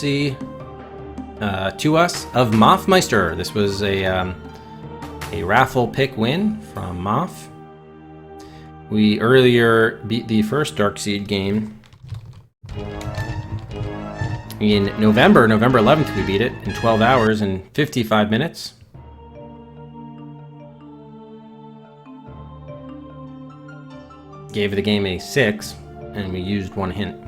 See to us of Mothmeister. This was a raffle pick win from Moth. We earlier beat the first Darkseid game in November 11th. We beat it in 12 hours and 55 minutes. Gave the game a 6, and we used one hint.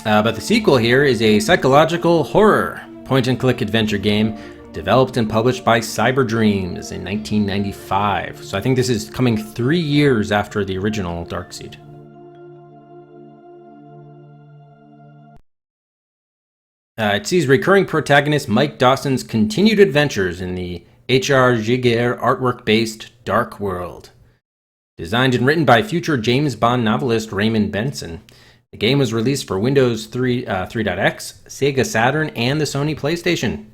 But the sequel here is a psychological horror point-and-click adventure game developed and published by Cyberdreams in 1995. So I think this is coming 3 years after the original Darkseid. It sees recurring protagonist Mike Dawson's continued adventures in the H.R. Giger artwork-based Dark World. Designed and written by future James Bond novelist Raymond Benson, the game was released for Windows 3.x, Sega Saturn, and the Sony PlayStation.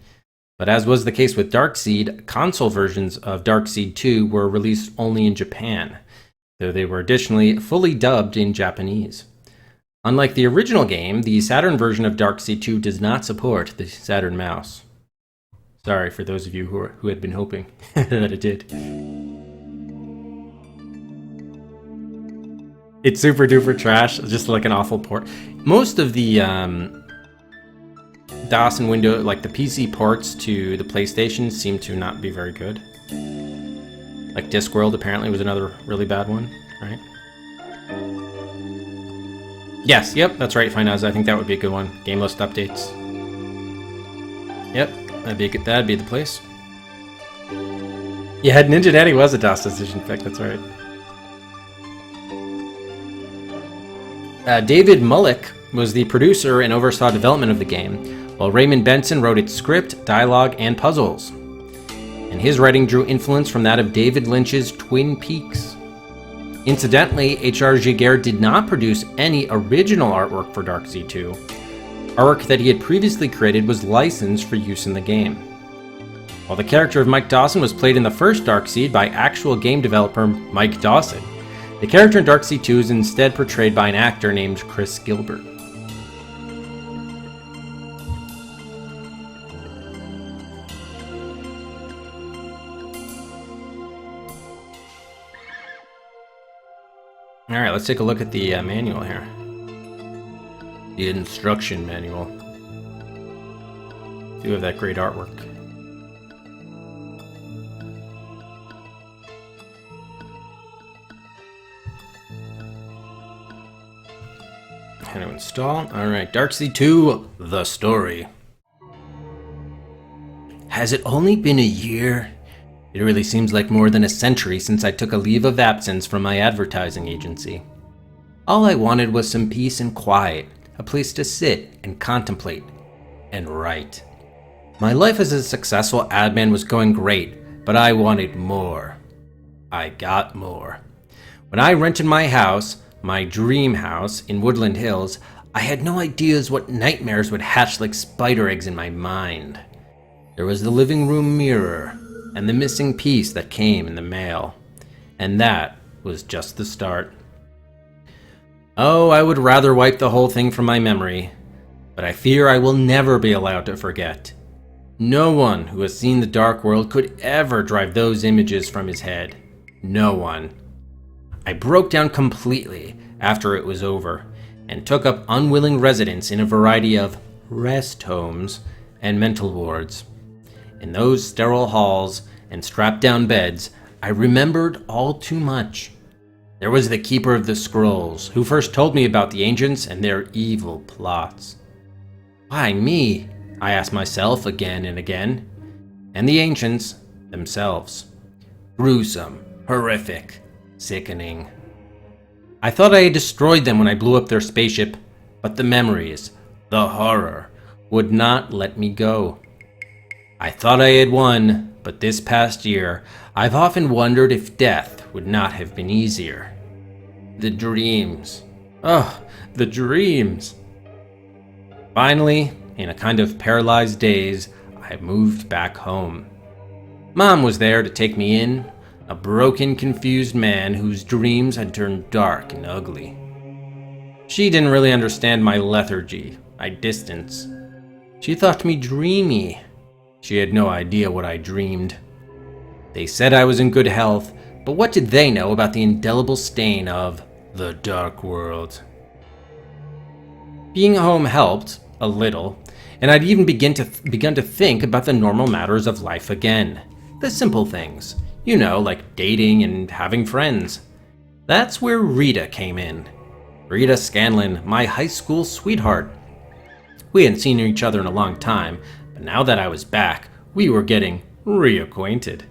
But as was the case with Darkseid, console versions of Darkseid 2 were released only in Japan, though they were additionally fully dubbed in Japanese. Unlike the original game, the Saturn version of Darkseid 2 does not support the Saturn mouse. Sorry for those of you who had been hoping that it did. It's super duper trash, just like an awful port. Most of the DOS and Windows, like the PC ports to the PlayStation, seem to not be very good. Like Discworld apparently was another really bad one, right? Yes, yep, that's right, Fine Oz. I think that would be a good one. Game list updates. Yep, that'd be the place. Yeah, Ninja Daddy was a DOS decision pick, that's right. David Mullick was the producer and oversaw development of the game, while Raymond Benson wrote its script, dialogue, and puzzles. And his writing drew influence from that of David Lynch's Twin Peaks. Incidentally, H.R. Giger did not produce any original artwork for Darkseid 2. Artwork that he had previously created was licensed for use in the game. While the character of Mike Dawson was played in the first Darkseid by actual game developer Mike Dawson, the character in Darkseid 2 is instead portrayed by an actor named Chris Gilbert. Alright, let's take a look at the manual here. The instruction manual. Do have that great artwork. How to install. Alright, Darkseid 2, The Story. Has it only been a year? It really seems like more than a century since I took a leave of absence from my advertising agency. All I wanted was some peace and quiet, a place to sit and contemplate and write. My life as a successful ad man was going great, but I wanted more. I got more. When I rented my house, my dream house in Woodland Hills, I had no ideas what nightmares would hatch like spider eggs in my mind. There was the living room mirror and the missing piece that came in the mail. And that was just the start. Oh, I would rather wipe the whole thing from my memory, but I fear I will never be allowed to forget. No one who has seen the Dark World could ever drive those images from his head. No one. I broke down completely after it was over, and took up unwilling residence in a variety of rest homes and mental wards. In those sterile halls and strapped-down beds, I remembered all too much. There was the Keeper of the Scrolls, who first told me about the Ancients and their evil plots. Why me? I asked myself again and again. And the Ancients themselves. Gruesome, horrific, sickening. I thought I had destroyed them when I blew up their spaceship, but the memories, the horror, would not let me go. I thought I had won, but this past year, I've often wondered if death would not have been easier. The dreams. Oh, the dreams. Finally, in a kind of paralyzed daze, I moved back home. Mom was there to take me in, a broken, confused man whose dreams had turned dark and ugly. She didn't really understand my lethargy, my distance. She thought me dreamy. She had no idea what I dreamed. They said I was in good health, but what did they know about the indelible stain of the dark world? Being home helped, a little, and I'd even begun to think about the normal matters of life again. The simple things, like dating and having friends. That's where Rita came in. Rita Scanlon, my high school sweetheart. We hadn't seen each other in a long time, but now that I was back, we were getting reacquainted.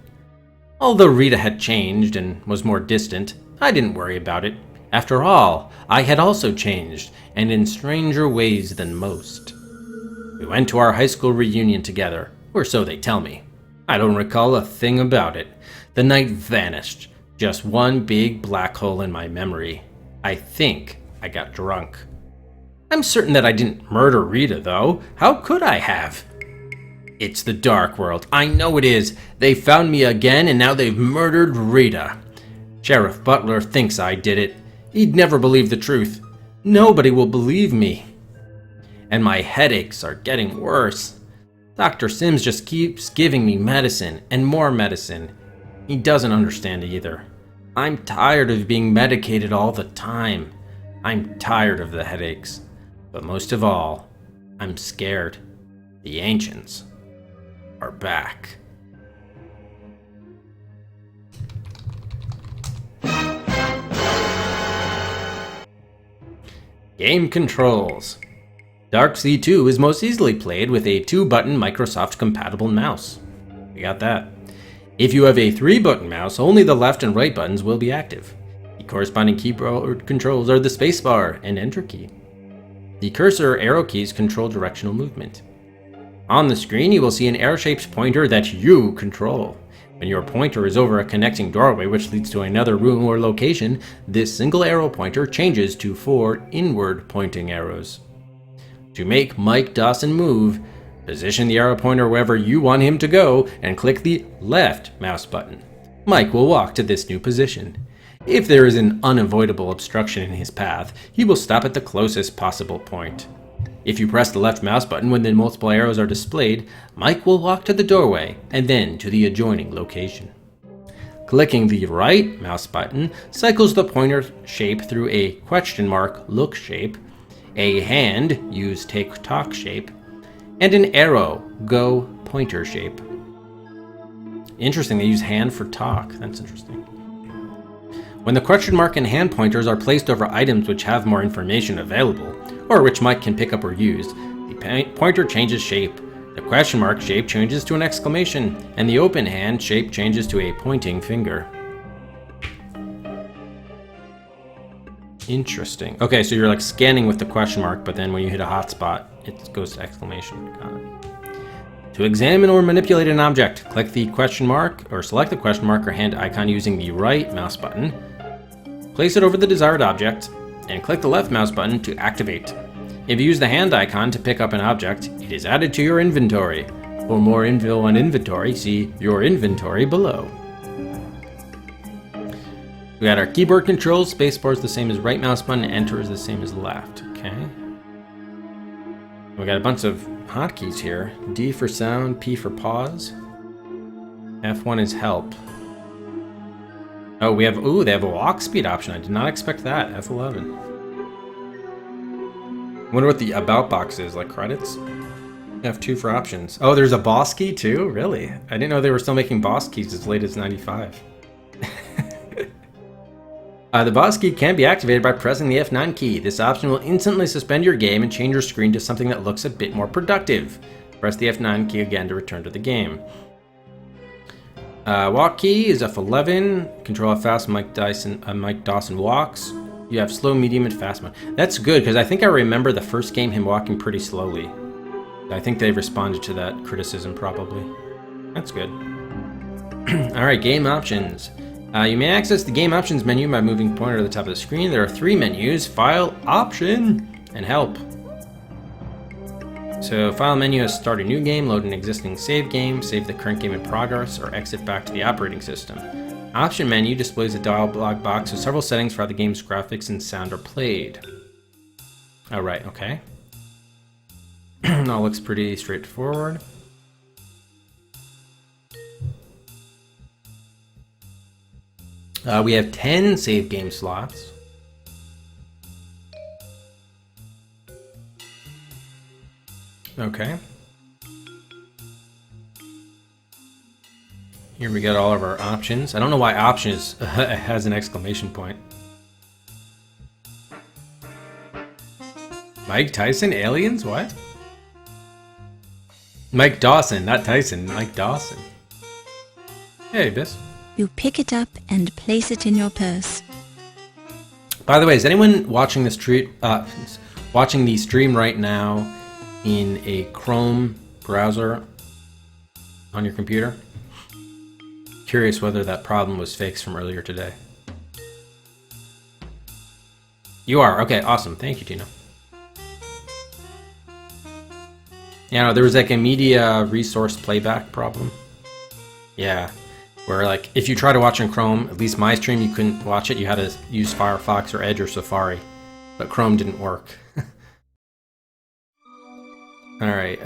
Although Rita had changed and was more distant, I didn't worry about it. After all, I had also changed, and in stranger ways than most. We went to our high school reunion together, or so they tell me. I don't recall a thing about it. The night vanished, just one big black hole in my memory. I think I got drunk. I'm certain that I didn't murder Rita, though. How could I have? It's the dark world. I know it is. They found me again, and now they've murdered Rita. Sheriff Butler thinks I did it. He'd never believe the truth. Nobody will believe me. And my headaches are getting worse. Dr. Sims just keeps giving me medicine and more medicine. He doesn't understand either. I'm tired of being medicated all the time. I'm tired of the headaches. But most of all, I'm scared. The ancients are back. Game controls. Dark Sea 2 is most easily played with a 2-button Microsoft-compatible mouse. We got that. If you have a 3-button mouse, only the left and right buttons will be active. The corresponding keyboard controls are the spacebar and enter key. The cursor arrow keys control directional movement. On the screen, you will see an arrow-shaped pointer that you control. When your pointer is over a connecting doorway which leads to another room or location, this single arrow pointer changes to 4 inward pointing arrows. To make Mike Dawson move, position the arrow pointer wherever you want him to go and click the left mouse button. Mike will walk to this new position. If there is an unavoidable obstruction in his path, he will stop at the closest possible point. If you press the left mouse button when the multiple arrows are displayed, Mike will walk to the doorway and then to the adjoining location. Clicking the right mouse button cycles the pointer shape through a question mark look shape, a hand use take talk shape, and an arrow go pointer shape. Interesting, they use hand for talk. That's interesting. When the question mark and hand pointers are placed over items which have more information available, or which Mike can pick up or use, the pointer changes shape. The question mark shape changes to an exclamation, and the open hand shape changes to a pointing finger. Interesting. Okay, so you're like scanning with the question mark, but then when you hit a hotspot, it goes to exclamation. Got it. To examine or manipulate an object, click the question mark or select the question mark or hand icon using the right mouse button. Place it over the desired object, and click the left mouse button to activate. If you use the hand icon to pick up an object, it is added to your inventory. For more info on inventory, see your inventory below. We got our keyboard controls. Spacebar is the same as right mouse button. Enter is the same as left. Okay. We got a bunch of hotkeys here. D for sound, P for pause. F1 is help. Oh, they have a walk speed option. I did not expect that. F11. Wonder what the about box is, like credits? F2 for options. Oh, there's a boss key too? Really? I didn't know they were still making boss keys as late as 95. The boss key can be activated by pressing the F9 key. This option will instantly suspend your game and change your screen to something that looks a bit more productive. Press the F9 key again to return to the game. Walk key is F11. Control how fast Mike Dawson walks. You have slow, medium, and fast mode. That's good, because I think I remember the first game him walking pretty slowly. I think they responded to that criticism, probably. That's good. Alright, game options. You may access the game options menu by moving pointer to the top of the screen. There are 3 menus: File, Option, and Help. So, File menu is start a new game, load an existing save game, save the current game in progress, or exit back to the operating system. Option menu displays a dialog box with several settings for how the game's graphics and sound are played. Oh, right, okay. All looks pretty straightforward. We have 10 save game slots. Okay. Here we got all of our options. I don't know why options has an exclamation point. Mike Tyson, aliens? What? Mike Dawson, not Tyson, Mike Dawson. Hey, Biss. You pick it up and place it in your purse. By the way, is anyone watching this watching the stream right now in a Chrome browser on your computer? Curious whether that problem was fixed from earlier today. You are? Okay, awesome. Thank you, Tina. Yeah, no, there was like a media resource playback problem. Yeah, where like if you try to watch on Chrome, at least my stream, you couldn't watch it. You had to use Firefox or Edge or Safari, but Chrome didn't work. All right.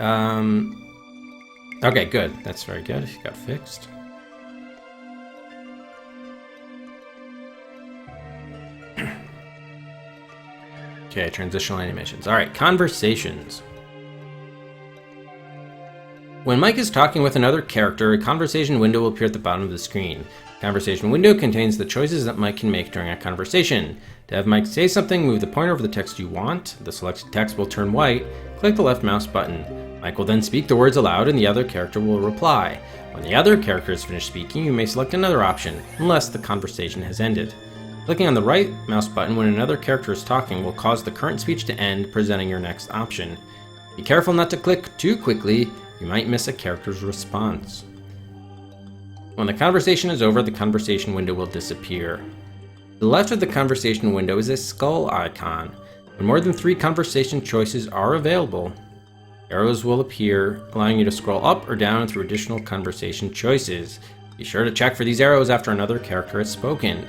Okay, good. That's very good. It got fixed. Okay, transitional animations. All right, conversations. When Mike is talking with another character, a conversation window will appear at the bottom of the screen. The conversation window contains the choices that Mike can make during a conversation. To have Mike say something, move the pointer over the text you want. The selected text will turn white. Click the left mouse button. Mike will then speak the words aloud and the other character will reply. When the other character is finished speaking, you may select another option, unless the conversation has ended. Clicking on the right mouse button when another character is talking will cause the current speech to end, presenting your next option. Be careful not to click too quickly. You might miss a character's response. When the conversation is over, the conversation window will disappear. To the left of the conversation window is a skull icon. When more than 3 conversation choices are available, arrows will appear, allowing you to scroll up or down through additional conversation choices. Be sure to check for these arrows after another character has spoken.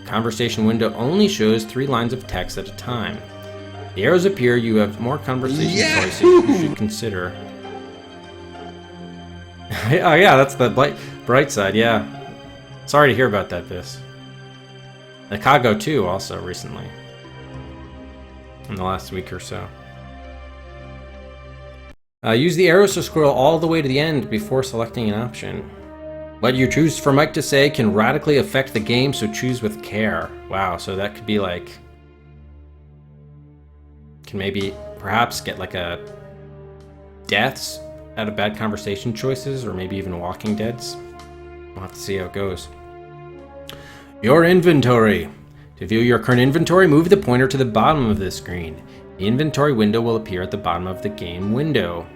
The conversation window only shows 3 lines of text at a time. The arrows appear, you have more conversation choices you should consider. Oh yeah, that's the bright side, yeah. Sorry to hear about that, Biss. Chicago too, also, recently. In the last week or so. Use the arrows to scroll all the way to the end before selecting an option. What you choose for Mike to say can radically affect the game, so choose with care. Wow, so that could be like... Can maybe, perhaps, get like a... deaths out of bad conversation choices, or maybe even Walking Deads. We'll have to see how it goes. Your inventory. To view your current inventory, move the pointer to the bottom of the screen. The inventory window will appear at the bottom of the game window.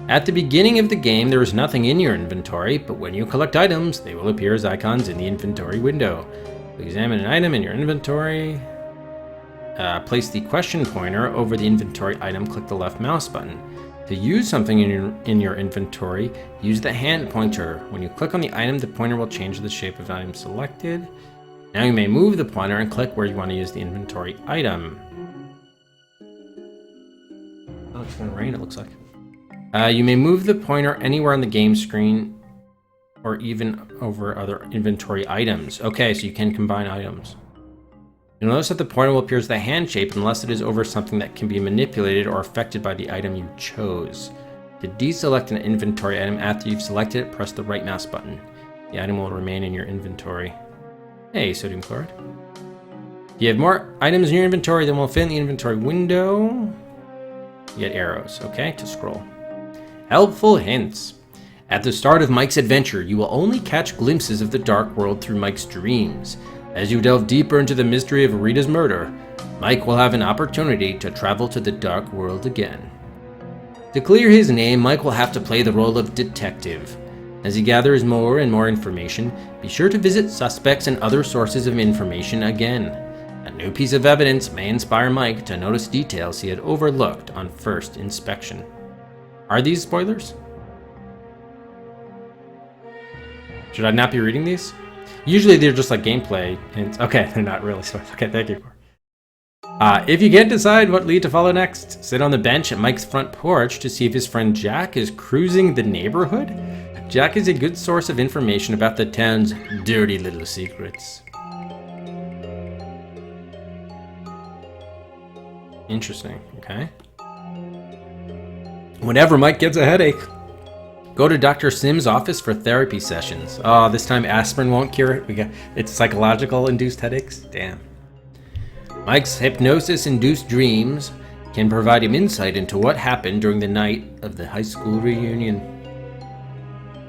At the beginning of the game, there is nothing in your inventory, but when you collect items, they will appear as icons in the inventory window. To examine an item in your inventory, place the question pointer over the inventory item, click the left mouse button. To use something in your inventory, use the hand pointer. When you click on the item, the pointer will change the shape of the item selected. Now you may move the pointer and click where you want to use the inventory item. Oh, it's going to rain, it looks like. You may move the pointer anywhere on the game screen or even over other inventory items. Okay, so you can combine items. You'll notice that the pointer will appear as the hand shape unless it is over something that can be manipulated or affected by the item you chose. To deselect an inventory item after you've selected it, press the right mouse button. The item will remain in your inventory. Hey, sodium chloride. If you have more items in your inventory than will fit in the inventory window, you get arrows, okay, to scroll. Helpful hints. At the start of Mike's adventure, you will only catch glimpses of the dark world through Mike's dreams. As you delve deeper into the mystery of Rita's murder, Mike will have an opportunity to travel to the dark world again. To clear his name, Mike will have to play the role of detective. As he gathers more and more information, be sure to visit suspects and other sources of information again. A new piece of evidence may inspire Mike to notice details he had overlooked on first inspection. Are these spoilers? Should I not be reading these? Usually they're just like gameplay hints. Okay, they're not really spoilers. Okay, thank you. If you can't decide what lead to follow next, sit on the bench at Mike's front porch to see if his friend Jack is cruising the neighborhood. Jack is a good source of information about the town's dirty little secrets. Interesting, okay. Whenever Mike gets a headache, go to Dr. Sim's office for therapy sessions. Oh, this time aspirin won't cure it. It's psychological induced headaches. Damn. Mike's hypnosis-induced dreams can provide him insight into what happened during the night of the high school reunion.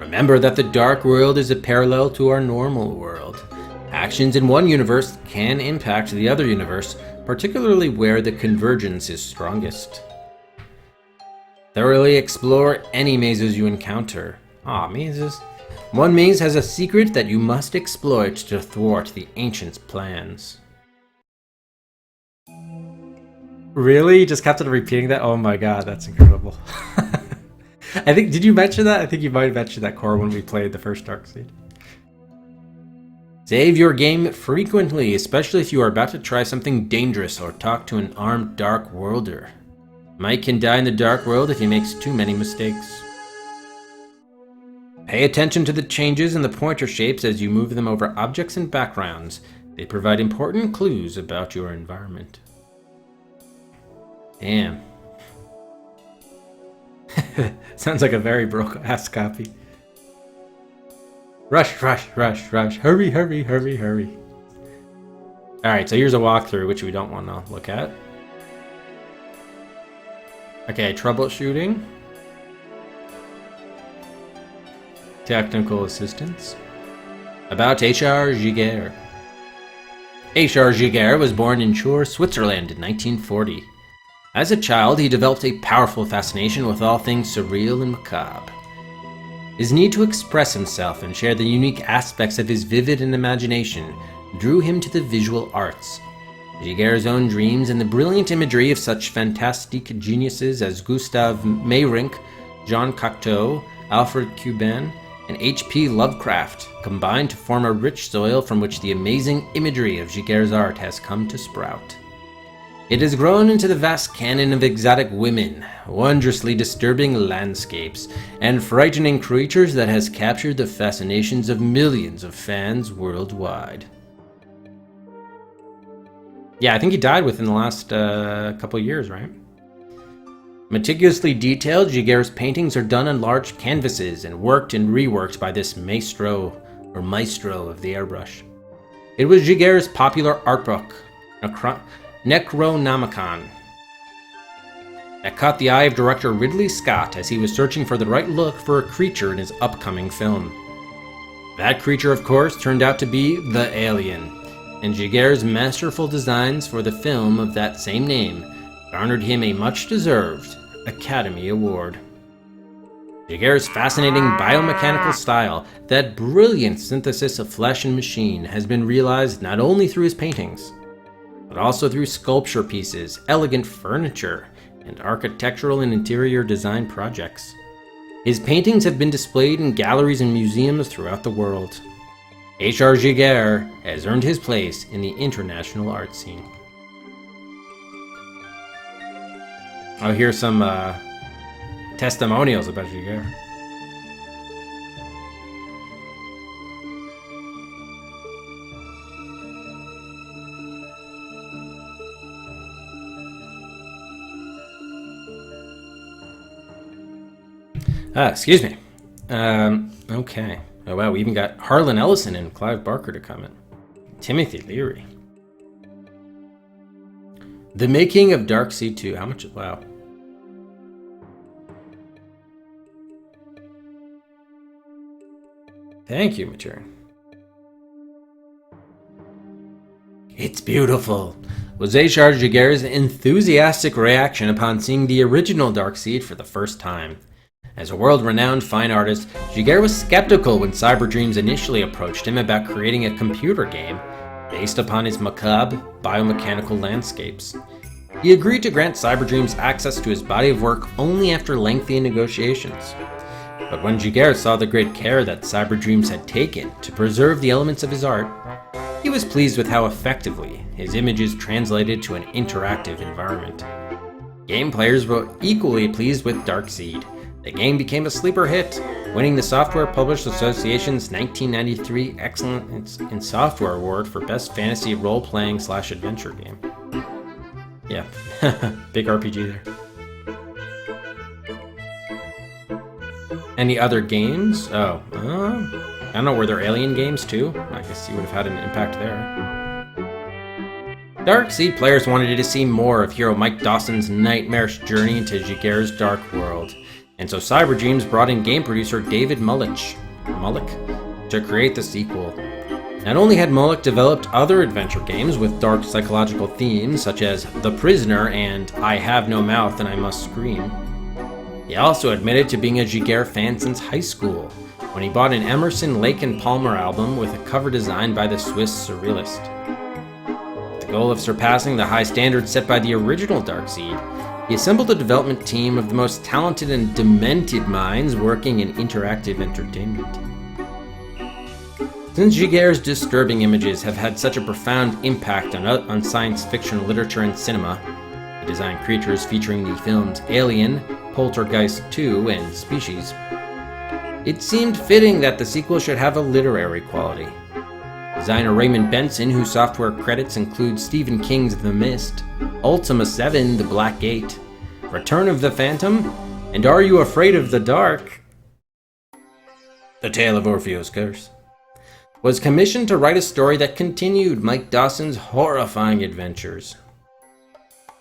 Remember that the dark world is a parallel to our normal world. Actions in one universe can impact the other universe, particularly where the convergence is strongest. Thoroughly explore any mazes you encounter. Mazes. One maze has a secret that you must exploit to thwart the ancients' plans. Really? You just kept on repeating that? Oh my god, that's incredible. I think, did you mention that? I think you might have mentioned that, Core, when we played the first Darkseid. Save your game frequently, especially if you are about to try something dangerous or talk to an armed Dark Worlder. Mike can die in the Dark World if he makes too many mistakes. Pay attention to the changes in the pointer shapes as you move them over objects and backgrounds. They provide important clues about your environment. Damn. Sounds like a very broke-ass copy. Rush, rush, rush, rush. Hurry, hurry, hurry, hurry. Alright, so here's a walkthrough, which we don't want to look at. Okay, troubleshooting. Technical assistance. About H.R. Giger. H.R. Giger was born in Chur, Switzerland in 1940. As a child, he developed a powerful fascination with all things surreal and macabre. His need to express himself and share the unique aspects of his vivid imagination drew him to the visual arts. Giger's own dreams and the brilliant imagery of such fantastic geniuses as Gustav Meyrink, Jean Cocteau, Alfred Cuban, and H.P. Lovecraft combined to form a rich soil from which the amazing imagery of Giger's art has come to sprout. It has grown into the vast canon of exotic women, wondrously disturbing landscapes, and frightening creatures that has captured the fascinations of millions of fans worldwide. Yeah, I think he died within the last couple of years, right? Meticulously detailed, Giger's paintings are done on large canvases and worked and reworked by this maestro of the airbrush. It was Giger's popular art book, Necronomicon, that caught the eye of director Ridley Scott as he was searching for the right look for a creature in his upcoming film. That creature, of course, turned out to be the Alien, and Giger's masterful designs for the film of that same name garnered him a much-deserved Academy Award. Giger's fascinating biomechanical style, that brilliant synthesis of flesh and machine, has been realized not only through his paintings, but also through sculpture pieces, elegant furniture, and architectural and interior design projects. His paintings have been displayed in galleries and museums throughout the world. H.R. Giger has earned his place in the international art scene. I'll hear some testimonials about Giger. Excuse me. Okay. Oh wow, we even got Harlan Ellison and Clive Barker to comment. Timothy Leary. The Making of Darkseid 2. How much? Wow. Thank you, Maturin. It's beautiful, was H.R. Giger's enthusiastic reaction upon seeing the original Darkseid for the first time. As a world-renowned fine artist, Giger was skeptical when Cyberdreams initially approached him about creating a computer game based upon his macabre, biomechanical landscapes. He agreed to grant Cyberdreams access to his body of work only after lengthy negotiations. But when Giger saw the great care that Cyberdreams had taken to preserve the elements of his art, he was pleased with how effectively his images translated to an interactive environment. Game players were equally pleased with Darkseed. The game became a sleeper hit, winning the Software Publishers Association's 1993 Excellence in Software Award for Best Fantasy Role-Playing/Adventure Game. Yeah, big RPG there. Any other games? I don't know, were there Alien games too? I guess you would have had an impact there. Darkseed players wanted to see more of hero Mike Dawson's nightmarish journey into Jiguer's dark world, and so Cyberdreams brought in game producer David Mullich to create the sequel. Not only had Mullich developed other adventure games with dark psychological themes such as The Prisoner and I Have No Mouth and I Must Scream, he also admitted to being a Jiguer fan since high school, when he bought an Emerson, Lake and Palmer album with a cover designed by the Swiss surrealist. With the goal of surpassing the high standards set by the original Darkseed, he assembled a development team of the most talented and demented minds working in interactive entertainment. Since Jiguer's disturbing images have had such a profound impact on science fiction literature and cinema, he designed creatures featuring the films Alien, Poltergeist 2, and Species, it seemed fitting that the sequel should have a literary quality. Designer Raymond Benson, whose software credits include Stephen King's The Mist, Ultima 7, The Black Gate, Return of the Phantom, and Are You Afraid of the Dark? The Tale of Orpheus Curse, was commissioned to write a story that continued Mike Dawson's horrifying adventures.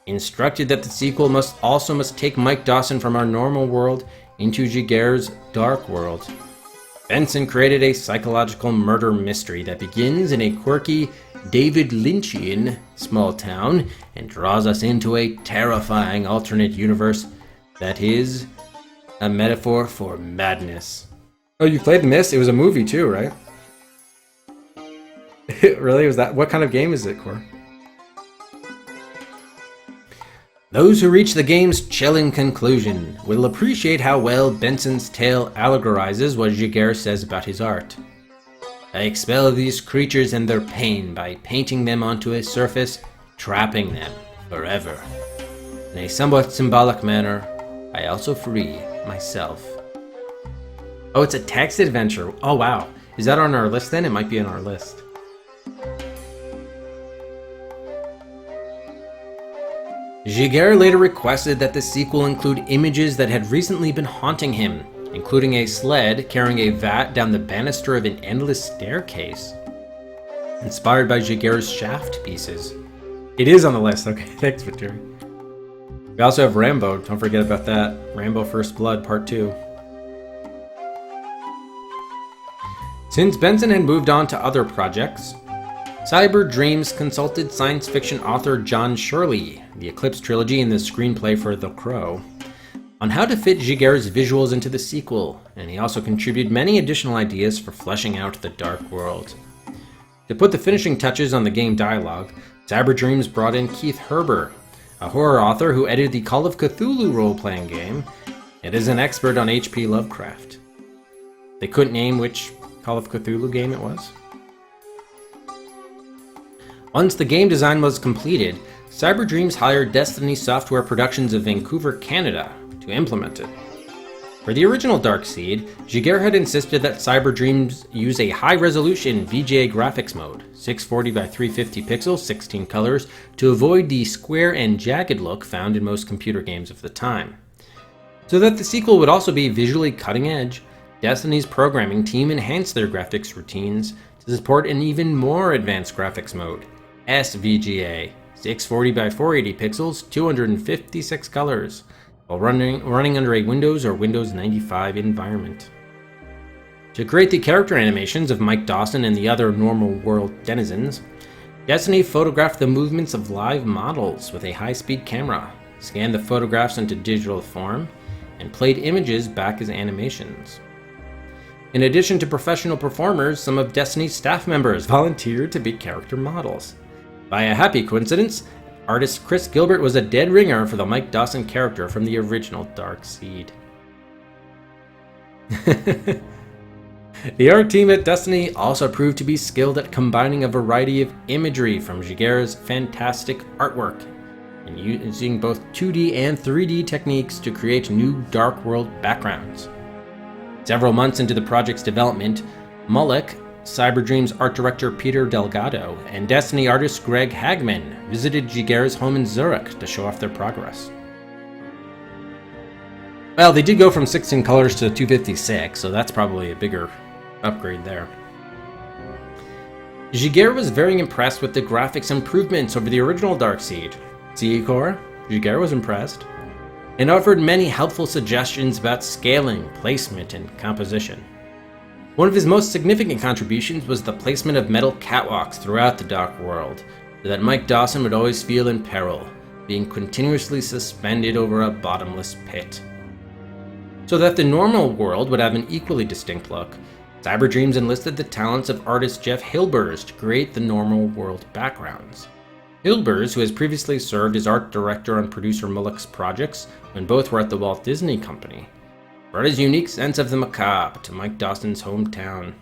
Instructed that the sequel must take Mike Dawson from our normal world into Jiguer's dark world, Benson created a psychological murder mystery that begins in a quirky, David Lynchian small town and draws us into a terrifying alternate universe that is a metaphor for madness. Oh, you played The Mist? It was a movie too, right? Really? Was that? What kind of game is it, Cor? Those who reach the game's chilling conclusion will appreciate how well Benson's tale allegorizes what Jiguer says about his art. I expel these creatures and their pain by painting them onto a surface, trapping them forever. In a somewhat symbolic manner, I also free myself. Oh, it's a text adventure. Oh, wow. Is that on our list then? It might be on our list. Jiguer later requested that the sequel include images that had recently been haunting him, including a sled carrying a vat down the banister of an endless staircase, inspired by Jiguer's shaft pieces. It is on the list. Okay, thanks, Victoria. We also have Rambo. Don't forget about that. Rambo First Blood Part 2. Since Benson had moved on to other projects, Cyberdreams consulted science fiction author John Shirley, the Eclipse trilogy and the screenplay for The Crow, on how to fit Jiguer's visuals into the sequel, and he also contributed many additional ideas for fleshing out the dark world. To put the finishing touches on the game dialogue, Cyberdreams brought in Keith Herber, a horror author who edited the Call of Cthulhu role-playing game and is an expert on H.P. Lovecraft. They couldn't name which Call of Cthulhu game it was. Once the game design was completed, Cyberdreams hired Destiny Software Productions of Vancouver, Canada, to implement it. For the original Darkseed, Jiguer had insisted that Cyberdreams use a high-resolution VGA graphics mode, 640 by 350 pixels, 16 colors, to avoid the square and jagged look found in most computer games of the time. So that the sequel would also be visually cutting-edge, Destiny's programming team enhanced their graphics routines to support an even more advanced graphics mode, SVGA, 640 by 480 pixels, 256 colors, while running under a Windows or Windows 95 environment. To create the character animations of Mike Dawson and the other normal world denizens, Destiny photographed the movements of live models with a high-speed camera, scanned the photographs into digital form, and played images back as animations. In addition to professional performers, some of Destiny's staff members volunteered to be character models. By a happy coincidence, artist Chris Gilbert was a dead ringer for the Mike Dawson character from the original Darkseed. The art team at Destiny also proved to be skilled at combining a variety of imagery from Giger's fantastic artwork and using both 2D and 3D techniques to create new dark world backgrounds. Several months into the project's development, Mullock, Cyberdreams art director Peter Delgado, and Destiny artist Greg Hagman visited Giger's home in Zurich to show off their progress. Well, they did go from 16 colors to 256, so that's probably a bigger upgrade there. Giger was very impressed with the graphics improvements over the original Darkseid. CE Core, Giger was impressed, and offered many helpful suggestions about scaling, placement, and composition. One of his most significant contributions was the placement of metal catwalks throughout the Dark World, so that Mike Dawson would always feel in peril, being continuously suspended over a bottomless pit. So that the normal world would have an equally distinct look, Cyberdreams enlisted the talents of artist Jeff Hilbers to create the normal world backgrounds. Hilbers, who has previously served as art director on producer Mullock's projects when both were at the Walt Disney Company, brought his unique sense of the macabre to Mike Dawson's hometown.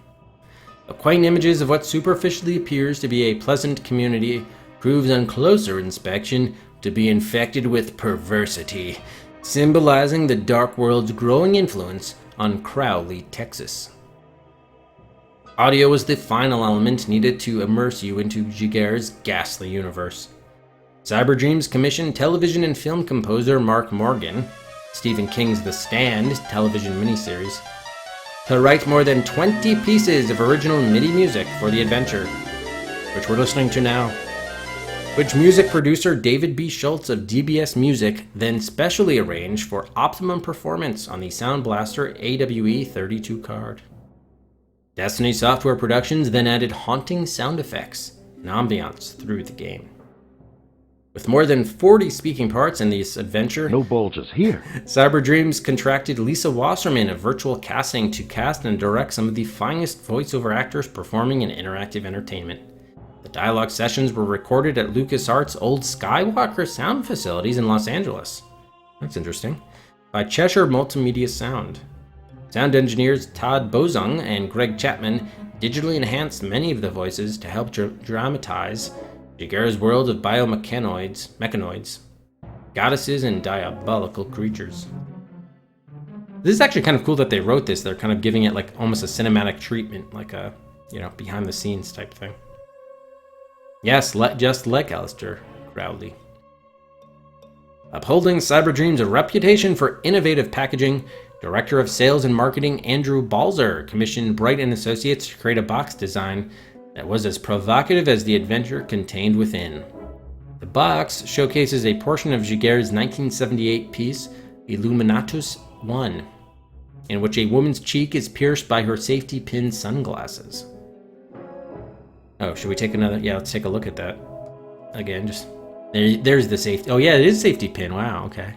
The quaint images of what superficially appears to be a pleasant community proves on closer inspection to be infected with perversity, symbolizing the Dark World's growing influence on Crowley, Texas. Audio was the final element needed to immerse you into Giger's ghastly universe. Cyberdreams commissioned television and film composer Mark Morgan, Stephen King's The Stand television miniseries, to write more than 20 pieces of original MIDI music for the adventure, which we're listening to now, which music producer David B. Schultz of DBS Music then specially arranged for optimum performance on the Sound Blaster AWE 32 card. Destiny Software Productions then added haunting sound effects and ambiance through the game. With more than 40 speaking parts in this adventure, no bulges here. Cyberdreams contracted Lisa Wasserman of Virtual Casting to cast and direct some of the finest voiceover actors performing in interactive entertainment. The dialogue sessions were recorded at LucasArts' old Skywalker sound facilities in Los Angeles. That's interesting. By Cheshire Multimedia Sound. Sound engineers Todd Bozung and Greg Chapman digitally enhanced many of the voices to help dramatize Giger's world of mechanoids, goddesses, and diabolical creatures. This is actually kind of cool that they wrote this. They're kind of giving it like almost a cinematic treatment, like a, behind the scenes type thing. Yes, just like Aleister Crowley. Upholding Cyberdreams' reputation for innovative packaging, Director of Sales and Marketing Andrew Balzer commissioned Bright & Associates to create a box design that was as provocative as the adventure contained within. The box showcases a portion of Giger's 1978 piece, Illuminatus I, in which a woman's cheek is pierced by her safety pin sunglasses. Oh, should we take another? Yeah, let's take a look at that. Again, just... There's the safety... Oh yeah, it is safety pin. Wow, okay.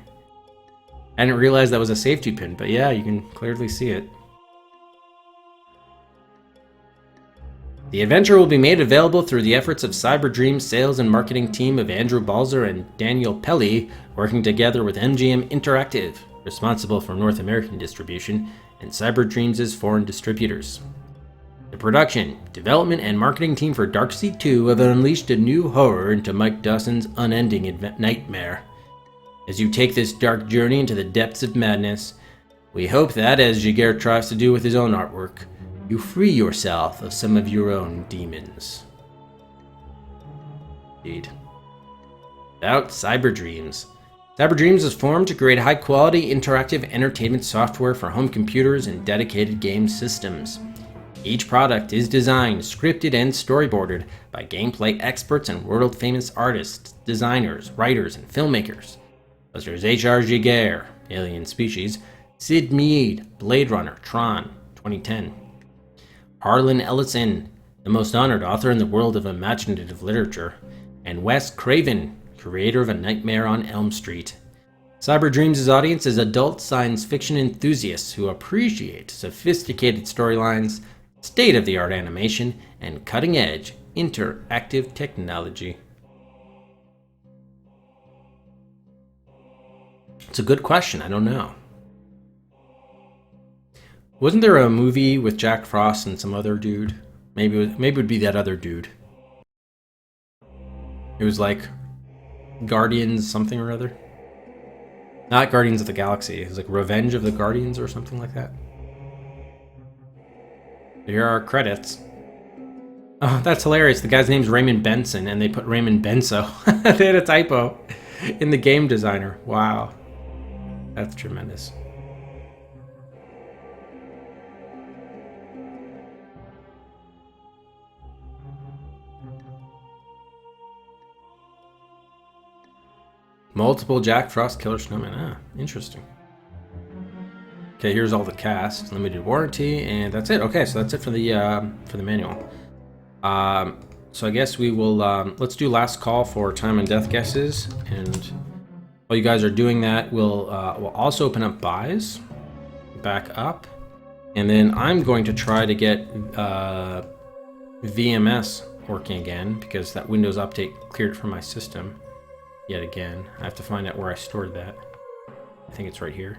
I didn't realize that was a safety pin, but yeah, you can clearly see it. The adventure will be made available through the efforts of Cyberdreams' sales and marketing team of Andrew Balzer and Daniel Pelly, working together with MGM Interactive, responsible for North American distribution, and Cyberdreams' foreign distributors. The production, development, and marketing team for Darkseid 2 have unleashed a new horror into Mike Dawson's unending nightmare. As you take this dark journey into the depths of madness, we hope that, as Giger tries to do with his own artwork, you free yourself of some of your own demons. Indeed. About Cyberdreams. Cyberdreams was formed to create high-quality interactive entertainment software for home computers and dedicated game systems. Each product is designed, scripted, and storyboarded by gameplay experts and world-famous artists, designers, writers, and filmmakers, such as H.R. Giger, Alien Species, Sid Mead, Blade Runner, Tron, 2010, Harlan Ellison, the most honored author in the world of imaginative literature, and Wes Craven, creator of A Nightmare on Elm Street. Cyberdreams' audience is adult science fiction enthusiasts who appreciate sophisticated storylines, state-of-the-art animation, and cutting-edge interactive technology. It's a good question, I don't know. Wasn't there a movie with Jack Frost and some other dude? Maybe it would be that other dude. It was like Guardians something or other. Not Guardians of the Galaxy. It was like Revenge of the Guardians or something like that. Here are our credits. Oh, that's hilarious. The guy's name's Raymond Benson, and they put Raymond Benso. They had a typo in the game designer. Wow. That's tremendous. Multiple Jack Frost killer snowmen. Ah, interesting. Okay, here's all the cast. Limited warranty, and that's it. Okay, so that's it for the manual. So I guess we will let's do last call for time and death guesses, and while you guys are doing that, we'll also open up buys back up, and then I'm going to try to get VMS working again because that Windows update cleared it from my system yet again. I have to find out where I stored that. I think it's right here.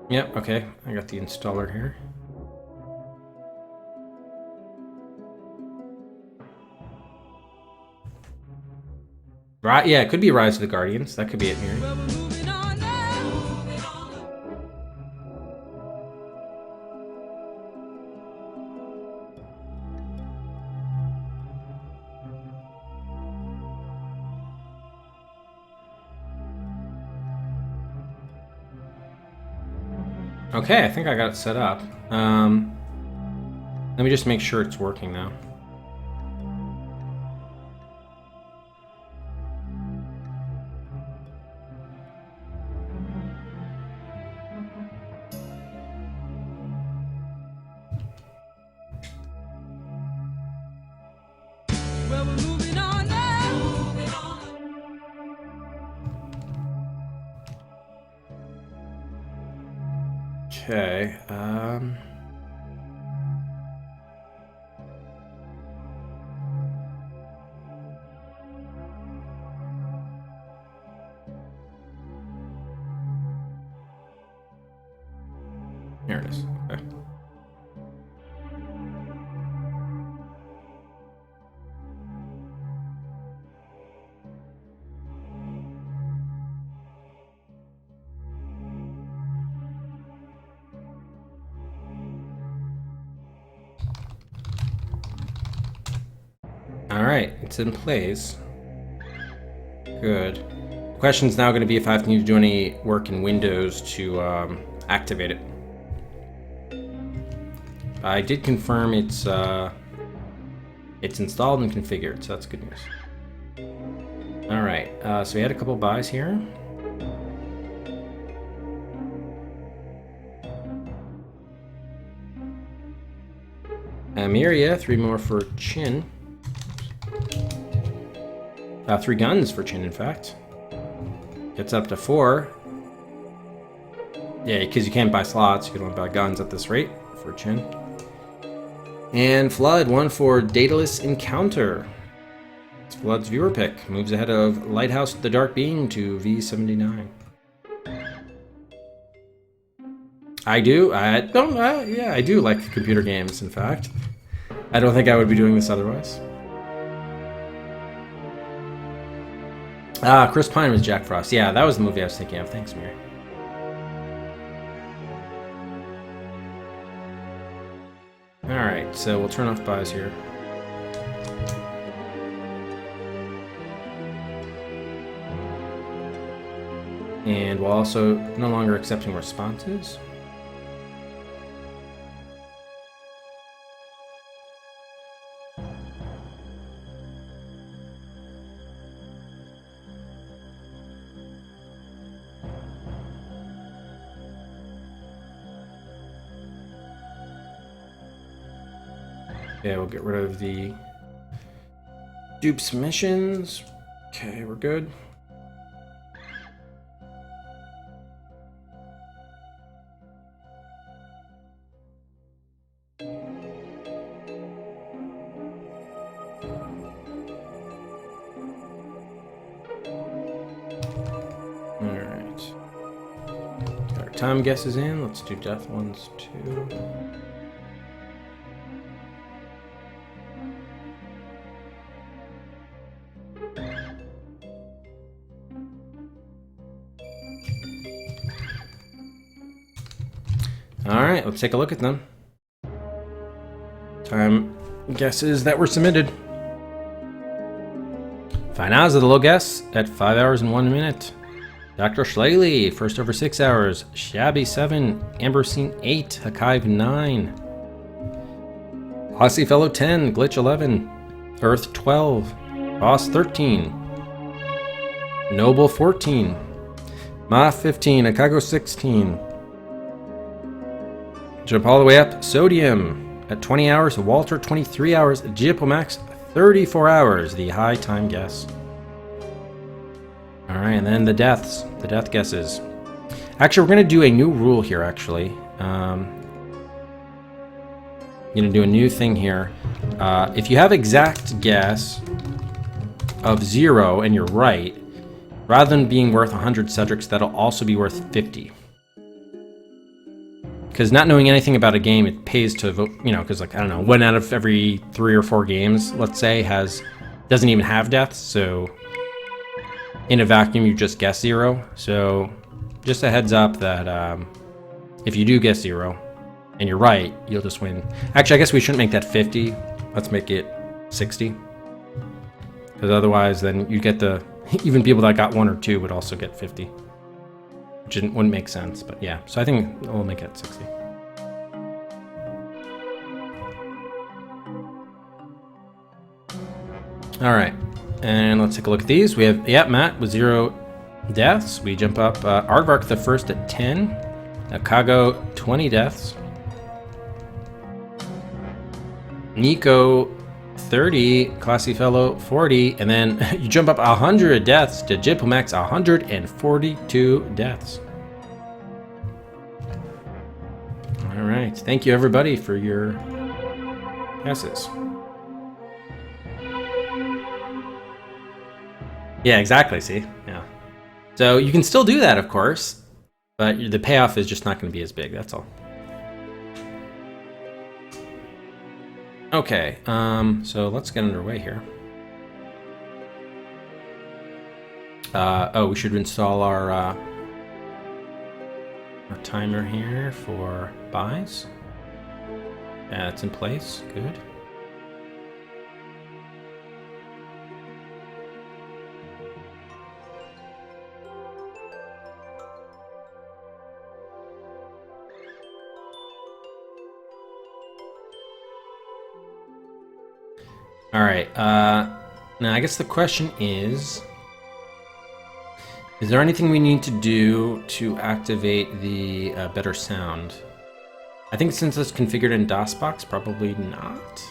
Yep, okay, I got the installer here. Right, yeah, it could be Rise of the Guardians. That could be it here. Okay, I think I got it set up. Let me just make sure it's working now. Okay, here it is. Okay. All right, it's in place. Good. The question's now going to be if I have to need to do any work in Windows to activate it. I did confirm it's installed and configured, so that's good news. All right, so we had a couple buys here. Miria, 3 more for Chin. 3 guns for Chin, in fact. Gets up to 4. Yeah, because you can't buy slots, you can only buy guns at this rate for Chin. And Flood, 1 for Daedalus Encounter. It's Flood's viewer pick. Moves ahead of Lighthouse the Dark Being to V79. I do. I don't. Yeah, I do like computer games. In fact, I don't think I would be doing this otherwise. Chris Pine was Jack Frost. Yeah, that was the movie I was thinking of. Thanks, Mary. All right, so we'll turn off buys here. And we're also no longer accepting responses. Okay, we'll get rid of the dupe submissions. Okay, we're good. Alright. time guesses in. Let's do death ones too. Alright, let's take a look at them. Time guesses that were submitted. Finals of the low guess at 5 hours and 1 minute. Dr. Schlaley, first over 6 hours. Shabby 7, Ambersine 8, Hakive 9. Hossy Fellow 10, Glitch 11, Earth 12, Boss 13, Noble 14, Ma 15, Akago 16. Jump all the way up, Sodium at 20 hours, Walter 23 hours, Giapomax 34 hours, the high time guess. Alright, and then the death guesses. Actually, we're going to do a new rule here, actually. I'm going to do a new thing here. If you have exact guess of 0 and you're right, rather than being worth 100 Cedrics, that'll also be worth 50. Because not knowing anything about a game, it pays to vote, you know, because, like, I don't know, 1 out of every 3 or 4 games, let's say, doesn't even have deaths, so in a vacuum, you just guess 0. So just a heads up that if you do guess 0 and you're right, you'll just win. Actually, I guess we shouldn't make that 50. Let's make it 60. Because otherwise, then you get even people that got 1 or 2 would also get 50. Which wouldn't make sense, but yeah. So I think we'll make it 60. All right, and let's take a look at these. We have, Matt with 0 deaths. We jump up Aardvark the first at 10. Akago, 20 deaths. Nico, 30. Classy Fellow, 40. And then you jump up 100 deaths to Gipomax, 142 deaths. All right. Thank you, everybody, for your guesses. Yeah, exactly. See? Yeah. So you can still do that, of course, but the payoff is just not going to be as big. That's all. Okay, so let's get underway here. We should install our timer here for buys. Yeah, it's in place. Good. All right. Now, I guess the question is there anything we need to do to activate the better sound? I think since it's configured in DOSBox, probably not.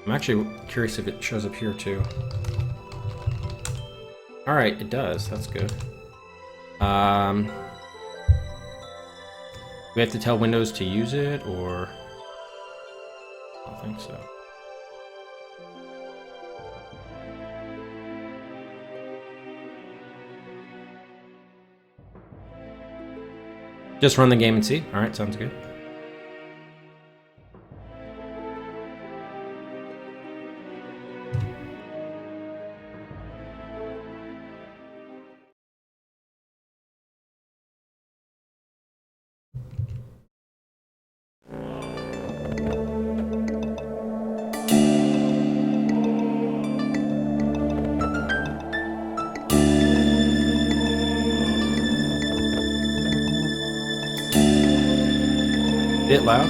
I'm actually curious if it shows up here too. All right, it does. That's good. We have to tell Windows to use it, or I don't think so. Just run the game and see. All right, sounds good. Bit loud.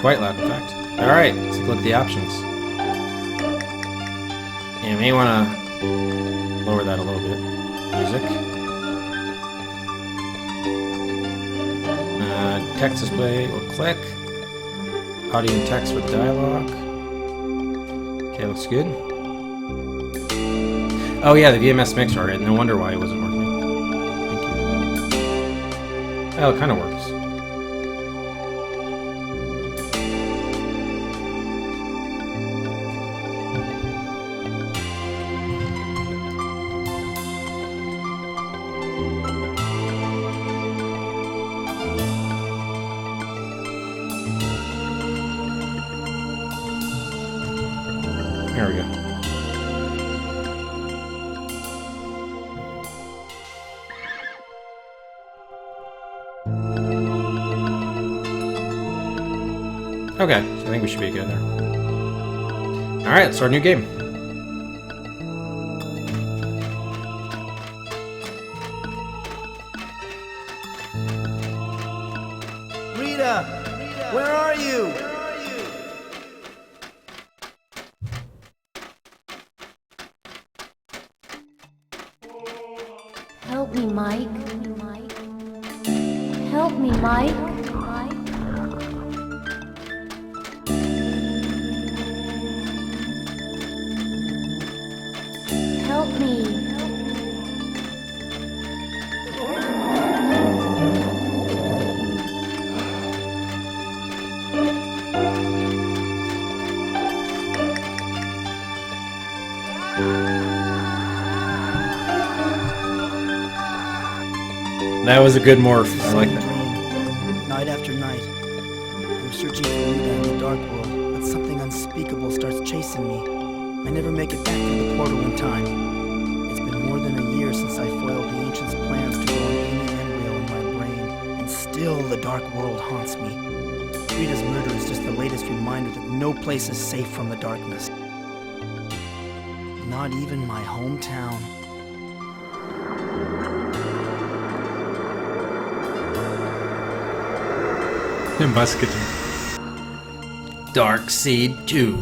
Quite loud, in fact. All right, let's look at the options. You may want to lower that a little bit. Music. Text display will click. Audio and text with dialogue. Okay, looks good. Oh yeah, the VMS mixer, right? No wonder why it wasn't working. Thank you. Well, it kind of works. There we go. Okay, so I think we should be good there. Alright, let's start a new game. Rita! Where are you? Help me, Mike. Help me, Mike. Help me. That was a good morph. I like that. Dream. Night after night. I'm searching for Rita in the dark world, but something unspeakable starts chasing me. I never make it back through the portal in time. It's been more than a year since I foiled the ancients' plans to grow an alien embryo in my brain, and still the dark world haunts me. Rita's murder is just the latest reminder that no place is safe from the darkness. Not even my hometown. Musketeer. Dark Seed 2.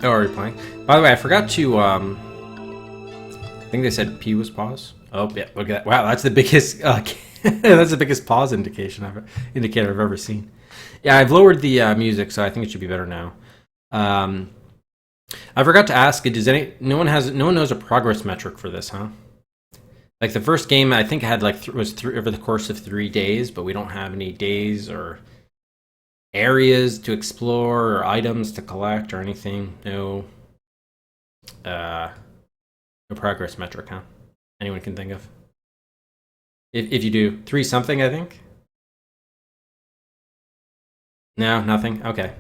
Oh, are we playing? By the way, I forgot to, I think they said P was pause. Oh, yeah, look at that. Wow, that's the biggest, that's the biggest pause indicator I've ever seen. Yeah, I've lowered the music, so I think it should be better now. I forgot to ask, no one knows a progress metric for this, huh? Like the first game, I think had was over the course of 3 days, but we don't have any days or areas to explore or items to collect or anything. No progress metric, huh? Anyone can think of? If you do 3 something, I think. No, nothing. Okay.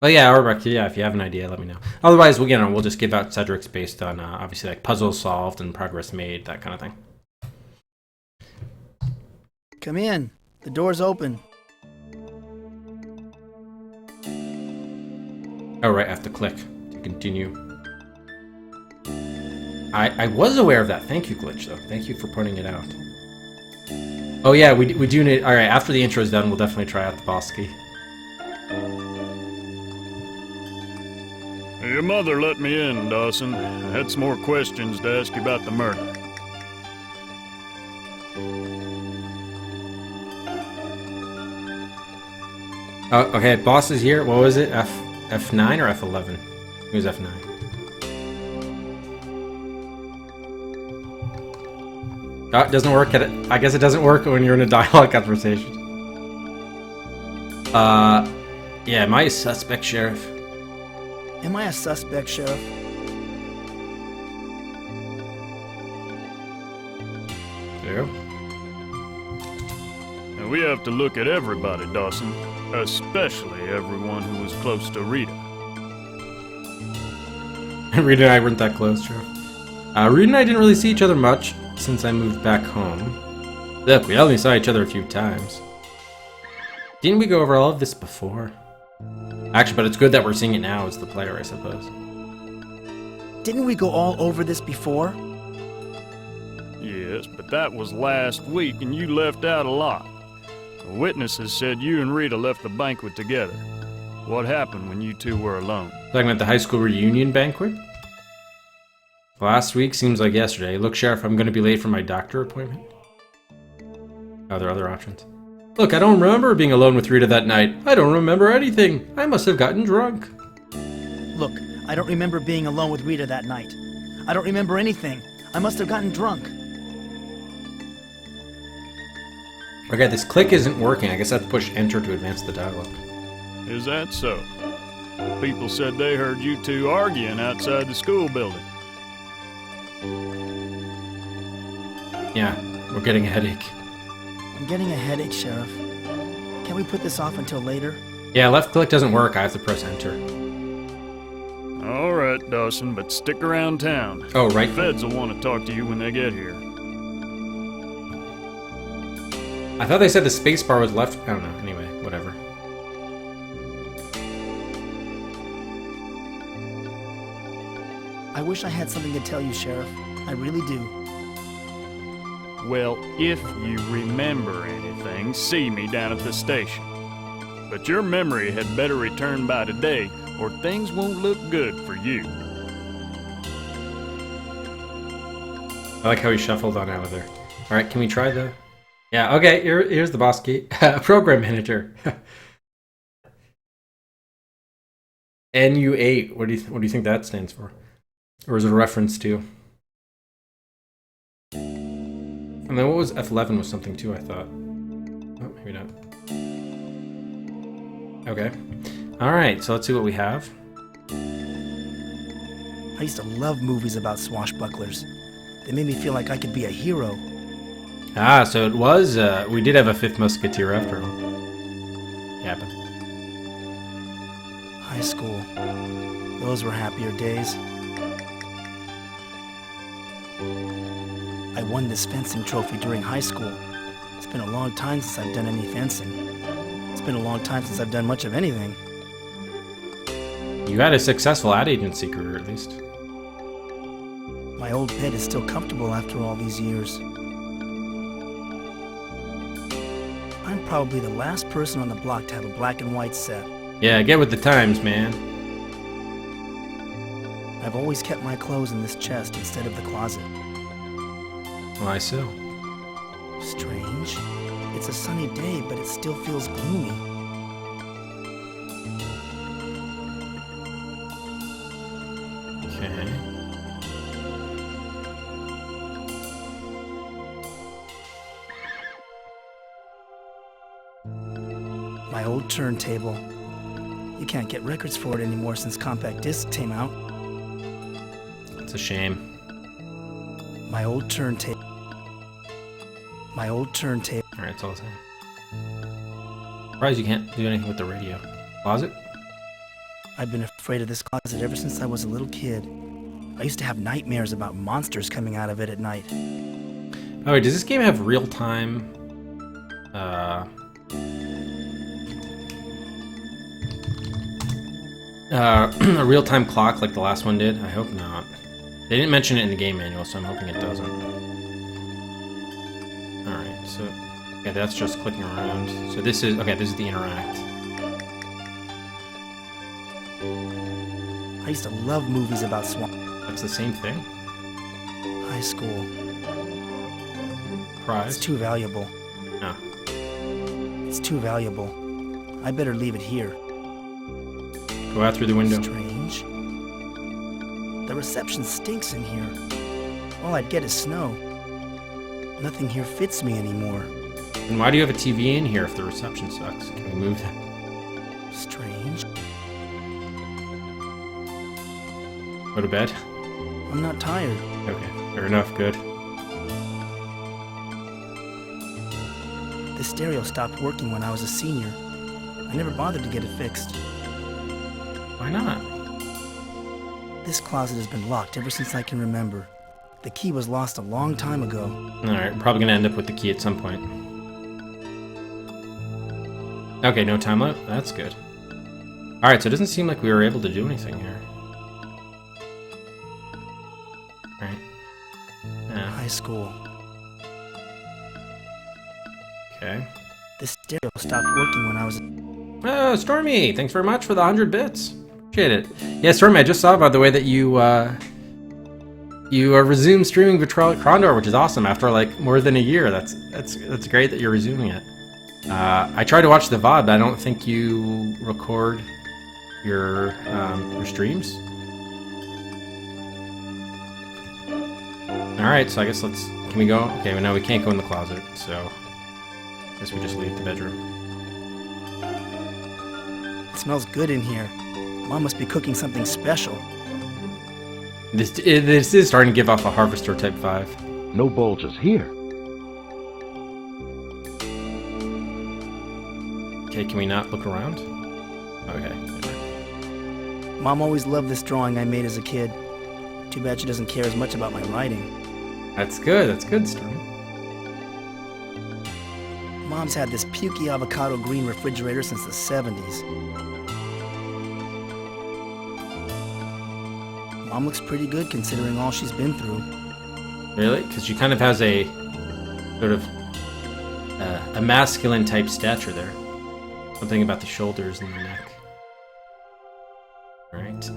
Well, yeah, or yeah, if you have an idea, let me know. Otherwise, we'll just give out Cedric's based on obviously like puzzles solved and progress made, that kind of thing. Come in. The door's open. Oh, right, I have to click to continue. I was aware of that. Thank you, Glitch, though. Thank you for pointing it out. Oh, yeah, we do need... All right, after the intro is done, we'll definitely try out the boss key. Your mother let me in, Dawson. I had some more questions to ask you about the murder. Oh, okay, boss is here. What was it? F9 or F11? It was F9. Oh, it doesn't work. I guess it doesn't work when you're in a dialogue conversation. Yeah, am I a suspect, Sheriff? Am I a suspect, Sheriff? Yeah. And we have to look at everybody, Dawson. Especially everyone who was close to Rita. Rita and I weren't that close, Sheriff. Rita and I didn't really see each other much since I moved back home. Look, we only saw each other a few times. Didn't we go over all of this before? Actually, but it's good that we're seeing it now as the player, I suppose. Didn't we go all over this before? Yes, but that was last week and you left out a lot. The witnesses said you and Rita left the banquet together. What happened when you two were alone? Talking about the high school reunion banquet? Last week seems like yesterday. Look, Sheriff, I'm going to be late for my doctor appointment. Are there other options? Look, I don't remember being alone with Rita that night. I don't remember anything. I must have gotten drunk. Look, I don't remember being alone with Rita that night. I don't remember anything. I must have gotten drunk. Okay, this click isn't working. I guess I have to push enter to advance the dialogue. Is that so? People said they heard you two arguing outside the school building. Yeah, we're getting a headache. I'm getting a headache, Sheriff. Can we put this off until later? Yeah, left click doesn't work. I have to press enter. All right, Dawson, but stick around town. Oh, right. Feds will want to talk to you when they get here. I thought they said the space bar was left. I don't know. Anyway, whatever. I wish I had something to tell you, Sheriff. I really do. Well, if you remember anything, see me down at the station. But your memory had better return by today, or things won't look good for you. I like how he shuffled on out of there. All right, can we try the... Yeah, okay, here's the boss key. Program manager. NU8, what do you think that stands for? Or is it a reference to? And then what was F11 was something too, I thought. Oh, maybe not. Okay. Alright, so let's see what we have. I used to love movies about swashbucklers. They made me feel like I could be a hero. Ah, so it was, we did have a fifth musketeer after all. Yeah, but... High school. Those were happier days. I won this fencing trophy during high school. It's been a long time since I've done any fencing. It's been a long time since I've done much of anything. You had a successful ad agency career, at least. My old bed is still comfortable after all these years. I'm probably the last person on the block to have a black and white set. Yeah, get with the times, man. I've always kept my clothes in this chest instead of the closet. Why so? Strange. It's a sunny day, but it still feels gloomy. Okay. My old turntable. You can't get records for it anymore since compact discs came out. It's a shame. My old turntable. My old turntable. Alright, it's all the same. Surprised you can't do anything with the radio. Closet? I've been afraid of this closet ever since I was a little kid. I used to have nightmares about monsters coming out of it at night. Oh wait, does this game have real-time... a real-time clock like the last one did? I hope not. They didn't mention it in the game manual, so I'm hoping it doesn't. Alright, so... Okay, that's just clicking around. So this is... Okay, this is the interact. I used to love movies about swamp. That's the same thing? High school. Prize? It's too valuable. No. It's too valuable. I better leave it here. Go out through the window. Strange. The reception stinks in here. All I'd get is snow. Nothing here fits me anymore. And why do you have a TV in here if the reception sucks? Can we move that? Strange. Go to bed? I'm not tired. Okay, fair enough, good. The stereo stopped working when I was a senior. I never bothered to get it fixed. Why not? This closet has been locked ever since I can remember. The key was lost a long time ago. Alright, we're probably gonna end up with the key at some point. Okay, no time limit? That's good. Alright, so it doesn't seem like we were able to do anything here. Alright. Yeah, High school. okay. The stereo stopped working when I was... Oh, Stormy! Thanks very much for the 100 bits. Appreciate it. Yeah, Stormy, I just saw, by the way, that you resumed streaming Vitrolic Crondor, which is awesome after like more than a year. That's great that you're resuming it. I tried to watch the VOD, but I don't think you record your streams. All right, so I guess can we go? Okay, well, no, we can't go in the closet, so I guess we just leave the bedroom. It smells good in here. Mom must be cooking something special. This is starting to give off a Harvester type vibe. No bulges here. Okay, can we not look around? Okay. Mom always loved this drawing I made as a kid. Too bad she doesn't care as much about my writing. That's good, Storm. Mom's had this pukey avocado green refrigerator since the 70s. Mom looks pretty good considering all she's been through. Really? Because she kind of has a sort of a masculine type stature there. Something about the shoulders and the neck. Alright.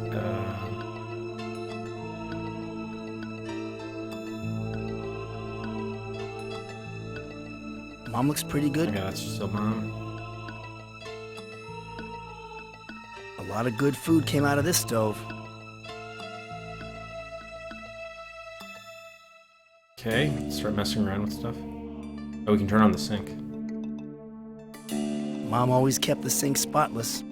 Mom looks pretty good. Yeah, that's still Mom. A lot of good food came out of this stove. Okay, let's start messing around with stuff. Oh, we can turn on the sink. Mom always kept the sink spotless.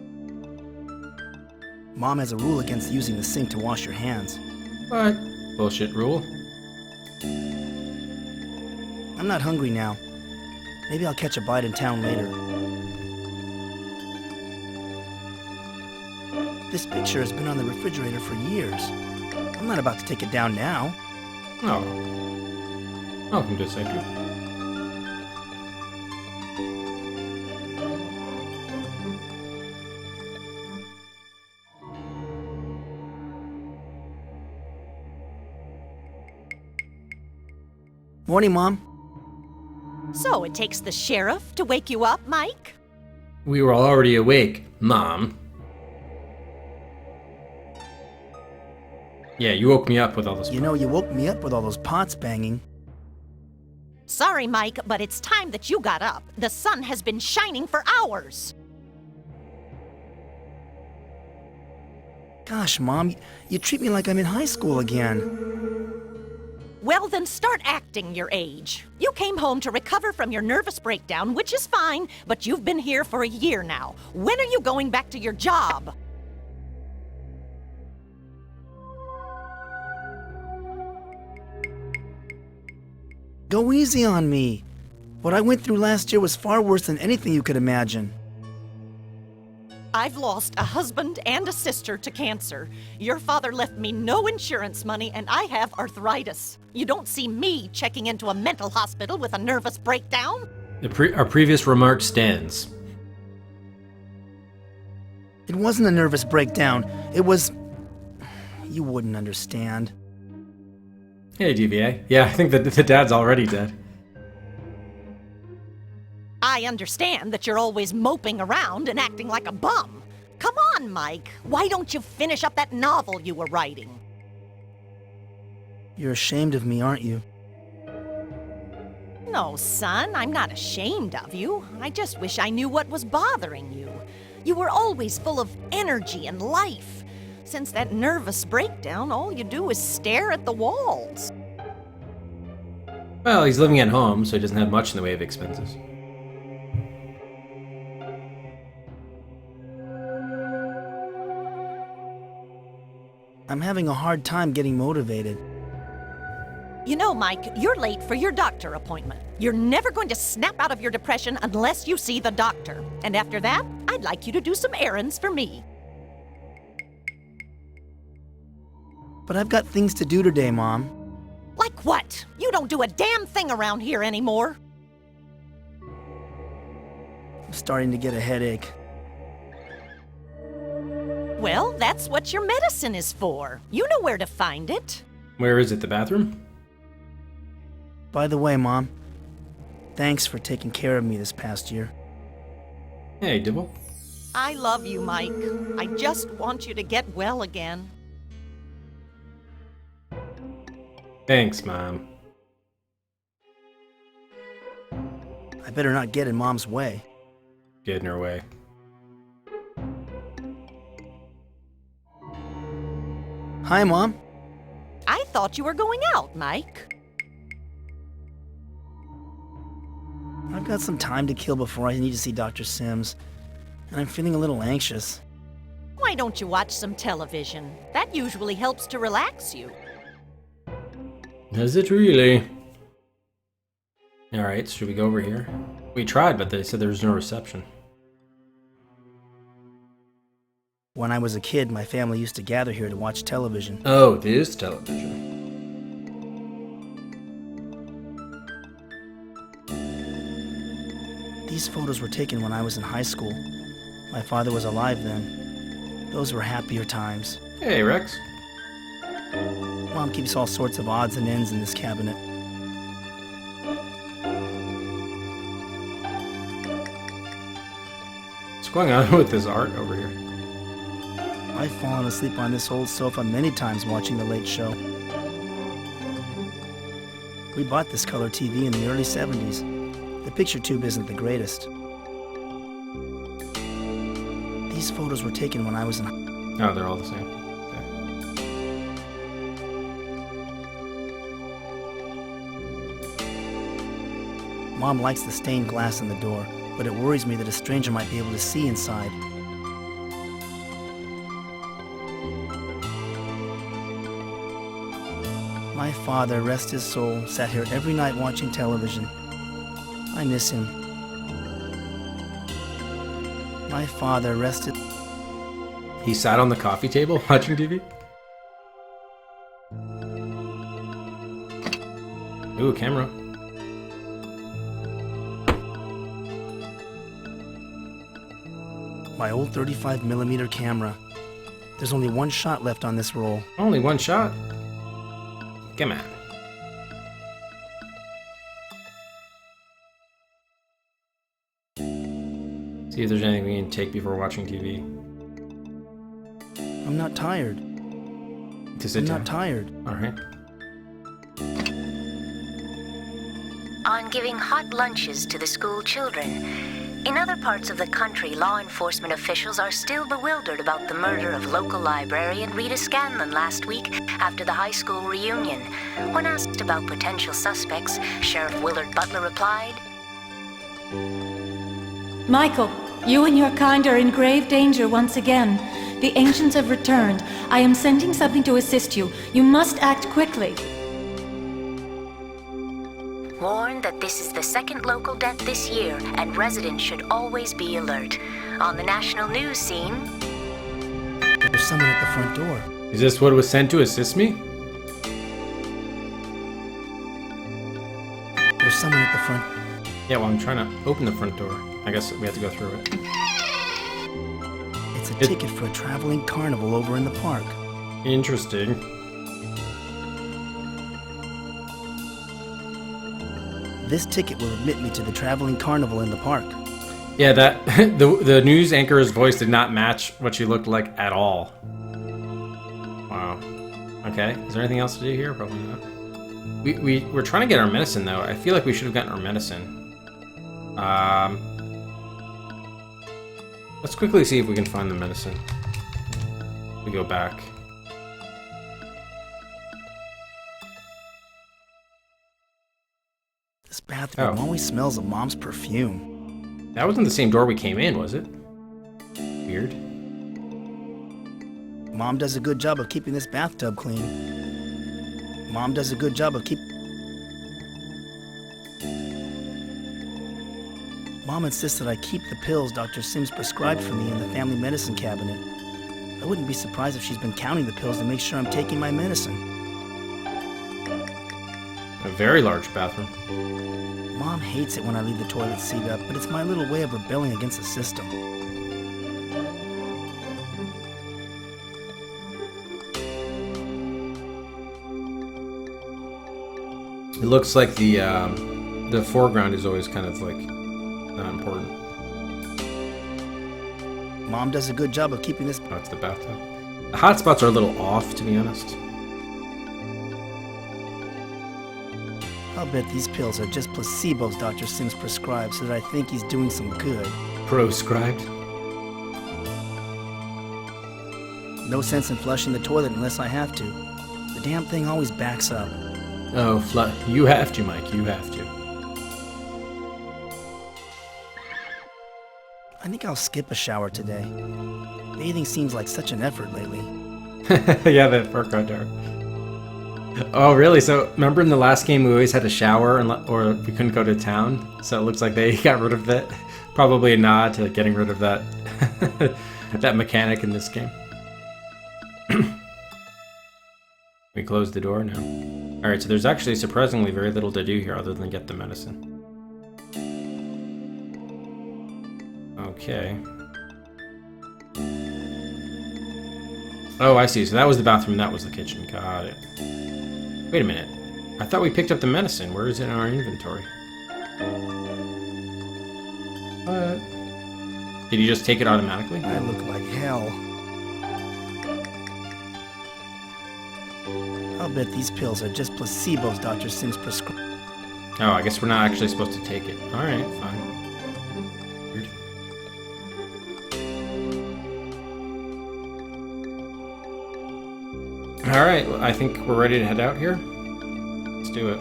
Mom has a rule against using the sink to wash your hands. What? Bullshit rule. I'm not hungry now. Maybe I'll catch a bite in town later. This picture has been on the refrigerator for years. I'm not about to take it down now. Oh. Welcome to Cyberdreams. Morning, Mom. So it takes the sheriff to wake you up, Mike? We were already awake, Mom. Yeah, you woke me up with all this. You know, you woke me up with all those pots banging. Sorry, Mike, but it's time that you got up. The sun has been shining for hours. Gosh, Mom, you treat me like I'm in high school again. Well, then start acting your age. You came home to recover from your nervous breakdown, which is fine, but you've been here for a year now. When are you going back to your job? Go easy on me. What I went through last year was far worse than anything you could imagine. I've lost a husband and a sister to cancer. Your father left me no insurance money, and I have arthritis. You don't see me checking into a mental hospital with a nervous breakdown. Our previous remark stands. It wasn't a nervous breakdown. It was... You wouldn't understand. Hey, DVA. Yeah, I think that the dad's already dead. I understand that you're always moping around and acting like a bum. Come on, Mike. Why don't you finish up that novel you were writing? You're ashamed of me, aren't you? No, son, I'm not ashamed of you. I just wish I knew what was bothering you. You were always full of energy and life. Since that nervous breakdown, all you do is stare at the walls. Well, he's living at home, so he doesn't have much in the way of expenses. I'm having a hard time getting motivated. You know, Mike, you're late for your doctor appointment. You're never going to snap out of your depression unless you see the doctor. And after that, I'd like you to do some errands for me. But I've got things to do today, Mom. Like what? You don't do a damn thing around here anymore. I'm starting to get a headache. Well, that's what your medicine is for. You know where to find it. Where is it, the bathroom? By the way, Mom, thanks for taking care of me this past year. Hey, Dibble. I love you, Mike. I just want you to get well again. Thanks, Mom. I better not get in Mom's way. Get in her way. Hi, Mom. I thought you were going out, Mike. I've got some time to kill before I need to see Dr. Sims, and I'm feeling a little anxious. Why don't you watch some television? That usually helps to relax you. Is it really? Alright, should we go over here? We tried, but they said there was no reception. When I was a kid, my family used to gather here to watch television. Oh, this television. These photos were taken when I was in high school. My father was alive then. Those were happier times. Hey, Rex. Mom keeps all sorts of odds and ends in this cabinet. What's going on with this art over here? I've fallen asleep on this old sofa many times watching The Late Show. We bought this color TV in the early 70s. The picture tube isn't the greatest. These photos were taken when I was in... Oh, they're all the same. Okay. Mom likes the stained glass in the door, but it worries me that a stranger might be able to see inside. My father, rest his soul, sat here every night watching television. I miss him. My father rested. He sat on the coffee table watching TV? Ooh, camera. My old 35mm camera. There's only one shot left on this roll. Only one shot? Come on. See if there's anything we can take before watching TV. I'm not tired. To sit I'm down. not tired. Alright. On giving hot lunches to the school children. In other parts of the country, law enforcement officials are still bewildered about the murder of local librarian Rita Scanlon last week after the high school reunion. When asked about potential suspects, Sheriff Willard Butler replied, Michael, you and your kind are in grave danger once again. The ancients have returned. I am sending something to assist you. You must act quickly. warned that this is the second local death this year and residents should always be alert. On the national news scene... There's someone at the front door. Is this what was sent to assist me? There's someone at the front... Yeah, well, I'm trying to open the front door. I guess we have to go through it. It's a ticket for a traveling carnival over in the park. Interesting. This ticket will admit me to the traveling carnival in the park. Yeah, that the news anchor's voice did not match what she looked like at all. Wow. Okay, is there anything else to do here? Probably not. We're trying to get our medicine though. I feel like we should have gotten our medicine. Let's quickly see if we can find the medicine. We go back. This bathroom Oh. always smells of Mom's perfume. That wasn't the same door we came in, was it? Weird. Mom does a good job of keeping this bathtub clean. Mom does a good job of Mom insists that I keep the pills Dr. Sims prescribed for me in the family medicine cabinet. I wouldn't be surprised if she's been counting the pills to make sure I'm taking my medicine. A very large bathroom. Mom hates it when I leave the toilet seat up, but it's my little way of rebelling against the system. It looks like the foreground is always kind of like not important. Mom does a good job of keeping this... Oh, it's the bathtub. The hot spots are a little off, to be honest. I'll bet these pills are just placebos Dr. Sims prescribed so that I think he's doing some good. Proscribed. No sense in flushing the toilet unless I have to. The damn thing always backs up. Oh, you have to, Mike. You have to. I think I'll skip a shower today. Bathing seems like such an effort lately. Yeah, the fur coat door. Oh, really? So, remember in the last game we always had to shower or we couldn't go to town? So it looks like they got rid of it. Probably a nod to getting rid of that that mechanic in this game. We close the door now. Alright, so there's actually surprisingly very little to do here other than get the medicine. Okay. Oh, I see. So that was the bathroom, that was the kitchen. Got it. Wait a minute. I thought we picked up the medicine. Where is it in our inventory? What? Did you just take it automatically? I look like hell. I'll bet these pills are just placebos Dr. Sims prescribed. Oh, I guess we're not actually supposed to take it. Alright, fine. Weird. Alright, well, I think we're ready to head out here. Let's do it.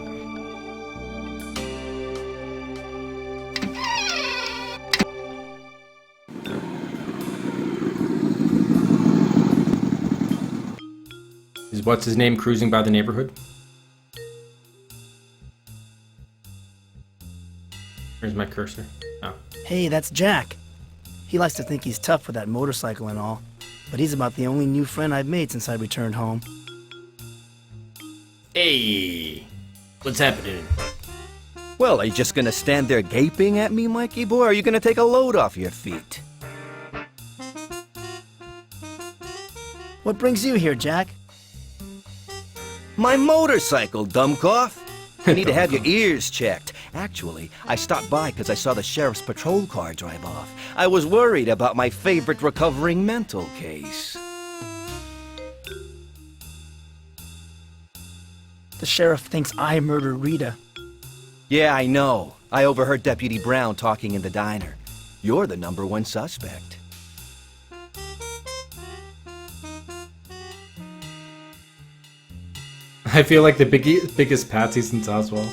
Is what's his name cruising by the neighborhood? Where's my cursor? Oh. Hey, that's Jack. He likes to think he's tough with that motorcycle and all, but he's about the only new friend I've made since I returned home. Hey! What's happening? Well, are you just gonna stand there gaping at me, Mikey boy, or are you gonna take a load off your feet? What brings you here, Jack? My motorcycle, dumbcoff! You need to have your ears checked. Actually, I stopped by because I saw the sheriff's patrol car drive off. I was worried about my favorite recovering mental case. The sheriff thinks I murdered Rita. Yeah, I know. I overheard Deputy Brown talking in the diner. You're the #1 suspect. I feel like the biggest patsy since Oswald.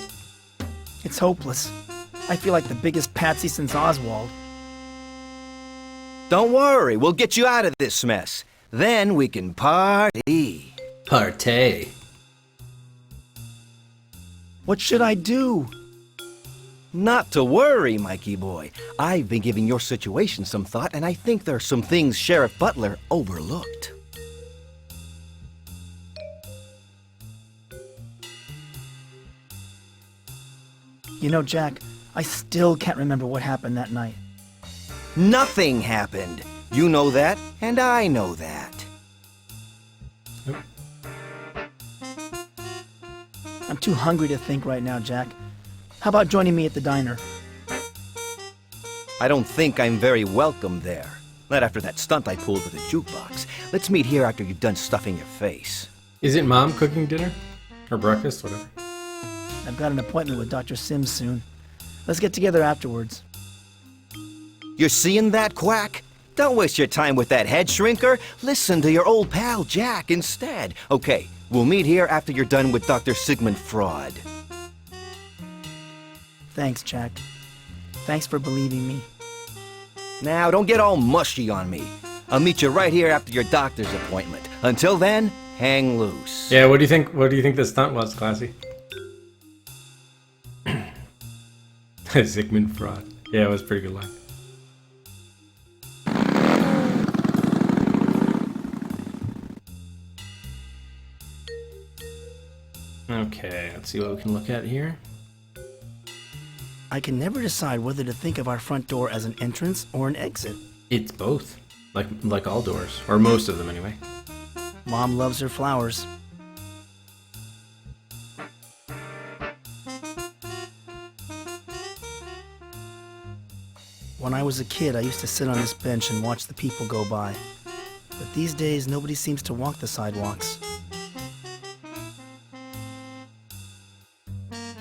It's hopeless. I feel like the biggest patsy since Oswald. Don't worry, we'll get you out of this mess. Then we can party. Partay. What should I do? Not to worry, Mikey boy. I've been giving your situation some thought, and I think there are some things Sheriff Butler overlooked. You know, Jack, I still can't remember what happened that night. Nothing happened. You know that, and I know that. I'm too hungry to think right now, Jack. How about joining me at the diner? I don't think I'm very welcome there. Not after that stunt I pulled with a jukebox. Let's meet here after you've done stuffing your face. Isn't Mom cooking dinner? Or breakfast, whatever. I've got an appointment with Dr. Sims soon. Let's get together afterwards. You're seeing that, Quack? Don't waste your time with that head shrinker. Listen to your old pal Jack instead. Okay, we'll meet here after you're done with Dr. Sigmund Fraud. Thanks, Jack. Thanks for believing me. Now, don't get all mushy on me. I'll meet you right here after your doctor's appointment. Until then, hang loose. Yeah, what do you think? What do you think the stunt was, Classy? Sigmund Fraud. Yeah, it was a pretty good line. Okay, let's see what we can look at here. I can never decide whether to think of our front door as an entrance or an exit. It's both. Like all doors. Or most of them, anyway. Mom loves her flowers. When I was a kid, I used to sit on this bench and watch the people go by. But these days, nobody seems to walk the sidewalks.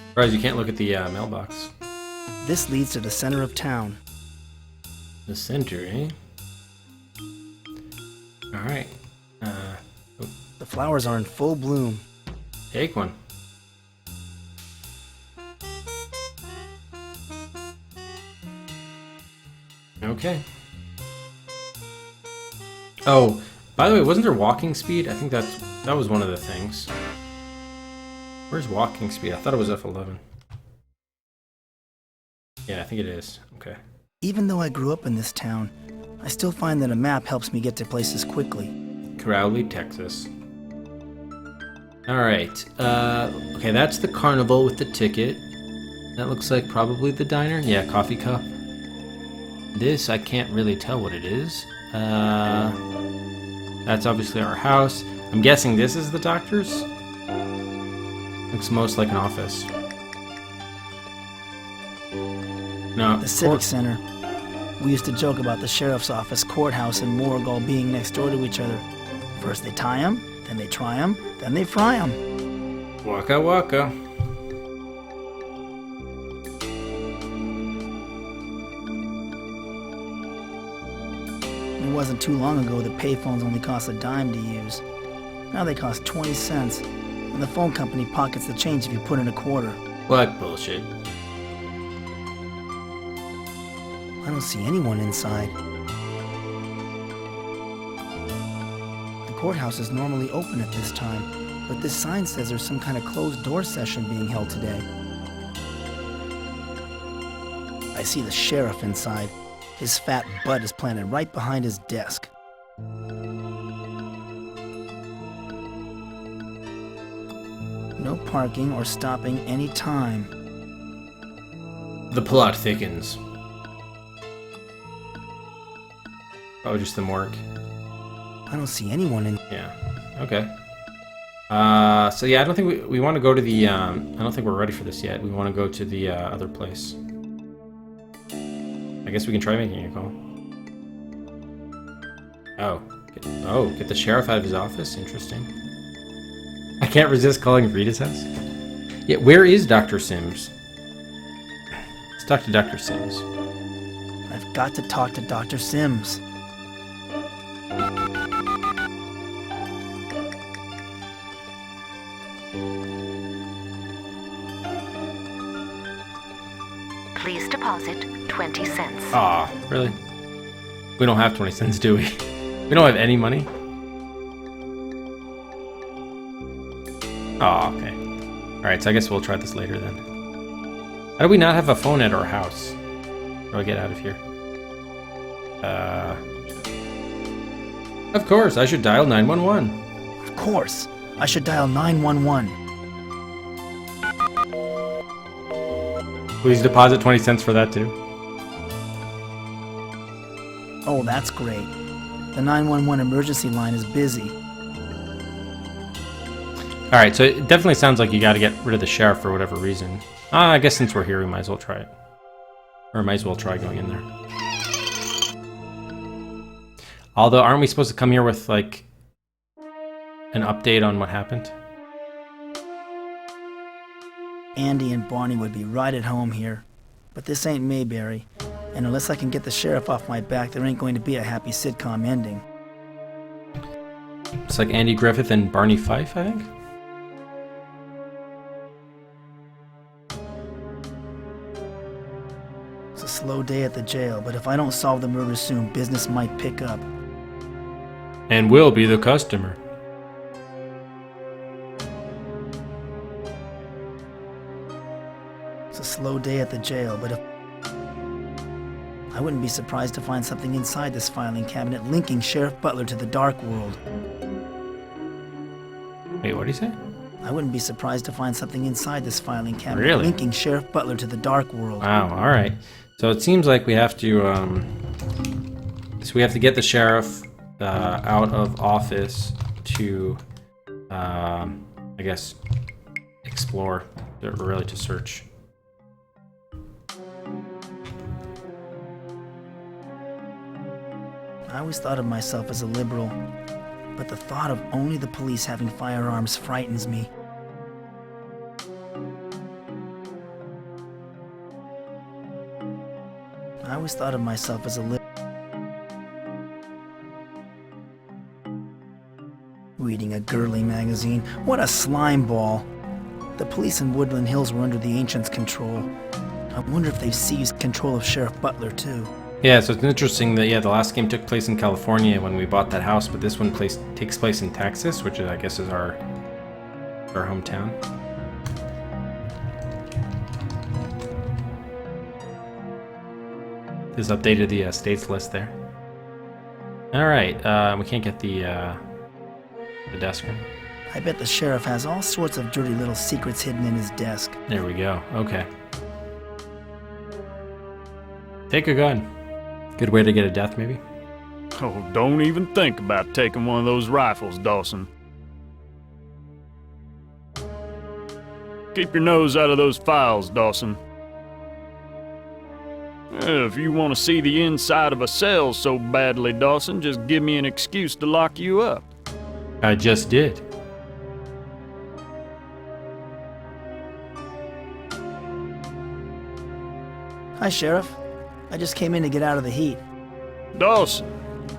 Surprised you can't look at the mailbox. This leads to the center of town. The center, eh? Alright. The flowers are in full bloom. Take one. Okay. Oh, by the way, wasn't there walking speed? I think that was one of the things. Where's walking speed? I thought it was F11. Yeah, I think it is. Okay. Even though I grew up in this town, I still find that a map helps me get to places quickly. Crowley, Texas. Alright, okay, that's the carnival with the ticket. That looks like probably the diner. Yeah, coffee cup. This, I can't really tell what it is. That's obviously our house. I'm guessing this is the doctor's? Looks most like an office. No, The Civic Center. We used to joke about the sheriff's office, courthouse, and morgue all being next door to each other. First they tie 'em, then they try 'em, then they fry 'em. Waka waka. It wasn't too long ago that payphones only cost a dime to use. Now they cost 20 cents, and the phone company pockets the change if you put in a quarter. What bullshit. I don't see anyone inside. The courthouse is normally open at this time, but this sign says there's some kind of closed door session being held today. I see the sheriff inside. His fat butt is planted right behind his desk. No parking or stopping any time. The plot thickens. Oh, just the morgue. I don't see anyone in. Yeah. Okay. So yeah, I don't think we want to go to the. I don't think we're ready for this yet. We want to go to the other place. I guess we can try making a call. Get the sheriff out of his office. Interesting. I can't resist calling Rita's house. Yeah, where is Dr. Sims? Let's talk to Dr. Sims. I've got to talk to Dr. Sims. Please deposit 20 cents. Aw, really? We don't have 20 cents, do we? We don't have any money? Oh, okay. Alright, so I guess we'll try this later then. How do we not have a phone at our house? How do I get out of here? Of course, I should dial 911. Of course, I should dial 911. Please deposit 20 cents for that too. Oh, that's great. The 911 emergency line is busy. Alright, so it definitely sounds like you gotta get rid of the sheriff for whatever reason. I guess since we're here, we might as well try it. Or might as well try going in there. Although, aren't we supposed to come here with, like, an update on what happened? Andy and Barney would be right at home here. But this ain't Mayberry, and unless I can get the sheriff off my back, there ain't going to be a happy sitcom ending. It's like Andy Griffith and Barney Fife, I think? It's a slow day at the jail, but if I don't solve the murder soon, business might pick up. And we'll be the customer. It's a slow day at the jail, but if I wouldn't be surprised to find something inside this filing cabinet linking Sheriff Butler to the dark world. Wait, what did he say? I wouldn't be surprised to find something inside this filing cabinet Really? linking Sheriff Butler to the dark world. Wow, alright. So it seems like we have to, get the sheriff out of office to, I guess, explore, or really to search. I always thought of myself as a liberal, but the thought of only the police having firearms frightens me. I always thought of myself as a liberal. Reading a girly magazine. What a slime ball. The police in Woodland Hills were under the Ancients' control. I wonder if they've seized control of Sheriff Butler, too. Yeah, so it's interesting that, yeah, the last game took place in California when we bought that house, but this one takes place in Texas, which is, I guess, is our hometown. Just updated the states list there. All right, we can't get the desk room. I bet the sheriff has all sorts of dirty little secrets hidden in his desk. There we go. Okay. Take a gun. Good way to get a death, maybe? Oh, don't even think about taking one of those rifles, Dawson. Keep your nose out of those files, Dawson. If you want to see the inside of a cell so badly, Dawson, just give me an excuse to lock you up. I just did. Hi, Sheriff. I just came in to get out of the heat. Dawson,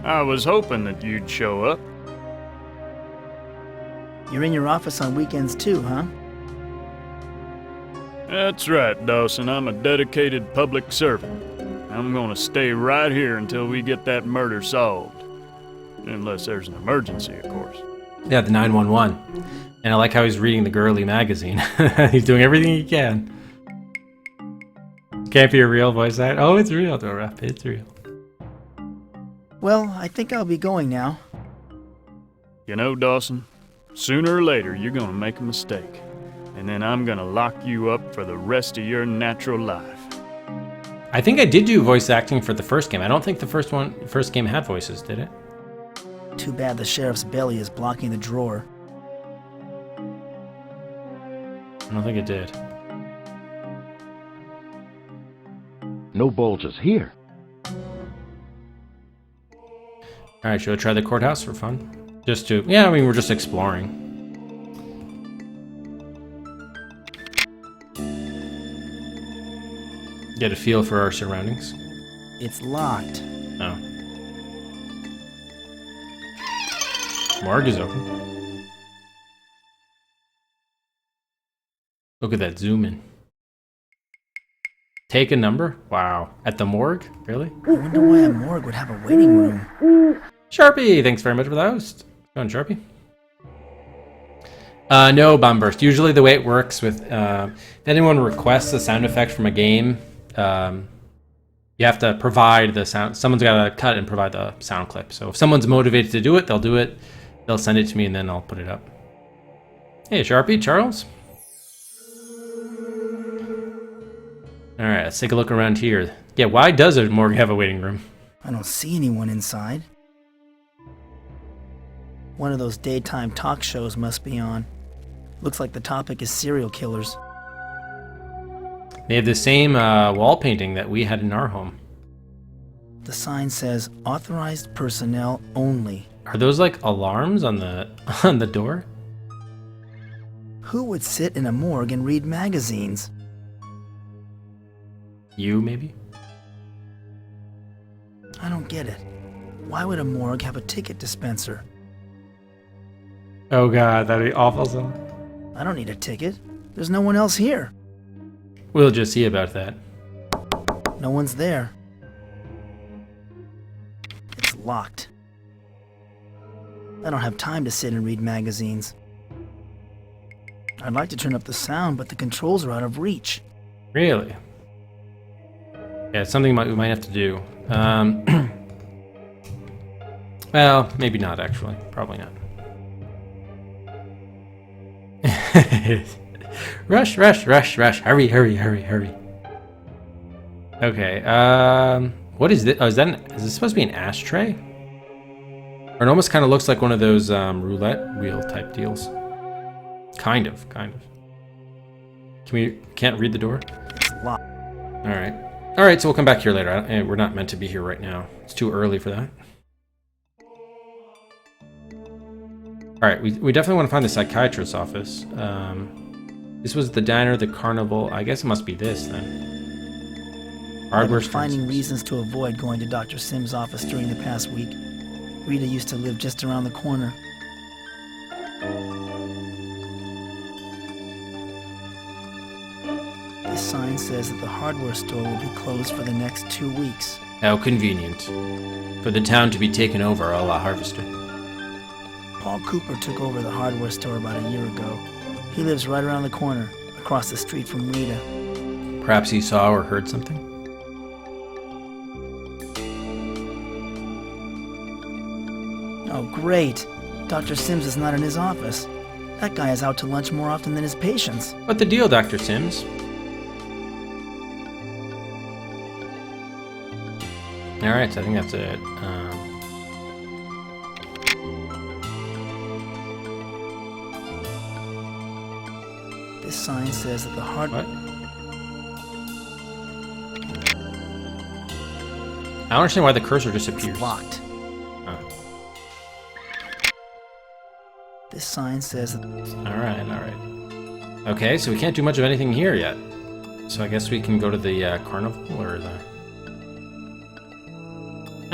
I was hoping that you'd show up. You're in your office on weekends too, huh? That's right, Dawson. I'm a dedicated public servant. I'm gonna stay right here until we get that murder solved. Unless there's an emergency, of course. Yeah, the 911. And I like how he's reading the girly magazine. He's doing everything he can. Can't be a real voice act. Oh, it's real, though, Rap. It's real. Well, I think I'll be going now. You know, Dawson, sooner or later you're gonna make a mistake. And then I'm gonna lock you up for the rest of your natural life. I think I did do voice acting for the first game. I don't think the first game had voices, did it? Too bad the sheriff's belly is blocking the drawer. I don't think it did. No bulges here. Alright, should I try the courthouse for fun? Just to... Yeah, I mean, we're just exploring. Get a feel for our surroundings. It's locked. Oh. Morgue is open. Look at that zoom in. Take a number? Wow. At the morgue? Really? I wonder why a morgue would have a waiting room. Sharpie! Thanks very much for the host. Go on, Sharpie. No, Bombburst. Usually the way it works with... if anyone requests a sound effect from a game, you have to provide the sound. Someone's got to cut and provide the sound clip. So if someone's motivated to do it, they'll do it. They'll send it to me, and then I'll put it up. Hey, Sharpie, Charles. All right, let's take a look around here. Yeah, why does a morgue have a waiting room? I don't see anyone inside. One of those daytime talk shows must be on. Looks like the topic is serial killers. They have the same wall painting that we had in our home. The sign says, authorized personnel only. Are those like alarms on the door? Who would sit in a morgue and read magazines? You, maybe? I don't get it. Why would a morgue have a ticket dispenser? Oh god, that'd be awful. So. I don't need a ticket. There's no one else here. We'll just see about that. No one's there. It's locked. I don't have time to sit and read magazines. I'd like to turn up the sound, but the controls are out of reach. Really? Yeah, it's something we might have to do. Well, maybe not, actually. Probably not. Rush, rush, rush, rush. Hurry, hurry, hurry, hurry. Okay, what is this? Oh, is this supposed to be an ashtray? Or it almost kind of looks like one of those roulette wheel type deals. Kind of. Can't read the door? It's locked. Alright, so we'll come back here later. We're not meant to be here right now. It's too early for that. Alright, we definitely want to find the psychiatrist's office. This was the diner, the carnival. I guess it must be this then. Hardware. Finding reasons to avoid going to Dr. Sim's office during the past week. Rita used to live just around the corner. This sign says that the hardware store will be closed for the next 2 weeks. How convenient. For the town to be taken over a la Harvester. Paul Cooper took over the hardware store about a year ago. He lives right around the corner, across the street from Rita. Perhaps he saw or heard something? Oh, great. Dr. Sims is not in his office. That guy is out to lunch more often than his patients. What the deal, Dr. Sims? Alright, so I think that's it. This sign says that the hardware... What? I don't understand why the cursor disappears. It's locked. Oh. This sign says that... Alright. Okay, so we can't do much of anything here yet. So I guess we can go to the carnival, or the...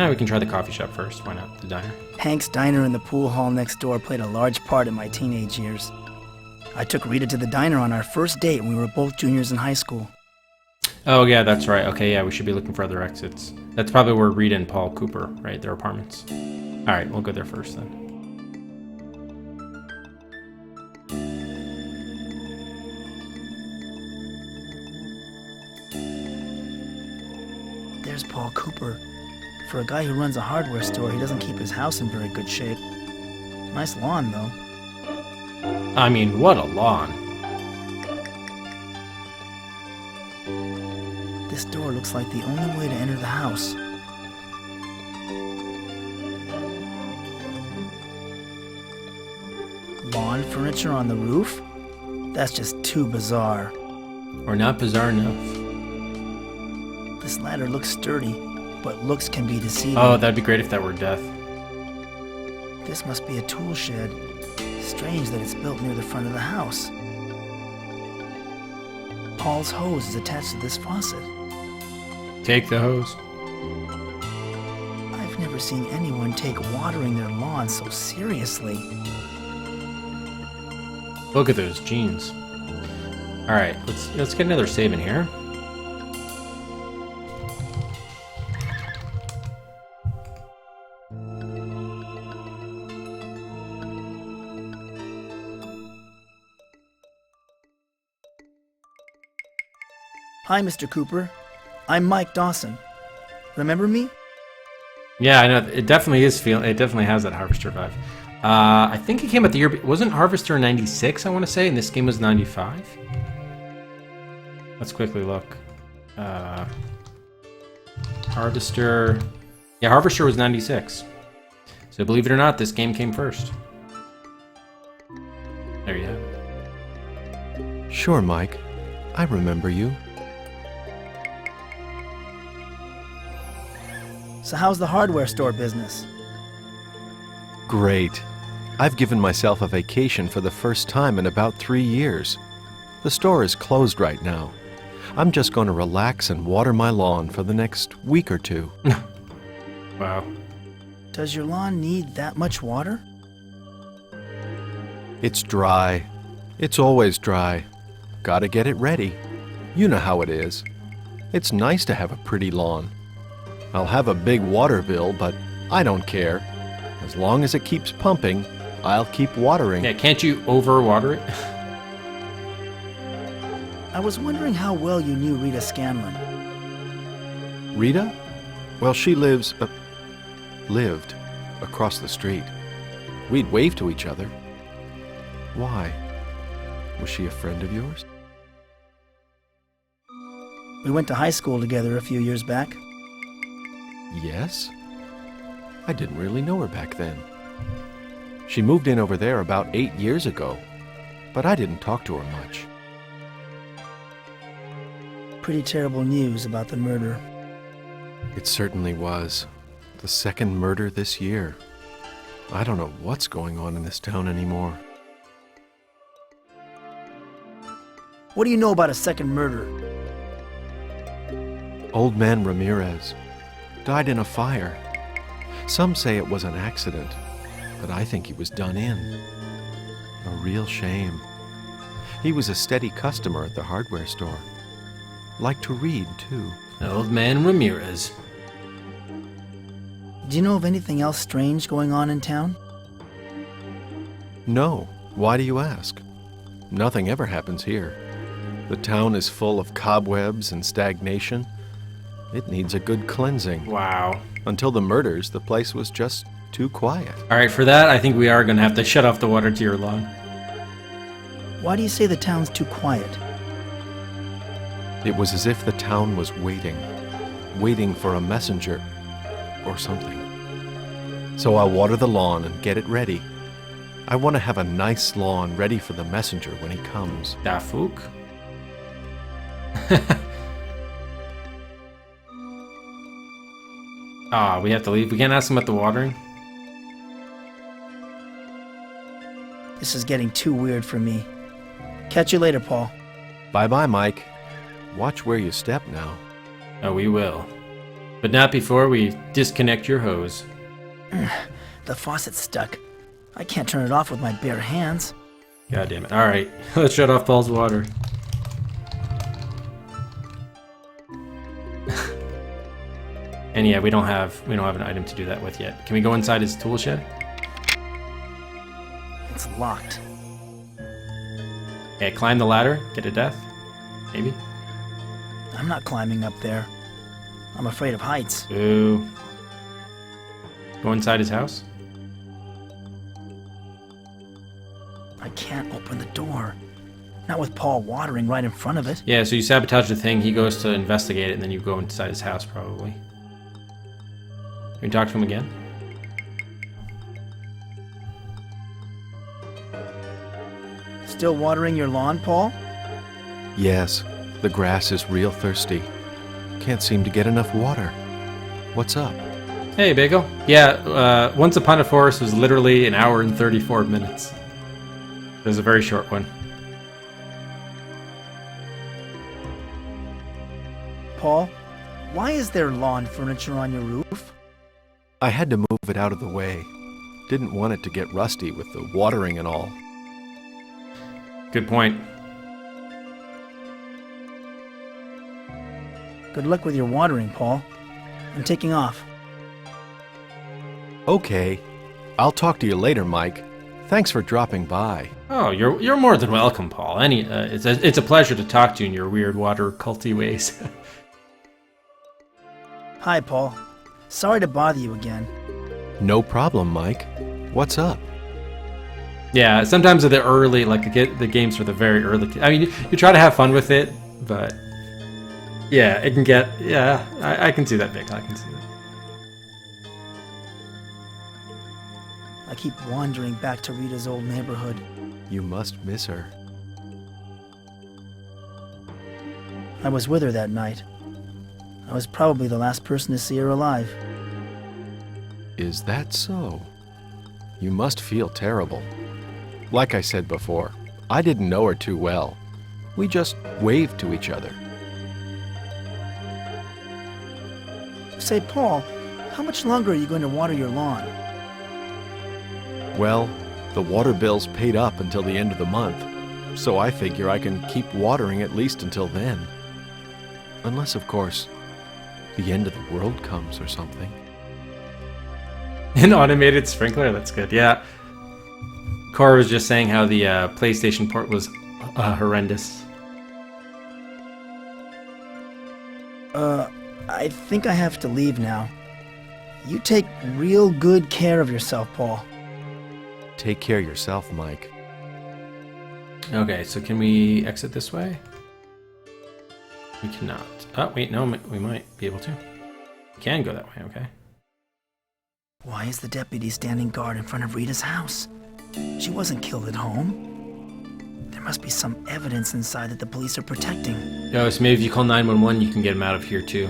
we can try the coffee shop first. Why not? The diner. Hank's diner in the pool hall next door played a large part in my teenage years. I took Rita to the diner on our first date when we were both juniors in high school. Oh, yeah, that's right. Okay, yeah, we should be looking for other exits. That's probably where Rita and Paul Cooper, right? Their apartments. Alright, we'll go there first then. There's Paul Cooper. For a guy who runs a hardware store, he doesn't keep his house in very good shape. Nice lawn, though. I mean, what a lawn. This door looks like the only way to enter the house. Lawn furniture on the roof? That's just too bizarre. Or not bizarre enough. This ladder looks sturdy, but looks can be deceiving. Oh, that'd be great if that were death. This must be a tool shed. Strange that it's built near the front of the house. Paul's hose is attached to this faucet. Take the hose. I've never seen anyone take watering their lawn so seriously. Look at those jeans. Alright, let's get another save in here. Hi, Mr. Cooper. I'm Mike Dawson. Remember me? Yeah, I know. It definitely is it definitely has that Harvester vibe. I think it came out the year... Wasn't Harvester 96, I want to say, and this game was 95? Let's quickly look. Harvester... Yeah, Harvester was 96. So believe it or not, this game came first. There you have it. Sure, Mike. I remember you. So how's the hardware store business? Great. I've given myself a vacation for the first time in about 3 years. The store is closed right now. I'm just going to relax and water my lawn for the next week or two. Wow. Does your lawn need that much water? It's dry. It's always dry. Gotta get it ready. You know how it is. It's nice to have a pretty lawn. I'll have a big water bill, but I don't care. As long as it keeps pumping, I'll keep watering. Yeah, can't you overwater it? I was wondering how well you knew Rita Scanlon. Rita? Well, she lived across the street. We'd wave to each other. Why? Was she a friend of yours? We went to high school together a few years back. Yes? I didn't really know her back then. She moved in over there about 8 years ago, but I didn't talk to her much. Pretty terrible news about the murder. It certainly was. The second murder this year. I don't know what's going on in this town anymore. What do you know about a second murder? Old man Ramirez died in a fire. Some say it was an accident, but I think he was done in. A real shame. He was a steady customer at the hardware store. Liked to read, too. Old man Ramirez. Do you know of anything else strange going on in town? No. Why do you ask? Nothing ever happens here. The town is full of cobwebs and stagnation. It needs a good cleansing. Wow. Until the murders, the place was just too quiet. Alright, for that, I think we are going to have to shut off the water to your lawn. Why do you say the town's too quiet? It was as if the town was waiting for a messenger or something. So I'll water the lawn and get it ready. I want to have a nice lawn ready for the messenger when he comes. Dafuk? Ah, we have to leave. We can't ask him about the watering? This is getting too weird for me. Catch you later, Paul. Bye-bye, Mike. Watch where you step now. Oh, we will. But not before we disconnect your hose. The faucet's stuck. I can't turn it off with my bare hands. God damn it. Alright, let's shut off Paul's water. And yeah, we don't have an item to do that with yet. Can we go inside his tool shed? It's locked. Okay, climb the ladder, get a death. Maybe? I'm not climbing up there. I'm afraid of heights. Boo. Go inside his house? I can't open the door. Not with Paul watering right in front of it. Yeah, so you sabotage the thing, he goes to investigate it, and then you go inside his house, probably. Can we talk to him again? Still watering your lawn, Paul? Yes, the grass is real thirsty. Can't seem to get enough water. What's up? Hey, Bagel. Yeah, Once Upon a Forest was literally an hour and 34 minutes. It was a very short one. Paul, why is there lawn furniture on your roof? I had to move it out of the way. Didn't want it to get rusty with the watering and all. Good point. Good luck with your watering, Paul. I'm taking off. Okay. I'll talk to you later, Mike. Thanks for dropping by. Oh, you're more than welcome, Paul. It's a pleasure to talk to you in your weird water culty ways. Hi, Paul. Sorry to bother you again. No problem, Mike. What's up? Yeah, sometimes the early, like the games for the very early. I mean, you try to have fun with it, but yeah, it can get. Yeah, I can see that, Vic. I can see that. I keep wandering back to Rita's old neighborhood. You must miss her. I was with her that night. I was probably the last person to see her alive. Is that so? You must feel terrible. Like I said before, I didn't know her too well. We just waved to each other. Say, Paul, how much longer are you going to water your lawn? Well, the water bill's paid up until the end of the month, so I figure I can keep watering at least until then. Unless, of course, the end of the world comes or something. An automated sprinkler? That's good, yeah. Cora was just saying how the PlayStation port was horrendous. I think I have to leave now. You take real good care of yourself, Paul. Take care of yourself, Mike. Okay, so can we exit this way? We cannot. Oh, wait, no, we might be able to. We can go that way, okay. Why is the deputy standing guard in front of Rita's house? She wasn't killed at home. There must be some evidence inside that the police are protecting. Oh, so maybe if you call 911, you can get him out of here, too.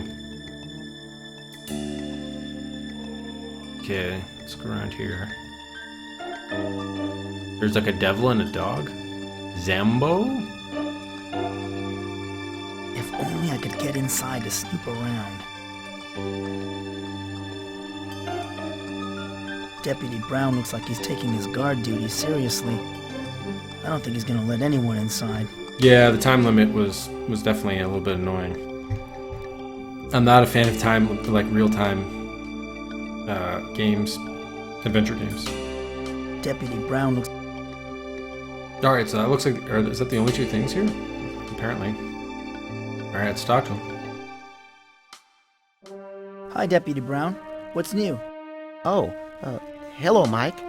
Okay, let's go around here. There's like a devil and a dog. Zambo? If only I could get inside to snoop around. Deputy Brown looks like he's taking his guard duty seriously. I don't think he's gonna let anyone inside. Yeah, the time limit was definitely a little bit annoying. I'm not a fan of time, like real time games, adventure games. Deputy Brown looks... Alright, so that looks like, is that the only two things here? Apparently. Alright, let's talk to him. Hi, Deputy Brown. What's new? Oh, hello, Mike.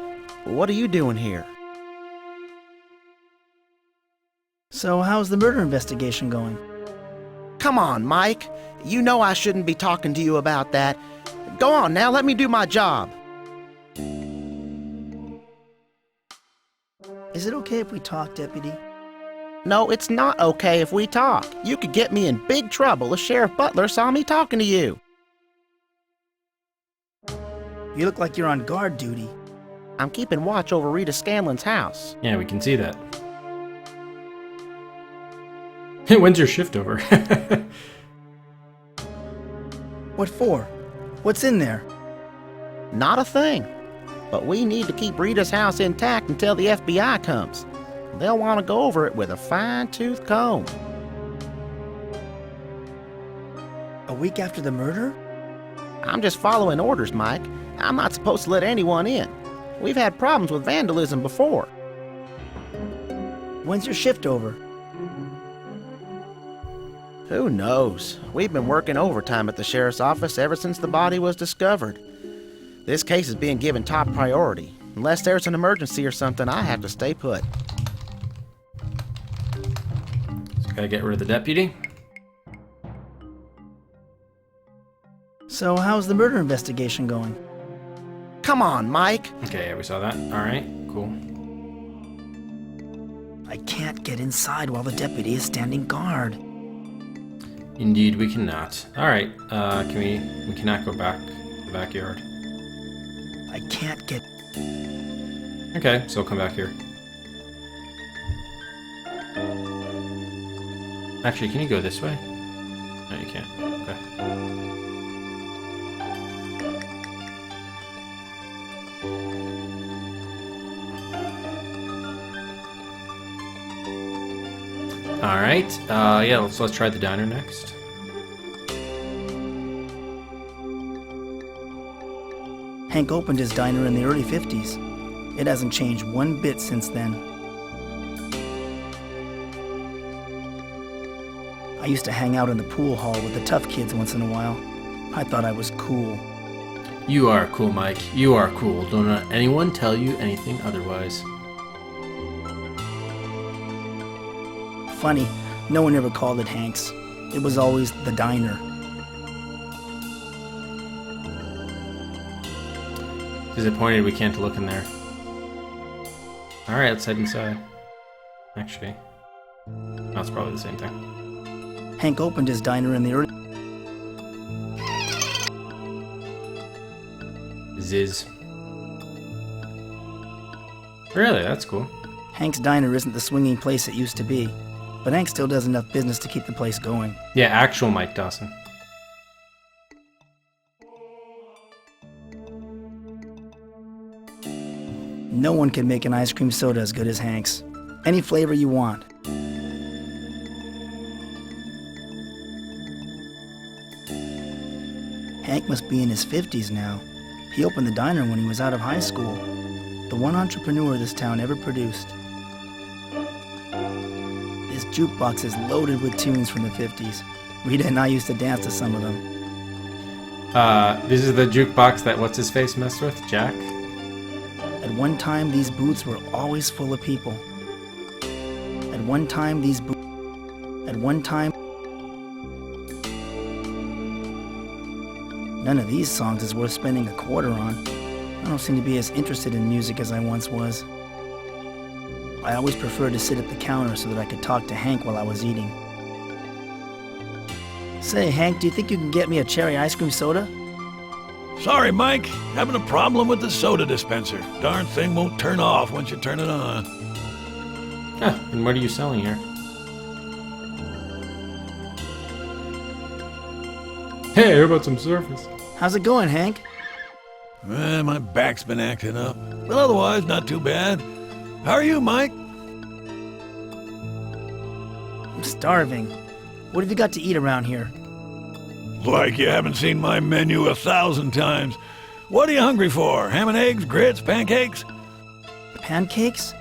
What are you doing here? So, how's the murder investigation going? Come on, Mike. You know I shouldn't be talking to you about that. Go on now, let me do my job. Is it okay if we talk, Deputy? No, it's not okay if we talk. You could get me in big trouble if Sheriff Butler saw me talking to you. You look like you're on guard duty. I'm keeping watch over Rita Scanlon's house. Yeah, we can see that. When's your shift over? What for? What's in there? Not a thing. But we need to keep Rita's house intact until the FBI comes. They'll want to go over it with a fine-tooth comb. A week after the murder? I'm just following orders, Mike. I'm not supposed to let anyone in. We've had problems with vandalism before. When's your shift over? Who knows? We've been working overtime at the sheriff's office ever since the body was discovered. This case is being given top priority. Unless there's an emergency or something, I have to stay put. So gotta get rid of the deputy. So, how's the murder investigation going? Come on, Mike. Okay, yeah, we saw that. Alright, cool. I can't get inside while the deputy is standing guard. Indeed, we cannot. Alright, we cannot go back to the backyard. I can't get... Okay, so come back here. Actually, can you go this way? No, you can't. Okay. Alright, yeah, let's try the diner next. Hank opened his diner in the early 50s. It hasn't changed one bit since then. I used to hang out in the pool hall with the tough kids once in a while. I thought I was cool. You are cool, Mike. You are cool. Don't let anyone tell you anything otherwise. Funny, no one ever called it Hank's. It was always the diner. Disappointed we can't look in there. Alright, let's head inside. Actually, that's probably the same thing. Hank opened his diner in the early... Ziz. Really? That's cool. Hank's diner isn't the swinging place it used to be, but Hank still does enough business to keep the place going. Yeah, actual Mike Dawson. No one can make an ice cream soda as good as Hank's. Any flavor you want. Hank must be in his 50s now. He opened the diner when he was out of high school. The one entrepreneur this town ever produced. This jukebox is loaded with tunes from the 50s. Rita and I used to dance to some of them. This is the jukebox that what's-his-face messed with? Jack? At one time, these booths were always full of people. At one time, none of these songs is worth spending a quarter on. I don't seem to be as interested in music as I once was. I always preferred to sit at the counter so that I could talk to Hank while I was eating. Say, Hank, do you think you can get me a cherry ice cream soda? Sorry, Mike. Having a problem with the soda dispenser. Darn thing won't turn off once you turn it on. Huh, and what are you selling here? Hey, how about some Surface? How's it going, Hank? My back's been acting up. But otherwise, not too bad. How are you, Mike? I'm starving. What have you got to eat around here? Like you haven't seen my menu 1,000 times. What are you hungry for? Ham and eggs, grits, pancakes? Pancakes?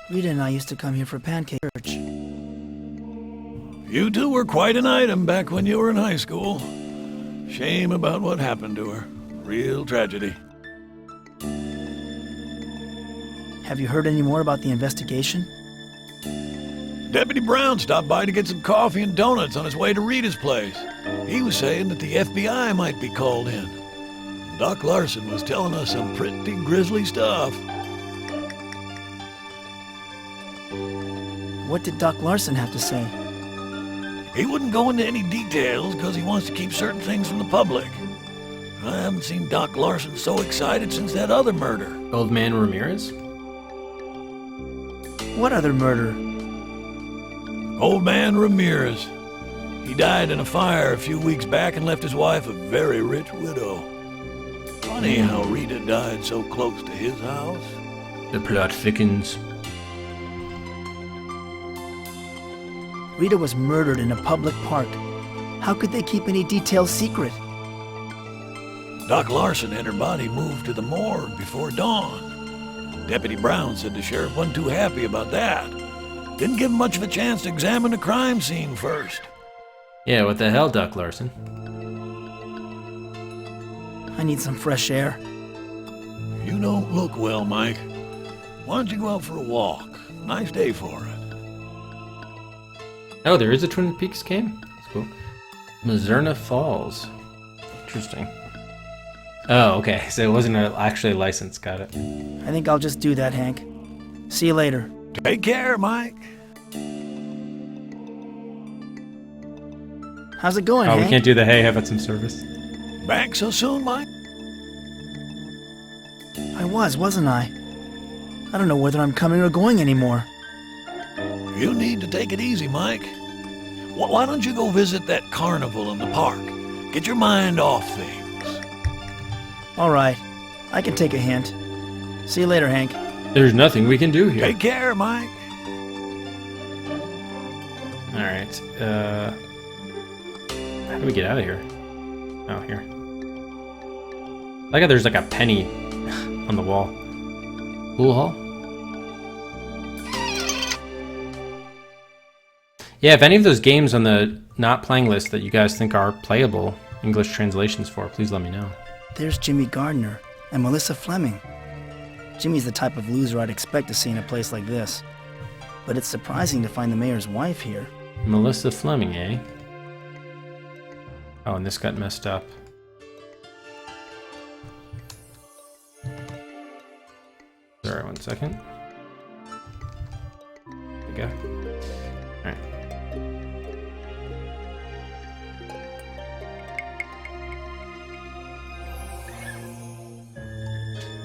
Rita and I used to come here for pancake church. You two were quite an item back when you were in high school. Shame about what happened to her. Real tragedy. Have you heard any more about the investigation? Deputy Brown stopped by to get some coffee and donuts on his way to Rita's place. He was saying that the FBI might be called in. Doc Larson was telling us some pretty grisly stuff. What did Doc Larson have to say? He wouldn't go into any details because he wants to keep certain things from the public. I haven't seen Doc Larson so excited since that other murder. Old Man Ramirez? What other murder? Old Man Ramirez. He died in a fire a few weeks back and left his wife a very rich widow. Funny how Rita died so close to his house. The plot thickens. Rita was murdered in a public park. How could they keep any details secret? Doc Larson had her body moved to the morgue before dawn. Deputy Brown said the sheriff wasn't too happy about that. Didn't give him much of a chance to examine the crime scene first. Yeah, what the hell, Doc Larson? I need some fresh air. You don't look well, Mike. Why don't you go out for a walk? Nice day for it. Oh, there is a Twin Peaks game? That's cool. Mazerna Falls. Interesting. Oh, okay. So it wasn't actually a license. Got it. I think I'll just do that, Hank. See you later. Take care, Mike. How's it going, Oh, Hank? we can't do the hey, how about some service? Back so soon, Mike? I wasn't I? I don't know whether I'm coming or going anymore. You need to take it easy, Mike. Why don't you go visit that carnival in the park? Get your mind off things. All right. I can take a hint. See you later, Hank. There's nothing we can do here. Take care, Mike. Alright, how do we get out of here? Oh, here. I like how there's like a penny on the wall. Pool hall? Yeah, if any of those games on the not playing list that you guys think are playable English translations for, please let me know. There's Jimmy Gardner and Melissa Fleming. Jimmy's the type of loser I'd expect to see in a place like this. But it's surprising to find the mayor's wife here. Melissa Fleming, eh? Oh, and this got messed up. Sorry, 1 second. There we go. Alright.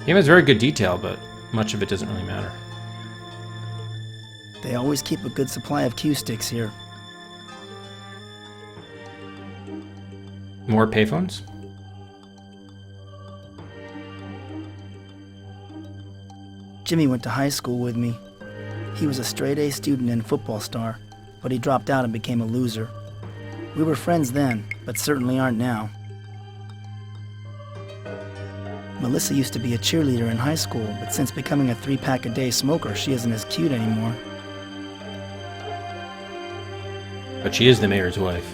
Game has very good detail, but much of it doesn't really matter. They always keep a good supply of cue sticks here. More payphones? Jimmy went to high school with me. He was a straight-A student and football star, but he dropped out and became a loser. We were friends then, but certainly aren't now. Melissa used to be a cheerleader in high school, but since becoming a 3-pack-a-day smoker, she isn't as cute anymore. But she is the mayor's wife.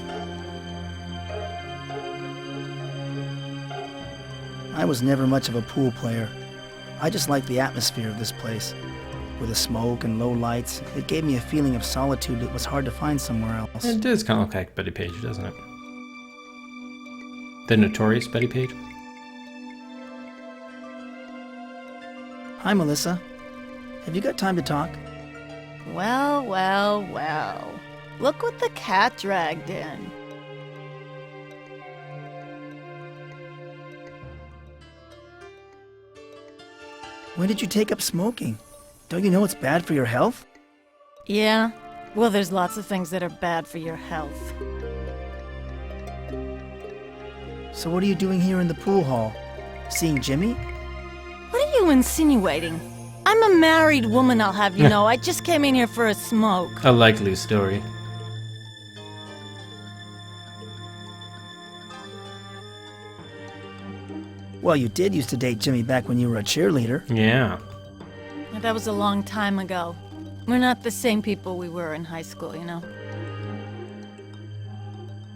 I was never much of a pool player. I just liked the atmosphere of this place. With the smoke and low lights, it gave me a feeling of solitude that was hard to find somewhere else. It does kind of look like Betty Page, doesn't it? The notorious Betty Page? Hi, Melissa. Have you got time to talk? Well, well, well. Look what the cat dragged in. When did you take up smoking? Don't you know it's bad for your health? Yeah. Well, there's lots of things that are bad for your health. So what are you doing here in the pool hall? Seeing Jimmy? What are you insinuating? I'm a married woman, I'll have you know. I just came in here for a smoke. A likely story. Well, you did used to date Jimmy back when you were a cheerleader. Yeah. That was a long time ago. We're not the same people we were in high school, you know?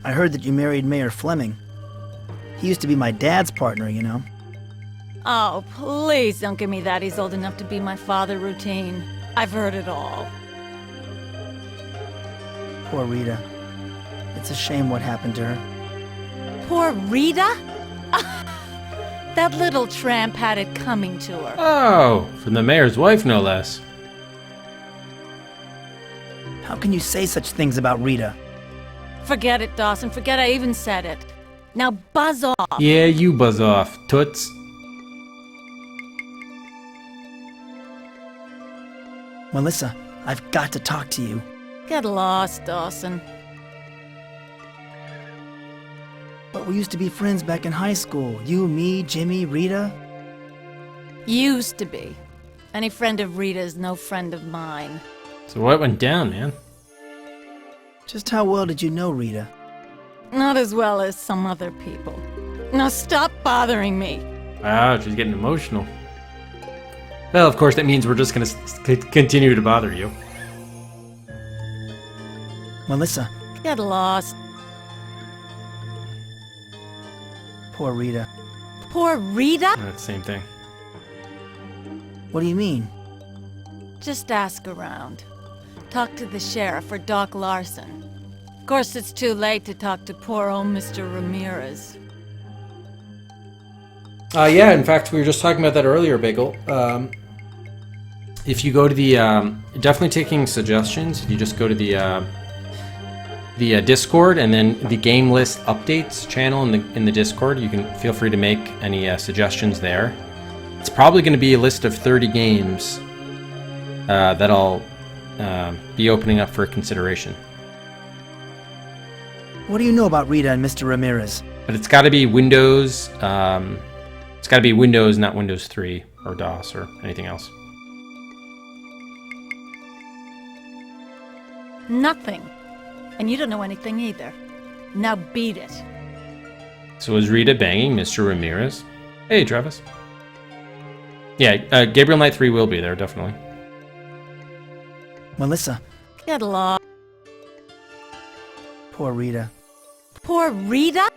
I heard that you married Mayor Fleming. He used to be my dad's partner, you know. Oh, please don't give me that. He's old enough to be my father routine. I've heard it all. Poor Rita. It's a shame what happened to her. Poor Rita? That little tramp had it coming to her. Oh, from the mayor's wife, no less. How can you say such things about Rita? Forget it, Dawson. Forget I even said it. Now buzz off. Yeah, you buzz off, toots. Melissa, I've got to talk to you. Get lost, Dawson. But we used to be friends back in high school. You, me, Jimmy, Rita. Used to be. Any friend of Rita's no friend of mine. So what went down, man? Just how well did you know Rita? Not as well as some other people. Now stop bothering me. Wow, she's getting emotional. Well, of course, that means we're just gonna continue to bother you. Melissa. Get lost. Poor Rita. Poor Rita? That's the same thing. What do you mean? Just ask around. Talk to the sheriff or Doc Larson. Of course, it's too late to talk to poor old Mr. Ramirez. Yeah, in fact, we were just talking about that earlier, Bagel. If you go to the, definitely taking suggestions, if you just go to the Discord and then the game list updates channel in the Discord, you can feel free to make any suggestions there. It's probably going to be a list of 30 games that I'll be opening up for consideration. What do you know about Rita and Mr. Ramirez? But it's got to be Windows. It's got to be Windows, not Windows 3 or DOS or anything else. Nothing. And you don't know anything either. Now beat it. So is Rita banging Mr. Ramirez? Hey, Travis. Yeah, Gabriel Knight 3 will be there, definitely. Melissa. Get lost. Poor Rita. Poor Rita?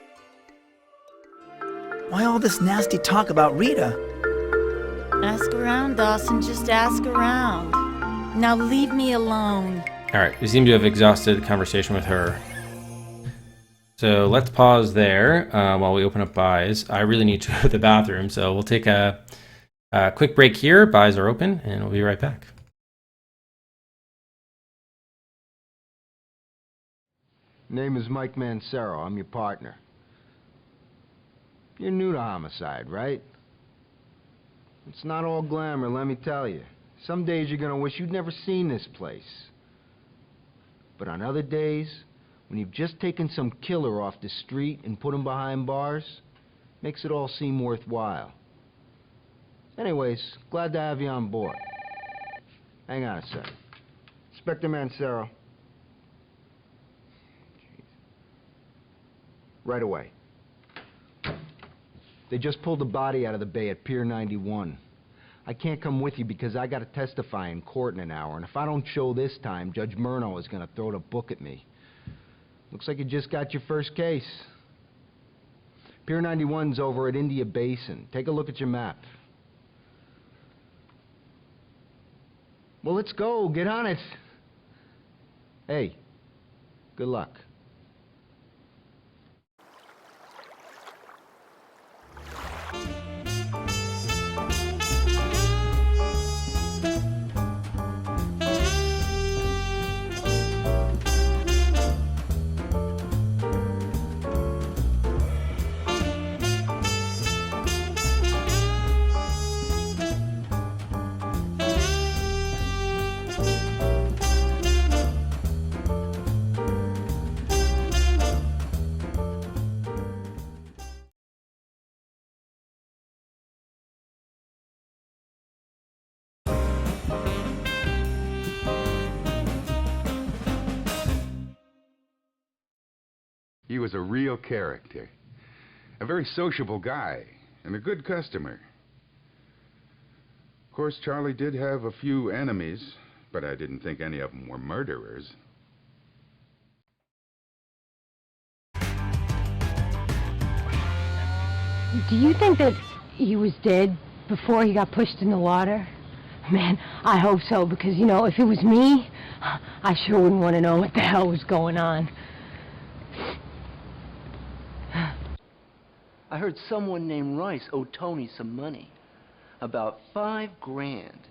Why all this nasty talk about Rita? Ask around, Dawson. Just ask around. Now leave me alone. Alright, we seem to have exhausted the conversation with her. So let's pause there while we open up buys. I really need to go to the bathroom, so we'll take a quick break here. Buys are open, and we'll be right back. Name is Mike Mancero. I'm your partner. You're new to homicide, right? It's not all glamour, let me tell you. Some days you're gonna wish you'd never seen this place. But on other days, when you've just taken some killer off the street and put him behind bars, makes it all seem worthwhile. Anyways, glad to have you on board. Hang on a sec. Inspector Mancero. Right away. They just pulled a body out of the bay at Pier 91. I can't come with you because I gotta testify in court in an hour, and if I don't show this time, Judge Murno is gonna throw the book at me. Looks like you just got your first case. Pier 91's over at India Basin. Take a look at your map. Well, let's go. Get on it. Hey, good luck. He was a real character. A very sociable guy. and a good customer. Of course, Charlie did have a few enemies, but I didn't think any of them were murderers. Do you think that he was dead before he got pushed in the water? Man, I hope so, because, you know, if it was me, I sure wouldn't want to know what the hell was going on. I heard someone named Rice owed Tony some money. About $5 grand.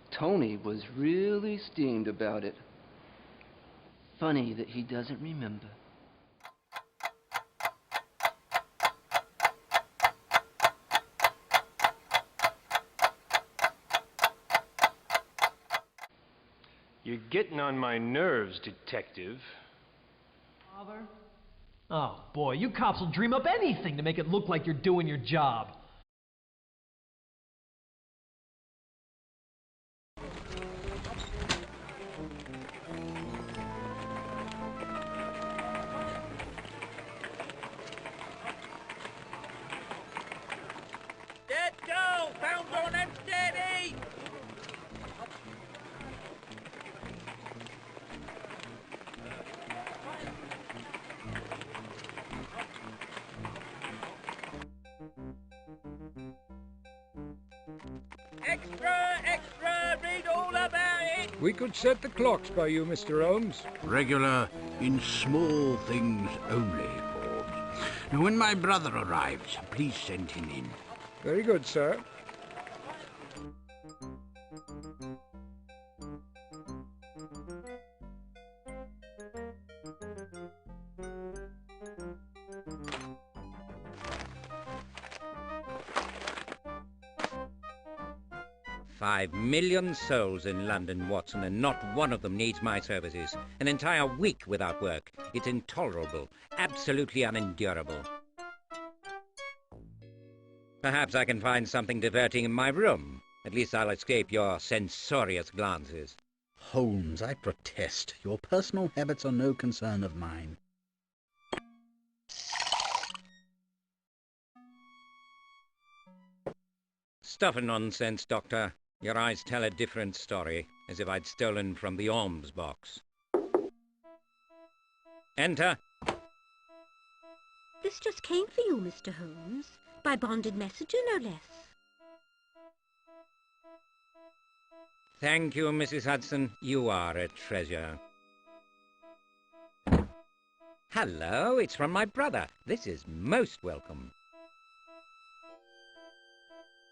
Tony was really steamed about it. Funny that he doesn't remember. You're getting on my nerves, detective. Father? Oh, boy, you cops will dream up anything to make it look like you're doing your job. Dead go! Found on and steady! 'Extra! Read all about it!' We could set the clocks by you, Mr. Holmes. Regular in small things only, Forbes. Now, when my brother arrives, please send him in. Very good, sir. "5 million souls in London, Watson, and not one of them needs my services. An entire week without work. It's intolerable. Absolutely unendurable. Perhaps I can find something diverting in my room. At least I'll escape your censorious glances." Holmes, I protest. Your personal habits are no concern of mine. Stuff and nonsense, Doctor. Your eyes tell a different story, as if I'd stolen from the alms box. Enter. This just came for you, Mr. Holmes. By bonded messenger, no less. Thank you, Mrs. Hudson. You are a treasure. Hello, it's from my brother. This is most welcome.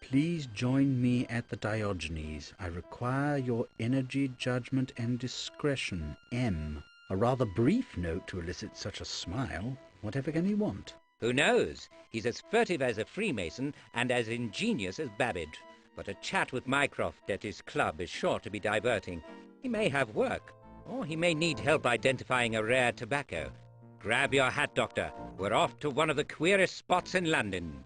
Please join me at the Diogenes. I require your energy, judgment, and discretion. M. A rather brief note to elicit such a smile. Whatever can he want? Who knows? He's as furtive as a Freemason and as ingenious as Babbage. But a chat with Mycroft at his club is sure to be diverting. He may have work, or he may need help identifying a rare tobacco. Grab your hat, Doctor. We're off to one of the queerest spots in London.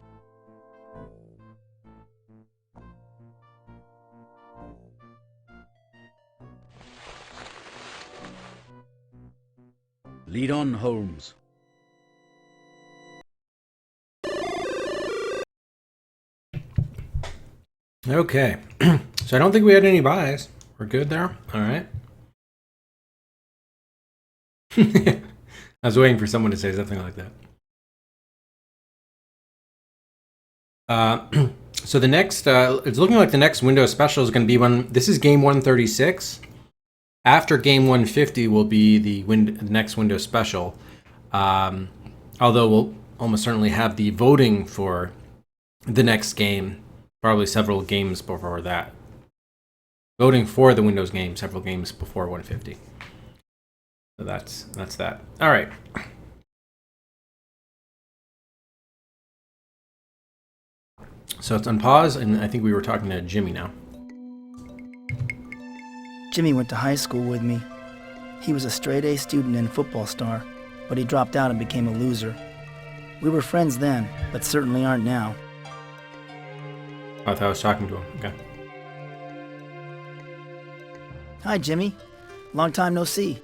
Lead on, Holmes. Okay, so I don't think we had any buys. We're good there. All right. I was waiting for someone to say something like that. So the next, it's looking like the next Windows special is going to be this is game 136. After game 150 will be the next Windows special. Although we'll almost certainly have the voting for the next game. Probably several games before that. Voting for the Windows game, several games before 150. So that's that. All right. So it's on pause, and I think we were talking to Jimmy now. Jimmy went to high school with me. He was a straight-A student and football star, but he dropped out and became a loser. We were friends then, but certainly aren't now. I thought I was talking to him. Okay. Hi, Jimmy. Long time no see.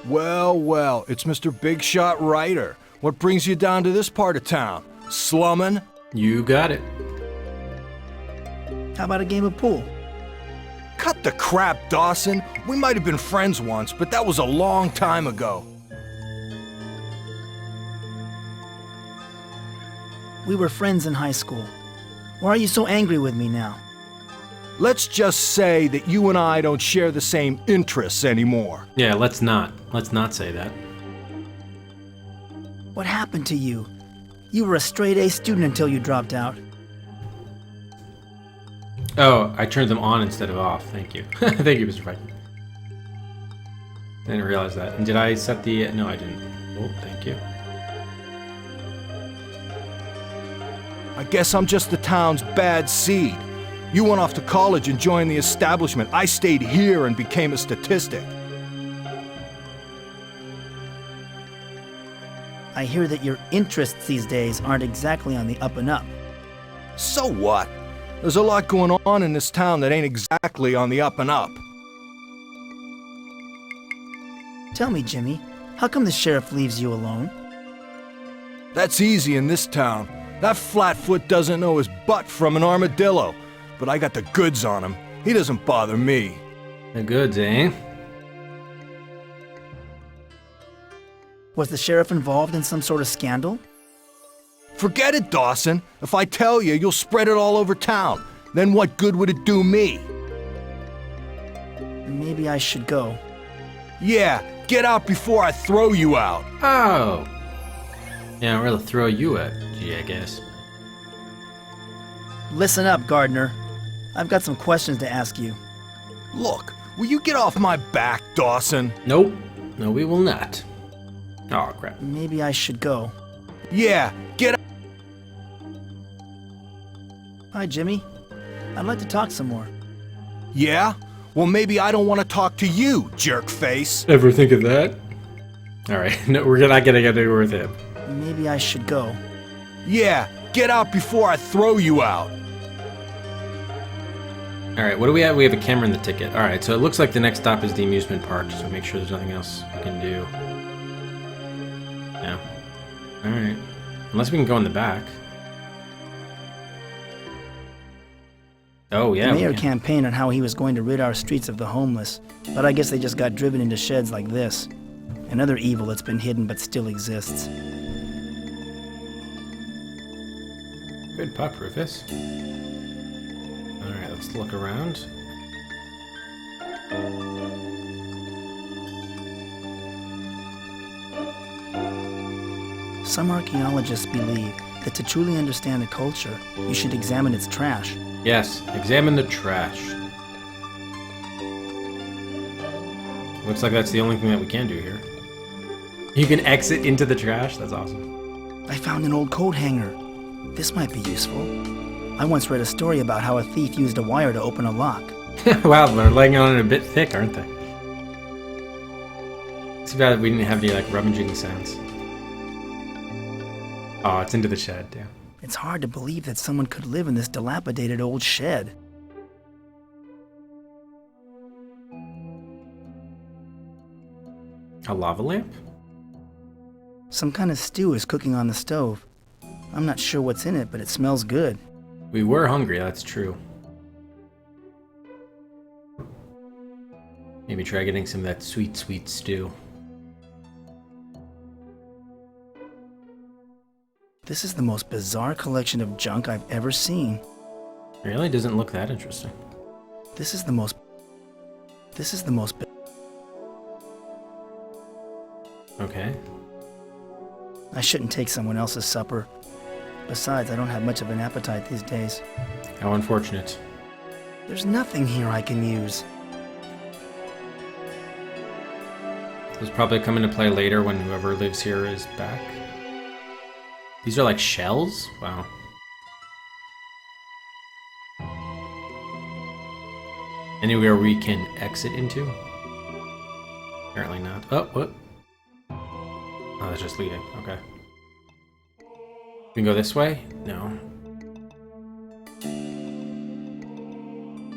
Well, well, it's Mr. Big Shot Ryder. What brings you down to this part of town? Slumming? You got it. How about a game of pool? Cut the crap, Dawson. We might have been friends once, but that was a long time ago. We were friends in high school. Why are you so angry with me now? Let's just say that you and I don't share the same interests anymore. Yeah, let's not. Let's not say that. What happened to you? You were a straight-A student until you dropped out. Oh, I turned them on instead of off. Thank you. Thank you, Mr. Viking. I didn't realize that. And did I set the... No, I didn't. Oh, thank you. I guess I'm just the town's bad seed. You went off to college and joined the establishment. I stayed here and became a statistic. I hear that your interests these days aren't exactly on the up and up. So what? There's a lot going on in this town that ain't exactly on the up and up. Tell me, Jimmy, how come the sheriff leaves you alone? That's easy in this town. That flatfoot doesn't know his butt from an armadillo. But I got the goods on him. He doesn't bother me. The goods, eh? Was the sheriff involved in some sort of scandal? Forget it, Dawson. If I tell you, you'll spread it all over town. Then what good would it do me? Maybe I should go. Yeah, get out before I throw you out. Oh. Yeah, I'd rather throw you at, I guess. Listen up, Gardner. I've got some questions to ask you. Look, will you get off my back, Dawson? Nope. No, we will not. Oh, crap. Maybe I should go. Yeah, get out. Hi, Jimmy. I'd like to talk some more. Yeah? Well, maybe I don't want to talk to you, jerk face. Ever think of that? Alright, no, we're not gonna get anywhere with him. Maybe I should go. Yeah, get out before I throw you out. Alright, what do we have? We have a camera in the ticket. Alright, so it looks like the next stop is the amusement park, so make sure there's nothing else we can do. Yeah. Alright. Unless we can go in the back. Oh, yeah. The mayor campaigned on how he was going to rid our streets of the homeless, but I guess they just got driven into sheds like this. Another evil that's been hidden but still exists. Good pup, Rufus. Alright, let's look around. Some archaeologists believe that to truly understand a culture, you should examine its trash. Yes, examine the trash. Looks like that's the only thing that we can do here. You can exit into the trash? That's awesome. I found an old coat hanger. This might be useful. I once read a story about how a thief used a wire to open a lock. Wow, they're laying on it a bit thick, aren't they? Too bad we didn't have any, like, rummaging sounds. Oh, it's into the shed, yeah. It's hard to believe that someone could live in this dilapidated old shed. A lava lamp? Some kind of stew is cooking on the stove. I'm not sure what's in it, but it smells good. We were hungry, that's true. Maybe try getting some of that sweet, sweet stew. This is the most bizarre collection of junk I've ever seen. It really doesn't look that interesting. This is the most... Okay. I shouldn't take someone else's supper. Besides, I don't have much of an appetite these days. How unfortunate. There's nothing here I can use. Those probably come into play later when whoever lives here is back. These are like shells? Wow. Anywhere we can exit into? Apparently not. Oh, what? Oh, that's just leaving. Okay. We can go this way? No.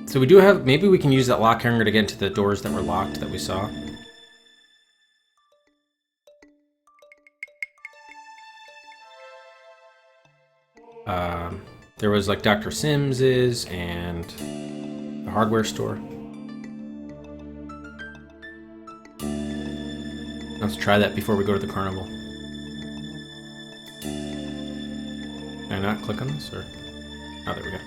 So we do have... Maybe we can use that lock hanger to get into the doors that were locked that we saw. There was like Dr. Sims's and a hardware store. Let's try that before we go to the carnival. Can I not click on this, or? Oh, there we go.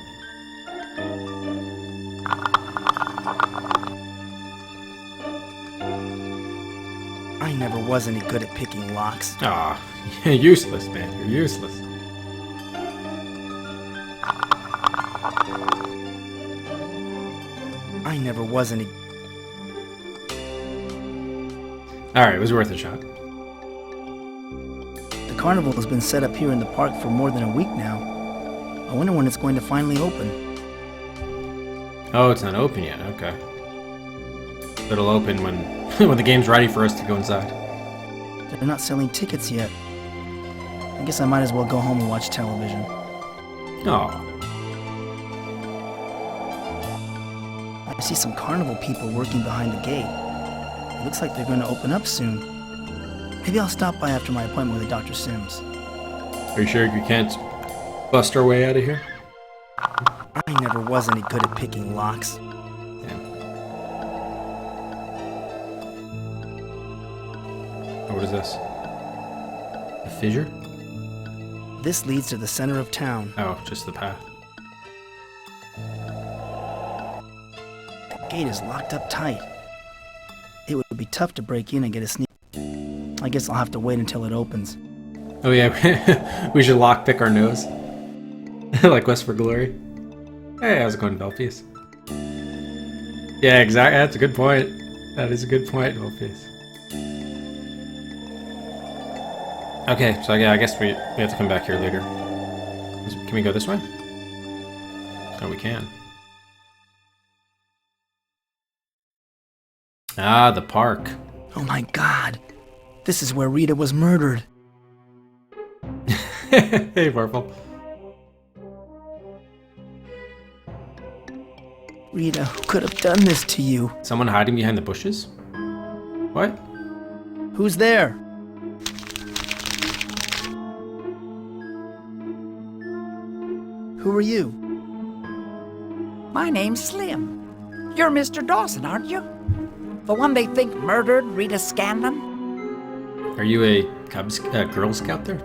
I never was any good at picking locks. Ah, you're useless, man. You're useless. I never was any... Alright, it was worth a shot. The carnival has been set up here in the park for more than a week now. I wonder when it's going to finally open. Oh, it's not open yet. Okay. It'll open when when the game's ready for us to go inside. They're not selling tickets yet. I guess I might as well go home and watch television. Oh. I see some carnival people working behind the gate. It looks like they're going to open up soon. Maybe I'll stop by after my appointment with Dr. Sims. Are you sure you can't bust our way out of here? I never was any good at picking locks. Oh, what is this? A fissure? This leads to the center of town. Oh, just the path. The gate is locked up tight. It would be tough to break in and get a sneak. I guess I'll have to wait until it opens. Oh yeah, we should lockpick our nose. Like Quest for Glory. Hey, how's it going, Belfius? Yeah, exactly. That's a good point. That is a good point, Belfius. Okay, so yeah, I guess we have to come back here later. Can we go this way? Oh, we can. Ah, the park. Oh my god. This is where Rita was murdered. Hey, Purple. Rita, who could have done this to you? Someone hiding behind the bushes? What? Who's there? Who are you? My name's Slim. You're Mr. Dawson, aren't you? The one they think murdered Rita Scanlon? Are you a Girl Scout there?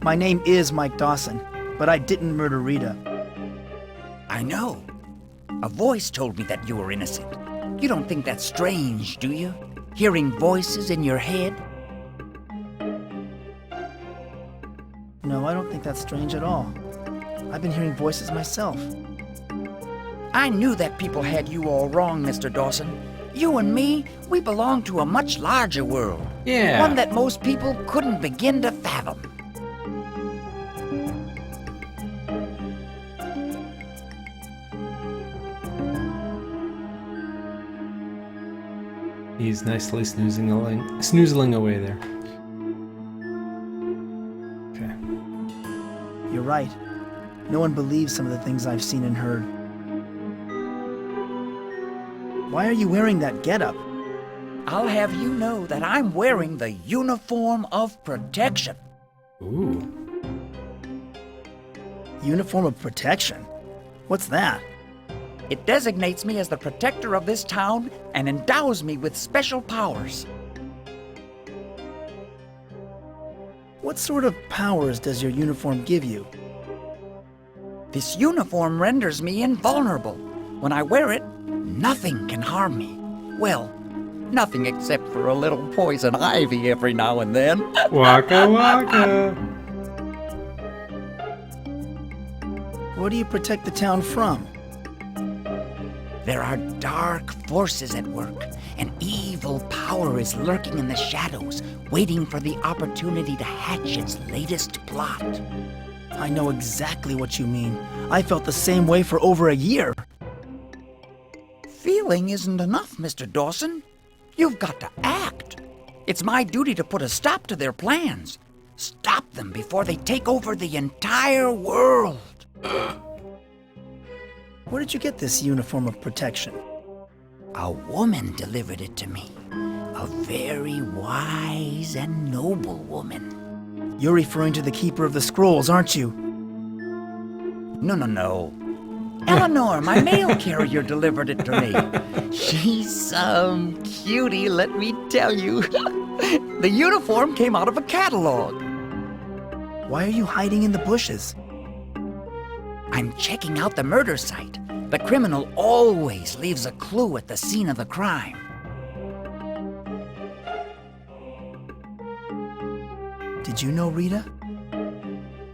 My name is Mike Dawson, but I didn't murder Rita. I know. A voice told me that you were innocent. You don't think that's strange, do you? Hearing voices in your head? No, I don't think that's strange at all. I've been hearing voices myself. I knew that people had you all wrong, Mr. Dawson. You and me, we belong to a much larger world. Yeah. One that most people couldn't begin to fathom. He's nicely snoozling away there. Okay. You're right. No one believes some of the things I've seen and heard. Why are you wearing that getup? I'll have you know that I'm wearing the uniform of protection. Ooh. Uniform of protection? What's that? It designates me as the protector of this town and endows me with special powers. What sort of powers does your uniform give you? This uniform renders me invulnerable. When I wear it, nothing can harm me. Well, nothing except for a little poison ivy every now and then. Waka waka. What do you protect the town from? There are dark forces at work. An evil power is lurking in the shadows, waiting for the opportunity to hatch its latest plot. I know exactly what you mean. I felt the same way for over a year. Feeling isn't enough, Mr. Dawson. You've got to act. It's my duty to put a stop to their plans. Stop them before they take over the entire world. Where did you get this uniform of protection? A woman delivered it to me. A very wise and noble woman. You're referring to the Keeper of the Scrolls, aren't you? No. Eleanor, my mail carrier delivered it to me. She's some cutie, let me tell you. The uniform came out of a catalog. Why are you hiding in the bushes? I'm checking out the murder site. The criminal always leaves a clue at the scene of the crime. Did you know Rita?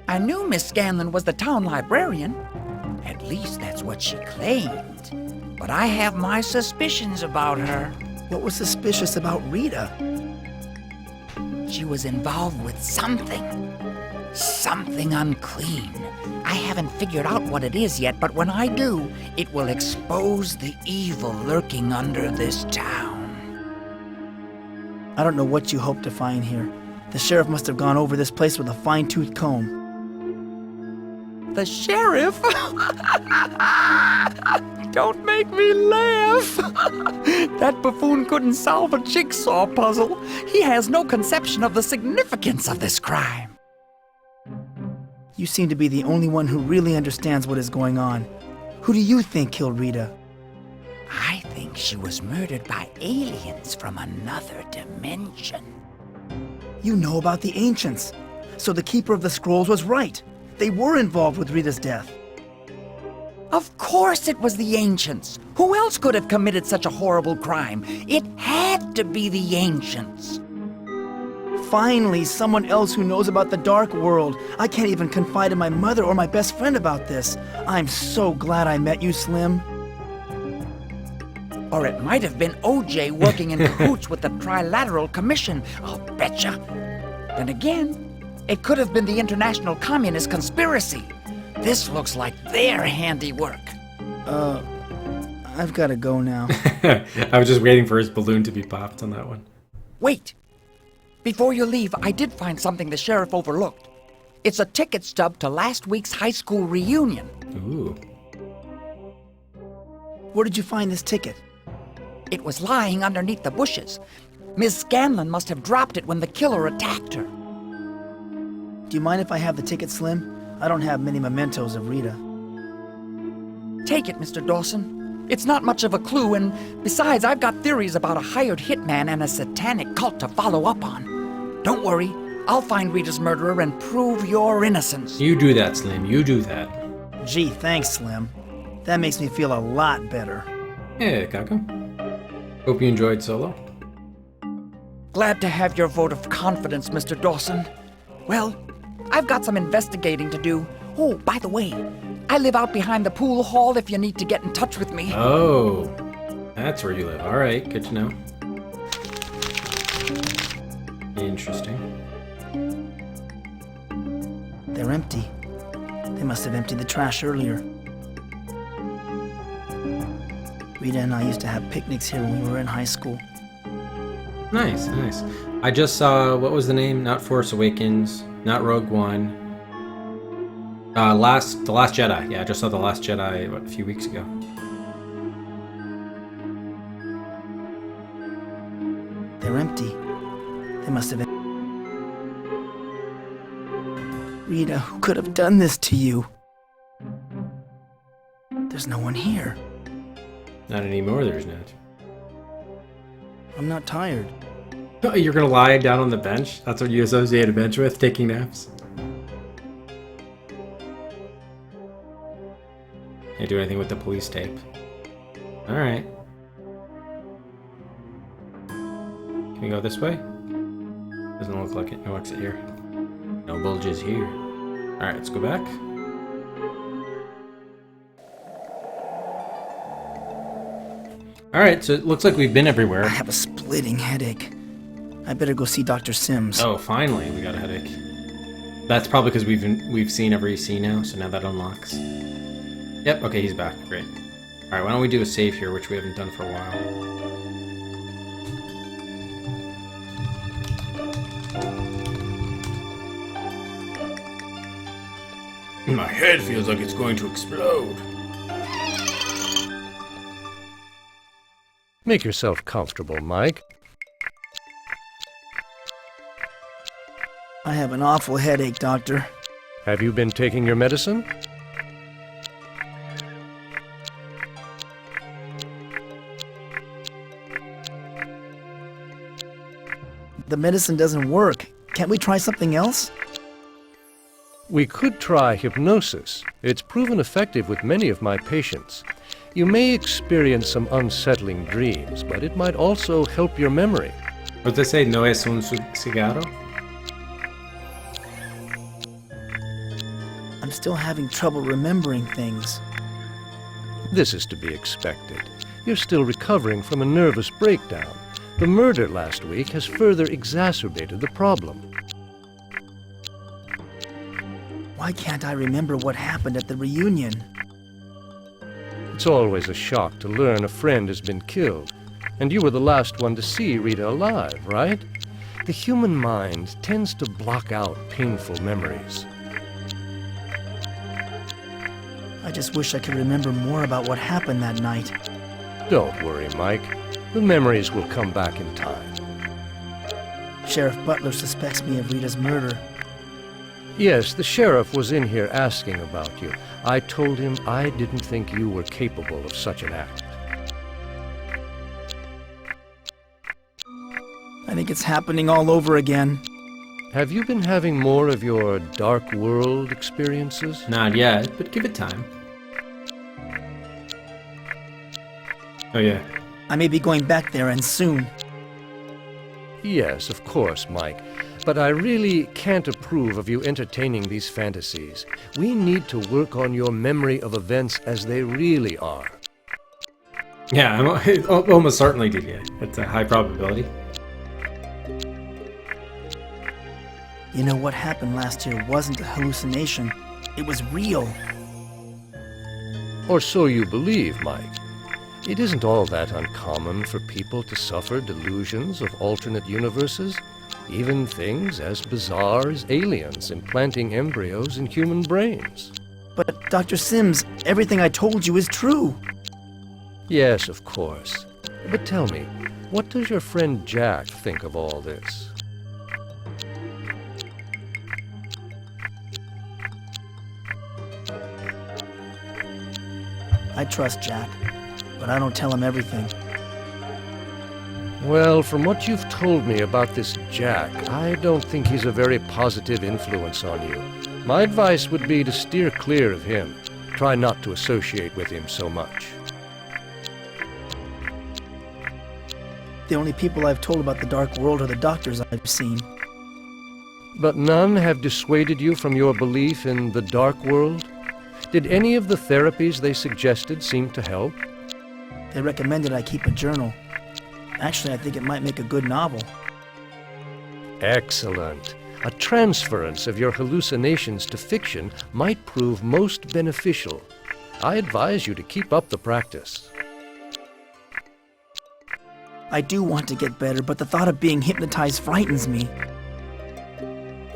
I knew Miss Scanlon was the town librarian. At least that's what she claimed. But I have my suspicions about her. What was suspicious about Rita? She was involved with something. Something unclean. I haven't figured out what it is yet, but when I do, it will expose the evil lurking under this town. I don't know what you hope to find here. The sheriff must have gone over this place with a fine-tooth comb. The sheriff? Don't make me laugh. That buffoon couldn't solve a jigsaw puzzle. He has no conception of the significance of this crime. You seem to be the only one who really understands what is going on. Who do you think killed Rita? I think she was murdered by aliens from another dimension. You know about the ancients. So the Keeper of the Scrolls was right. They were involved with Rita's death. Of course it was the ancients. Who else could have committed such a horrible crime? It had to be the ancients. Finally, someone else who knows about the dark world. I can't even confide in my mother or my best friend about this. I'm so glad I met you, Slim. Or it might have been OJ working in cahoots with the Trilateral Commission, I'll betcha. Then again, it could have been the International Communist Conspiracy. This looks like their handiwork. I've got to go now. I was just waiting for his balloon to be popped on that one. Wait! Before you leave, I did find something the sheriff overlooked. It's a ticket stub to last week's high school reunion. Ooh. Where did you find this ticket? It was lying underneath the bushes. Miss Scanlon must have dropped it when the killer attacked her. Do you mind if I have the ticket, Slim? I don't have many mementos of Rita. Take it, Mr. Dawson. It's not much of a clue, and besides, I've got theories about a hired hitman and a satanic cult to follow up on. Don't worry, I'll find Rita's murderer and prove your innocence. You do that, Slim. You do that. Gee, thanks, Slim. That makes me feel a lot better. Yeah, Kako. Hope you enjoyed Solo. Glad to have your vote of confidence, Mr. Dawson. Well, I've got some investigating to do. Oh, by the way, I live out behind the pool hall if you need to get in touch with me. Oh, that's where you live. All right, good to know. Interesting. They're empty. They must have emptied the trash earlier. Rita and I used to have picnics here when we were in high school. Nice, nice. I just saw, what was the name? Not Force Awakens, not Rogue One. The Last Jedi. Yeah, I just saw The Last Jedi a few weeks ago. They're empty. They must have been... Rita, who could have done this to you? There's no one here. Not anymore, there's not. I'm not tired. You're gonna lie down on the bench? That's what you associate a bench with, taking naps? Can't do anything with the police tape. Alright. Can we go this way? Doesn't look like it. No exit here. No bulges here. Alright, let's go back. Alright, so it looks like we've been everywhere. I have a splitting headache. I better go see Dr. Sims. Oh, finally, we got a headache. That's probably because we've seen every scene now, so now that unlocks. Yep, okay, he's back. Great. Alright, why don't we do a save here, which we haven't done for a while. My head feels like it's going to explode. Make yourself comfortable, Mike. I have an awful headache, Doctor. Have you been taking your medicine? The medicine doesn't work. Can't we try something else? We could try hypnosis. It's proven effective with many of my patients. You may experience some unsettling dreams, but it might also help your memory. What they say, no es un cigarro? I'm still having trouble remembering things. This is to be expected. You're still recovering from a nervous breakdown. The murder last week has further exacerbated the problem. Why can't I remember what happened at the reunion? It's always a shock to learn a friend has been killed. And you were the last one to see Rita alive, right? The human mind tends to block out painful memories. I just wish I could remember more about what happened that night. Don't worry, Mike. The memories will come back in time. Sheriff Butler suspects me of Rita's murder. Yes, the sheriff was in here asking about you. I told him I didn't think you were capable of such an act. I think it's happening all over again. Have you been having more of your dark world experiences? Not yet, but give it time. Oh yeah. I may be going back there, and soon. Yes, of course, Mike. But I really can't approve of you entertaining these fantasies. We need to work on your memory of events as they really are. Yeah, I'm almost certainly did it. It's a high probability. You know, what happened last year wasn't a hallucination. It was real. Or so you believe, Mike. It isn't all that uncommon for people to suffer delusions of alternate universes, even things as bizarre as aliens implanting embryos in human brains. But, Dr. Sims, everything I told you is true. Yes, of course. But tell me, what does your friend Jack think of all this? I trust Jack, but I don't tell him everything. Well, from what you've told me about this Jack, I don't think he's a very positive influence on you. My advice would be to steer clear of him. Try not to associate with him so much. The only people I've told about the dark world are the doctors I've seen. But none have dissuaded you from your belief in the dark world? Did any of the therapies they suggested seem to help? They recommended I keep a journal. Actually, I think it might make a good novel. Excellent. A transference of your hallucinations to fiction might prove most beneficial. I advise you to keep up the practice. I do want to get better, but the thought of being hypnotized frightens me.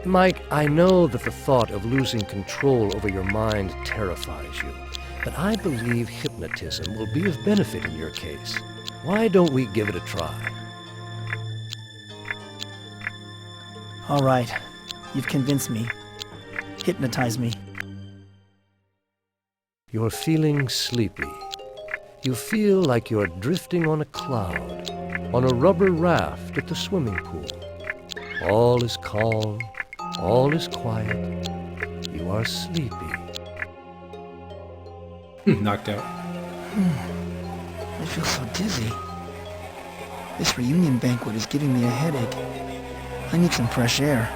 Mike, I know that the thought of losing control over your mind terrifies you, but I believe hypnotism will be of benefit in your case. Why don't we give it a try? All right. You've convinced me. Hypnotize me. You're feeling sleepy. You feel like you're drifting on a cloud, on a rubber raft at the swimming pool. All is calm, all is quiet. You are sleepy. Knocked out. I feel so dizzy. This reunion banquet is giving me a headache. I need some fresh air.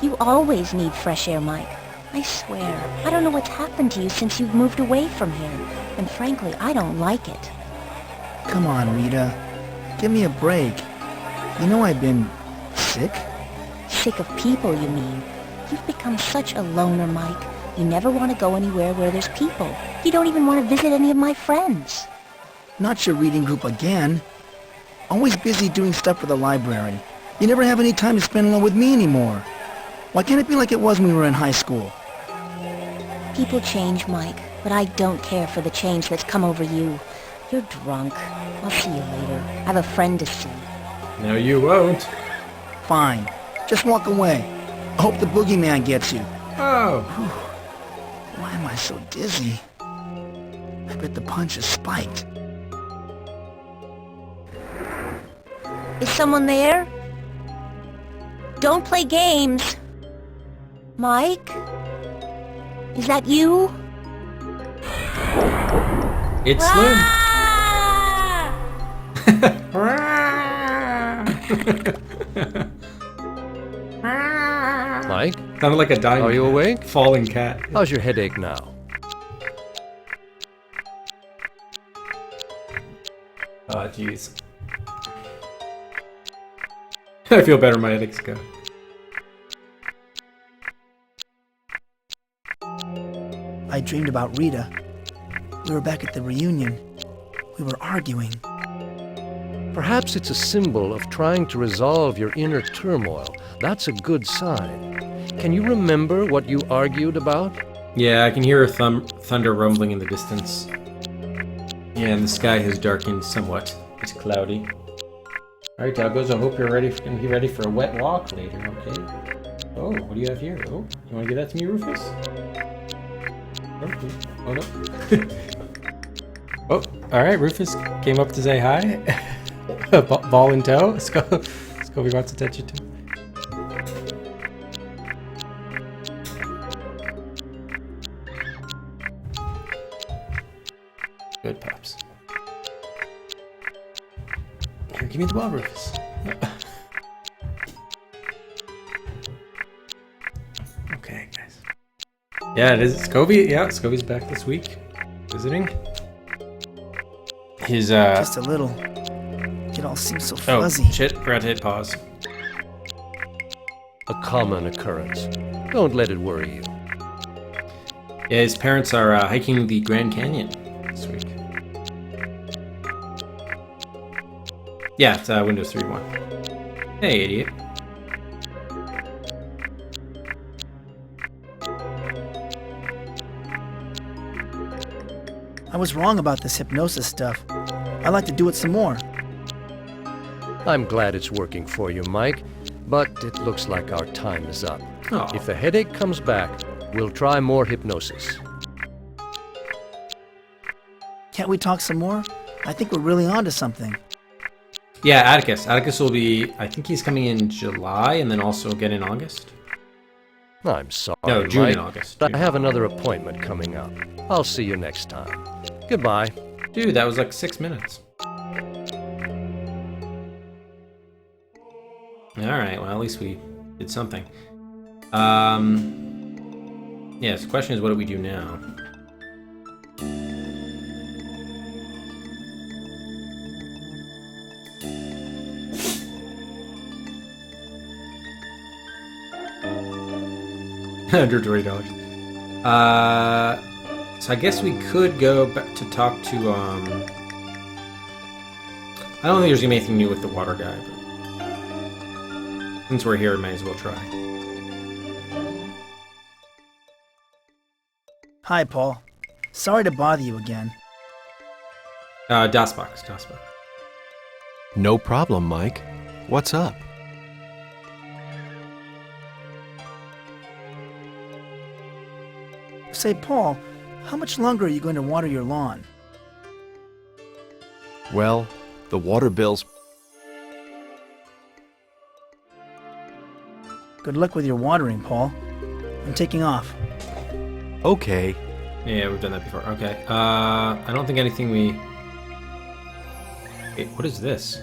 You always need fresh air, Mike. I swear, I don't know what's happened to you since you've moved away from here. And frankly, I don't like it. Come on, Rita. Give me a break. You know I've been sick? Sick of people, you mean? You've become such a loner, Mike. You never want to go anywhere where there's people. You don't even want to visit any of my friends. Not your reading group again. Always busy doing stuff for the library. You never have any time to spend alone with me anymore. Why can't it be like it was when we were in high school? People change, Mike, but I don't care for the change that's come over you. You're drunk. I'll see you later. I have a friend to see. No, you won't. Fine. Just walk away. Hope the boogeyman gets you. Oh. Why am I so dizzy? I bet the punch is spiked. Is someone there? Don't play games. Mike? Is that you? It's Slim. Mike? Sounded like a dying Are you awake? falling cat. How's your headache now? Oh, jeez. I feel better, my headache's gone. I dreamed about Rita. We were back at the reunion. We were arguing. Perhaps it's a symbol of trying to resolve your inner turmoil. That's a good sign. Can you remember what you argued about? Yeah, I can hear thunder rumbling in the distance. Yeah, and the sky has darkened somewhat. It's cloudy. Alright, doggos, I hope you're gonna be ready for a wet walk later, okay? Oh, what do you have here? Oh, you wanna give that to me, Rufus? Oh, no. Oh, alright, Rufus came up to say hi. Ball in tow. Scobie wants attention too. Good pups. Here, give me the ball, Rufus. Okay, guys. Yeah, it is Scobie. Yeah, Scobie's back this week, visiting. His Just a little. It all seems so fuzzy. Oh shit! Forgot to hit pause. A common occurrence. Don't let it worry you. Yeah, his parents are hiking the Grand Canyon this week. Yeah, it's Windows 3.1. Hey, idiot. I was wrong about this hypnosis stuff. I'd like to do it some more. I'm glad it's working for you, Mike, but it looks like our time is up. Oh. If the headache comes back, we'll try more hypnosis. Can't we talk some more? I think we're really onto something. Yeah, Atticus. Atticus will be, I think he's coming in July and then also again in August. I'm sorry, No, June Mike, and August. but I have another appointment coming up. I'll see you next time. Goodbye. Dude, that was like 6 minutes. Alright, well, at least we did something. Yeah, so the question is, what do we do now? $120. So I guess we could go back to talk to, I don't think there's gonna be anything new with the water guy, but since we're here, might as well try. Hi, Paul. Sorry to bother you again. DOSBox. No problem, Mike. What's up? Say, Paul, how much longer are you going to water your lawn? Well, the water bill's... Good luck with your watering, Paul. I'm taking off. Okay. Yeah, we've done that before. Okay. I don't think anything we... Wait, what is this?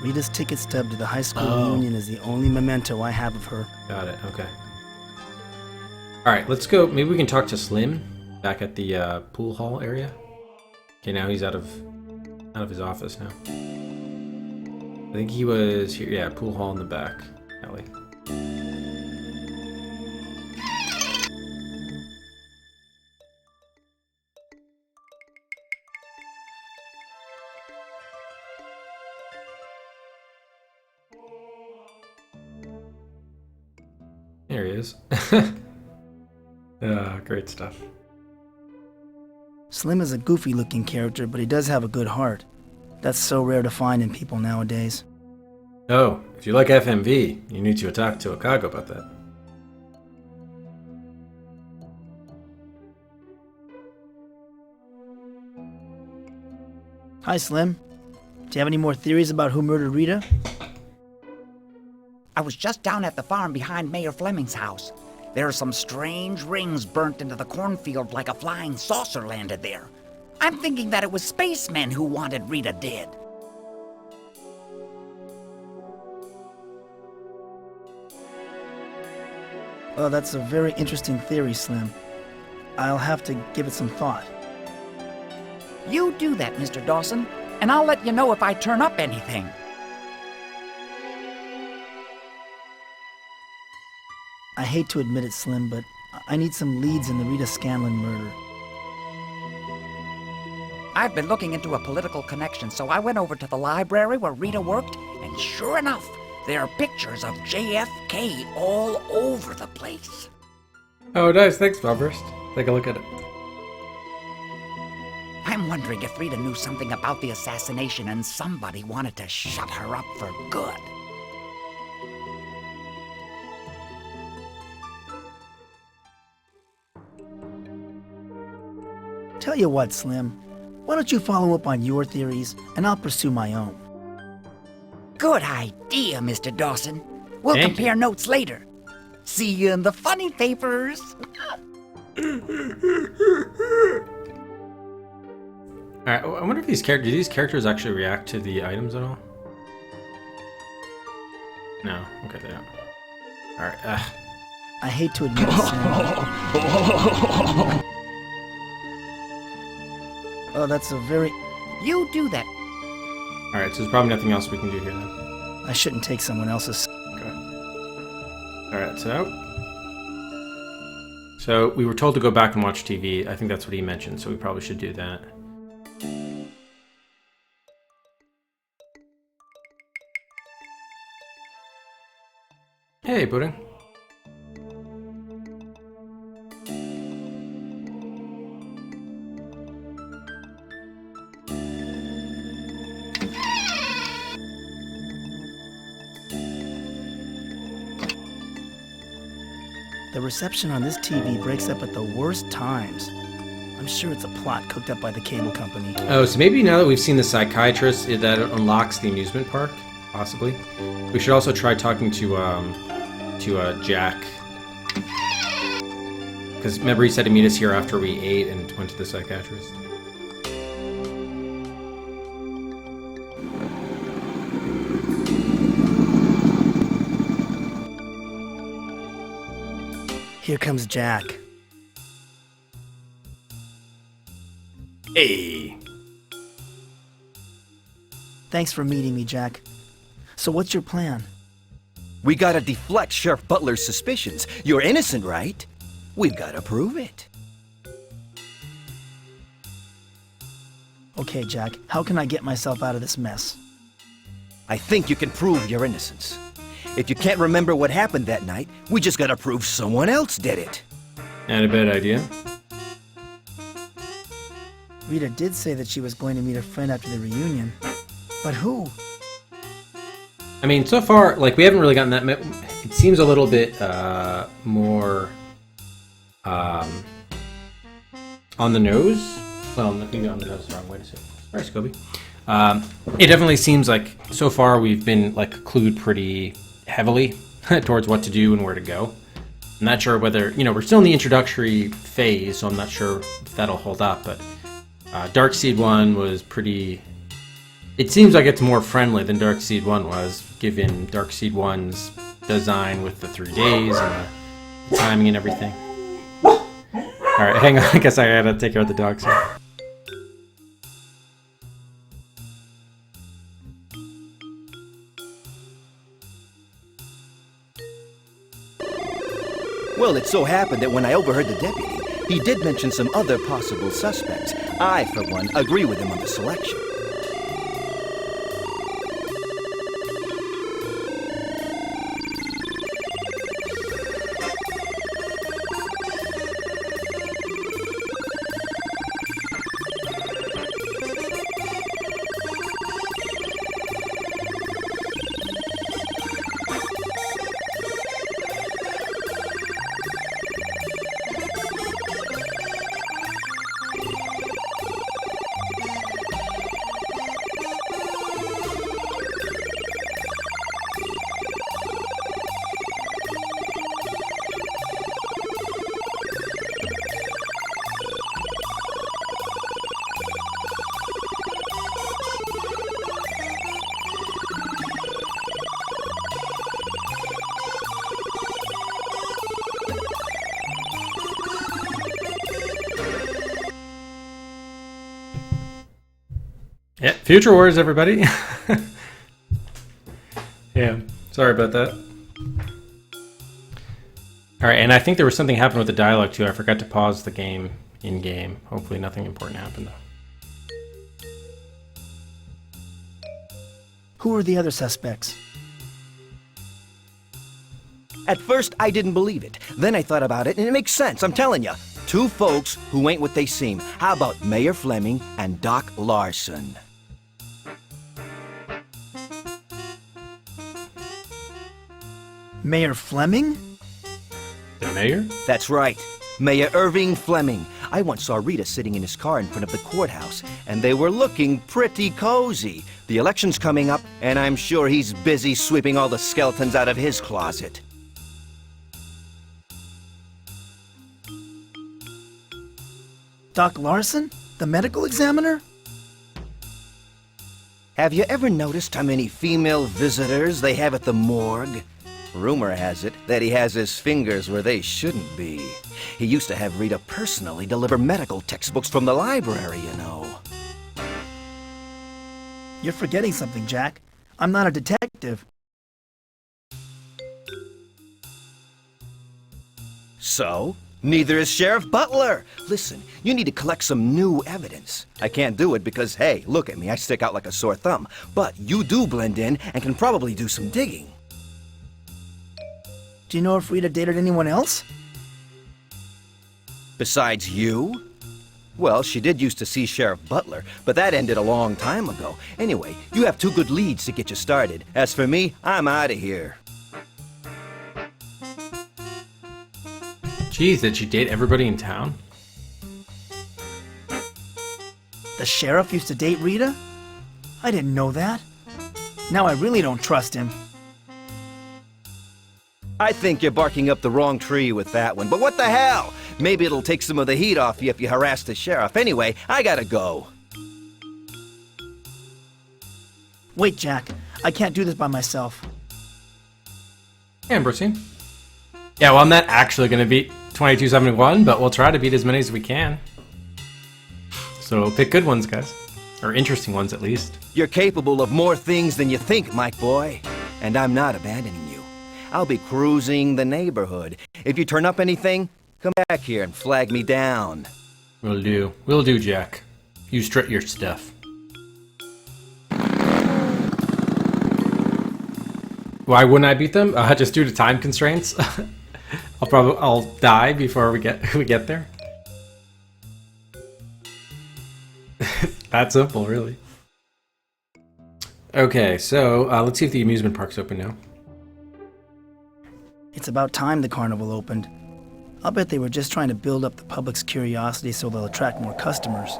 Rita's ticket stub to the high school reunion is the only memento I have of her. Got it, okay. Alright, let's go. Maybe we can talk to Slim back at the pool hall area. Okay, now he's out of his office now. I think he was here. Yeah, pool hall in the back alley. There he is. Great stuff. Slim is a goofy-looking character, but he does have a good heart. That's so rare to find in people nowadays. Oh, if you like FMV, you need to talk to Okago about that. Hi, Slim. Do you have any more theories about who murdered Rita? I was just down at the farm behind Mayor Fleming's house. There are some strange rings burnt into the cornfield like a flying saucer landed there. I'm thinking that it was spacemen who wanted Rita dead. Oh, that's a very interesting theory, Slim. I'll have to give it some thought. You do that, Mr. Dawson, and I'll let you know if I turn up anything. I hate to admit it, Slim, but I need some leads in the Rita Scanlon murder. I've been looking into a political connection, so I went over to the library where Rita worked, and sure enough, there are pictures of JFK all over the place. Oh, nice. Thanks, Bobburst. Take a look at it. I'm wondering if Rita knew something about the assassination and somebody wanted to shut her up for good. Tell you what, Slim. Why don't you follow up on your theories, and I'll pursue my own. Good idea, Mr. Dawson. We'll Thank compare notes later. See you in the funny papers. Alright, I wonder if do these characters actually react to the items at all? No, okay, they don't. Alright, I hate to admit it, Slim. Oh, that's a very... You do that. Alright, so there's probably nothing else we can do here then. I shouldn't take someone else's... Okay. Alright, so we were told to go back and watch TV. I think that's what he mentioned, so we probably should do that. Hey, Pudding. The reception on this TV breaks up at the worst times. I'm sure it's a plot cooked up by the cable company. Oh, so maybe now that we've seen the psychiatrist, that unlocks the amusement park, possibly. We should also try talking to Jack. Because remember he said to meet us here after we ate and went to the psychiatrist. Here comes Jack. Hey. Thanks for meeting me, Jack. So what's your plan? We gotta deflect Sheriff Butler's suspicions. You're innocent, right? We've gotta prove it. Okay, Jack, how can I get myself out of this mess? I think you can prove your innocence. If you can't remember what happened that night, we just gotta prove someone else did it. Not a bad idea. Rita did say that she was going to meet a friend after the reunion. But who? I mean, so far, like, we haven't really gotten that... It seems a little bit more on the nose. Well, maybe on the nose is the wrong way to say it. Sorry, Scobie. It definitely seems like, so far, we've been, like, clued pretty heavily towards what to do and where to go. I'm not sure whether... You know, we're still in the introductory phase, so I'm not sure if that'll hold up, but... Darkseid 1 was pretty... It seems like it's more friendly than Darkseid 1 was, given Darkseid 1's design with the 3 days and the timing and everything. Alright, hang on, I guess I gotta take care of the dogs here. Well, it so happened that when I overheard the deputy, he did mention some other possible suspects. I, for one, agree with him on the selection. Yeah, Future Wars, everybody. Yeah, sorry about that. Alright, and I think there was something happened with the dialogue too. I forgot to pause the game in-game. Hopefully nothing important happened though. Who are the other suspects? At first, I didn't believe it. Then I thought about it, and it makes sense, I'm telling you. Two folks who ain't what they seem. How about Mayor Fleming and Doc Larson? Mayor Fleming? The mayor? That's right. Mayor Irving Fleming. I once saw Rita sitting in his car in front of the courthouse, and they were looking pretty cozy. The election's coming up, and I'm sure he's busy sweeping all the skeletons out of his closet. Doc Larson? The medical examiner? Have you ever noticed how many female visitors they have at the morgue? Rumor has it that he has his fingers where they shouldn't be. He used to have Rita personally deliver medical textbooks from the library, you know. You're forgetting something, Jack. I'm not a detective. So? Neither is Sheriff Butler. Listen, you need to collect some new evidence. I can't do it because, hey, look at me, I stick out like a sore thumb. But you do blend in and can probably do some digging. Do you know if Rita dated anyone else? Besides you? Well, she did used to see Sheriff Butler, but that ended a long time ago. Anyway, you have two good leads to get you started. As for me, I'm out of here. Jeez, did she date everybody in town? The sheriff used to date Rita? I didn't know that. Now I really don't trust him. I think you're barking up the wrong tree with that one, but what the hell? Maybe it'll take some of the heat off you if you harass the sheriff. Anyway, I gotta go. Wait, Jack. I can't do this by myself. Yeah, proceed. Yeah, well, I'm not actually going to beat 2271, but we'll try to beat as many as we can. So pick good ones, guys. Or interesting ones, at least. You're capable of more things than you think, Mike boy. And I'm not abandoning you. I'll be cruising the neighborhood. If you turn up anything, come back here and flag me down. Will do. Will do, Jack. You strut your stuff. Why wouldn't I beat them? Just due to time constraints. I'll die before we get there. That simple, really. Okay, so let's see if the amusement park's open now. It's about time the carnival opened. I'll bet they were just trying to build up the public's curiosity so they'll attract more customers.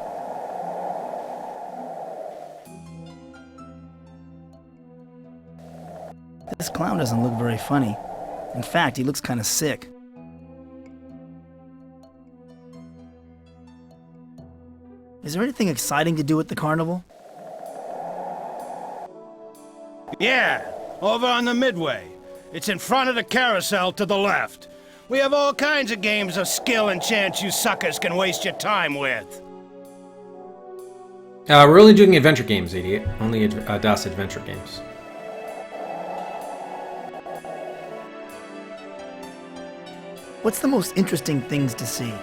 This clown doesn't look very funny. In fact, he looks kind of sick. Is there anything exciting to do at the carnival? Yeah, over on the Midway. It's in front of the carousel to the left. We have all kinds of games of skill and chance you suckers can waste your time with. We're only doing adventure games, idiot. Only DOS adventure games. What's the most interesting things to see?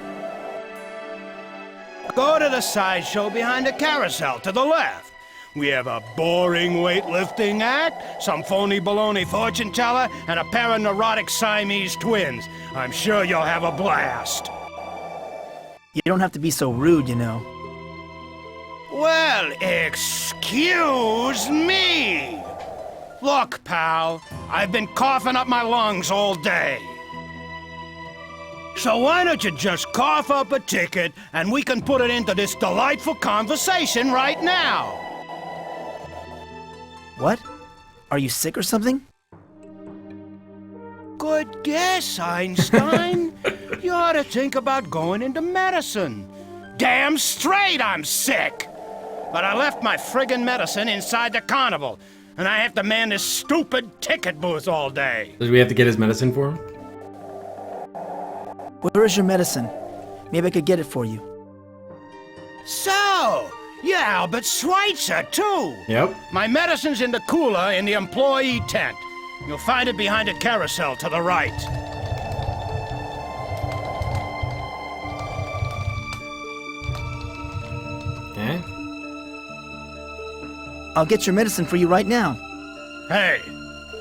Go to the sideshow behind the carousel to the left. We have a boring weightlifting act, some phony baloney fortune teller, and a pair of neurotic Siamese twins. I'm sure you'll have a blast. You don't have to be so rude, you know. Well, excuse me. Look, pal, I've been coughing up my lungs all day. So why don't you just cough up a ticket and we can put it into this delightful conversation right now? What? Are you sick or something? Good guess, Einstein. You ought to think about going into medicine. Damn straight I'm sick. But I left my friggin' medicine inside the carnival, and I have to man this stupid ticket booth all day. Did we have to get his medicine for him? Where is your medicine? Maybe I could get it for you. So, Yeah, but Schweitzer, too. Yep. My medicine's in the cooler in the employee tent. You'll find it behind a carousel to the right. Okay. I'll get your medicine for you right now. Hey,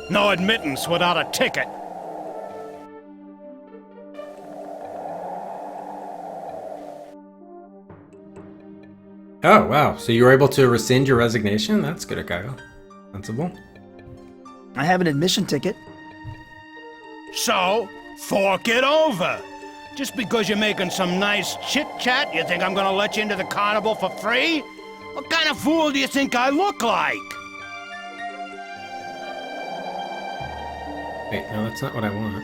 no admittance without a ticket. Oh, wow. So you were able to rescind your resignation? That's good, Kyle. Sensible. I have an admission ticket. So, fork it over. Just because you're making some nice chit-chat, you think I'm gonna let you into the carnival for free? What kind of fool do you think I look like? Wait, no, that's not what I want.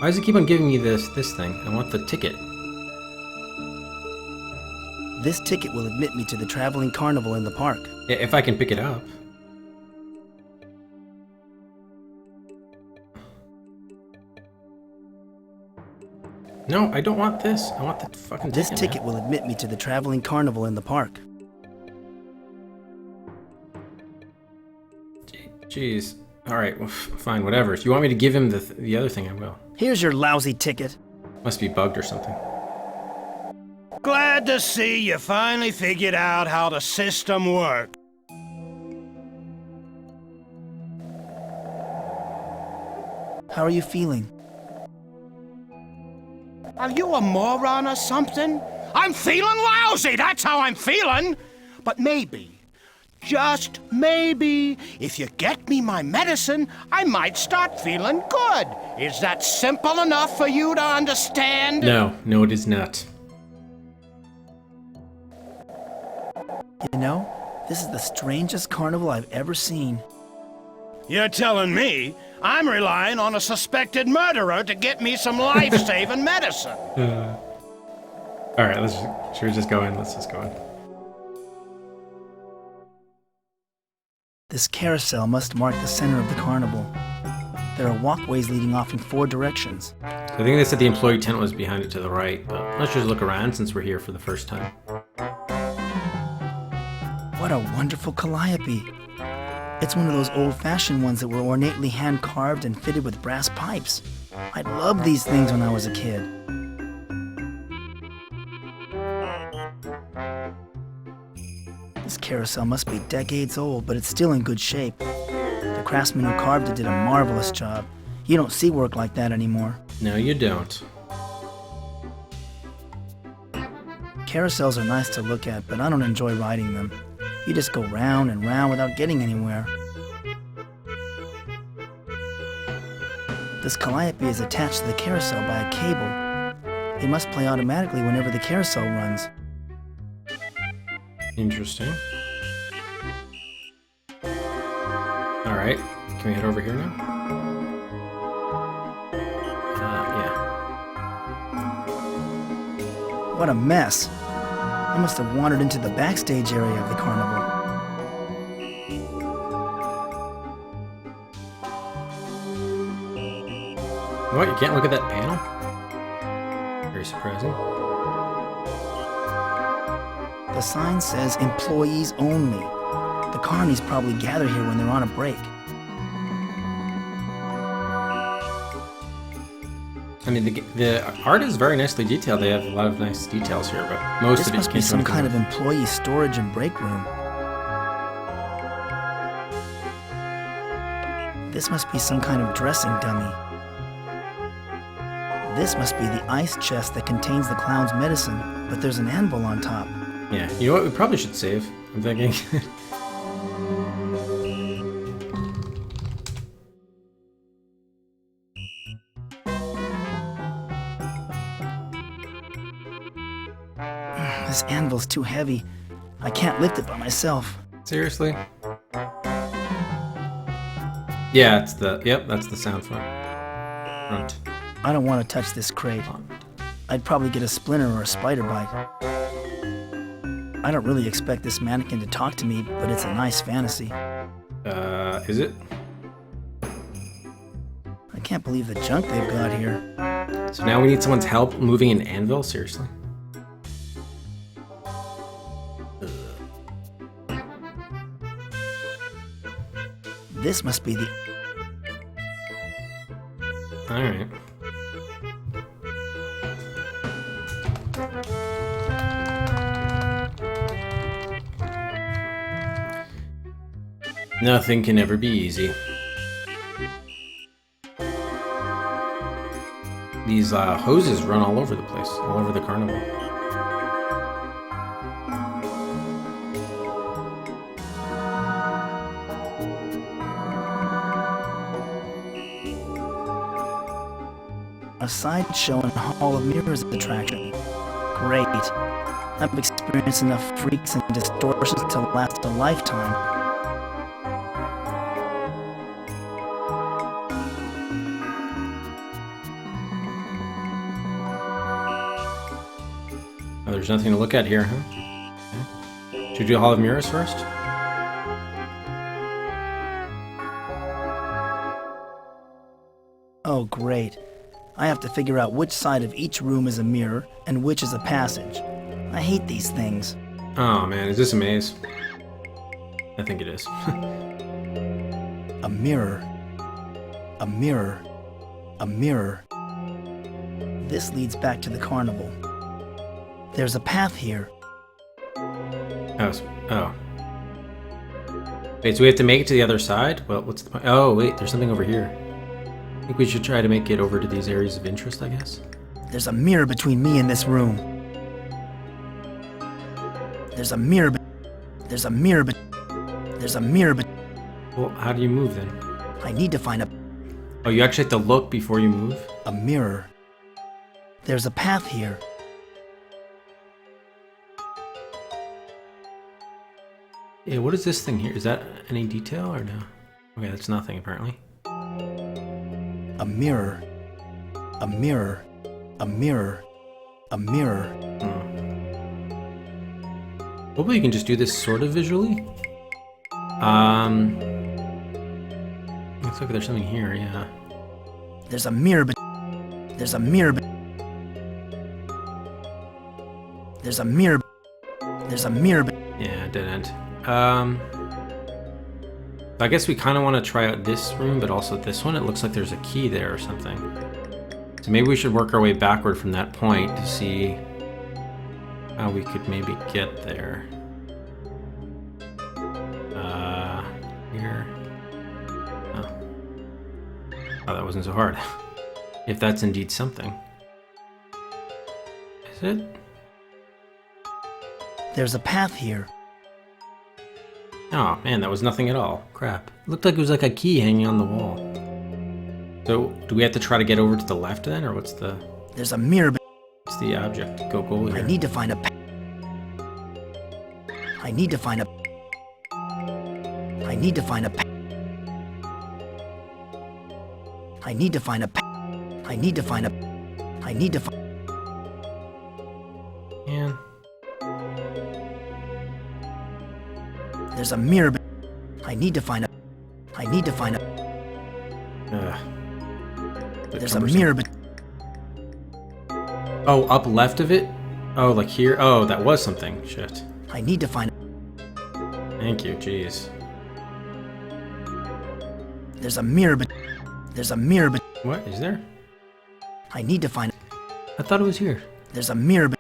Why does it keep on giving me this thing? I want the ticket. This ticket will admit me to the traveling carnival in the park. Yeah, if I can pick it up. No, I don't want this. I want the fucking ticket. This ticket will admit me to the traveling carnival in the park. Jeez. Alright, well, fine, whatever. If you want me to give him the other thing, I will. Here's your lousy ticket. Must be bugged or something. Glad to see you finally figured out how the system works. How are you feeling? Are you a moron or something? I'm feeling lousy, that's how I'm feeling. But maybe, just maybe, if you get me my medicine, I might start feeling good. Is that simple enough for you to understand? No, it is not. You know, this is the strangest carnival I've ever seen. You're telling me I'm relying on a suspected murderer to get me some life-saving medicine. Alright, should we just go in? Let's just go in. This carousel must mark the center of the carnival. There are walkways leading off in 4 directions. So I think they said the employee tent was behind it to the right, but let's just look around since we're here for the first time. What a wonderful calliope. It's one of those old-fashioned ones that were ornately hand-carved and fitted with brass pipes. I loved these things when I was a kid. This carousel must be decades old, but it's still in good shape. The craftsman who carved it did a marvelous job. You don't see work like that anymore. No, you don't. Carousels are nice to look at, but I don't enjoy riding them. You just go round and round without getting anywhere. This calliope is attached to the carousel by a cable. It must play automatically whenever the carousel runs. Interesting. Alright, can we head over here now? Yeah. What a mess. I must have wandered into the backstage area of the carnival. What, you can't look at that panel? Very surprising. The sign says employees only. The carnies probably gather here when they're on a break. I mean, the art is very nicely detailed. They have a lot of nice details here, but most of it must be some kind of employee storage and break room. This must be some kind of dressing dummy. This must be the ice chest that contains the clown's medicine, but there's an anvil on top. Yeah, you know what? We probably should save, I'm thinking. This anvil's too heavy. I can't lift it by myself. Seriously? Yeah, that's the sound front. I don't want to touch this crate. I'd probably get a splinter or a spider bite. I don't really expect this mannequin to talk to me, but it's a nice fantasy. Is it? I can't believe the junk they've got here. So now we need someone's help moving an anvil? Seriously? This must be the... Alright. Nothing can ever be easy. These hoses run all over the place, all over the carnival. A sideshow and Hall of Mirrors attraction. Great. I've experienced enough freaks and distortions to last a lifetime. Oh, there's nothing to look at here, huh? Okay. Should we do Hall of Mirrors first? Oh, great. I have to figure out which side of each room is a mirror and which is a passage. I hate these things. Oh man, is this a maze? I think it is. A mirror. A mirror. A mirror. This leads back to the carnival. There's a path here. Oh. Wait, so we have to make it to the other side? Well, what's the point? Oh, wait, there's something over here. I think we should try to make it over to these areas of interest, I guess. There's a mirror between me and this room. There's a mirror. There's a mirror. There's a mirror. Well, how do you move then? I need to find a... Oh, you actually have to look before you move? A mirror. There's a path here. Yeah, what is this thing here? Is that any detail or no? Okay, that's nothing apparently. A mirror. A mirror. A mirror. A mirror. Hopefully you can just do this sort of visually. Looks like there's something here, yeah. There's a mirror, there's a mirror, there's a mirror, there's a mirror. Yeah, dead end. I guess we kind of want to try out this room, but also this one. It looks like there's a key there or something. So maybe we should work our way backward from that point to see how we could maybe get there. Here. Oh, that wasn't so hard. If that's indeed something. Is it? There's a path here. Oh man, that was nothing at all. Crap. It looked like it was like a key hanging on the wall. So, do we have to try to get over to the left then, or what's the... There's a mirror. What's the object? Go goal here. I need to find a... I need to find a... I need to find a... I need to find a... I need to find a... I need to find... Man. There's a mirror. I need to find a... I need to find a... There's a mirror. Oh, up left of it? Oh, like here? Oh, that was something. Shit. I need to find... Thank you, jeez. There's a mirror. There's a mirror. What? Is there? I need to find... I thought it was here. There's a mirror.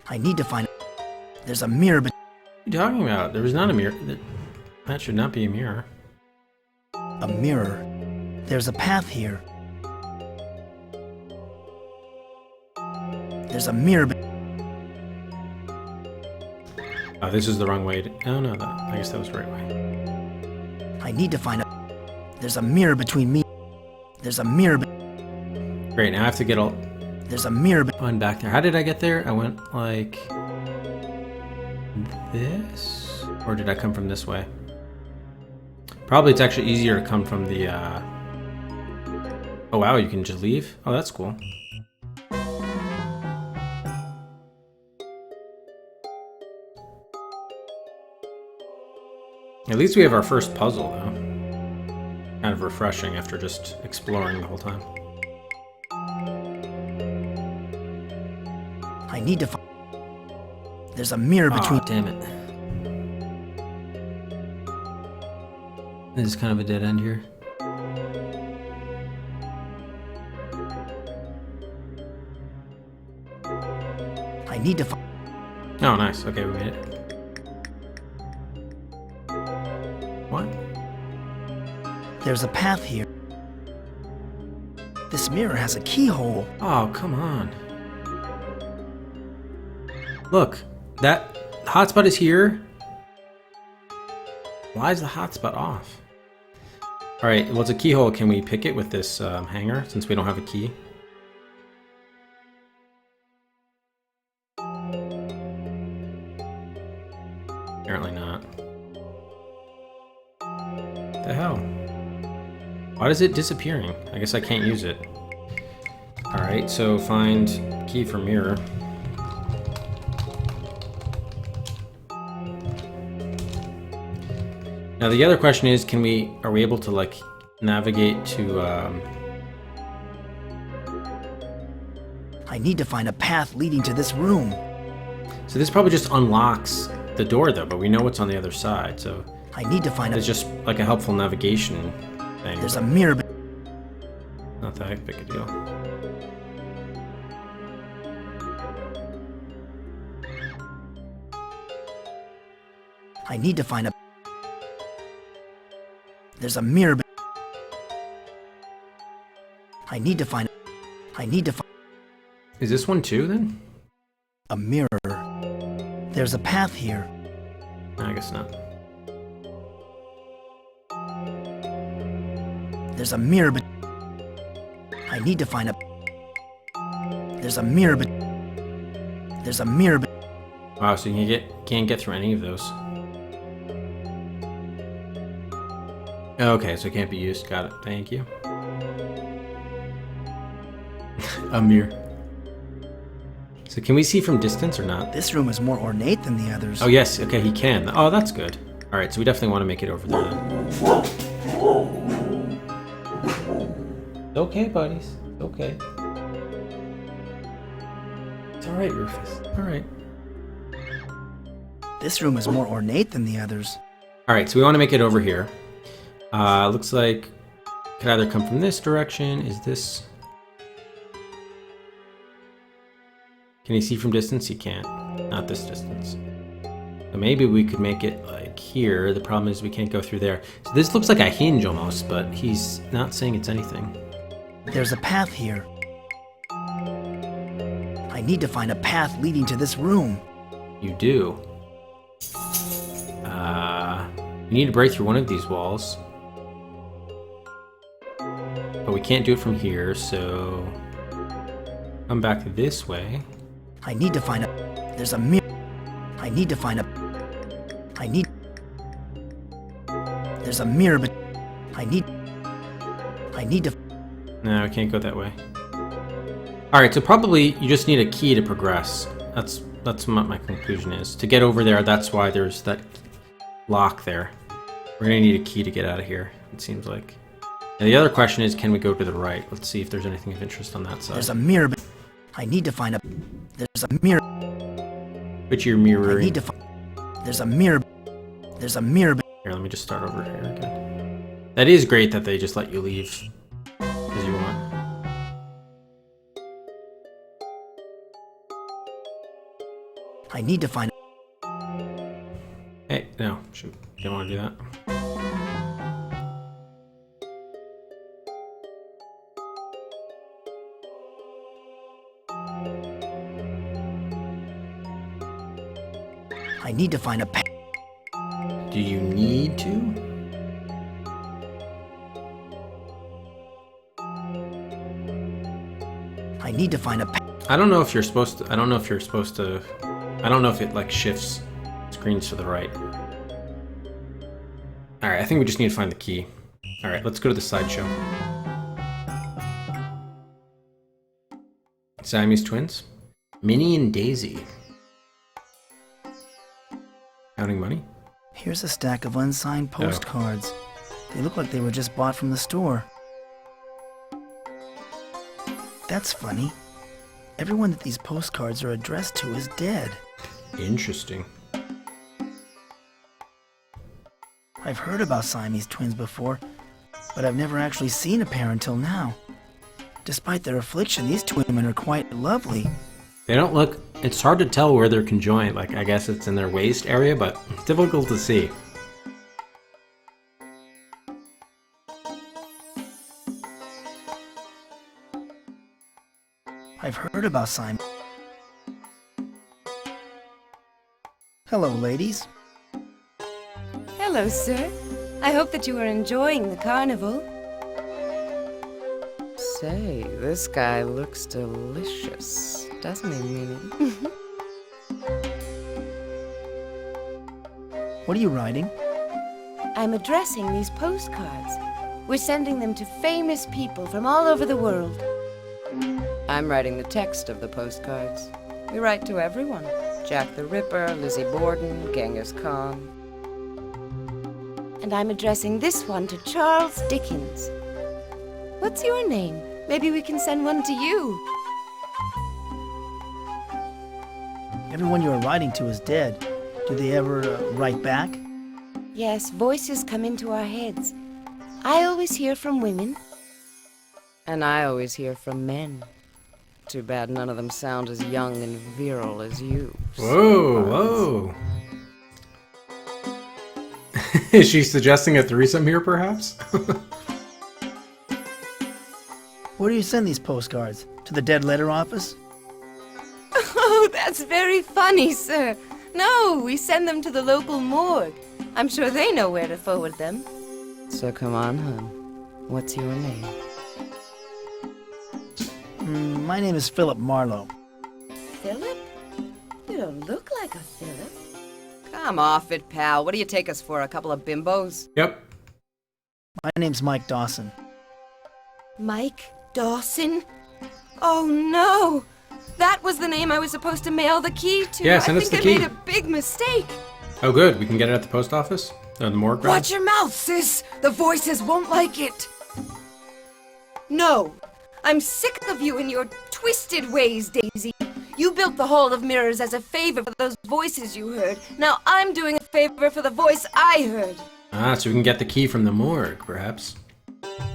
I need to find... There's a mirror. What are you talking about? There was not a mirror. That should not be a mirror. A mirror. There's a path here. There's a mirror. Oh, this is the wrong way. Oh no, I guess that was the right way. I need to find a... There's a mirror between me. There's a mirror. Great, now I have to get all... There's a mirror. One back there. How did I get there? I went like... this? Or did I come from this way? Probably it's actually easier to come from the, Oh wow, you can just leave? Oh, that's cool. At least we have our first puzzle, though. Kind of refreshing after just exploring the whole time. need to find... There's a mirror between... Oh, damn it. This is kind of a dead end here. I need to find... Oh, nice. Okay, we made it. What? There's a path here. This mirror has a keyhole. Oh, come on. Look, that hotspot is here. Why is the hotspot off? Alright, well, it's a keyhole. Can we pick it with this hanger since we don't have a key? Apparently not. What the hell? Why is it disappearing? I guess I can't use it. Alright, so find key for mirror. Now the other question is, are we able to like navigate to I need to find a path leading to this room. So this probably just unlocks the door though, but we know what's on the other side, so I need to find it's just like a helpful navigation thing. There's a mirror. Not that big a deal. I need to find a... There's a mirror. I need to find... Is this one too then? A mirror. There's a path here. No, I guess not. There's a mirror, but I need to find a... There's a mirror, but... There's a mirror, but... Wow, so you can't get through any of those. Okay, so it can't be used. Got it. Thank you. A mirror. So can we see from distance or not? This room is more ornate than the others. Oh yes, okay, he can. Oh, that's good. Alright, so we definitely want to make it over there then. It's okay, buddies. It's okay. It's alright, Rufus. Alright. This room is more ornate than the others. Alright, so we want to make it over here. Looks like it could either come from this direction. Is this... Can you see from distance? You can't. Not this distance. So maybe we could make it like here. The problem is we can't go through there. So this looks like a hinge almost, but he's not saying it's anything. There's a path here. I need to find a path leading to this room. You do. You need to break through one of these walls. But we can't do it from here, so... Come back this way. I need to find a... There's a mirror. I need to find a... I need... There's a mirror, but... I need to... No, we can't go that way. Alright, so probably you just need a key to progress. That's what my conclusion is. To get over there, that's why there's that lock there. We're gonna need a key to get out of here, it seems like. And the other question is, can we go to the right? Let's see if there's anything of interest on that side. There's a mirror, but... I need to find a... There's a mirror. But you're mirroring. I need to find... There's a mirror. There's a mirror, but... Here, let me just start over here again. That is great that they just let you leave as you want. I need to find... Hey, no, shoot. Didn't want to do that. I need to find a path. Do you need to? I need to find a path. I don't know if you're supposed to. I don't know if it like shifts screens to the right. Alright, I think we just need to find the key. Alright, let's go to the sideshow. Siamese twins? Minnie and Daisy. Counting money? Here's a stack of unsigned postcards. They look like they were just bought from the store. That's funny. Everyone that these postcards are addressed to is dead. Interesting. I've heard about Siamese twins before, but I've never actually seen a pair until now. Despite their affliction, these two women are quite lovely. They don't look... It's hard to tell where they're conjoined. Like, I guess it's in their waist area, but it's difficult to see. I've heard about Simon. Hello, ladies. Hello, sir. I hope that you are enjoying the carnival. Say, this guy looks delicious, doesn't he, Minnie? What are you writing? I'm addressing these postcards. We're sending them to famous people from all over the world. I'm writing the text of the postcards. We write to everyone. Jack the Ripper, Lizzie Borden, Genghis Khan. And I'm addressing this one to Charles Dickens. What's your name? Maybe we can send one to you. Everyone you are writing to is dead. Do they ever write back? Yes, voices come into our heads. I always hear from women. And I always hear from men. Too bad none of them sound as young and virile as you. Whoa, whoa. Is she suggesting a threesome here, perhaps? Where do you send these postcards? To the dead letter office? Oh, that's very funny, sir. No, we send them to the local morgue. I'm sure they know where to forward them. So come on, hon. What's your name? My name is Philip Marlowe. Philip? You don't look like a Philip. Come off it, pal. What do you take us for, a couple of bimbos? Yep. My name's Mike Dawson. Mike Dawson? Oh, no! That was the name I was supposed to mail the key to. Yeah, send us the key. I think I made a big mistake. Oh, good. We can get it at the post office? Or the morgue? Watch your mouth, sis! The voices won't like it. No. I'm sick of you and your twisted ways, Daisy. You built the Hall of Mirrors as a favor for those voices you heard. Now I'm doing a favor for the voice I heard. Ah, so we can get the key from the morgue, perhaps.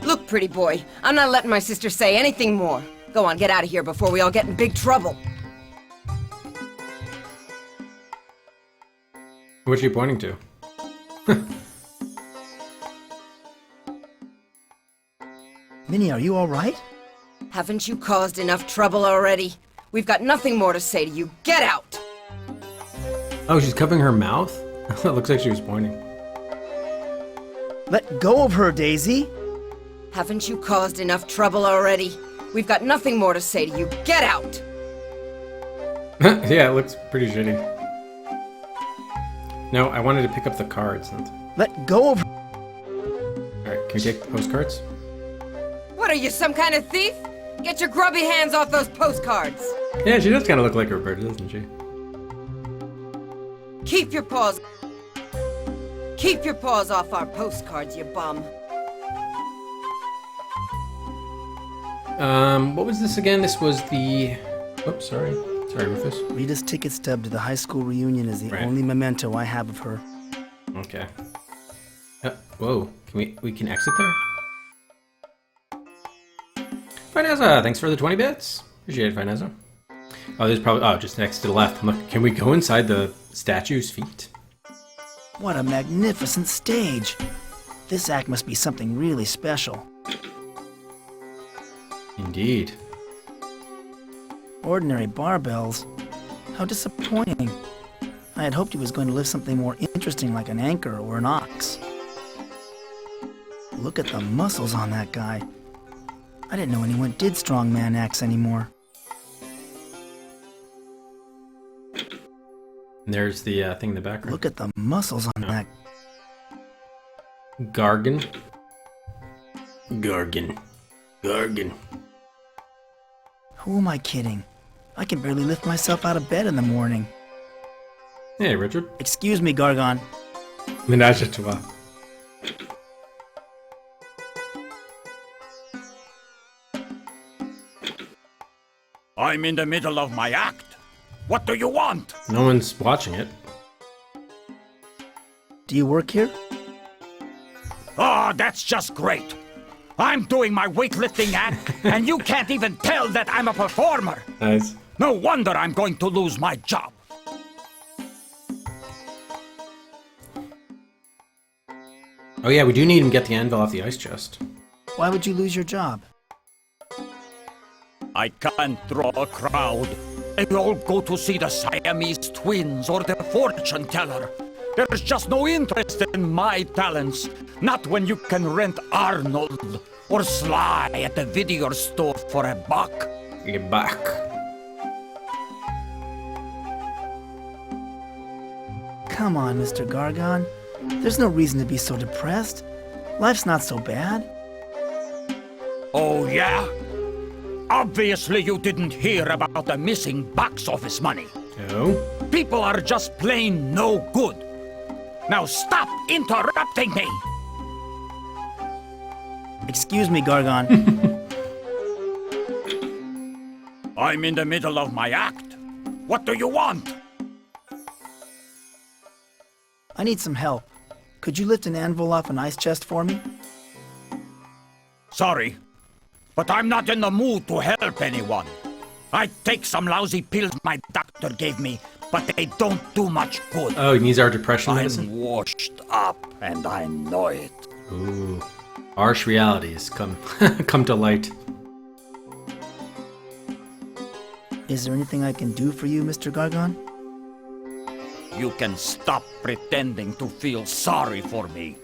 Look, pretty boy, I'm not letting my sister say anything more. Go on, get out of here before we all get in big trouble. What's she pointing to? Minnie, are you all right? Haven't you caused enough trouble already? We've got nothing more to say to you. Get out! Oh, she's covering her mouth? It looks like she was pointing. Let go of her, Daisy! Haven't you caused enough trouble already? We've got nothing more to say to you. Get out! Yeah, it looks pretty shitty. No, I wanted to pick up the cards. Let go of her! Alright, can we take the postcards? What are you, some kind of thief? Get your grubby hands off those postcards! Yeah, she does kind of look like Roberta, doesn't she? Keep your paws off our postcards, you bum. What was this again? This was the... Oops, sorry. Sorry, Rufus. Rita's ticket stub to the high school reunion is the only memento I have of her. Okay. Whoa, we can exit there? Fineza, thanks for the 20 bits. Appreciate it, Fineza. Oh, there's probably... Oh, just next to the left. Look, can we go inside the statue's feet? What a magnificent stage! This act must be something really special. Indeed. Ordinary barbells? How disappointing. I had hoped he was going to lift something more interesting like an anchor or an ox. Look at the muscles on that guy. I didn't know anyone did strongman acts anymore. And there's the thing in the background. Look at the muscles on that. Gargan. Gargan. Who am I kidding? I can barely lift myself out of bed in the morning. Hey, Richard. Excuse me, Gargon. Ménage à toi. I'm in the middle of my act. What do you want? No one's watching it. Do you work here? Oh, that's just great. I'm doing my weightlifting act, and you can't even tell that I'm a performer. Nice. No wonder I'm going to lose my job. Oh yeah, we do need him to get the anvil off the ice chest. Why would you lose your job? I can't draw a crowd. They all go to see the Siamese twins or the fortune teller. There's just no interest in my talents. Not when you can rent Arnold or Sly at the video store for $1. $1. Come on, Mr. Gargon. There's no reason to be so depressed. Life's not so bad. Oh, yeah? Obviously you didn't hear about the missing box office money. Oh? People are just plain no good. Now stop interrupting me! Excuse me, Gargon. I'm in the middle of my act. What do you want? I need some help. Could you lift an anvil off an ice chest for me? Sorry, but I'm not in the mood to help anyone. I take some lousy pills my doctor gave me, but they don't do much good. Oh, he needs our depression medicine? I'm washed up, and I know it. Ooh. Harsh realities come come to light. Is there anything I can do for you, Mr. Gargon? You can stop pretending to feel sorry for me.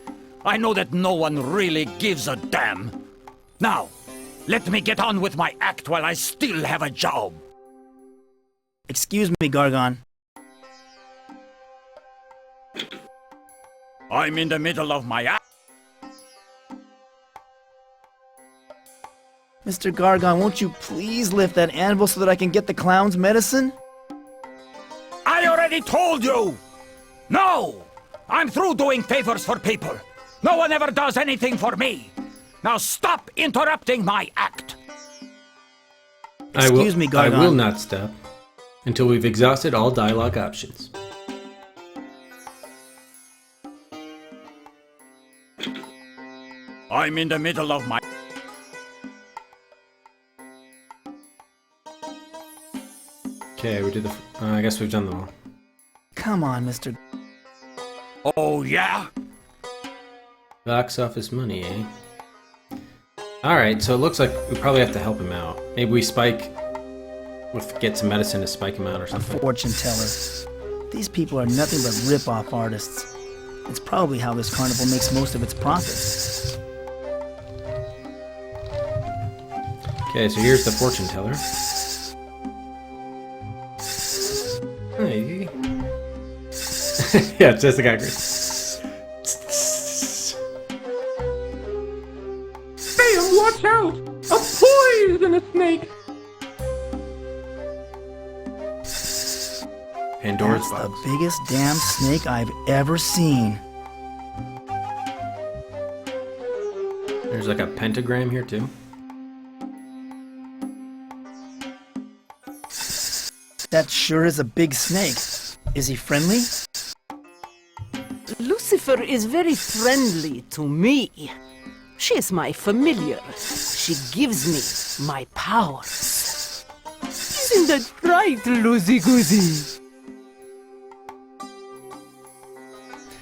I know that no one really gives a damn. Now, let me get on with my act while I still have a job. Excuse me, Gargon. I'm in the middle of my act. Mr. Gargon, won't you please lift that anvil so that I can get the clown's medicine? I already told you! No! I'm through doing favors for people. No one ever does anything for me. Now stop interrupting my act. Excuse me, Gargon. I will not stop until we've exhausted all dialogue options. I'm in the middle of my... Okay, we did the... I guess we've done them all. Come on, Mr. Oh, yeah? Box office money, eh? Alright, so it looks like we probably have to help him out. Maybe we get some medicine to spike him out or something. A fortune teller. These people are nothing but rip-off artists. It's probably how this carnival makes most of its profits. Okay, so here's the fortune teller. Hey. Yeah, it's just the guy. Sam, watch out! A poisonous snake! Pandora's That's box. the biggest damn snake I've ever seen. There's like a pentagram here too. That sure is a big snake. Is he friendly? Lucifer is very friendly to me. She is my familiar. She gives me my powers. Isn't that right, Loosey-goosey?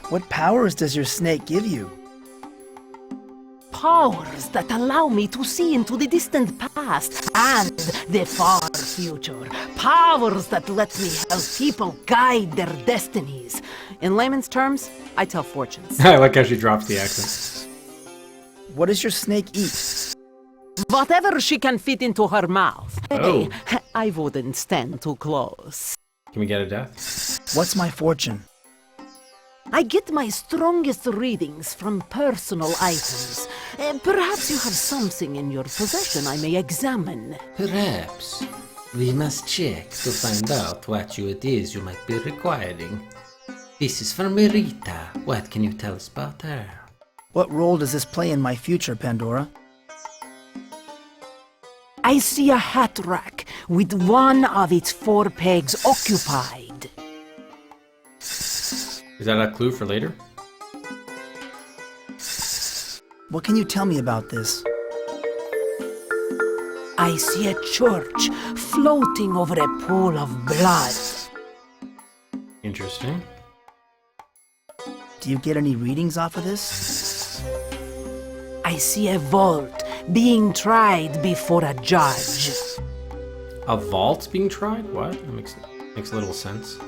What powers does your snake give you? Powers that allow me to see into the distant past and the far future. Powers that let me help people guide their destinies. In layman's terms, I tell fortunes. I like how she drops the accent. What does your snake eat? Whatever she can fit into her mouth. Oh. Hey, I wouldn't stand too close. Can we get a death? What's my fortune? I get my strongest readings from personal items. Perhaps you have something in your possession I may examine. Perhaps. We must check to find out what it is you might be requiring. This is from Rita. What can you tell us about her? What role does this play in my future, Pandora? I see a hat rack with one of its 4 pegs occupied. Is that a clue for later? What can you tell me about this? I see a church floating over a pool of blood. Interesting. Do you get any readings off of this? I see a vault being tried before a judge. A vault being tried? What? That makes little sense.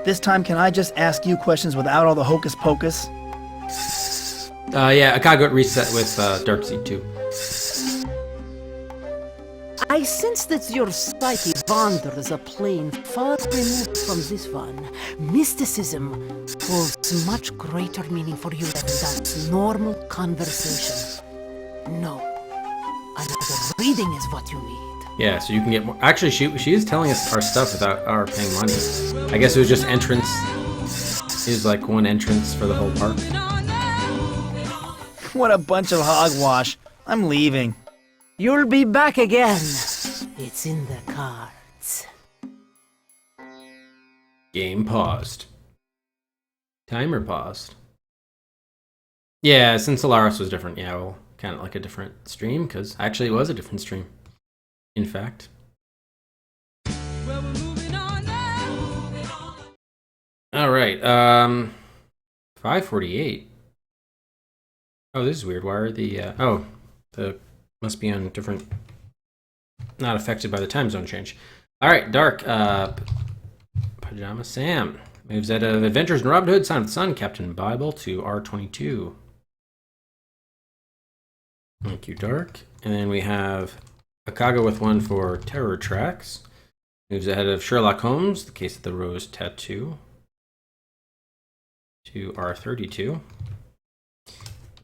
This time, can I just ask you questions without all the hocus pocus? Yeah, I got reset with Darkseid too. I sense that your psyche wanders a plane far removed from this one. Mysticism holds much greater meaning for you than does normal conversation. No, another reading is what you need. Yeah, so you can get more. Actually, she is telling us our stuff without our paying money. I guess it was just entrance. It was like one entrance for the whole park. What a bunch of hogwash. I'm leaving. You'll be back again. It's in the cards. Game paused. Timer paused. Yeah, since Solaris was different, yeah, well, kind of like a different stream, because actually it was a different stream. In fact. Alright, 5:48. Oh, this is weird. Why are the must be on different, not affected by the time zone change. Alright, Dark, Pajama Sam moves out of Adventures in Robin Hood, Sign of the Sun, Captain Bible to R22. Thank you, Dark. And then we have Akaga with one for Terror Tracks. Moves ahead of Sherlock Holmes, The Case of the Rose Tattoo, to R32.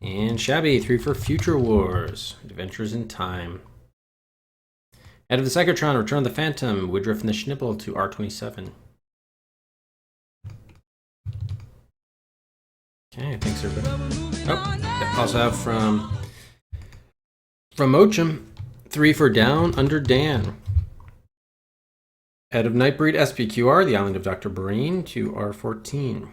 And Shabby, 3 for Future Wars, Adventures in Time. Head of the Psychotron, Return of the Phantom, Woodruff and the Schnipple to R27. Okay, thanks everybody. Oh, also have from Mochum, 3 for Down Under Dan. Head of Nightbreed SPQR, The Island of Dr. Brain to R14.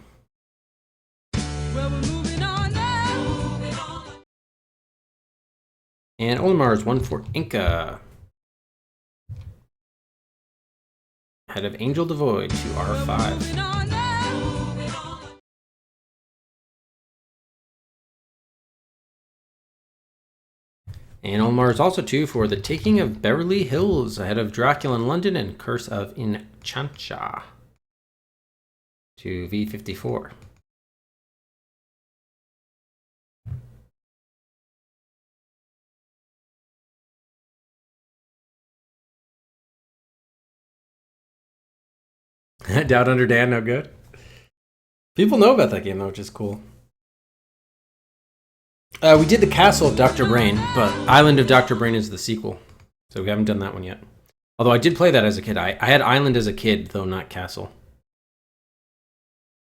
And Olimar's 1 for Inca. Head of Angel Devoid to R5. And Olimar's also 2 for The Taking of Beverly Hills, ahead of Dracula in London and Curse of Enchancha to V54. Doubt Under Dan, no good. People know about that game though, which is cool. We did the Castle of Dr. Brain, but Island of Dr. Brain is the sequel. So we haven't done that one yet. Although I did play that as a kid. I had Island as a kid, though not Castle.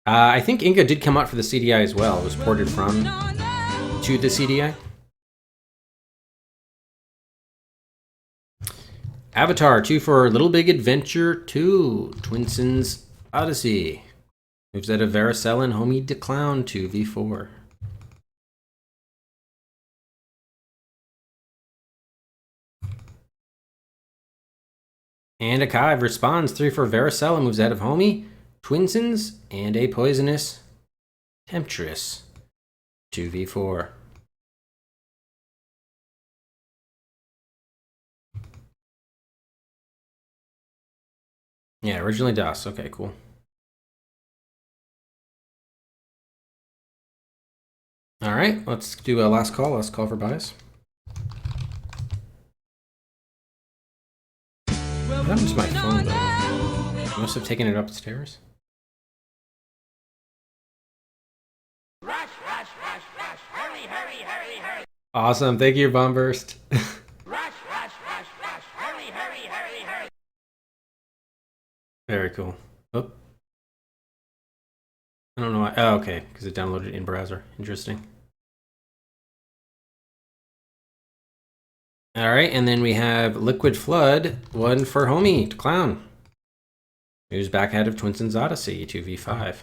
I think Inca did come out for the CDI as well. It was ported from to the CDI. Avatar 2 for Little Big Adventure 2, Twinson's Odyssey. Moves out of Varicella and Homie DeClown to V4. And Akive responds 3 for Varicella, moves out of Homie, Twinsons, and a Poisonous Temptress to V4. Yeah, originally DOS. Okay, cool. All right, let's do a last call for bias. What happened to my phone, though? I must have taken it upstairs. Rush, rush, rush, rush. Hurry, hurry, hurry, hurry. Awesome. Thank you, Bomb Burst. Rush, rush, rush, rush. Hurry, hurry, hurry, hurry. Very cool. Oh. I don't know why. Oh, okay. Because it downloaded in browser. Interesting. Alright, and then we have Liquid Flood, one for Homie, Clown. Who's back out of Twinson's Odyssey, 2v5.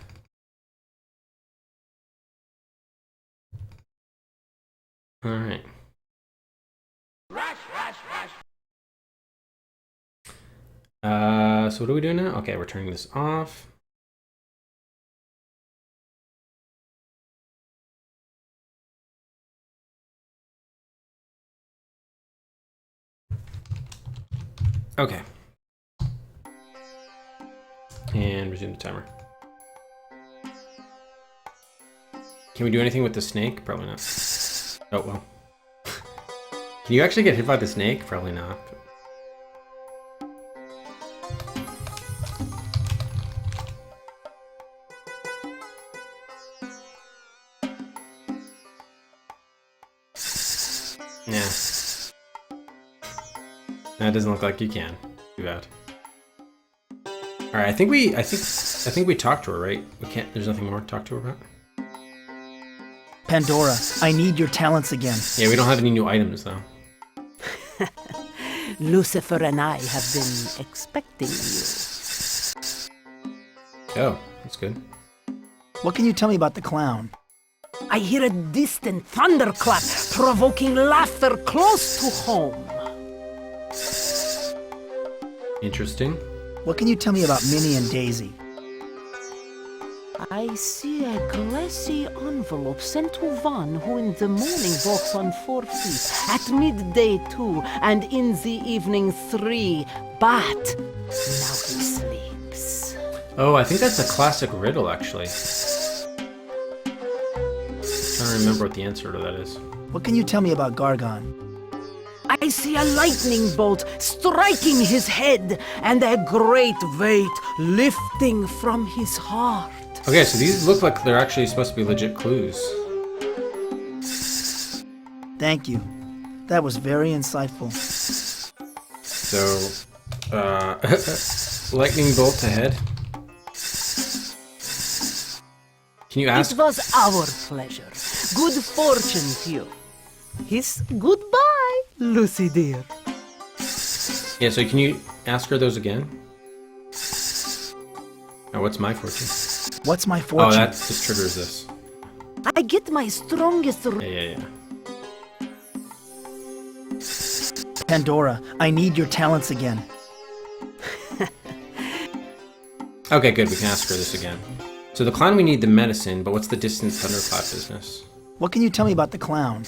Alright. So what are we doing now? Okay, we're turning this off. Okay. And resume the timer. Can we do anything with the snake? Probably not. Oh, well. Can you actually get hit by the snake? Probably not. Yeah. That doesn't look like you can. Too bad. Alright, I think we talked to her, right? We can't, there's nothing more to talk to her about? Pandora, I need your talents again. Yeah, we don't have any new items, though. Lucifer and I have been expecting you. Oh, that's good. What can you tell me about the clown? I hear a distant thunderclap, provoking laughter close to home. Interesting. What can you tell me about Minnie and Daisy? I see a glassy envelope sent to one who in the morning walks on 4 feet, at midday 2, and in the evening 3, but now he sleeps. Oh, I think that's a classic riddle, actually. I'm trying to remember what the answer to that is. What can you tell me about Gargon? I see a lightning bolt striking his head, and a great weight lifting from his heart. Okay, so these look like they're actually supposed to be legit clues. Thank you. That was very insightful. So, lightning bolt ahead. Can you ask? It was our pleasure. Good fortune to you. His goodbye, Lucy dear. Yeah, so can you ask her those again? Oh, what's my fortune? What's my fortune? Oh, that just triggers this. I get my strongest... Yeah. Pandora, I need your talents again. Okay, good, we can ask her this again. So the clown, we need the medicine, but what's the distant thunderclap business? What can you tell me about the clown?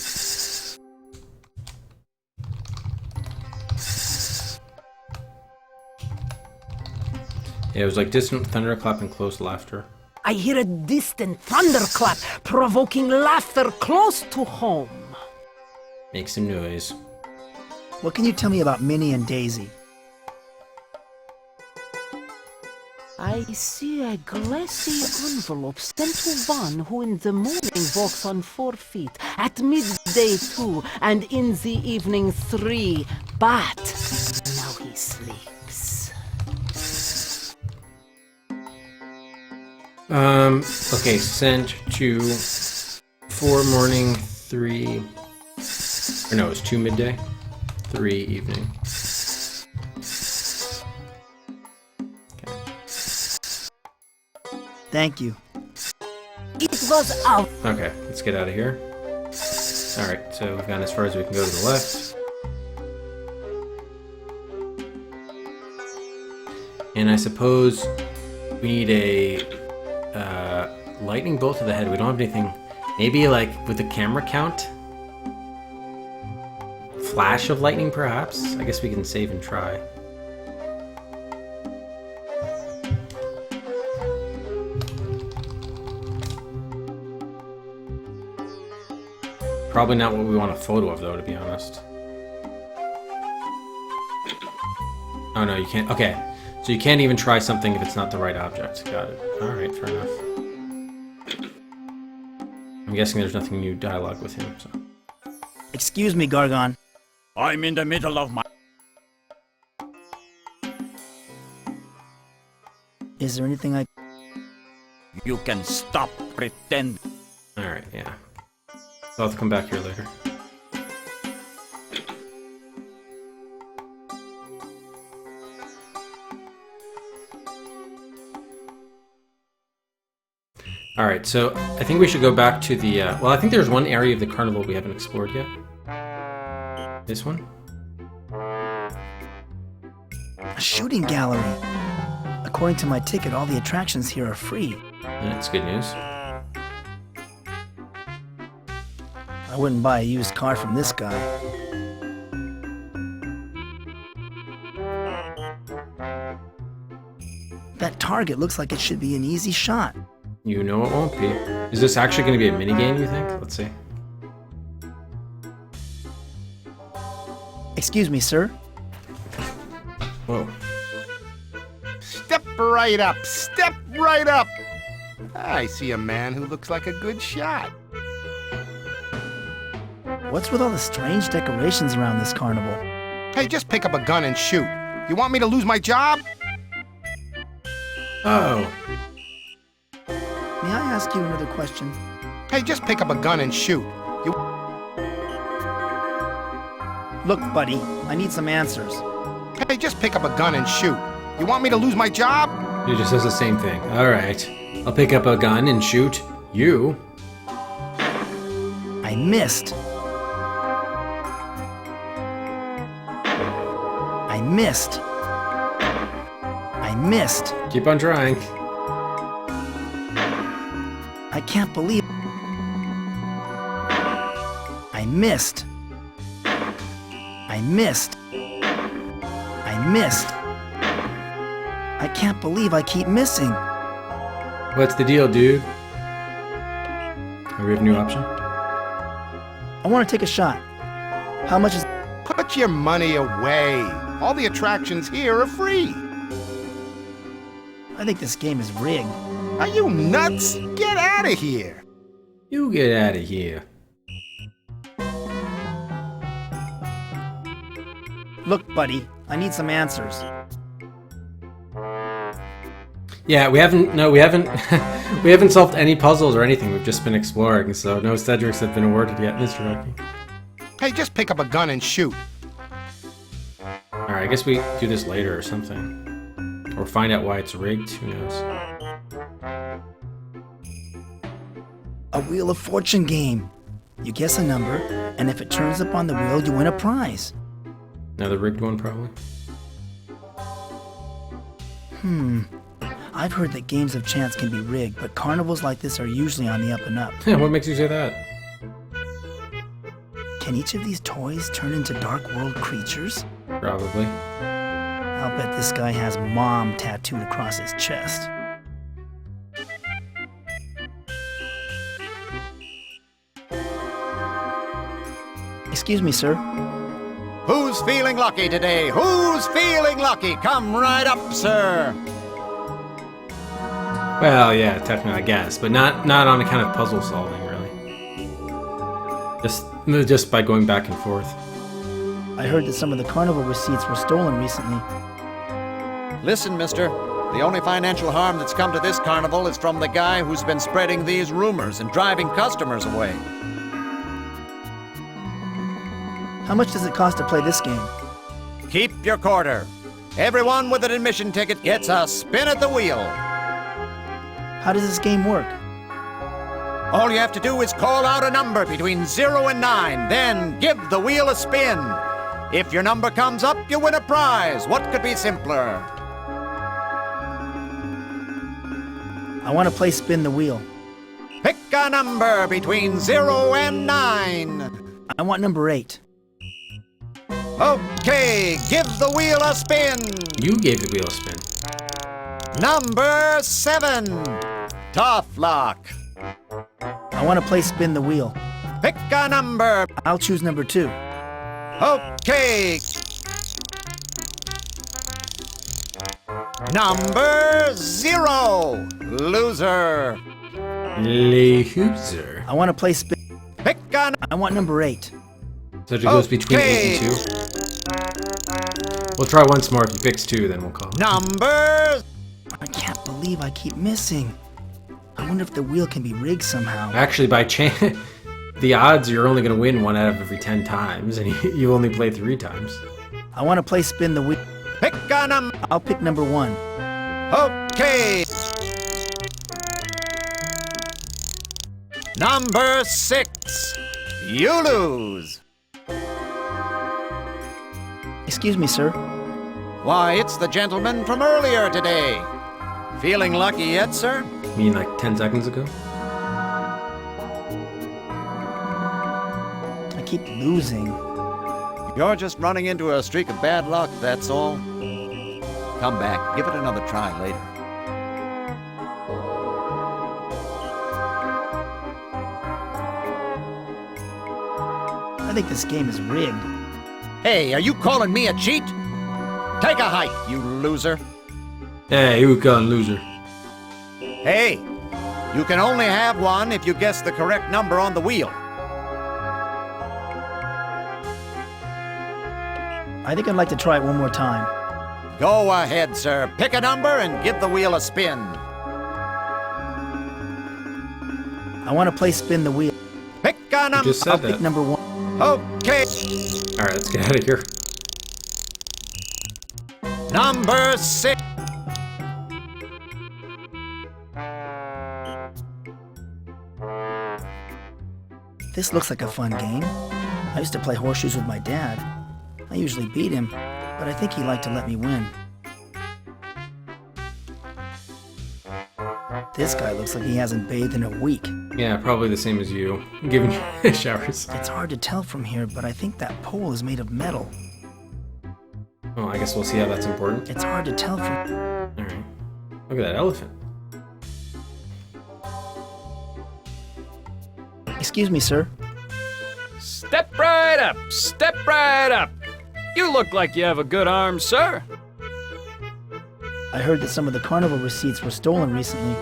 Yeah, it was like distant thunderclap and close laughter. I hear a distant thunderclap, provoking laughter close to home. Make some noise. What can you tell me about Minnie and Daisy? I see a glassy envelope sent to one who in the morning walks on 4 feet, at midday 2, and in the evening 3, but now he sleeps. Okay, sent to 4 morning, 3... Or no, it was 2 midday, 3 evening. Thank you. It was out. Okay, let's get out of here. Alright, so we've gone as far as we can go to the left. And I suppose we need a lightning bolt to the head. We don't have anything. Maybe like with the camera count? Flash of lightning, perhaps? I guess we can save and try. Probably not what we want a photo of, though, to be honest. Oh, no, you can't. Okay, so you can't even try something if it's not the right object. Got it. Alright, fair enough. I'm guessing there's nothing new dialogue with him, so. Excuse me, Gargon. I'm in the middle of my... Is there anything I... You can stop pretending. Alright, yeah. I'll have to come back here later. Alright, so I think we should go back to the, well, I think there's one area of the carnival we haven't explored yet. This one? A shooting gallery. According to my ticket, all the attractions here are free. That's good news. I wouldn't buy a used car from this guy. That target looks like it should be an easy shot. You know it won't be. Is this actually going to be a minigame, you think? Let's see. Excuse me, sir. Whoa. Step right up. Step right up. I see a man who looks like a good shot. What's with all the strange decorations around this carnival? Hey, just pick up a gun and shoot. You want me to lose my job? Oh. May I ask you another question? Hey, just pick up a gun and shoot. You... Look, buddy, I need some answers. Hey, just pick up a gun and shoot. You want me to lose my job? He just says the same thing. Alright. I'll pick up a gun and shoot you. I missed. I missed. I missed. Keep on trying. I can't believe I missed. I missed. I missed. I can't believe I keep missing. What's the deal, dude? We have a new option? I want to take a shot. How much is... Put your money away. All the attractions here are free. I think this game is rigged. Are you nuts? Get out of here. You get out of here. Look, buddy, I need some answers. Yeah, we haven't we haven't solved any puzzles or anything. We've just been exploring, so no Cedrics have been awarded yet, Mr. Rocky. Hey, just pick up a gun and shoot. Alright, I guess we do this later or something. Or find out why it's rigged, who knows. A Wheel of Fortune game. You guess a number, and if it turns up on the wheel, you win a prize. Another rigged one, probably. I've heard that games of chance can be rigged, but carnivals like this are usually on the up and up. What makes you say that? Can each of these toys turn into Dark World creatures? Probably. I'll bet this guy has Mom tattooed across his chest. Excuse me, sir. Who's feeling lucky today? Who's feeling lucky? Come right up, sir. Well, yeah, technically, I guess, but not on account of puzzle solving, really. Just by going back and forth. I heard that some of the carnival receipts were stolen recently. Listen, mister. The only financial harm that's come to this carnival is from the guy who's been spreading these rumors and driving customers away. How much does it cost to play this game? Keep your quarter. Everyone with an admission ticket gets a spin at the wheel. How does this game work? All you have to do is call out a number between 0 and 9, then give the wheel a spin. If your number comes up, you win a prize. What could be simpler? I want to play Spin the Wheel. Pick a number between 0 and 9. I want number 8. Okay, give the wheel a spin. You gave the wheel a spin. Number 7. Tough luck. I want to play Spin the Wheel. Pick a number. I'll choose number 2. Okay. Number 0. Loser. Loser. I want to play Spin. Pick a... I want number 8. So it goes between 8 and 2. We'll try once more. If he picks 2, then we'll call it. Number... I can't believe I keep missing. I wonder if the wheel can be rigged somehow. Actually, by chance, the odds you're only going to win 1 out of every 10 times, and you only play 3 times. I want to play Spin the Wheel. Pick a number. I'll pick number 1. Okay. Number 6. You lose. Excuse me, sir. Why, it's the gentleman from earlier today. Feeling lucky yet, sir? You mean like 10 seconds ago? I keep losing. You're just running into a streak of bad luck, that's all. Come back. Give it another try later. I think this game is rigged. Hey, are you calling me a cheat? Take a hike, you loser. Hey, who calling loser? Hey, you can only have one if you guess the correct number on the wheel. I think I'd like to try it one more time. Go ahead, sir. Pick a number and give the wheel a spin. I want to play spin the wheel. Pick a number. Just said I'll that. pick number 1. Okay. Alright, let's get out of here. Number 6. This looks like a fun game. I used to play horseshoes with my dad. I usually beat him, but I think he liked to let me win. This guy looks like he hasn't bathed in a week. Yeah, probably the same as you. Giving you showers. It's hard to tell from here, but I think that pole is made of metal. Oh, I guess we'll see how that's important. It's hard to tell from... Alright. Look at that elephant. Excuse me, sir. Step right up! Step right up! You look like you have a good arm, sir. I heard that some of the carnival receipts were stolen recently.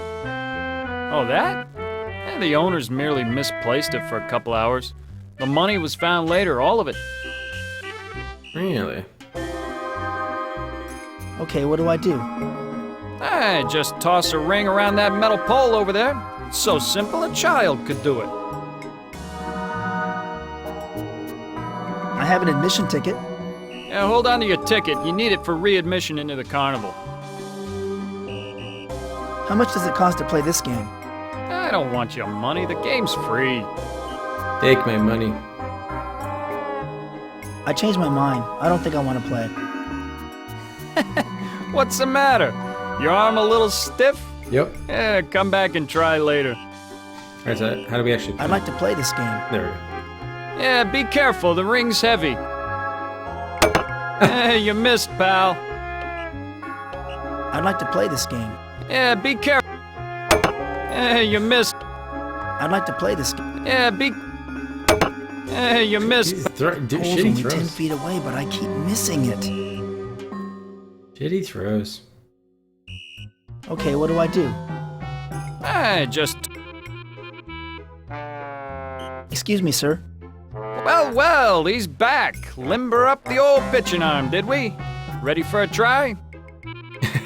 Oh, that? The owners merely misplaced it for a couple hours. The money was found later, all of it. Really? Okay, what do I do? Just toss a ring around that metal pole over there. It's so simple a child could do it. I have an admission ticket. Yeah, hold on to your ticket. You need it for readmission into the carnival. How much does it cost to play this game? I don't want your money. The game's free. Take my money. I changed my mind. I don't think I want to play. What's the matter? Your arm a little stiff? Yep. Yeah, come back and try later. Alright, so how do we actually play? I'd like to play this game. There we go. Yeah, be careful. The ring's heavy. You missed, pal. I'd like to play this game. Yeah, be careful. You missed. I'd like to play this game. Yeah, you missed. Pole's Shitty only throws. 10 feet away, but I keep missing it. Shitty throws. Okay, what do I do? Just... Excuse me, sir. Well, he's back. Limber up the old pitching arm, did we? Ready for a try?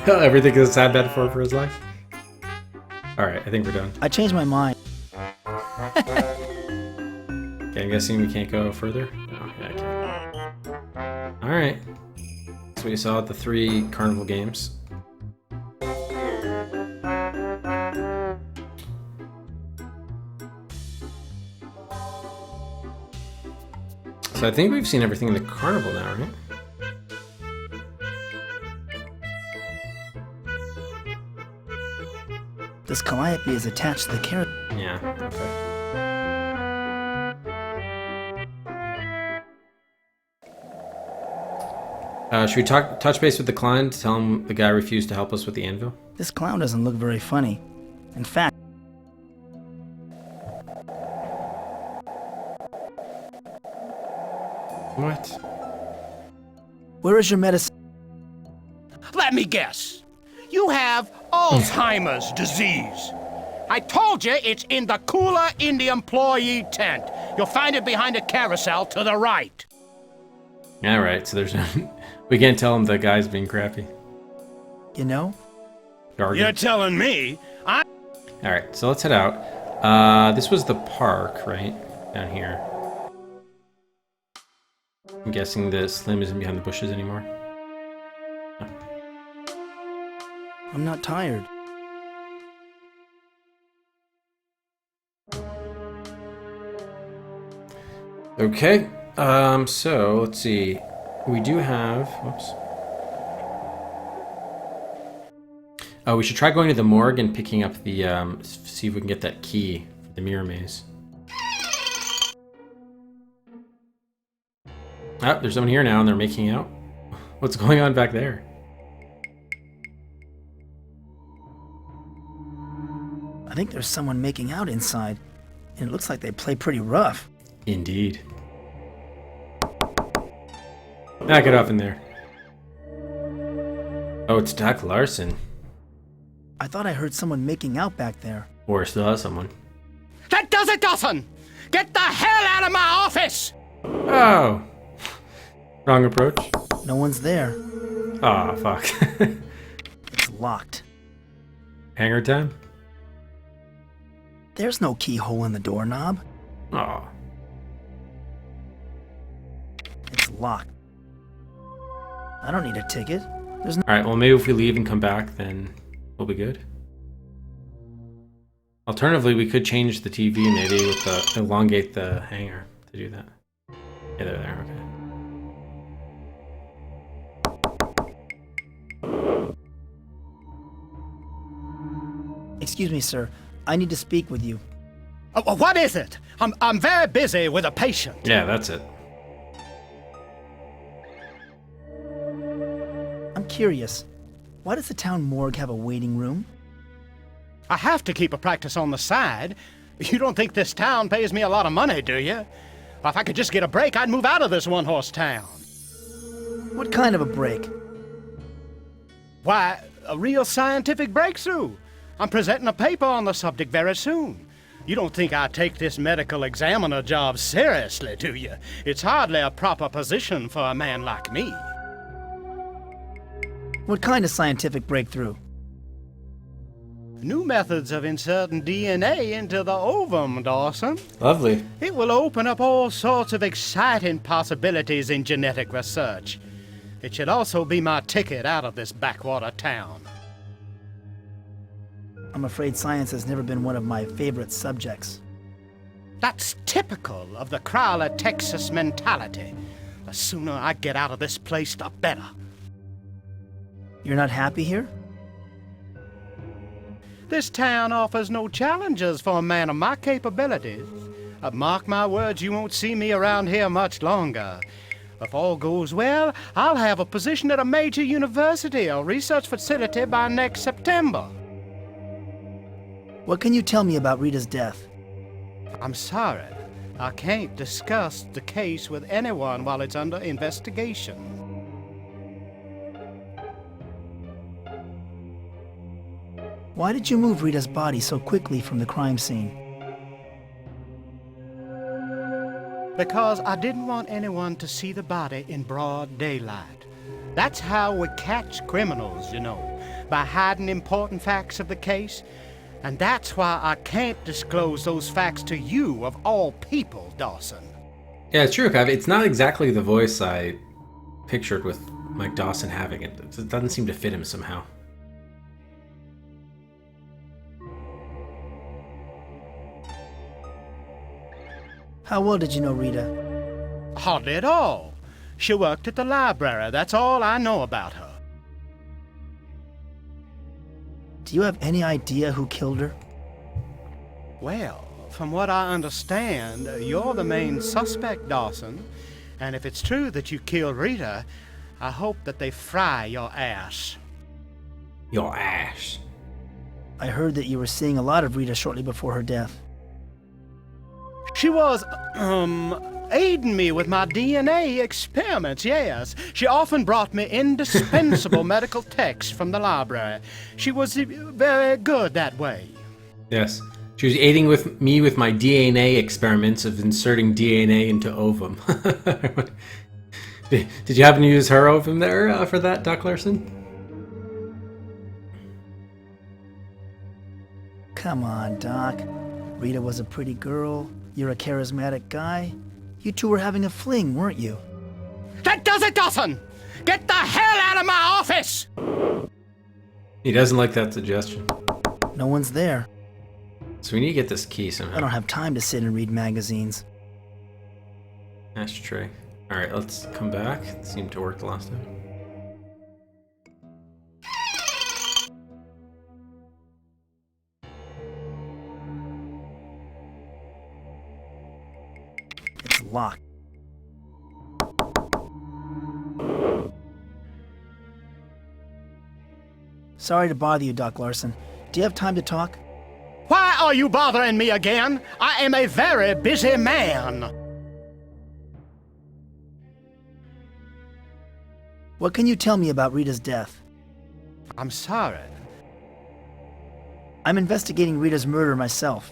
Everything is a sad metaphor for his life. Alright, I think we're done. I changed my mind. Okay, I'm guessing we can't go further? Oh, yeah, I can. Alright. So we saw the 3 carnival games. So I think we've seen everything in the carnival now, right? This calliope is attached to the carrot. Yeah, okay. Should we touch base with the client to tell him the guy refused to help us with the anvil? This clown doesn't look very funny. In fact... What? Where is your medicine? Let me guess. You have Alzheimer's disease. I told you it's in the cooler in the employee tent. You'll find it behind the carousel to the right. Alright, so there's no... We can't tell him the guy's being crappy. You know? Jargon. You're telling me I... Alright, so let's head out. This was the park, right? Down here. I'm guessing the Slim isn't behind the bushes anymore. No. I'm not tired. Okay, so let's see. We do have. Whoops. Oh, we should try going to the morgue and picking up the. See if we can get that key for the mirror maze. Oh, there's someone here now and they're making out. What's going on back there? I think there's someone making out inside, and it looks like they play pretty rough. Indeed. Knock it off in there. Oh, it's Doc Larson. I thought I heard someone making out back there. Or saw someone. That does it, Dawson! Get the hell out of my office! Oh! Wrong approach. No one's there. Aw, fuck. It's locked. Hanger time? There's no keyhole in the doorknob. Aw. It's locked. I don't need a ticket. There's no. Alright, well, maybe if we leave and come back, then we'll be good. Alternatively, we could change the TV maybe with the elongate the hanger to do that. Yeah, they're there, okay. Excuse me, sir. I need to speak with you. What is it? I'm very busy with a patient. Yeah, that's it. I'm curious. Why does the town morgue have a waiting room? I have to keep a practice on the side. You don't think this town pays me a lot of money, do you? If I could just get a break, I'd move out of this one-horse town. What kind of a break? Why, a real scientific breakthrough. I'm presenting a paper on the subject very soon. You don't think I take this medical examiner job seriously, do you? It's hardly a proper position for a man like me. What kind of scientific breakthrough? New methods of inserting DNA into the ovum, Dawson. Lovely. It will open up all sorts of exciting possibilities in genetic research. It should also be my ticket out of this backwater town. I'm afraid science has never been one of my favorite subjects. That's typical of the Crowler, Texas mentality. The sooner I get out of this place, the better. You're not happy here? This town offers no challenges for a man of my capabilities. Mark my words, you won't see me around here much longer. If all goes well, I'll have a position at a major university or research facility by next September. What can you tell me about Rita's death? I'm sorry. I can't discuss the case with anyone while it's under investigation. Why did you move Rita's body so quickly from the crime scene? Because I didn't want anyone to see the body in broad daylight. That's how we catch criminals, you know, by hiding important facts of the case. And that's why I can't disclose those facts to you, of all people, Dawson. Yeah, it's true, Kev. It's not exactly the voice I pictured with Mike Dawson having it. It doesn't seem to fit him somehow. How well did you know Rita? Hardly at all. She worked at the library. That's all I know about her. Do you have any idea who killed her? Well, from what I understand, you're the main suspect, Dawson. And if it's true that you killed Rita, I hope that they fry your ass. Your ass? I heard that you were seeing a lot of Rita shortly before her death. She was, aiding me with my DNA experiments, yes. She often brought me indispensable medical texts from the library. She was very good that way. Yes. She was aiding me with my DNA experiments of inserting DNA into ovum. Did you happen to use her ovum there for that, Doc Larson? Come on, Doc. Rita was a pretty girl. You're a charismatic guy. You two were having a fling, weren't you? That does it, Dawson! Get the hell out of my office! He doesn't like that suggestion. No one's there. So we need to get this key somehow. I don't have time to sit and read magazines. Ashtray. Alright, let's come back. It seemed to work the last time. It's locked. Sorry to bother you, Doc Larson. Do you have time to talk? Why are you bothering me again? I am a very busy man. What can you tell me about Rita's death? I'm sorry. I'm investigating Rita's murder myself.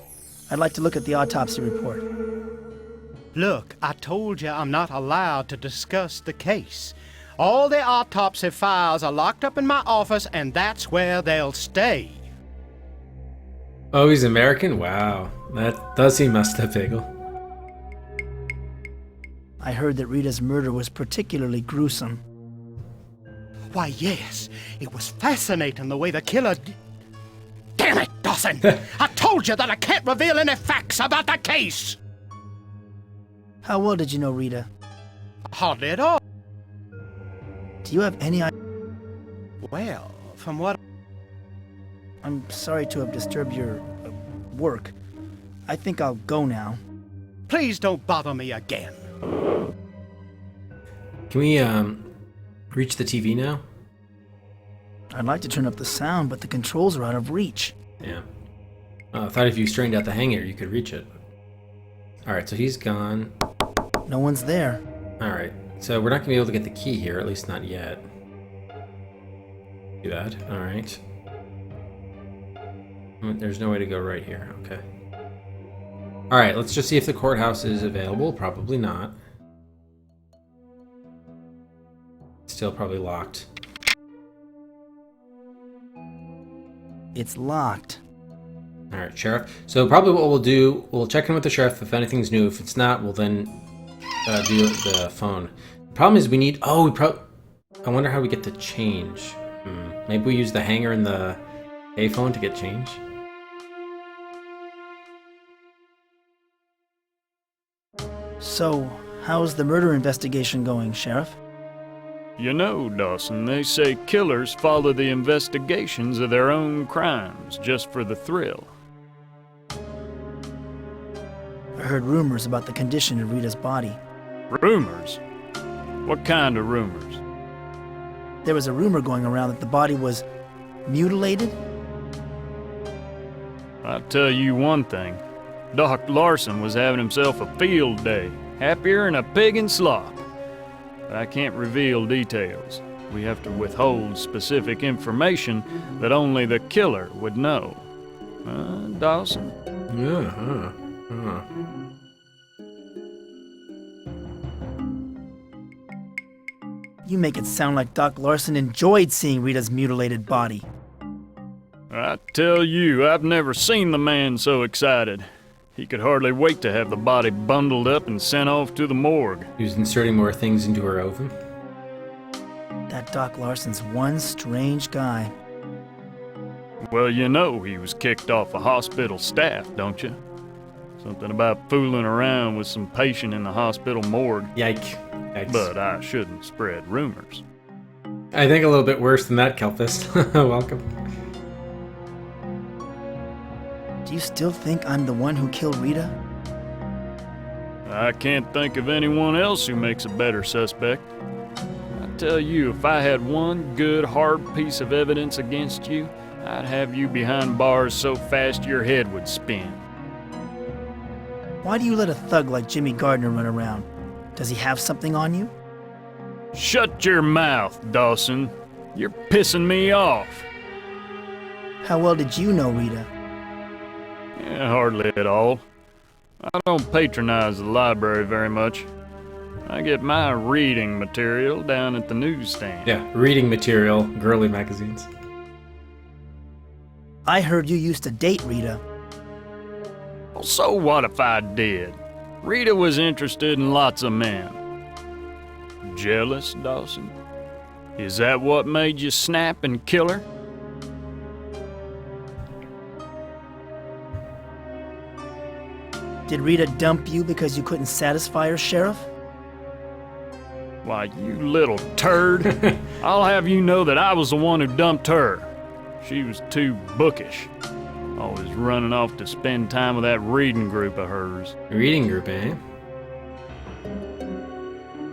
I'd like to look at the autopsy report. Look, I told you I'm not allowed to discuss the case. All the autopsy files are locked up in my office, and that's where they'll stay. Oh, he's American? Wow. That does seem messed up, Bagel. I heard that Rita's murder was particularly gruesome. Why, yes. It was fascinating the way the killer Damn it, Dawson! I told you that I can't reveal any facts about the case! How well did you know Rita? Hardly at all. Do you have any idea? Well, from what... I'm sorry to have disturbed your work. I think I'll go now. Please don't bother me again. Can we, reach the TV now? I'd like to turn up the sound, but the controls are out of reach. Yeah. I thought if you strained out the hanger, you could reach it. Alright, so he's gone. No one's there. Alright, so we're not going to be able to get the key here, at least not yet. Do that, alright. There's no way to go right here, okay. Alright, let's just see if the courthouse is available. Probably not. Still probably locked. It's locked. Alright, Sheriff. So probably what we'll do, we'll check in with the Sheriff if anything's new. If it's not, we'll then do the phone. The problem is we need... Oh, I wonder how we get the change. Maybe we use the hanger in the payphone to get change? So, how's the murder investigation going, Sheriff? You know, Dawson, they say killers follow the investigations of their own crimes just for the thrill. I heard rumors about the condition of Rita's body. Rumors? What kind of rumors? There was a rumor going around that the body was mutilated. I'll tell you one thing. Doc Larson was having himself a field day, happier than a pig in slop. But I can't reveal details. We have to withhold specific information that only the killer would know. Dawson? You make it sound like Doc Larson enjoyed seeing Rita's mutilated body. I tell you, I've never seen the man so excited. He could hardly wait to have the body bundled up and sent off to the morgue. He was inserting more things into her ovum? That Doc Larson's one strange guy. Well, you know he was kicked off the hospital staff, don't you? Something about fooling around with some patient in the hospital morgue. Yikes. But I shouldn't spread rumors. I think a little bit worse than that, Kelpist. Welcome. Do you still think I'm the one who killed Rita? I can't think of anyone else who makes a better suspect. I tell you, if I had one good, hard piece of evidence against you, I'd have you behind bars so fast your head would spin. Why do you let a thug like Jimmy Gardner run around? Does he have something on you? Shut your mouth, Dawson. You're pissing me off. How well did you know Rita? Hardly at all. I don't patronize the library very much. I get my reading material down at the newsstand. Yeah, reading material, girly magazines. I heard you used to date Rita. Well, so what if I did? Rita was interested in lots of men. Jealous, Dawson? Is that what made you snap and kill her? Did Rita dump you because you couldn't satisfy her, Sheriff? Why, you little turd. I'll have you know that I was the one who dumped her. She was too bookish. Always running off to spend time with that reading group of hers. Reading group, eh?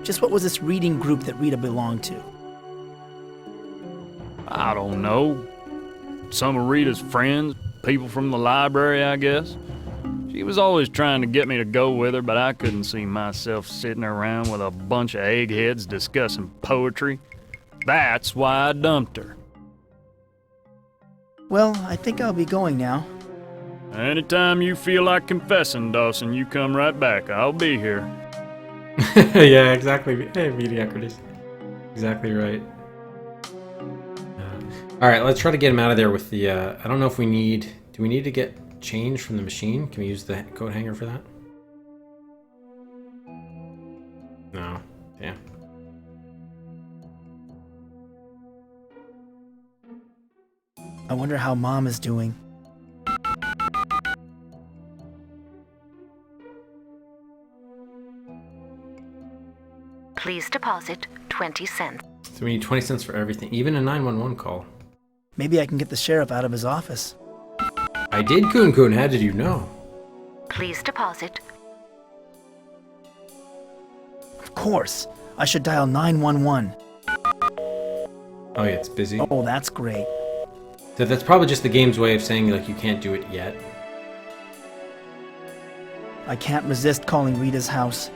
Just what was this reading group that Rita belonged to? I don't know. Some of Rita's friends, people from the library, I guess. She was always trying to get me to go with her, but I couldn't see myself sitting around with a bunch of eggheads discussing poetry. That's why I dumped her. Well, I think I'll be going now. Anytime you feel like confessing, Dawson, you come right back. I'll be here. Yeah, exactly. Hey, mediocrities. Exactly right. All right, let's try to get him out of there with the, I don't know if we need, do we need to get change from the machine? Can we use the coat hanger for that? No. Damn. I wonder how Mom is doing. Please deposit 20 cents. So we need 20 cents for everything, even a 911 call. Maybe I can get the sheriff out of his office. I did, Kun Kun. How did you know? Please deposit. Of course. I should dial 911. Oh yeah, it's busy. Oh, that's great. So that's probably just the game's way of saying like you can't do it yet. I can't resist calling Rita's house.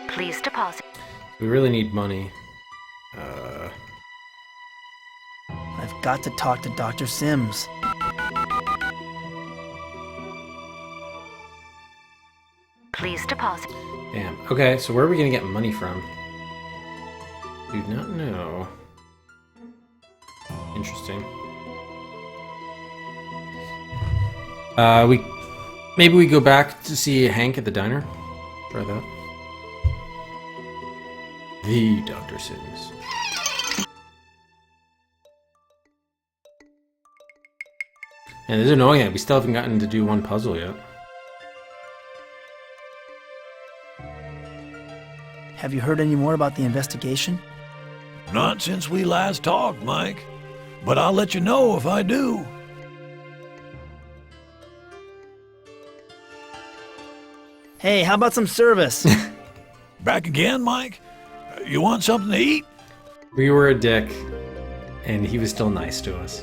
Please deposit. We really need money. I've got to talk to Dr. Sims. Please deposit. Damn. Okay, so where are we gonna get money from? Do not know. Interesting. Maybe we go back to see Hank at the diner. Try that. The Dr. Sims. And this is annoying that we still haven't gotten to do one puzzle yet. Have you heard any more about the investigation? Not since we last talked, Mike. But I'll let you know if I do. Hey, how about some service? Back again, Mike? You want something to eat? We were a dick, and he was still nice to us.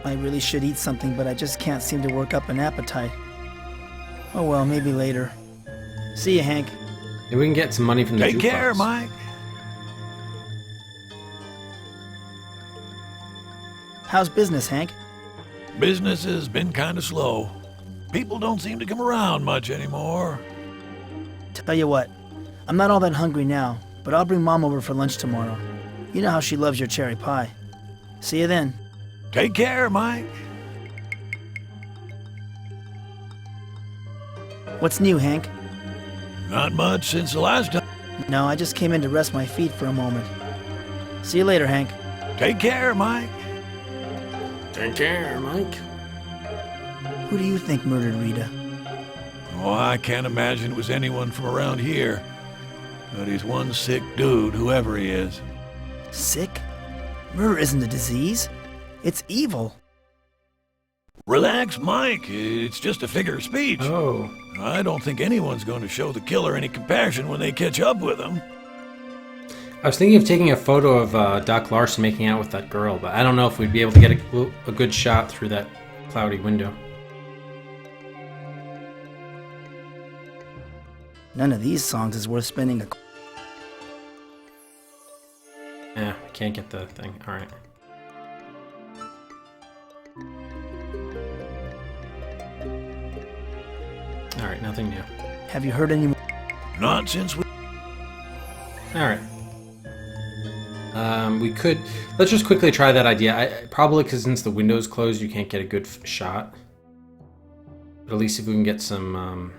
I really should eat something, but I just can't seem to work up an appetite. Oh well, maybe later. See you, Hank. Maybe we can get some money from the Take jukebox. care, Mike. How's business, Hank? Business has been kind of slow. People don't seem to come around much anymore. Tell you what, I'm not all that hungry now, but I'll bring Mom over for lunch tomorrow. You know how she loves your cherry pie. See you then. Take care, Mike. What's new, Hank? Not much since the last time. No, I just came in to rest my feet for a moment. See you later, Hank. Take care, Mike. Take care, Mike. Who do you think murdered Rita? Oh, I can't imagine it was anyone from around here. But he's one sick dude, whoever he is. Sick? Murder isn't a disease. It's evil. Relax, Mike. It's just a figure of speech. Oh. I don't think anyone's going to show the killer any compassion when they catch up with him. I was thinking of taking a photo of Doc Larson making out with that girl, but I don't know if we'd be able to get a good shot through that cloudy window. None of these songs is worth spending a... Yeah, I can't get the thing. Alright. Alright, nothing new. Have you heard any more? Not since we... Alright. We could... Let's just quickly try that idea. Probably because since the window's closed, you can't get a good shot. But at least if we can get some...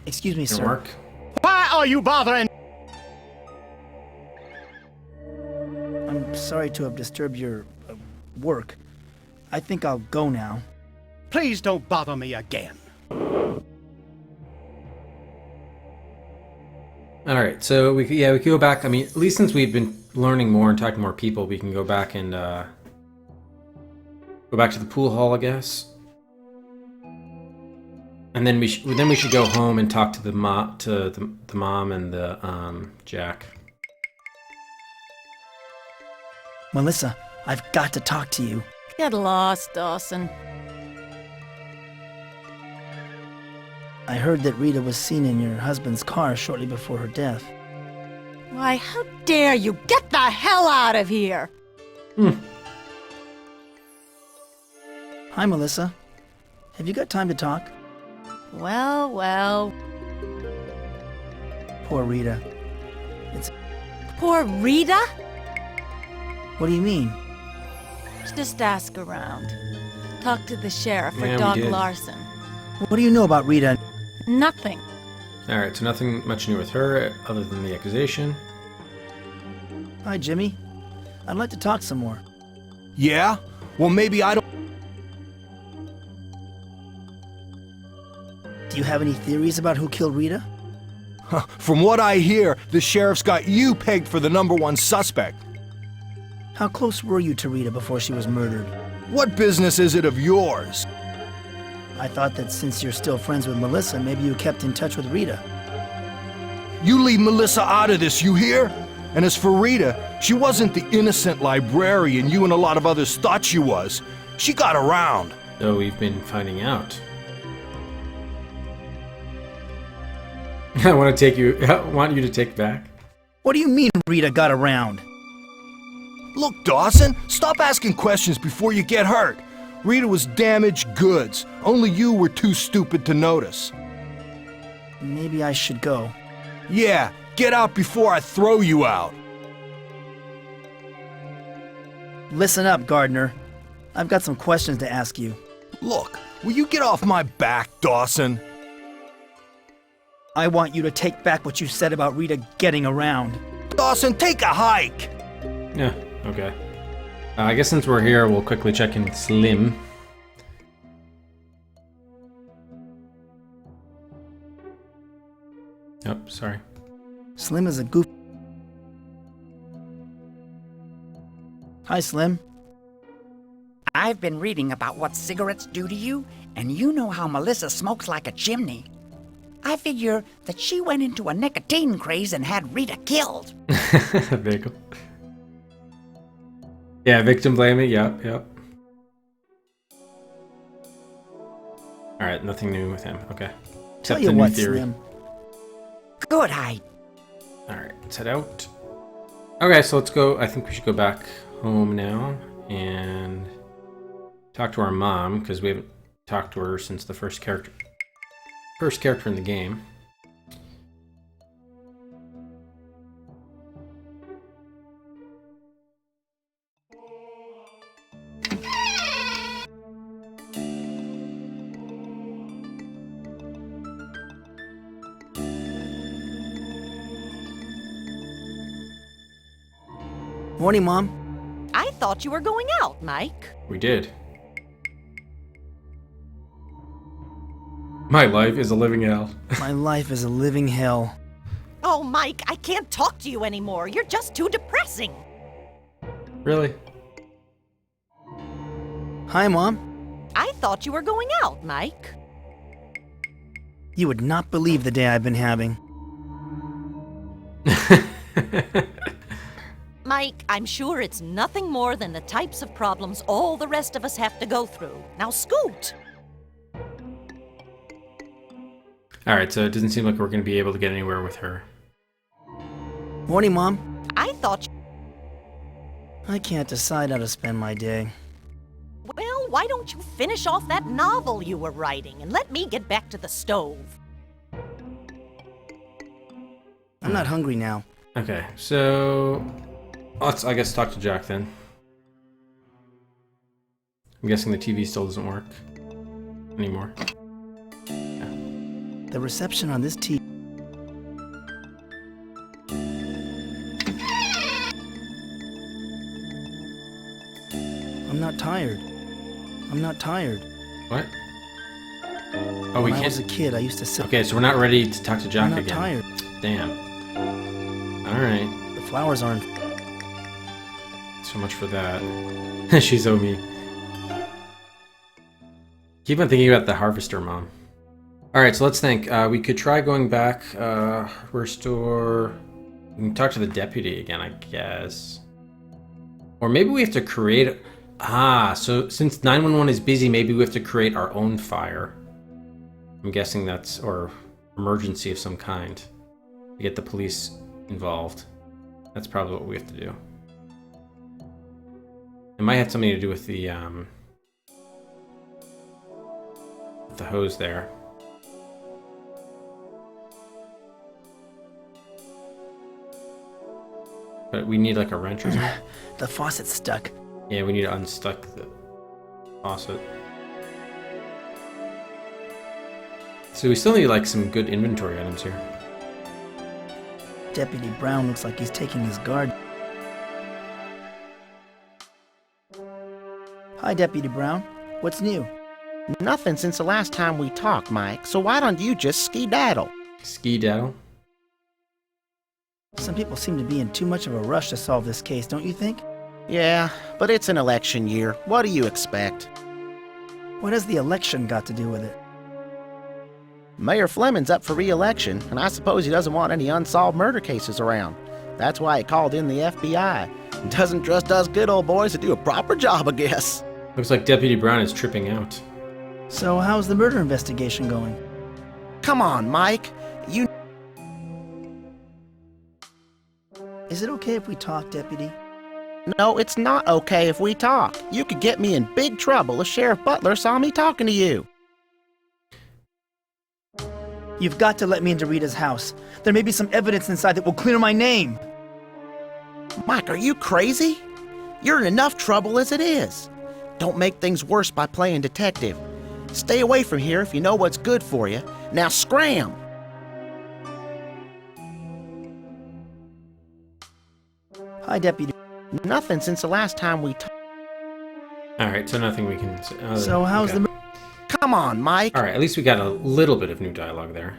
Excuse me, Didn't sir. work. Why are you bothering? I'm sorry to have disturbed your work. I think I'll go now. Please don't bother me again. All right, so we could go back. I mean, at least since we've been learning more and talking to more people, we can go back and go back to the pool hall, I guess. And then we should go home and talk to the mom and the Jack. Melissa, I've got to talk to you. Get lost, Dawson. I heard that Rita was seen in your husband's car shortly before her death. Why, how dare you! Get the hell out of here! Hi, Melissa. Have you got time to talk? Well, well. Poor Rita. Poor Rita? What do you mean? Just ask around. Talk to the sheriff or Yeah, we Doc did. Larson. What do you know about Rita? Nothing. All right, so nothing much new with her other than the accusation. Hi, Jimmy. I'd like to talk some more. Yeah? Well, maybe I don't... Do you have any theories about who killed Rita? From what I hear, the sheriff's got you pegged for the #1 suspect. How close were you to Rita before she was murdered? What business is it of yours? I thought that since you're still friends with Melissa, maybe you kept in touch with Rita. You leave Melissa out of this, you hear? And as for Rita, she wasn't the innocent librarian you and a lot of others thought she was. She got around. So we've been finding out. I want you to take back. What do you mean Rita got around? Look, Dawson, stop asking questions before you get hurt. Rita was damaged goods. Only you were too stupid to notice. Maybe I should go. Yeah, get out before I throw you out. Listen up, Gardner. I've got some questions to ask you. Look, will you get off my back, Dawson? I want you to take back what you said about Rita getting around. Dawson, take a hike! Yeah, okay. I guess since we're here, we'll quickly check in with Slim. Oh, sorry. Slim is a goof. Hi, Slim. I've been reading about what cigarettes do to you, and you know how Melissa smokes like a chimney. I figure that she went into a nicotine craze and had Rita killed. Bagel. Yeah, victim blaming. Yep. Alright, nothing new with him. Okay. Tell Except you the new what, theory. Slim. Good hide. Alright, let's head out. Okay, so let's go. I think we should go back home now and talk to our mom, because we haven't talked to her since the first character in the game. Morning, Mom. I thought you were going out, Mike. We did. My life is a living hell. My life is a living hell. Oh, Mike, I can't talk to you anymore. You're just too depressing. Really? Hi, Mom. I thought you were going out, Mike. You would not believe the day I've been having. Mike, I'm sure it's nothing more than the types of problems all the rest of us have to go through. Now scoot! Alright, so it doesn't seem like we're going to be able to get anywhere with her. Morning, Mom. I thought I can't decide how to spend my day. Well, why don't you finish off that novel you were writing and let me get back to the stove? I'm not hungry now. Okay, so let's, I guess, talk to Jack then. I'm guessing the TV still doesn't work anymore. Yeah. The reception on this TV. I'm not tired. I'm not tired. What? Oh, we when can't. I was a kid, I used to sit. Okay, so we're not ready to talk to Jock I'm not again. tired. Damn. All right. The flowers aren't. So much for that. She's so mean. Keep on thinking about the harvester, Mom. All right, so let's think. We could try going back. Restore. We can talk to the deputy again, I guess. Or maybe we have to create. So since 911 is busy, maybe we have to create our own fire. I'm guessing that's or emergency of some kind to get the police involved. That's probably what we have to do. It might have something to do with the hose there. But we need like a wrench or something. The faucet's stuck. Yeah, we need to unstuck the faucet. So we still need like some good inventory items here. Deputy Brown looks like he's taking his guard. Hi, Deputy Brown. What's new? Nothing since the last time we talked, Mike, so why don't you just skedaddle? Skedaddle? Some people seem to be in too much of a rush to solve this case, don't you think? Yeah, but it's an election year. What do you expect? What has the election got to do with it? Mayor Fleming's up for re-election, and I suppose he doesn't want any unsolved murder cases around. That's why he called in the FBI. He doesn't trust us good old boys to do a proper job, I guess. Looks like Deputy Brown is tripping out. So how's the murder investigation going? Come on, Mike. You... Is it okay if we talk, Deputy? No, it's not okay if we talk. You could get me in big trouble if Sheriff Butler saw me talking to you. You've got to let me into Rita's house. There may be some evidence inside that will clear my name. Mike, are you crazy? You're in enough trouble as it is. Don't make things worse by playing detective. Stay away from here if you know what's good for you. Now scram! Hi, Deputy. Nothing since the last time we talked. Alright, so nothing we can say. So how's the... Come on, Mike. Alright, at least we got a little bit of new dialogue there.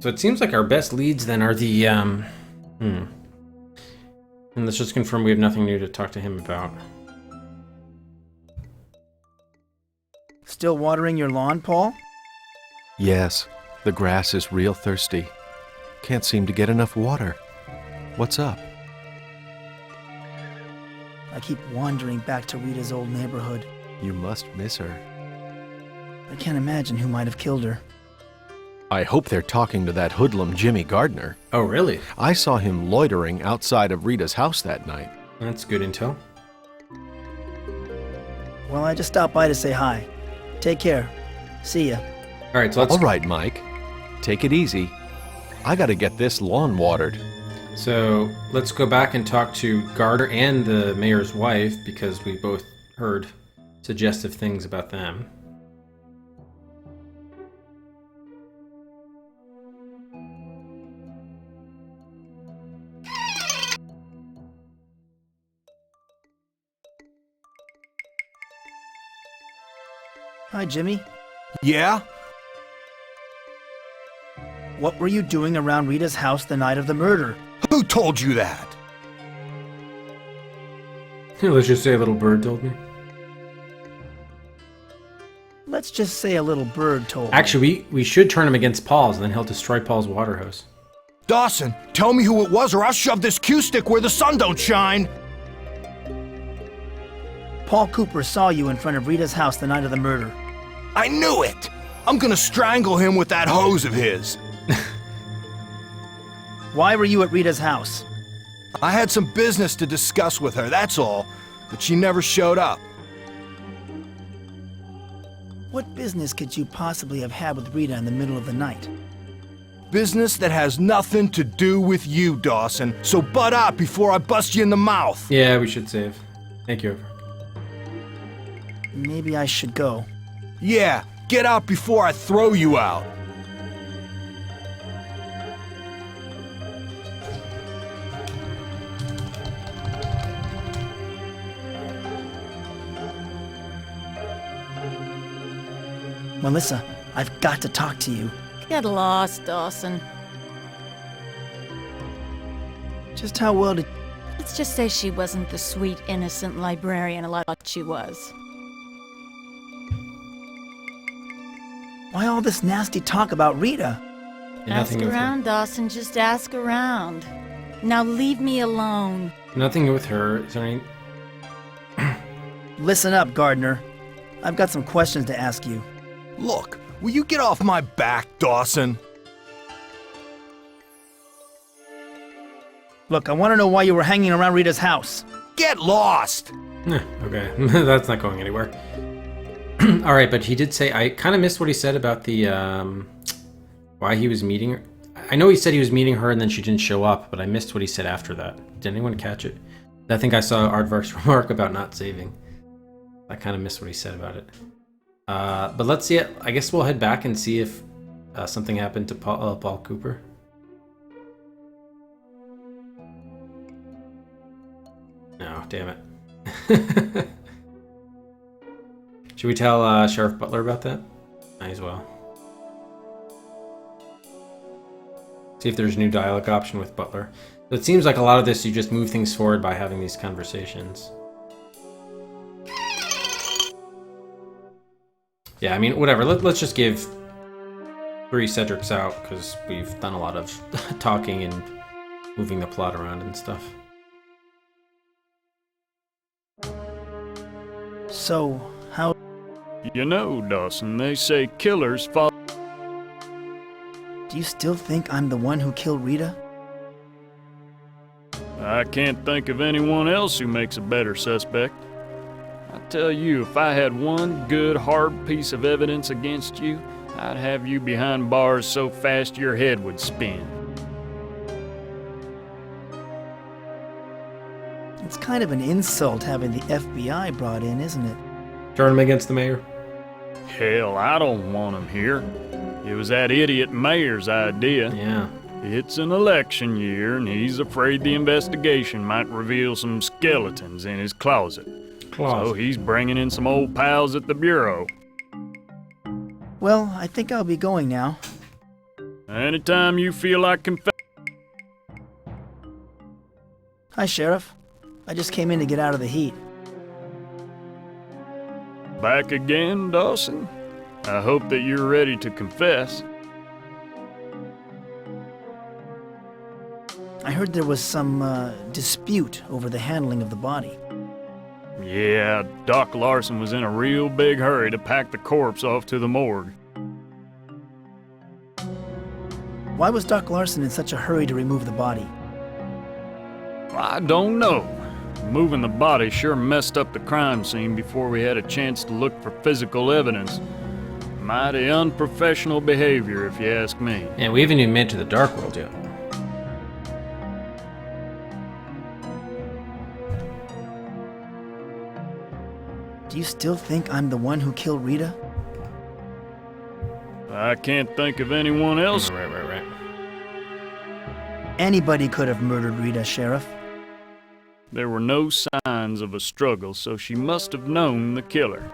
So it seems like our best leads then are the, And let's just confirm we have nothing new to talk to him about. Still watering your lawn, Paul? Yes, the grass is real thirsty. Can't seem to get enough water. What's up? I keep wandering back to Rita's old neighborhood. You must miss her. I can't imagine who might have killed her. I hope they're talking to that hoodlum Jimmy Gardner. Oh, really? I saw him loitering outside of Rita's house that night. That's good intel. Well, I just stopped by to say hi. Take care. See ya. Alright, so let's... Alright, Mike. Take it easy. I gotta get this lawn watered. So, let's go back and talk to Gardner and the mayor's wife, because we both heard suggestive things about them. Hi, Jimmy. Yeah? What were you doing around Rita's house the night of the murder? Who told you that? Let's just say a little bird told me. Let's just say a little bird told me. Actually, we should turn him against Paul's, and then he'll destroy Paul's water hose. Dawson, tell me who it was or I'll shove this Q-stick where the sun don't shine! Paul Cooper saw you in front of Rita's house the night of the murder. I knew it! I'm gonna strangle him with that hose of his. Why were you at Rita's house? I had some business to discuss with her, that's all. But she never showed up. What business could you possibly have had with Rita in the middle of the night? Business that has nothing to do with you, Dawson. So butt up before I bust you in the mouth. Yeah, we should save. Thank you. maybe I should go. Yeah, get out before I throw you out. Melissa, I've got to talk to you. Get lost, Dawson. Just how well did... Let's just say she wasn't the sweet, innocent librarian a lot thought she was. Why all this nasty talk about Rita? Ask around, Dawson. Just ask around. Now leave me alone. Nothing with her. Is there any... Listen up, Gardner. I've got some questions to ask you. Look, will you get off my back, Dawson? Look, I want to know why you were hanging around Rita's house. Get lost! Okay, that's not going anywhere. Alright, but he did say, I kind of missed what he said about the, why he was meeting her. I know he said he was meeting her and then she didn't show up, but I missed what he said after that. Did anyone catch it? I think I saw Aardvark's remark about not saving. I kind of missed what he said about it. But let's see it. I guess we'll head back and see if something happened to Paul Cooper. No, damn it. Should we tell Sheriff Butler about that? Might as well. See if there's a new dialogue option with Butler. So it seems like a lot of this, you just move things forward by having these conversations. Yeah, I mean, whatever. Let's just give 3 Cedrics out, because we've done a lot of talking and moving the plot around and stuff. So, how... You know, Dawson, they say killers follow... Do you still think I'm the one who killed Rita? I can't think of anyone else who makes a better suspect. I tell you, if I had one good, hard piece of evidence against you, I'd have you behind bars so fast your head would spin. It's kind of an insult having the FBI brought in, isn't it? Turn him against the mayor? Hell, I don't want him here. It was that idiot mayor's idea. Yeah. It's an election year, and he's afraid the investigation might reveal some skeletons in his closet. So he's bringing in some old pals at the Bureau. Well, I think I'll be going now. Anytime you feel like Hi, Sheriff. I just came in to get out of the heat. Back again, Dawson? I hope that you're ready to confess. I heard there was some dispute over the handling of the body. Yeah, Doc Larson was in a real big hurry to pack the corpse off to the morgue. Why was Doc Larson in such a hurry to remove the body? I don't know. Moving the body sure messed up the crime scene before we had a chance to look for physical evidence. Mighty unprofessional behavior, if you ask me. And we haven't even made it to the Dark World yet. Do you still think I'm the one who killed Rita? I can't think of anyone else. Right. Anybody could have murdered Rita, Sheriff. There were no signs of a struggle, so she must have known the killer.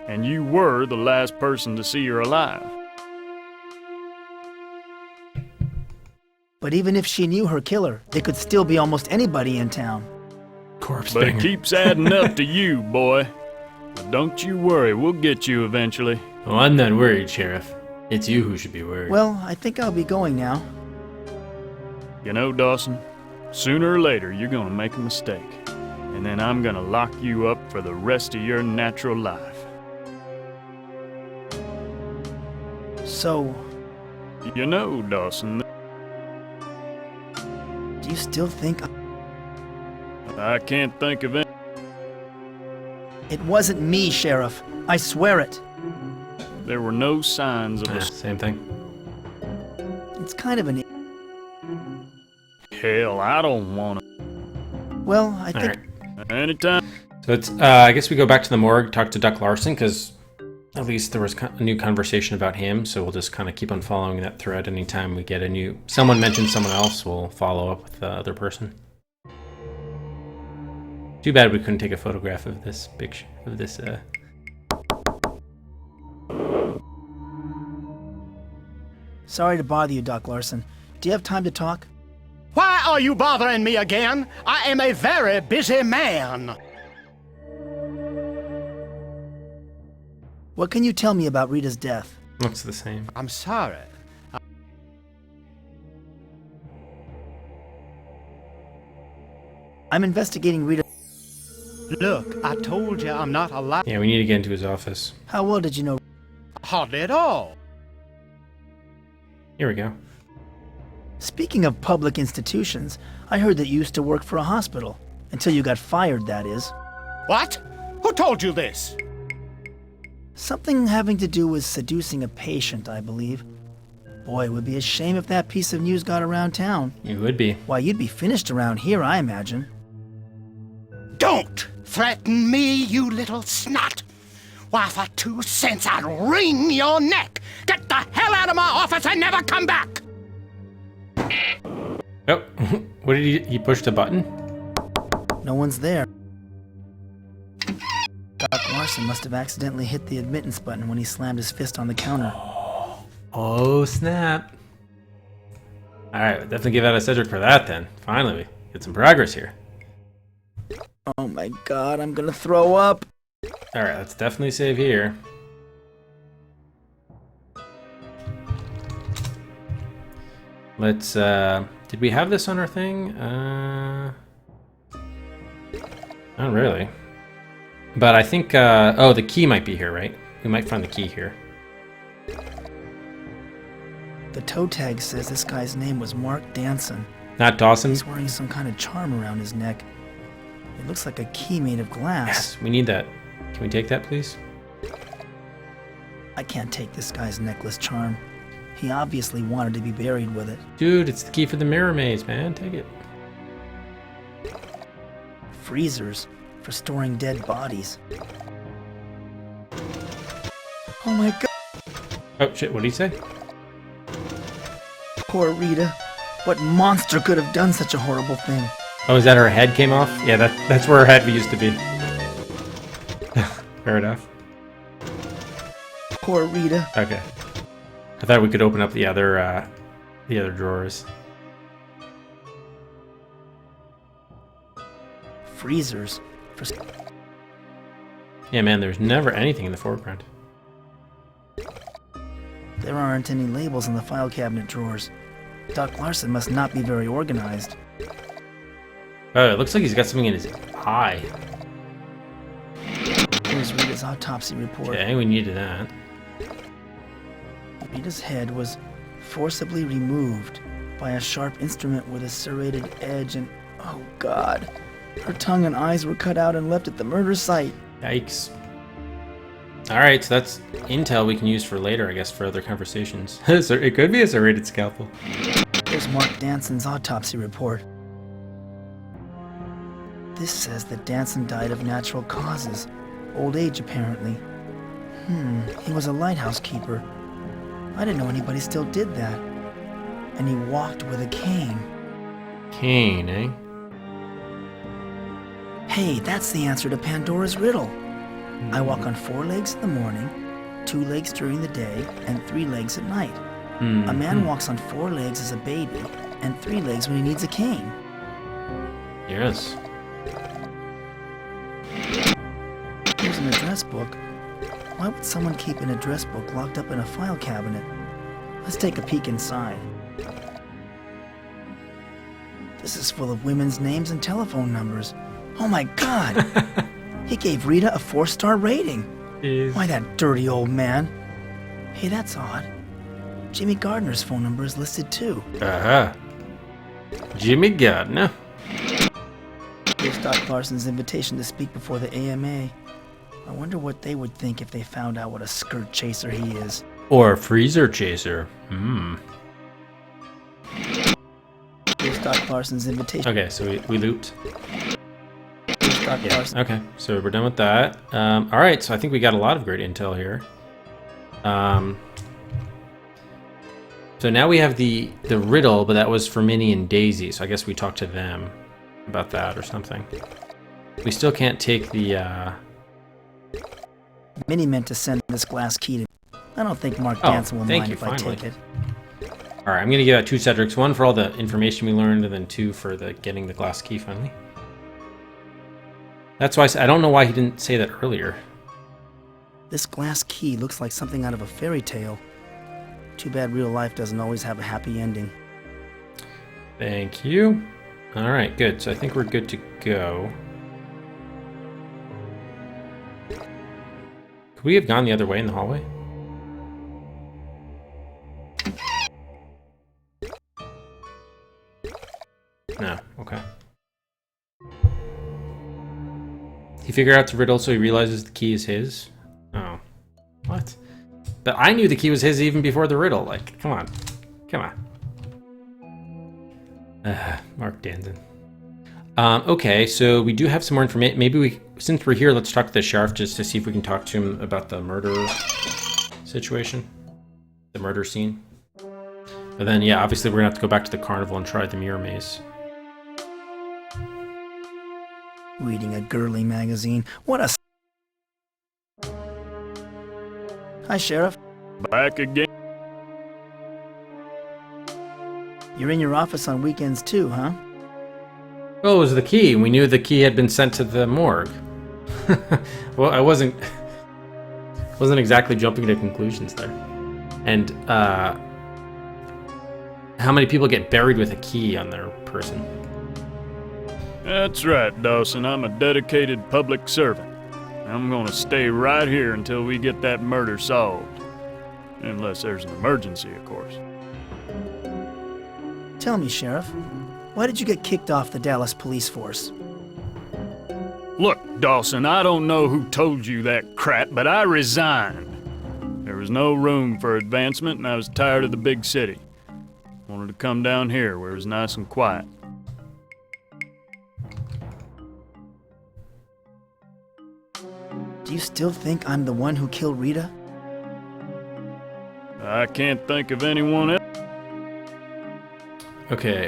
And you were the last person to see her alive. But even if she knew her killer, it could still be almost anybody in town. Corpse But banger. it keeps adding up to you, boy. But don't you worry, we'll get you eventually. Oh, I'm not worried, Sheriff. It's you who should be worried. Well, I think I'll be going now. You know, Dawson, sooner or later you're gonna make a mistake. And then I'm gonna lock you up for the rest of your natural life. So... You know, Dawson... Do you still think... I can't think of any... It wasn't me, Sheriff. I swear it. There were no signs of a... Same thing. It's kind of an... Hell, I don't want to... Well, I think... Anytime... So it's, I guess we go back to the morgue, talk to Duck Larson, because at least there was a new conversation about him, so we'll just kind of keep on following that thread. Anytime we get a new... someone mentions someone else, we'll follow up with the other person. Too bad we couldn't take a photograph of this picture, of this, Sorry to bother you, Doc Larson. Do you have time to talk? Why are you bothering me again? I am a very busy man. What can you tell me about Rita's death? Looks the same. I'm sorry. I'm investigating Rita. Look, I told you I'm not allowed. Yeah, we need to get into his office. How well did you know? Hardly at all. Here we go. Speaking of public institutions, I heard that you used to work for a hospital. Until you got fired, that is. What? Who told you this? Something having to do with seducing a patient, I believe. Boy, it would be a shame if that piece of news got around town. It would be. Why, you'd be finished around here, I imagine. Don't threaten me, you little snot. Why, for 2 cents, I'd wring your neck. Get the hell out of my office and never come back. Oh, what did he pushed a button? No one's there. Doc Larson must have accidentally hit the admittance button when he slammed his fist on the counter. Oh, snap. Alright, definitely give out a Cedric for that then. Finally, we get some progress here. Oh my god, I'm gonna throw up. Alright, let's definitely save here. Let's, did we have this on our thing? Not really. But I think, oh, the key might be here, right? We might find the key here. The toe tag says this guy's name was Mark Danson. Not Dawson? He's wearing some kind of charm around his neck. It looks like a key made of glass. Yes, we need that. Can we take that, please? I can't take this guy's necklace charm. He obviously wanted to be buried with it. Dude, it's the key for the mirror maze, man. Take it. Freezers for storing dead bodies. Oh my god. Oh shit, what did he say? Poor Rita. What monster could have done such a horrible thing? Oh, is that her head came off? Yeah, that's where her head used to be. Fair enough. Poor Rita. Okay. I thought we could open up the other drawers. Freezers for... Yeah, man, there's never anything in the foreground. There aren't any labels in the file cabinet drawers. Doc Larson must not be very organized. Oh, it looks like he's got something in his eye. Here's Rita's autopsy report. Okay, we needed that. Rita's head was forcibly removed by a sharp instrument with a serrated edge and... oh god. Her tongue and eyes were cut out and left at the murder site. Yikes. Alright, so that's intel we can use for later, I guess, for other conversations. So it could be a serrated scalpel. Here's Mark Danson's autopsy report. This says that Danson died of natural causes. Old age, apparently. He was a lighthouse keeper. I didn't know anybody still did that. And he walked with a cane. Cane, eh? Hey, that's the answer to Pandora's riddle. I walk on 4 legs in the morning, 2 legs during the day, and 3 legs at night. A man walks on 4 legs as a baby, and 3 legs when he needs a cane. Yes. Here's an address book. Why would someone keep an address book locked up in a file cabinet? Let's take a peek inside. This is full of women's names and telephone numbers. Oh my god! He gave Rita a 4-star rating. Jeez. Why, that dirty old man. Hey, that's odd. Jimmy Gardner's phone number is listed too. Uh-huh. Jimmy Gardner. Here's Doc Larson's invitation to speak before the AMA. I wonder what they would think if they found out what a skirt chaser he is. Or a freezer chaser. Here's Doc Larson's invitation. Okay, so we looped. Here's Dr. Larson. Okay, so we're done with that. All right, so I think we got a lot of great intel here. So now we have the riddle, but that was for Minnie and Daisy, so I guess we talked to them about that or something. We still can't take the... Minnie meant to send this glass key to... I don't think Mark Danson will mind if I take it. All right, I'm going to give out 2 Cedrics. 1 for all the information we learned, and then 2 for the getting the glass key finally. That's why I don't know why he didn't say that earlier. This glass key looks like something out of a fairy tale. Too bad real life doesn't always have a happy ending. Thank you. All right, good. So I think we're good to go. Could we have gone the other way in the hallway? No, okay. He figured out the riddle, so he realizes the key is his. Oh, what? But I knew the key was his even before the riddle. Like, come on. Come on. Mark Danson. Okay, so we do have some more information. Maybe since we're here, let's talk to the sheriff just to see if we can talk to him about the murder situation. The murder scene. And then, yeah, obviously we're gonna have to go back to the carnival and try the mirror maze. Reading a girly magazine. What a... Hi, Sheriff. Back again. You're in your office on weekends too, huh? Well, it was the key. We knew the key had been sent to the morgue. Well, I wasn't exactly jumping to conclusions there. And how many people get buried with a key on their person? That's right, Dawson. I'm a dedicated public servant. I'm gonna stay right here until we get that murder solved. Unless there's an emergency, of course. Tell me, Sheriff, why did you get kicked off the Dallas police force? Look, Dawson, I don't know who told you that crap, but I resigned. There was no room for advancement, and I was tired of the big city. Wanted to come down here where it was nice and quiet. Do you still think I'm the one who killed Rita? I can't think of anyone else. Okay,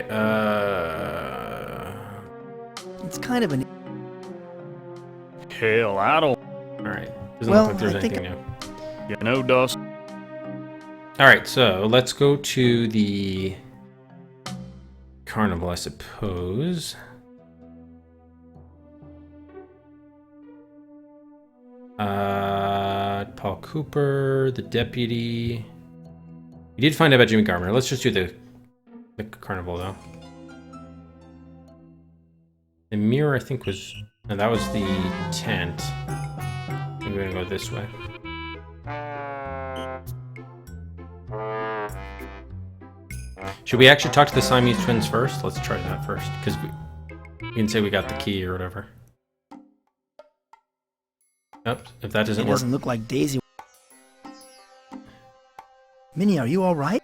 It's kind of an... Hell, I don't... Alright, doesn't Well, look like there's I think anything new. You know, Dawson. Alright, so let's go to the carnival, I suppose. Paul Cooper, the deputy. We did find out about Jimmy Garmer. Let's just do the carnival, though. The mirror, I think, was... No, that was the tent. I think we're gonna go this way. Should we actually talk to the Siamese twins first? Let's try that first, because we can say we got the key or whatever. Nope, if that doesn't work. It doesn't look like Daisy... Minnie, are you alright?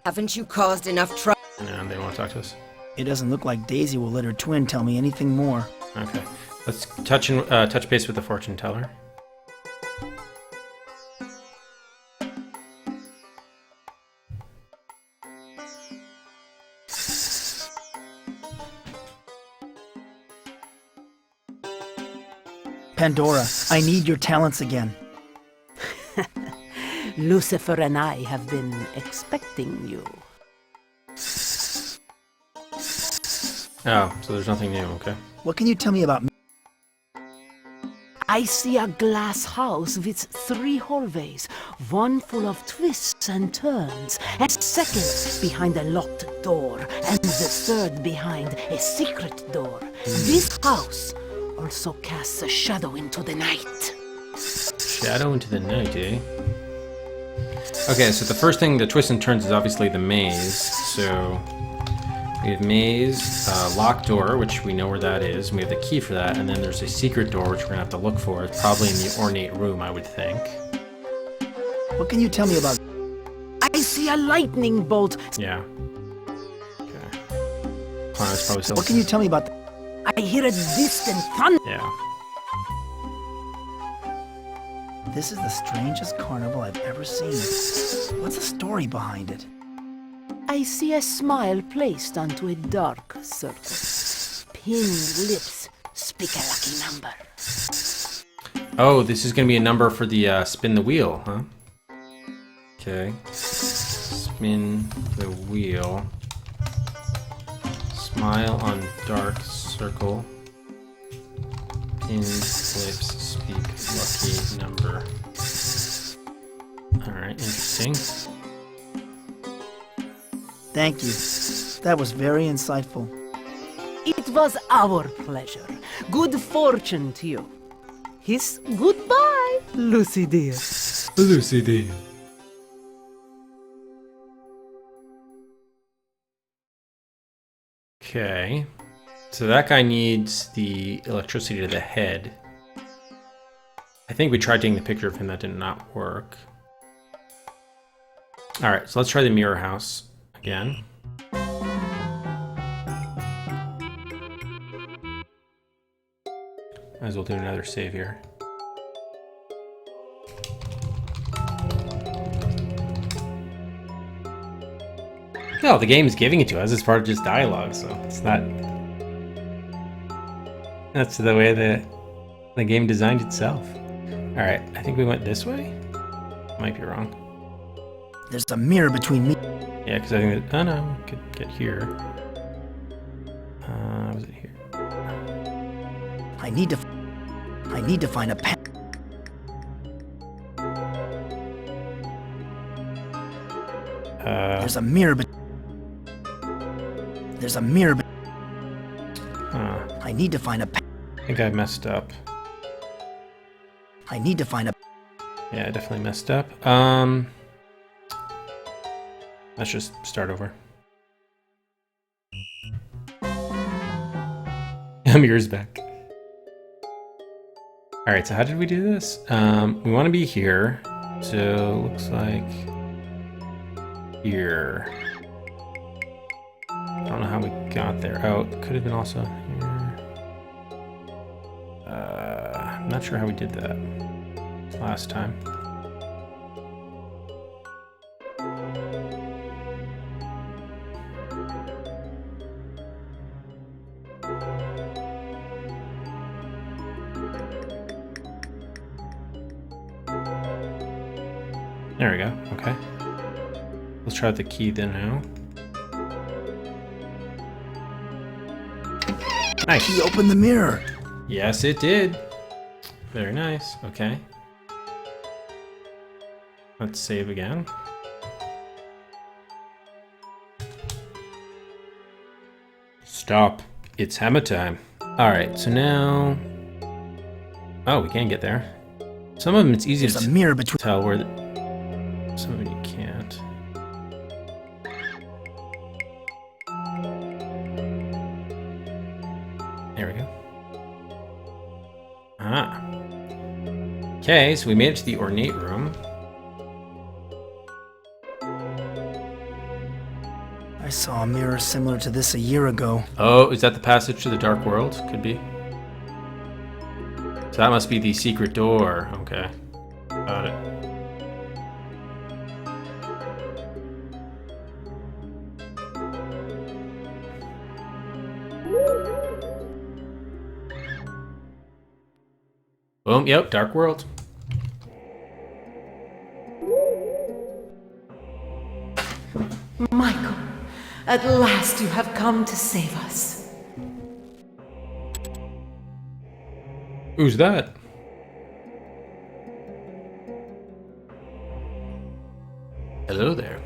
Haven't you caused enough trouble? No, they don't want to talk to us. It doesn't look like Daisy will let her twin tell me anything more. Okay, let's touch base with the fortune teller. Pandora, I need your talents again. Lucifer and I have been expecting you. Oh, so there's nothing new, okay. What can you tell me about me? I see a glass house with 3 hallways, one full of twists and turns, a second behind a locked door, and the third behind a secret door. This house also casts a shadow into the night. Shadow into the night, eh? Okay, so the first thing, the twists and turns, is obviously the maze. So we have maze, locked door, which we know where that is. And we have the key for that, and then there's a secret door, which we're gonna have to look for. It's probably in the ornate room, I would think. What can you tell me about... I see a lightning bolt. Yeah. Okay. Planet's probably still... What can you tell me about... I hear a distant thunder. Yeah. This is the strangest carnival I've ever seen. What's the story behind it? I see a smile placed onto a dark circle. Pinned lips speak a lucky number. Oh, this is gonna be a number for the spin the wheel, huh? Okay. Spin the wheel. Smile on dark circle. Pinned lips speak lucky number. Alright, interesting. Thank you. That was very insightful. It was our pleasure. Good fortune to you. Hiss goodbye, Lucy dear. Lucy dear. Okay. So that guy needs the electricity to the head. I think we tried taking the picture of him, that did not work. Alright, so let's try the mirror house again. Might as well do another save here. No, the game's giving it to us as part of just dialogue, so it's not... That's the way the game designed itself. Alright, I think we went this way? Might be wrong. There's a mirror between me. Yeah, because I think that... Oh no, we could get here. Was it here? I need to find a pen. There's a mirror There's a mirror I need to find a pen. I think I messed up. I need to find a... Yeah, I definitely messed up. Let's just start over. Mirror's back. Alright, so how did we do this? We want to be here. So, looks like... here. I don't know how we got there. Oh, it could have been also here. I'm not sure how we did that last time. There we go. Okay. Let's try out the key then now. Nice. He opened the mirror. Yes, it did. Very nice. Okay. Let's save again. Stop. It's hammer time. Alright, so now... Oh, we can get there. Some of them it's easy to mirror between... tell where the... Some of them you can't. There we go. Ah. Okay, so we made it to the ornate room. I saw a mirror similar to this a year ago. Oh, is that the passage to the Dark World? Could be. So that must be the secret door. Okay. Got it. Boom, yep, Dark World. Michael, at last you have come to save us. Who's that? Hello there.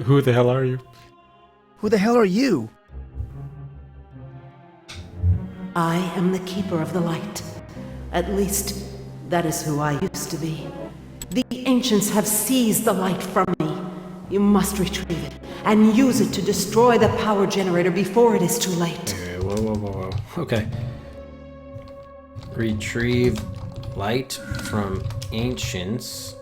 Who the hell are you? Who the hell are you? I am the keeper of the light. At least, that is who I used to be. The ancients have seized the light from me. You must retrieve it, and use it to destroy the power generator before it is too late. Okay, whoa. Okay. Retrieve light from ancients.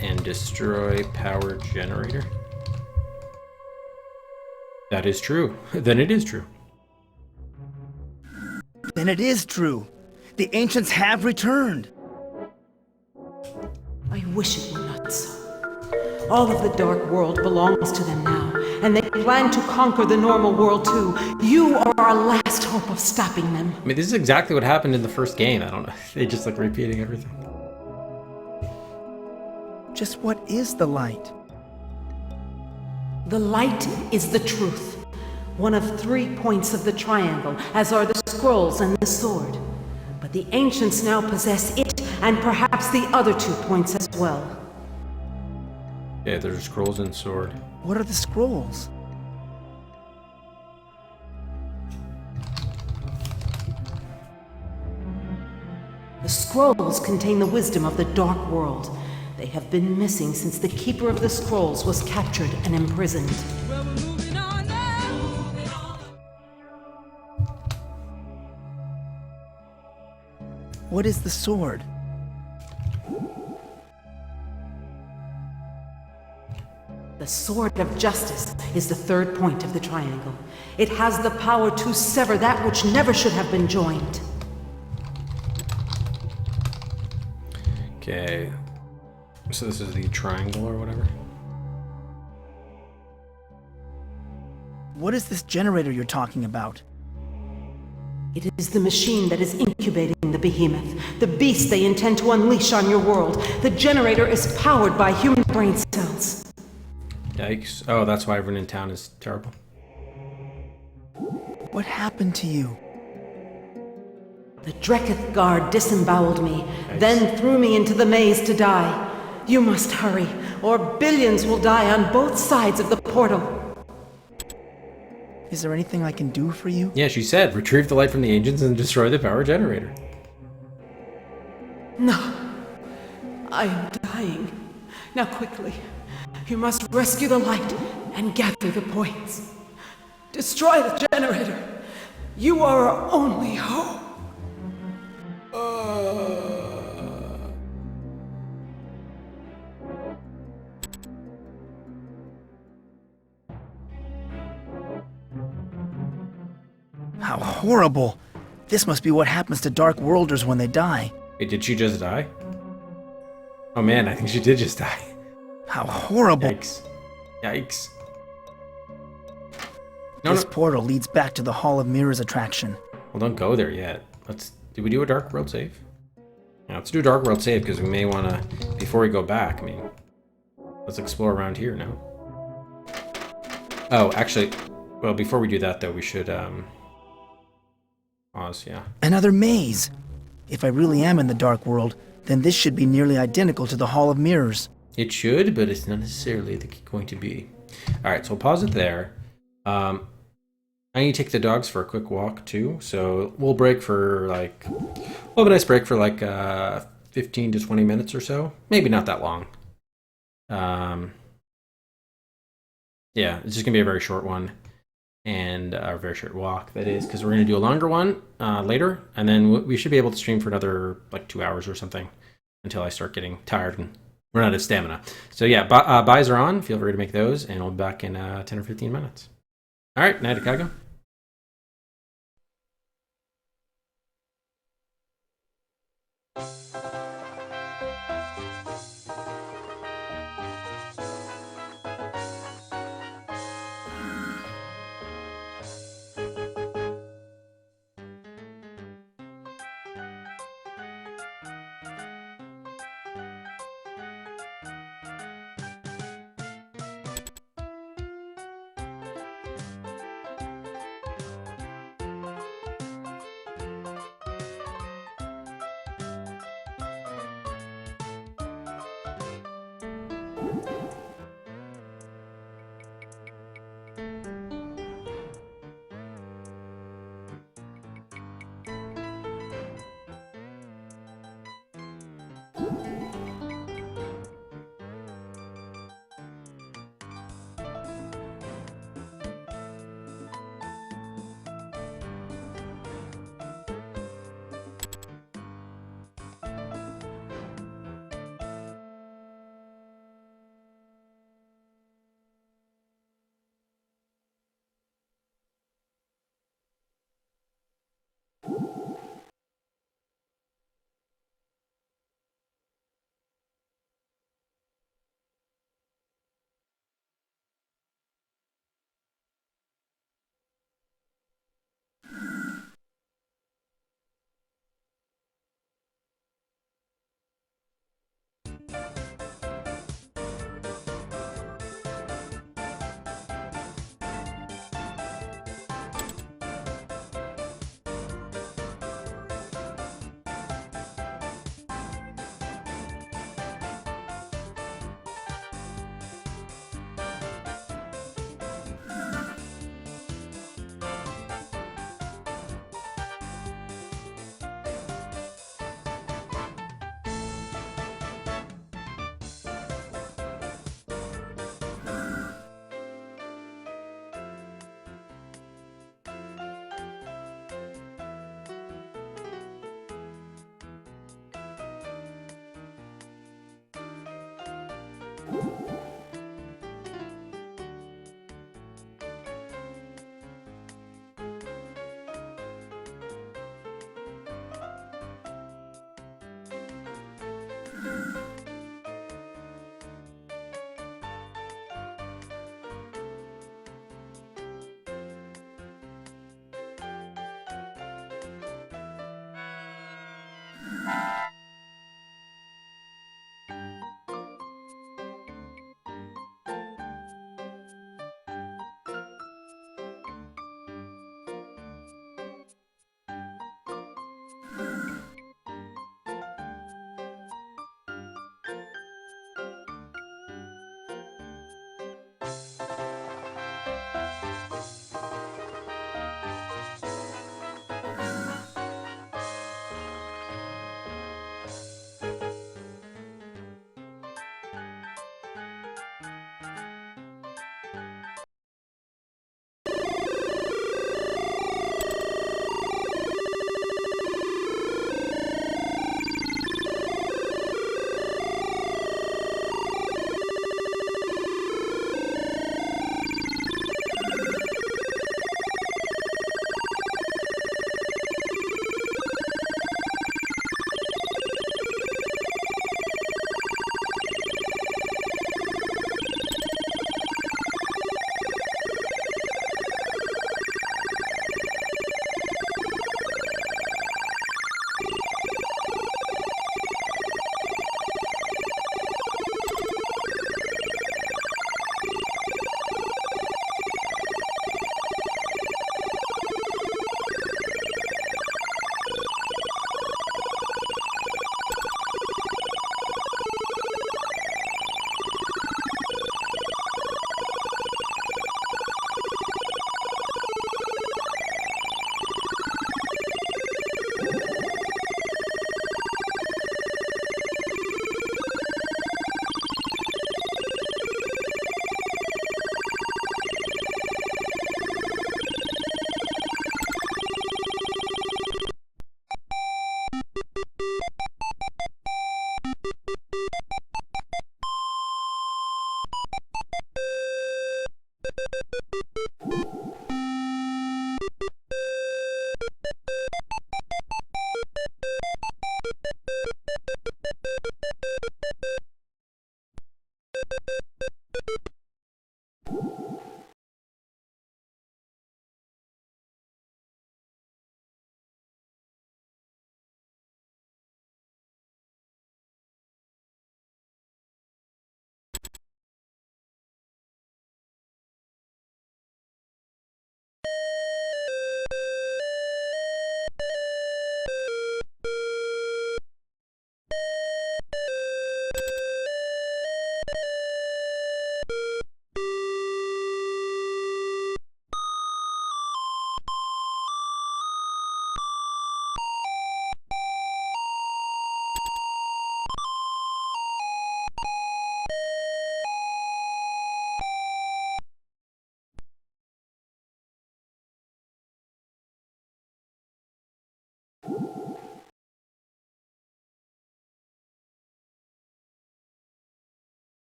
and destroy power generator. That is true. Then it is true. Then it is true. The ancients have returned. I wish it were not so. All of the dark world belongs to them now, and they plan to conquer the normal world too. You are our last hope of stopping them. I mean, this is exactly what happened in the first game. I don't know. They just like repeating everything. Just what is the light? The light is the truth. One of 3 points of the triangle, as are the scrolls and the sword. But the ancients now possess it, and perhaps the other 2 points as well. Yeah, there's scrolls and sword. What are the scrolls? The scrolls contain the wisdom of the dark world. They have been missing since the Keeper of the Scrolls was captured and imprisoned. What is the sword? The Sword of Justice is the 3rd point of the triangle. It has the power to sever that which never should have been joined. Okay. So this is the triangle or whatever? What is this generator you're talking about? It is the machine that is incubating the behemoth, the beast they intend to unleash on your world. The generator is powered by human brain cells. Yikes. Oh, that's why everyone in town is terrible. What happened to you? The Dreketh guard disemboweled me, then threw me into the maze to die. You must hurry, or billions will die on both sides of the portal. Is there anything I can do for you? Yeah, she said, retrieve the light from the ancients and destroy the power generator. No. I am dying. Now quickly. You must rescue the light and gather the points. Destroy the generator. You are our only hope. How horrible! This must be what happens to Dark Worlders when they die. Wait, did she just die? Oh man, I think she did just die. How horrible! Yikes. Yikes. This portal leads back to the Hall of Mirrors attraction. Well, don't go there yet. Did we do a Dark World save? Yeah, let's do a Dark World save because we may want to, before we go back, I mean, let's explore around here now. Oh, actually, well, before we do that though, we should, pause, yeah. Another maze! If I really am in the Dark World, then this should be nearly identical to the Hall of Mirrors. It should, but it's not necessarily going to be. Alright, so we'll pause it there. I need to take the dogs for a quick walk too, so we'll break for like, we'll have a nice break for like 15 to 20 minutes or so. Maybe not that long. Yeah, it's just gonna be a very short one, and a very short walk, that is, because we're gonna do a longer one later, and then we should be able to stream for another like 2 hours or something until I start getting tired and run out of stamina. So yeah, buys are on, feel free to make those, and we'll be back in 10 or 15 minutes. Alright, night, Chicago.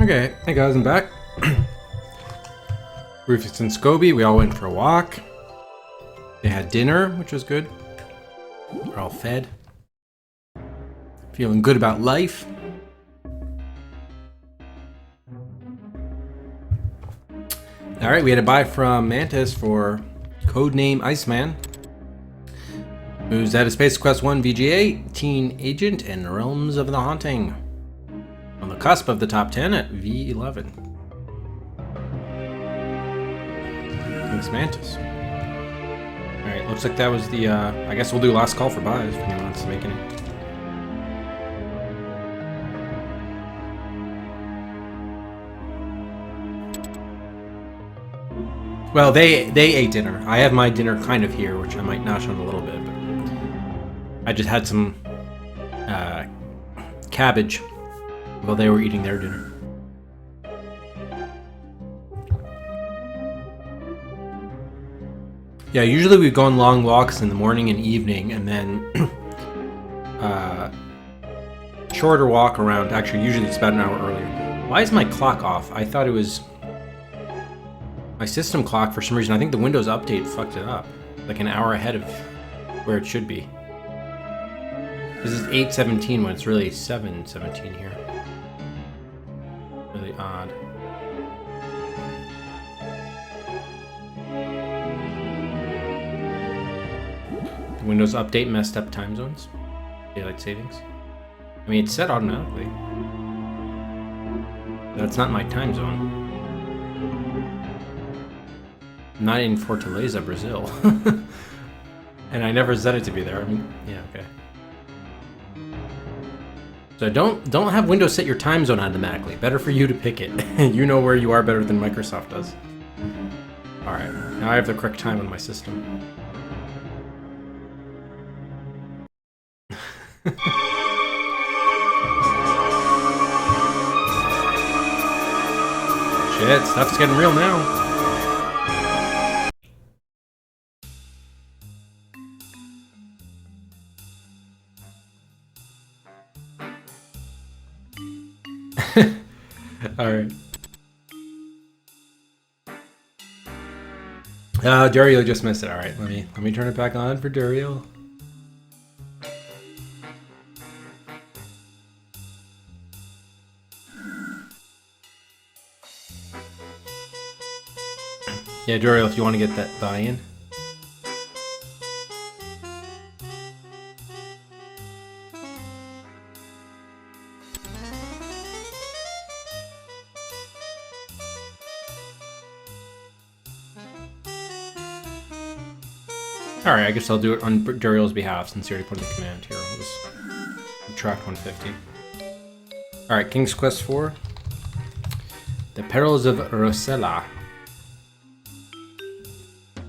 Okay, hey guys, I'm back. Rufus and Scobie, we all went for a walk. They had dinner, which was good. We're all fed. Feeling good about life. Alright, we had a buy from Mantis for codename Iceman. Who's at a Space Quest 1 VGA, Teen Agent, and Realms of the Haunting. On the cusp of the top 10 at V11. Thanks, Mantis. Alright, looks like that was the, I guess we'll do last call for buys if anyone wants to make any. Well, they ate dinner. I have my dinner kind of here, which I might nosh on a little bit, but I just had some cabbage while they were eating their dinner. Yeah, usually we go on long walks in the morning and evening, and then shorter walk around. Actually, usually it's about an hour earlier. Why is my clock off? I thought it was my system clock for some reason. I think the Windows update fucked it up, like an hour ahead of where it should be. This is 8:17 when it's really 7:17 here. Really odd. The Windows update messed up time zones. Daylight savings. I mean, it's set automatically. That's not my time zone. I'm not in Fortaleza, Brazil. And I never set it to be there. I mean, yeah, okay. So don't have Windows set your time zone automatically. Better for you to pick it. You know where you are better than Microsoft does. Alright, now I have the correct time on my system. Shit, stuff's getting real now. Alright. Dario just missed it. Alright, let me turn it back on for Dario. Yeah, Dario, if you want to get that buy-in. Alright, I guess I'll do it on Dario's behalf since he already put in the command here. It was track 150. Alright, King's Quest 4. The Perils of Rosella.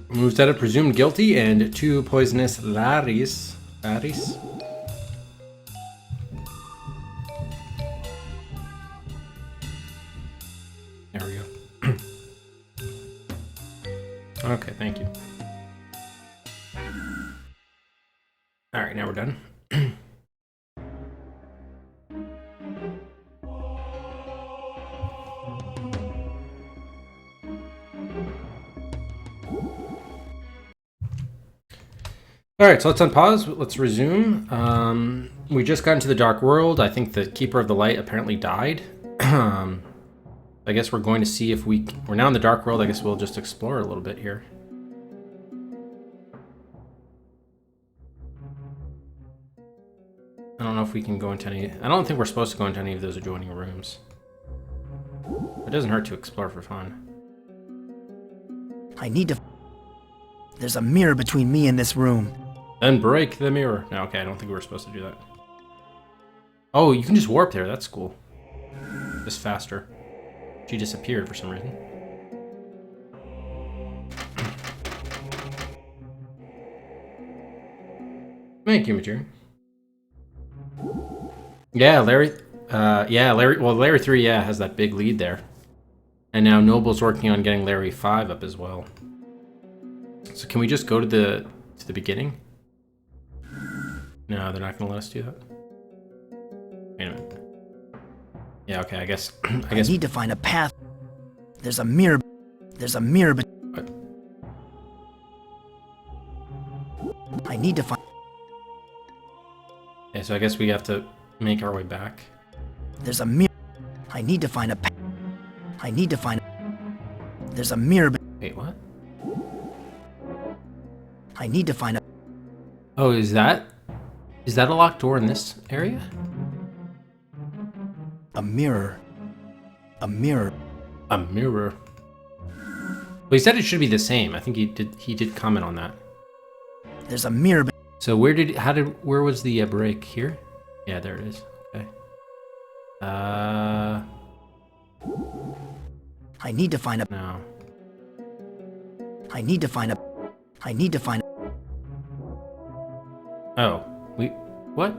Moves out of presumed guilty and 2 poisonous Laris. There we go. Okay, thank you. Alright, now we're done. Alright, so let's unpause. Let's resume. We just got into the Dark World. I think the Keeper of the Light apparently died. I guess we're going to see if we're now in the Dark World. I guess we'll just explore a little bit here. I don't know if we can go into any... I don't think we're supposed to go into any of those adjoining rooms. It doesn't hurt to explore for fun. I need to... There's a mirror between me and this room. Then break the mirror. No, okay, I don't think we were supposed to do that. Oh, you can just warp there. That's cool. Just faster. She disappeared for some reason. Thank you, Major. Yeah, Larry. Well, Larry 3, yeah, has that big lead there. And now Noble's working on getting Larry 5 up as well. So can we just go to the beginning? No, they're not gonna let us do that. Wait a minute. Yeah, okay, I guess I need to find a path. There's a mirror. There's a mirror. What? I need to find. Yeah, so I guess we have to make our way back. There's a mirror. I need to find a path. I need to find. There's a mirror. Wait, what? I need to find a. Oh, is that a locked door in this area? A mirror. A mirror. A mirror. Well, he said it should be the same. I think he did comment on that. There's a mirror. So where was the break here? Yeah, there it is. Okay. I need to find a. No. I need to find a. I need to find. Oh, what?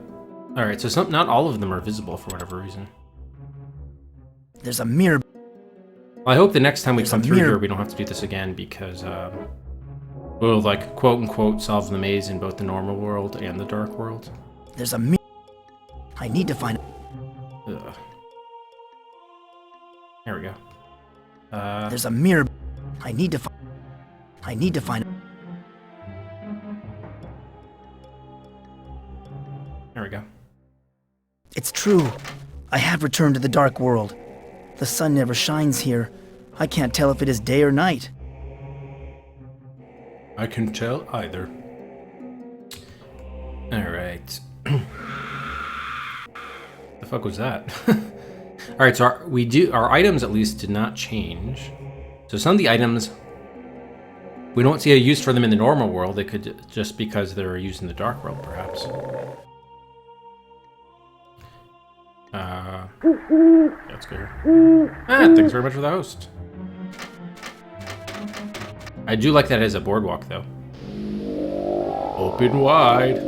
All right, so not all of them are visible for whatever reason. There's a mirror. Well, I hope the next time we come through here, we don't have to do this again because we'll like quote unquote solve the maze in both the normal world and the dark world. There's a mirror. I need to find. Ugh. There we go. There's a mirror. I need to find. I need to find. There we go. It's true. I have returned to the dark world. The sun never shines here. I can't tell if it is day or night. I can tell either. Alright. The fuck was that? Alright, so our items at least did not change. So some of the items, we don't see a use for them in the normal world. They could just because they're used in the dark world, perhaps. That's good. Thanks very much for the host. I do like that as a boardwalk, though. Open wide.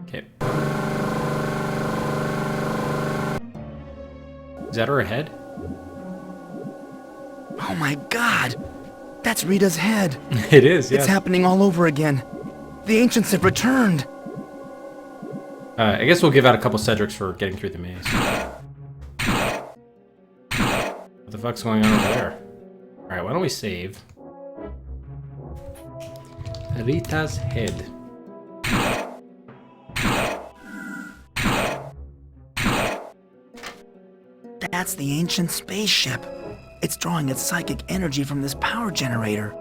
Okay. Is that her head? Oh my god! That's Rita's head! It is, yeah. It's happening all over again. The ancients have returned! I guess we'll give out a couple Cedrics for getting through the maze. What the fuck's going on over there? Alright, why don't we save? Rita's head. That's the ancient spaceship. It's drawing its psychic energy from this power generator.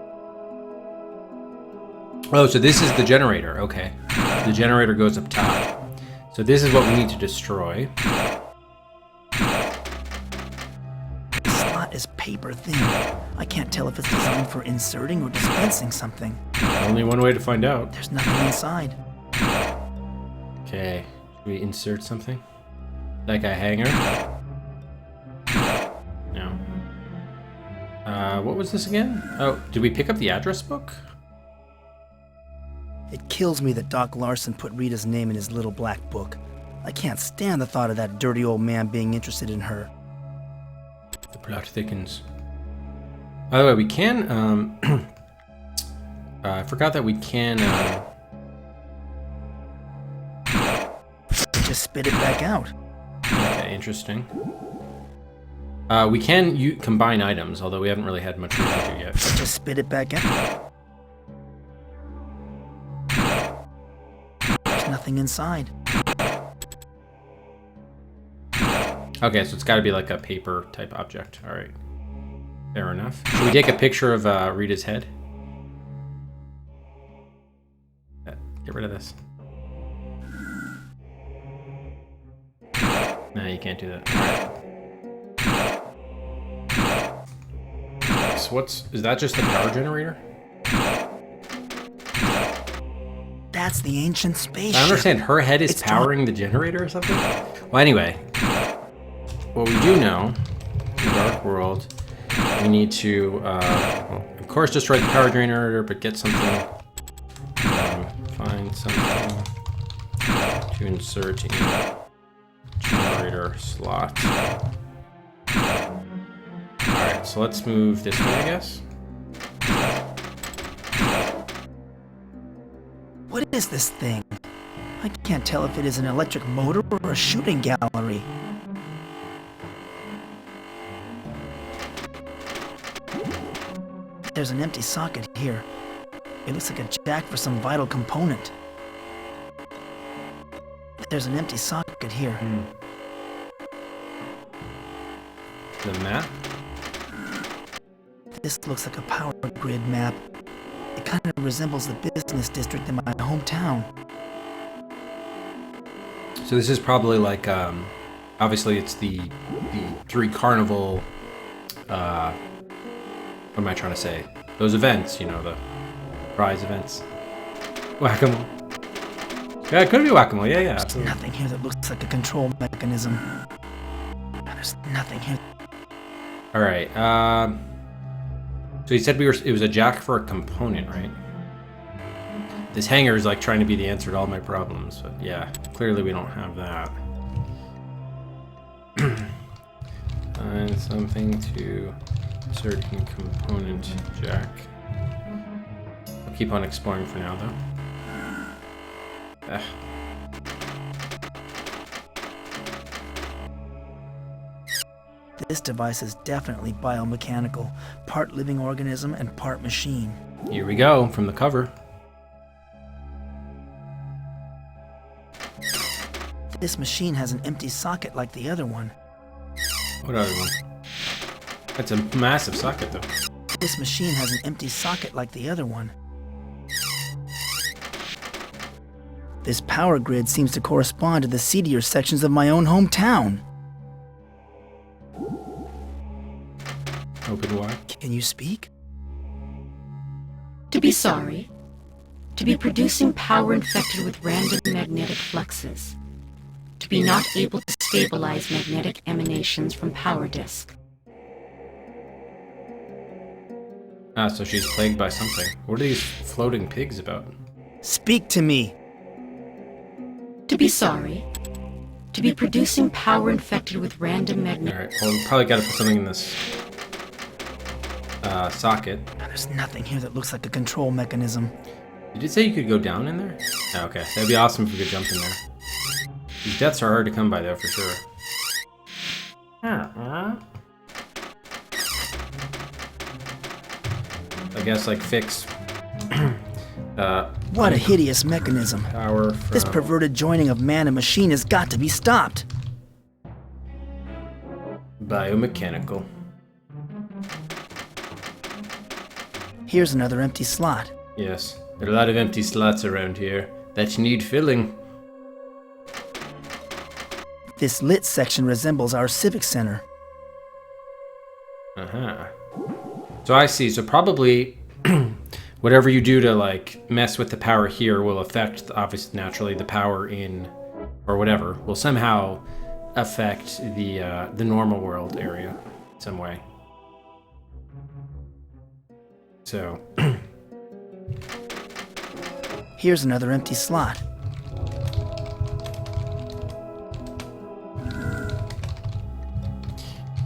Oh, so this is the generator. Okay. The generator goes up top. So this is what we need to destroy. The slot is paper thin. I can't tell if it's designed for inserting or dispensing something. Only one way to find out. There's nothing inside. Okay. Should we insert something? Like a hanger? No. What was this again? Oh, did we pick up the address book? It kills me that Doc Larson put Rita's name in his little black book. I can't stand the thought of that dirty old man being interested in her. The plot thickens. By the way, we can, I forgot that we can, Just spit it back out. Okay, interesting. We can combine items, although we haven't really had much reason to yet. Just spit it back out. There's nothing inside. Okay, so it's got to be like a paper type object. All right, fair enough. Should we take a picture of Rita's head? Get rid of this. No, you can't do that. So is that just the power generator? That's the ancient spaceship. I don't understand. Her head is powering the generator or something? Well, anyway. What we do know, in the Dark World, we need to, well, of course, destroy the power generator, but get something, find something to insert in generator slot. Alright, so let's move this way, I guess. What is this thing? I can't tell if it is an electric motor or a shooting gallery. There's an empty socket here. It looks like a jack for some vital component. There's an empty socket here. The map? This looks like a power grid map. It kind of resembles the business district in my hometown. So this is probably like, obviously it's the 3 carnival, what am I trying to say? Those events, you know, the prize events. Whack-a-mole. Yeah, it could be whack-a-mole. Yeah, yeah. There's nothing here that looks like a control mechanism. There's nothing here. All right. So you said it was a jack for a component, right? This hanger is like trying to be the answer to all my problems, but yeah, clearly we don't have that. Find something to insert in component jack. I'll keep on exploring for now, though. This device is definitely biomechanical, part living organism and part machine. Here we go, from the cover. This machine has an empty socket like the other one. What other one? That's a massive socket, though. This machine has an empty socket like the other one. This power grid seems to correspond to the seedier sections of my own hometown. Open wide. Can you speak? To be sorry. To be producing power infected with random magnetic fluxes. To be not able to stabilize magnetic emanations from power disk. Ah, so she's plagued by something. What are these floating pigs about? Speak to me! To be sorry. To be producing power infected with random magnetic... Alright, well, we probably gotta put something in this socket. There's nothing here that looks like a control mechanism. Did it say you could go down in there? Oh, okay, that'd be awesome if we could jump in there. These deaths are hard to come by, though, for sure. I guess, like, fix... what a hideous mechanism. Power from... This perverted joining of man and machine has got to be stopped. Biomechanical. Here's another empty slot. Yes, there are a lot of empty slots around here that need filling. This lit section resembles our civic center. Uh-huh. So I see. So probably whatever you do to like mess with the power here will affect, obviously, naturally, the power in, or whatever, will somehow affect the normal world area in some way. So. Here's another empty slot.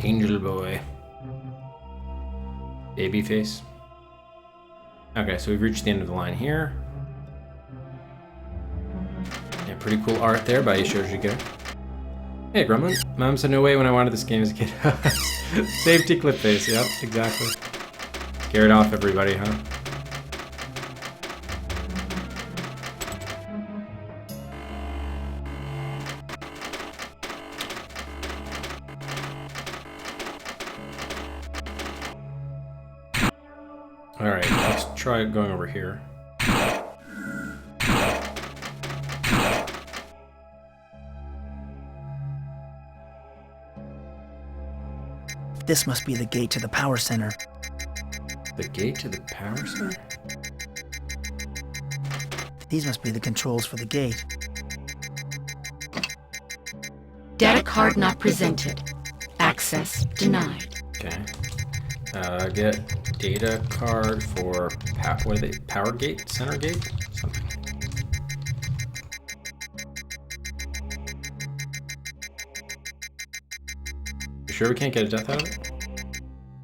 Angel boy. Baby face. Okay, so we've reached the end of the line here. Yeah, pretty cool art there by Shojiga. Hey, Gremlin. Mom said no way when I wanted this game as a kid. Safety clip face. Yep, exactly. Scare it off, everybody, huh? Alright, let's try going over here. This must be the gate to the power center. The gate to the power center? These must be the controls for the gate. Data card not presented. Access denied. Okay. Get data card for what are they? Power gate? Center gate? Something. You sure we can't get a death out of it?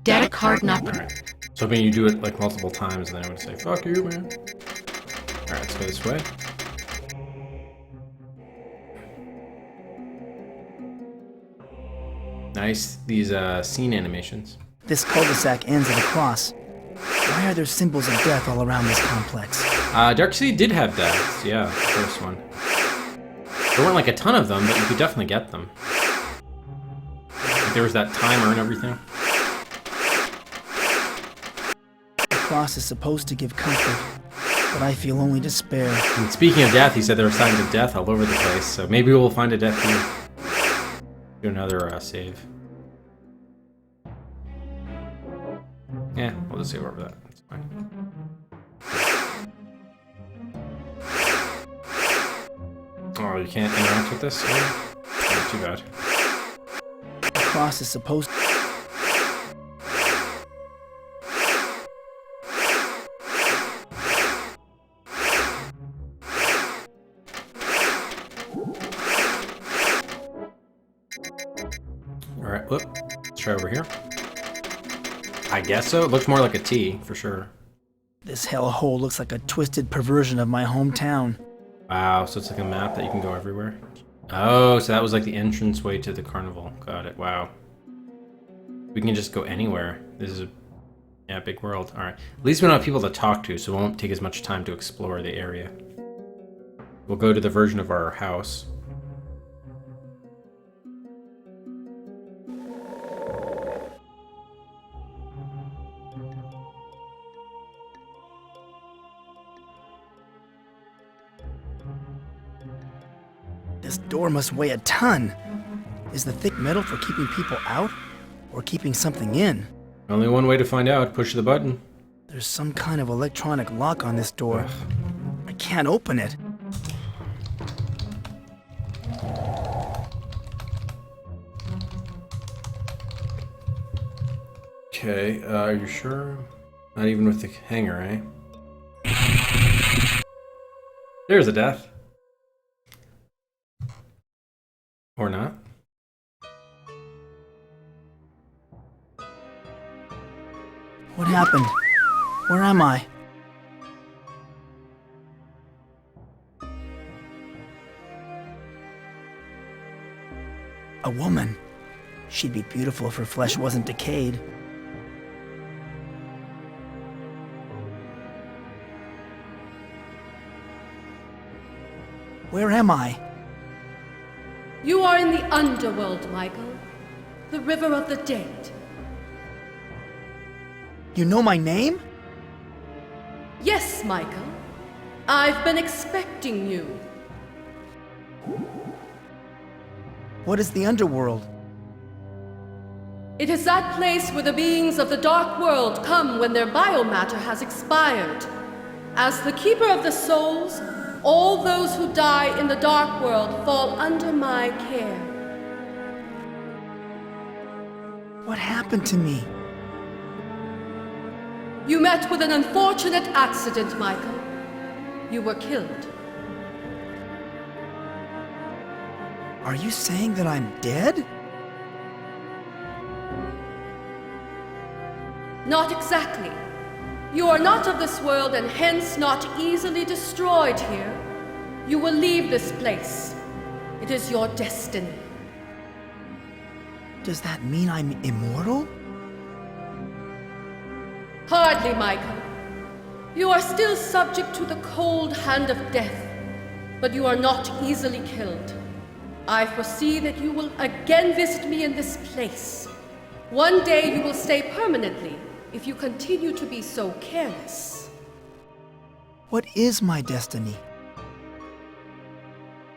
Data card not. Alright. So hoping you do it like multiple times and then I would say, fuck you, man. Alright, let's go this way. Nice, these scene animations. This cul-de-sac ends at a cross. Why are there symbols of death all around this complex? Darkseid did have deaths, yeah, the first one. There weren't like a ton of them, but you could definitely get them. Like, there was that timer and everything. The cross is supposed to give comfort, but I feel only despair. And speaking of death, he said there were signs of death all over the place, so maybe we'll find a death here. Do another save. Yeah, we'll just save over that. That's fine. Oh, you can't interact with this? Oh, too bad. The cross is supposed to... Alright, whoop. Let's try over here. I guess so. It looks more like a T, for sure. This hellhole looks like a twisted perversion of my hometown. Wow, so it's like a map that you can go everywhere? Oh, so that was like the entrance way to the carnival. Got it, wow. We can just go anywhere. This is a big world. Alright, at least we don't have people to talk to, so it won't take as much time to explore the area. We'll go to the version of our house. This door must weigh a ton. Is the thick metal for keeping people out, or keeping something in? Only one way to find out. Push the button. There's some kind of electronic lock on this door. I can't open it. Okay, are you sure? Not even with the hanger, eh? There's a death. Or not. What happened? Where am I? A woman. She'd be beautiful if her flesh wasn't decayed. Where am I? You are in the underworld, Michael. The river of the dead. You know my name? Yes, Michael. I've been expecting you. What is the underworld? It is that place where the beings of the dark world come when their biomatter has expired. As the keeper of the souls, all those who die in the dark world fall under my care. What happened to me? You met with an unfortunate accident, Michael. You were killed. Are you saying that I'm dead? Not exactly. You are not of this world and hence not easily destroyed here. You will leave this place. It is your destiny. Does that mean I'm immortal? Hardly, Michael. You are still subject to the cold hand of death, but you are not easily killed. I foresee that you will again visit me in this place. One day you will stay permanently if you continue to be so careless. What is my destiny?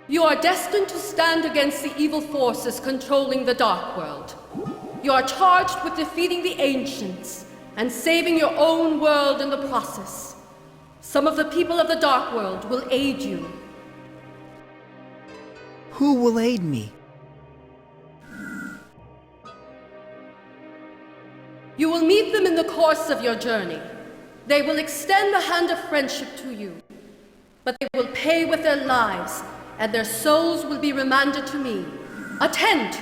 You are destined to stand against the evil forces controlling the Dark World. You are charged with defeating the Ancients and saving your own world in the process. Some of the people of the Dark World will aid you. Who will aid me? You will meet them in the course of your journey. They will extend the hand of friendship to you, but they will pay with their lives, and their souls will be remanded to me. Attend!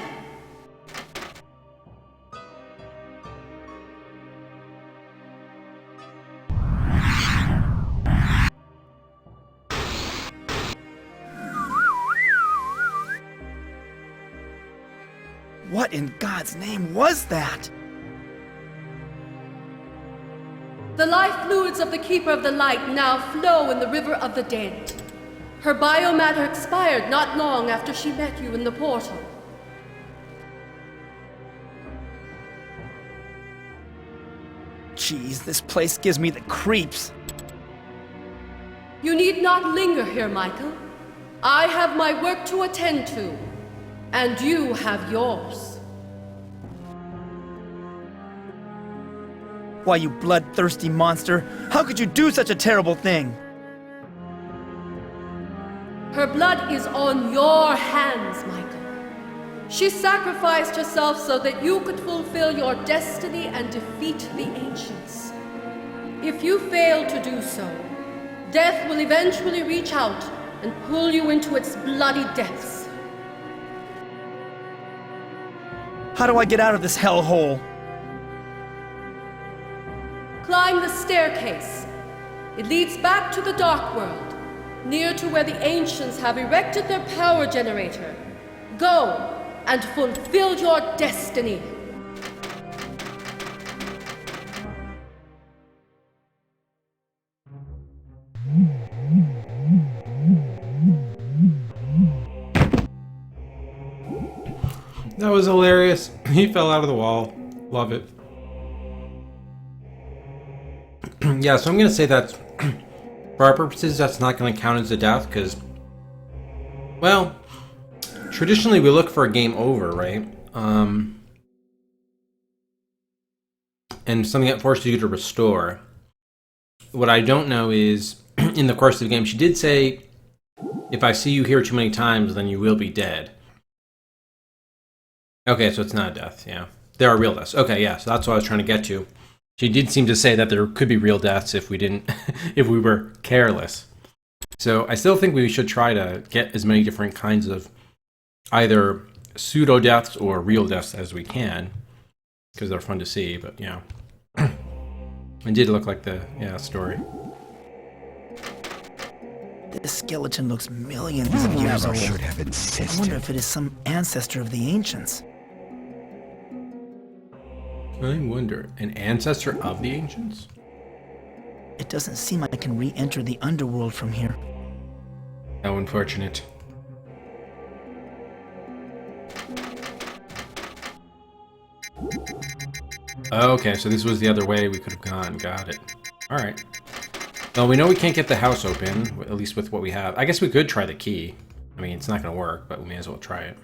What in God's name was that? The life fluids of the Keeper of the Light now flow in the River of the Dead. Her biomatter expired not long after she met you in the portal. Jeez, this place gives me the creeps. You need not linger here, Michael. I have my work to attend to, and you have yours. Why, you bloodthirsty monster, how could you do such a terrible thing? Her blood is on your hands, Michael. She sacrificed herself so that you could fulfill your destiny and defeat the Ancients. If you fail to do so, death will eventually reach out and pull you into its bloody depths. How do I get out of this hellhole? Climb the staircase. It leads back to the Dark World, near to where the Ancients have erected their power generator. Go and fulfill your destiny. That was hilarious. He fell out of the wall. Love it. Yeah, so I'm going to say that for our purposes, that's not going to count as a death because, well, traditionally we look for a game over, right? And something that forces you to restore. What I don't know is, in the course of the game, she did say, if I see you here too many times, then you will be dead. Okay, so it's not a death, yeah. There are real deaths. Okay, yeah, so that's what I was trying to get to. She did seem to say that there could be real deaths if we didn't, if we were careless. So I still think we should try to get as many different kinds of either pseudo deaths or real deaths as we can, because they're fun to see. But yeah, it did look like the story. This skeleton looks millions of years old. Should have insisted. I wonder if it is some ancestor of the Ancients. I wonder, an ancestor of the Ancients? It doesn't seem I can re-enter the underworld from here. How unfortunate. Okay, so this was the other way we could have gone. Got it. Alright. Well, we know we can't get the house open, at least with what we have. I guess we could try the key. I mean, it's not going to work, but we may as well try it.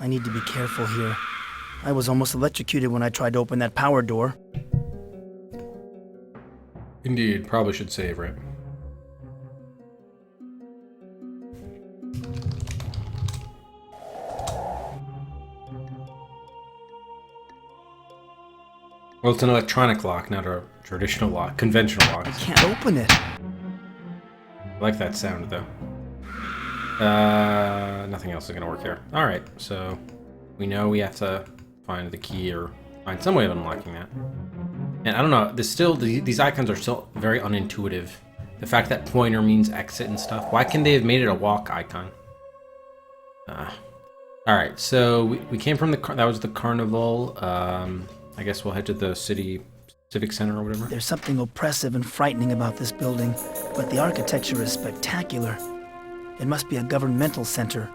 I need to be careful here. I was almost electrocuted when I tried to open that power door. Indeed, probably should savor it. Well, it's an electronic lock, not a traditional lock, conventional lock. I can't open it. I like that sound, though. Nothing else is going to work here. Alright, so we know we have to find the key or find some way of unlocking that. And I don't know, these icons are still very unintuitive. The fact that pointer means exit and stuff. Why can't they have made it a walk icon? Alright, so we came from that was the carnival. I guess we'll head to the civic center or whatever. There's something oppressive and frightening about this building, but the architecture is spectacular. It must be a governmental center.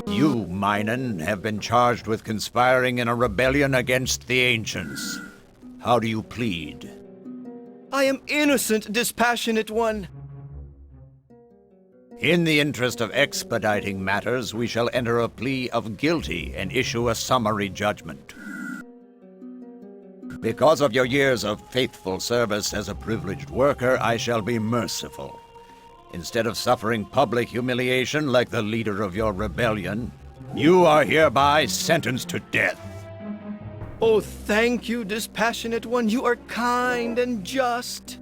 You, Minun, have been charged with conspiring in a rebellion against the Ancients. How do you plead? I am innocent, dispassionate one. In the interest of expediting matters, we shall enter a plea of guilty and issue a summary judgment. Because of your years of faithful service as a privileged worker, I shall be merciful. Instead of suffering public humiliation like the leader of your rebellion, you are hereby sentenced to death. Oh, thank you, dispassionate one. You are kind and just.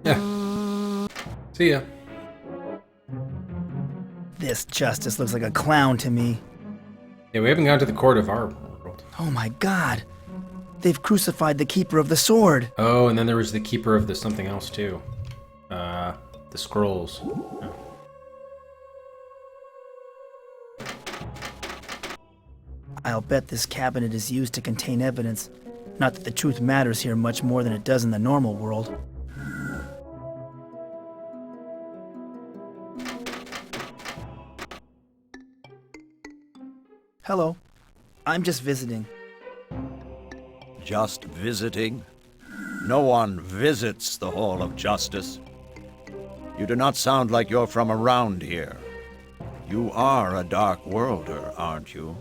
Yeah. See ya. This justice looks like a clown to me. Yeah, we haven't gone to the court of our world. Oh my god. They've crucified the Keeper of the Sword. Oh, and then there was the Keeper of the something else too. The scrolls. Oh. I'll bet this cabinet is used to contain evidence. Not that the truth matters here much more than it does in the normal world. Hello. I'm just visiting. Just visiting? No one visits the Hall of Justice. You do not sound like you're from around here. You are a Dark Worlder, aren't you?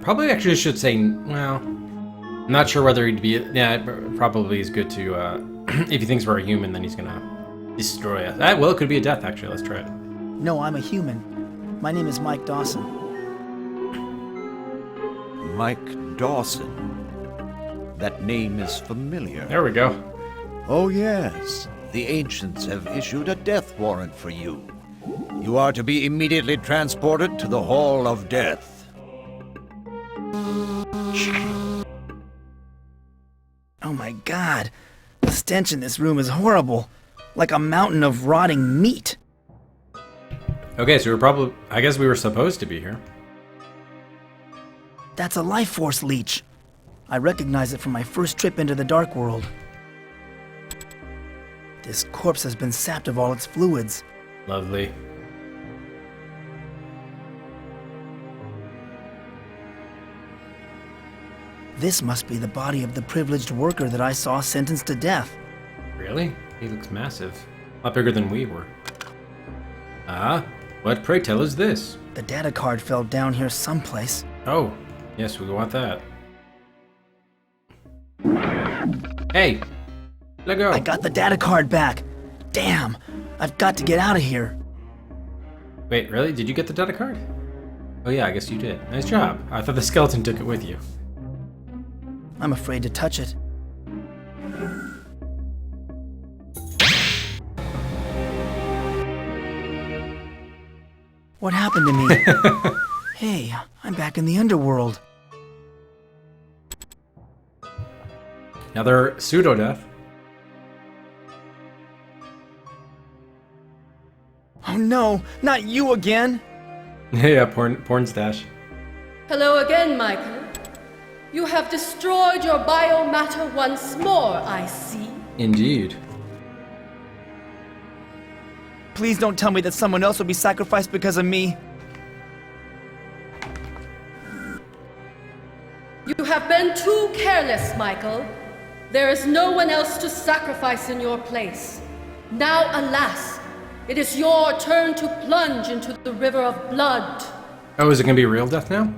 Probably actually should say, well, I'm not sure whether he'd be, yeah, it probably is good to, if he thinks we're a human, then he's gonna destroy us. Well, it could be a death, actually. Let's try it. No, I'm a human. My name is Mike Dawson. Mike Dawson. That name is familiar. There we go. Oh, yes. The Ancients have issued a death warrant for you. You are to be immediately transported to the Hall of Death. Oh my god. The stench in this room is horrible. Like a mountain of rotting meat. Okay, so I guess we were supposed to be here. That's a life force leech. I recognize it from my first trip into the Dark World. This corpse has been sapped of all its fluids. Lovely. This must be the body of the privileged worker that I saw sentenced to death. Really? He looks massive. A lot bigger than we were. Ah, what, pray tell, is this? The data card fell down here someplace. Oh, yes, we want that. Hey, let go. I got the data card back. Damn, I've got to get out of here. Wait, really? Did you get the data card? Oh yeah, I guess you did. Nice job. I thought the skeleton took it with you. I'm afraid to touch it. What happened to me? Hey, I'm back in the underworld. Another pseudo-death. Oh no, not you again! Yeah, porn stash. Hello again, Michael. You have destroyed your biomatter once more, I see. Indeed. Please don't tell me that someone else will be sacrificed because of me. You have been too careless, Michael. There is no one else to sacrifice in your place. Now, alas, it is your turn to plunge into the river of blood. Oh, is it gonna be real death now?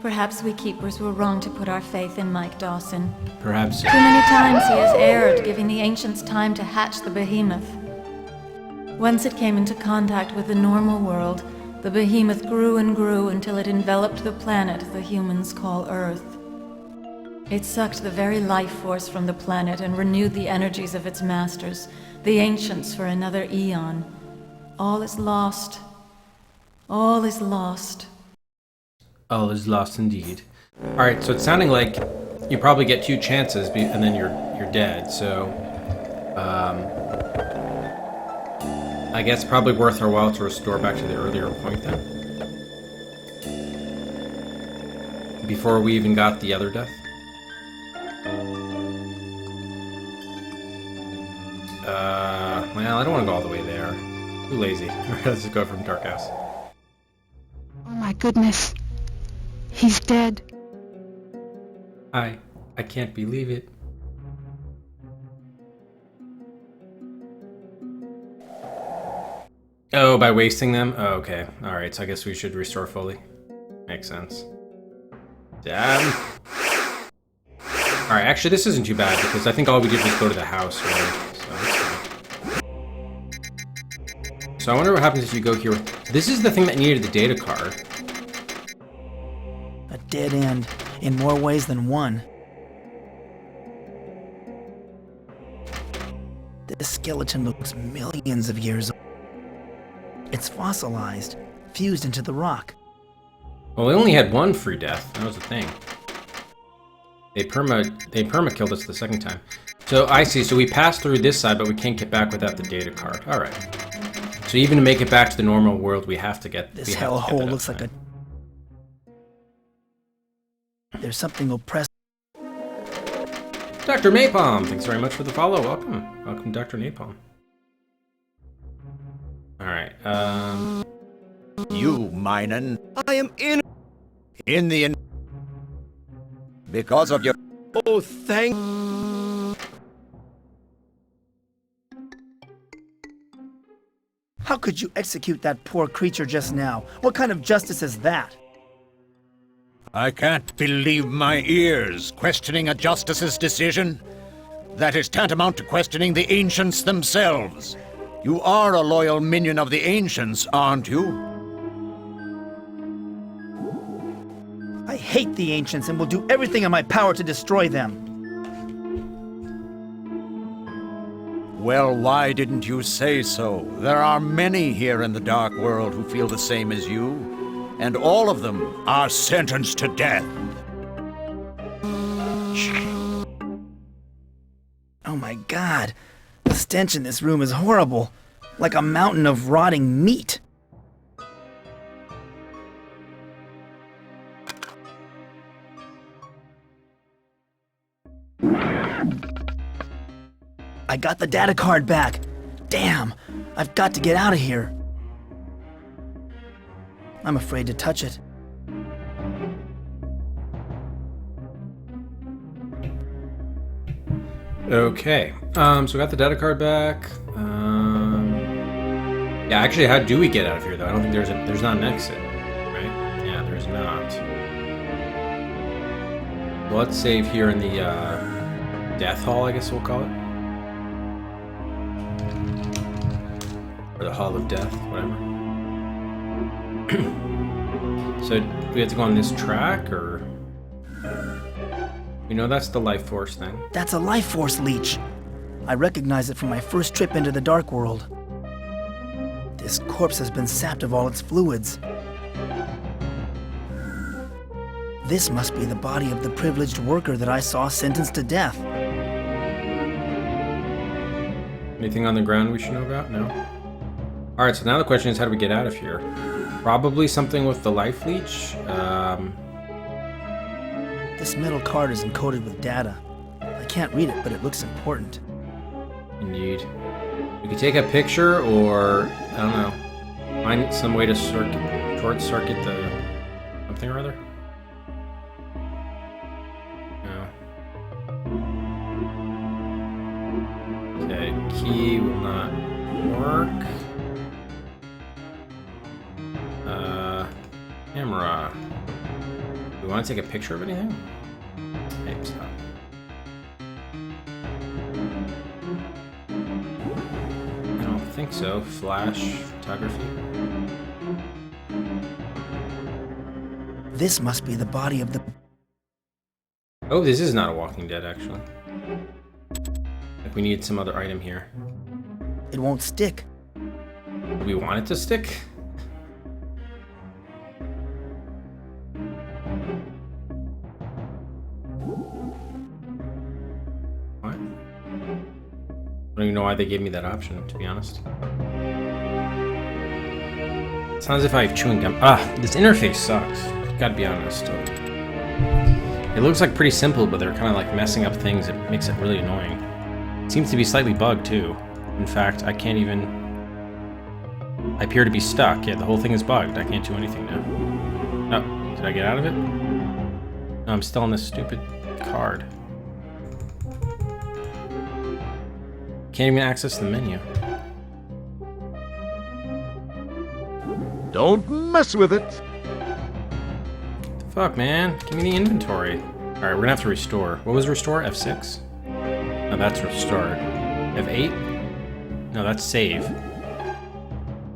Perhaps we keepers were wrong to put our faith in Mike Dawson. Perhaps. Too many times he has erred, giving the ancients time to hatch the behemoth. Once it came into contact with the normal world, the behemoth grew and grew until it enveloped the planet the humans call Earth. It sucked the very life force from the planet and renewed the energies of its masters, the ancients, for another eon. All is lost. All is lost. All is lost indeed. Alright, so it's sounding like you probably get 2 chances and then you're dead, so I guess probably worth our while to restore back to the earlier point then. Before we even got the other death. Well, I don't want to go all the way there. Too lazy. Alright, let's just go from Dark House. Oh my goodness. He's dead. I can't believe it. Oh, by wasting them? Oh, okay. Alright, so I guess we should restore fully. Makes sense. Damn. Alright, actually this isn't too bad because I think all we did was go to the house, right? So that's fine. So I wonder what happens if you go here. This is the thing that needed the data card. A dead end, in more ways than one. This skeleton looks millions of years old. It's fossilized, fused into the rock. Well, we only had one free death. That was the thing. They perma killed us the second time. So I see. So we passed through this side, but we can't get back without the data card. All right. So even to make it back to the normal world, we have to get this hellhole looks like a. There's something oppressive. Dr. Napalm, thanks very much for the follow. Welcome, welcome, Dr. Napalm. All right. You, Minen. I am in the because of your. Oh, thank. How could you execute that poor creature just now? What kind of justice is that? I can't believe my ears. Questioning a justice's decision? That is tantamount to questioning the ancients themselves. You are a loyal minion of the ancients, aren't you? I hate the ancients and will do everything in my power to destroy them. Well, why didn't you say so? There are many here in the Dark World who feel the same as you, and all of them are sentenced to death. Oh my God, the stench in this room is horrible, like a mountain of rotting meat. I got the data card back. Damn, I've got to get out of here. I'm afraid to touch it. Okay. So we got the data card back. Yeah, actually, how do we get out of here though? I don't think there's not an exit, right? Yeah, there's not. Well, let's save here in the death hall, I guess we'll call it. Or the Hall of Death, whatever. So, do we have to go on this track, or? You know that's the life force thing. That's a life force leech. I recognize it from my first trip into the Dark World. This corpse has been sapped of all its fluids. This must be the body of the privileged worker that I saw sentenced to death. Anything on the ground we should know about? No? Alright, so now the question is, how do we get out of here? Probably something with the life leech. This metal card is encoded with data. I can't read it, but it looks important. Indeed. We could take a picture, or, I don't know, find some way to short circuit the something or other. No. Okay, key will not work. Camera. Do we want to take a picture of anything? Hey, stop. I don't think so. Flash, photography. This must be the body of the... Oh, this is not a Walking Dead, actually. Like we need some other item here. It won't stick. Do we want it to stick? What? I don't even know why they gave me that option, to be honest. It sounds as if I have chewing gum. This interface sucks. Gotta be honest. It looks like pretty simple, but they're kind of like messing up things. It makes it really annoying. It seems to be slightly bugged too. In fact, I can't even... I appear to be stuck. Yeah, the whole thing is bugged. I can't do anything now. Oh, did I get out of it? No, I'm still on this stupid card. Can't even access the menu. Don't mess with it. Fuck, man. Give me the inventory. Alright, we're gonna have to restore. What was restore? F6? No, that's restart. F8? No, that's save.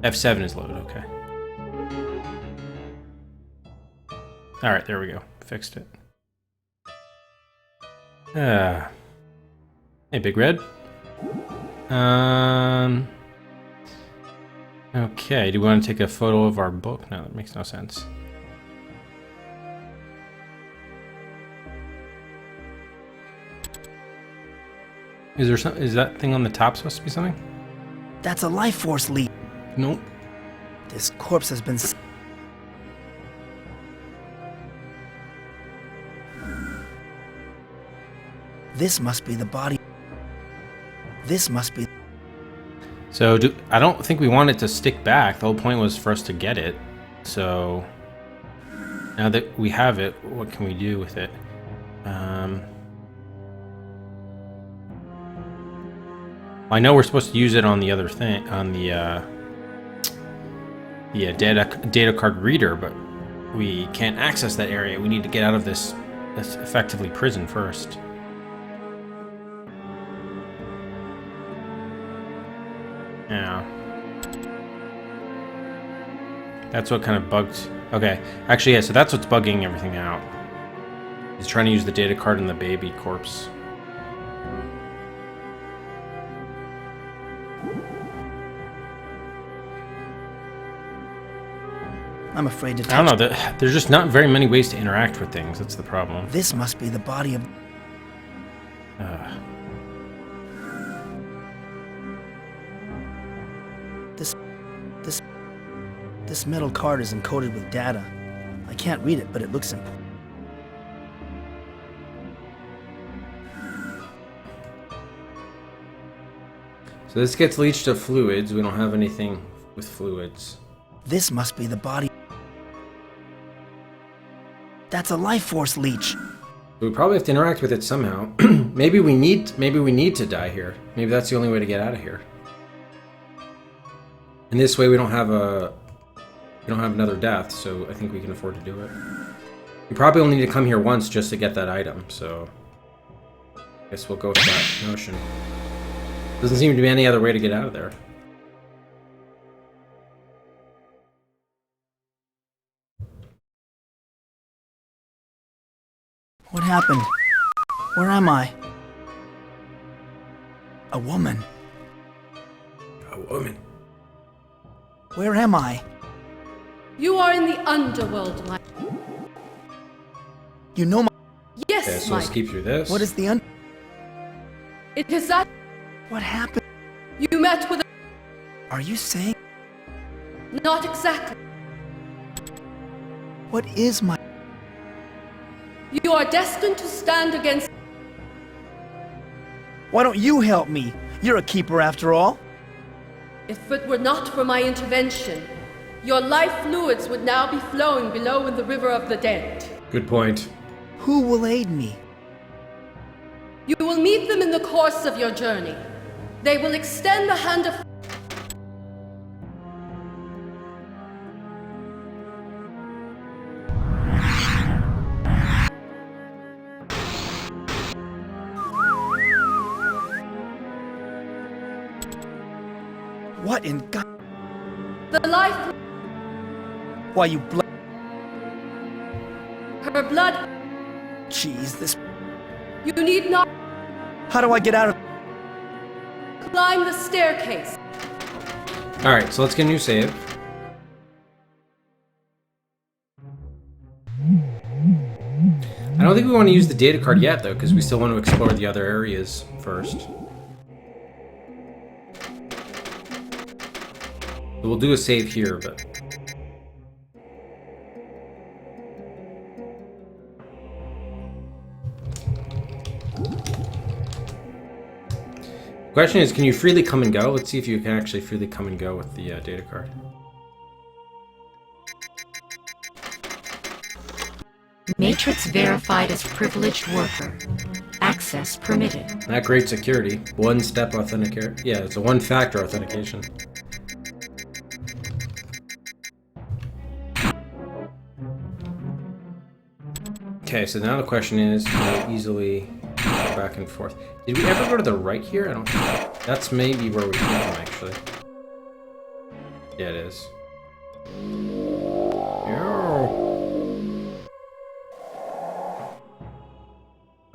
F7 is load, okay. Alright, there we go. Fixed it. Hey, Big Red. Okay, do we want to take a photo of our book? No, that makes no sense. Is there some? Is that thing on the top supposed to be something? That's a life force leak. Nope. This corpse has been... This must be the body. This must be... So, I don't think we want it to stick back. The whole point was for us to get it. So, now that we have it, what can we do with it? I know we're supposed to use it on the other thing, on the data card reader, but we can't access that area. We need to get out of this effectively prison first. Yeah. That's what kind of bugged... Okay. Actually, yeah, so that's what's bugging everything out. He's trying to use the data card in the baby corpse. I'm afraid to touch... I don't know. There's just not very many ways to interact with things. That's the problem. This must be the body of... This metal card is encoded with data. I can't read it, but it looks important. So this gets leached to fluids. We don't have anything with fluids. This must be the body. That's a life force leech. We probably have to interact with it somehow. Maybe we need to die here. Maybe that's the only way to get out of here. And this way we don't have another death, so I think we can afford to do it. We probably only need to come here once just to get that item, so I guess we'll go with that notion. Doesn't seem to be any other way to get out of there. What happened? Where am I? A woman. A woman. Where am I? You are in the underworld, Mike. You know my... Yes, okay, so Mike. let's keep through this. What is the It is that... What happened? You met with a... Are you saying... Not exactly. What is my... You are destined to stand against... Why don't you help me? You're a keeper after all. If it were not for my intervention, your life fluids would now be flowing below in the river of the dead. Good point. Who will aid me? You will meet them in the course of your journey. They will extend the hand of... What in God? The life. Why you blood? Her blood. Jeez, this. You need not How do I get out of? climb the staircase. Alright, so let's get a new save. I don't think we want to use the data card yet, though, because we still want to explore the other areas first. So we'll do a save here, but... Question is, can you freely come and go? Let's see if you can actually freely come and go with the data card. Matrix verified as privileged worker. Access permitted. Not great security. One-step authentication. Yeah, it's a one-factor authentication. Okay, so now the question is, can we easily go back and forth? Did we ever go to the right here? I don't know. That's maybe where we came from, actually. Yeah, it is.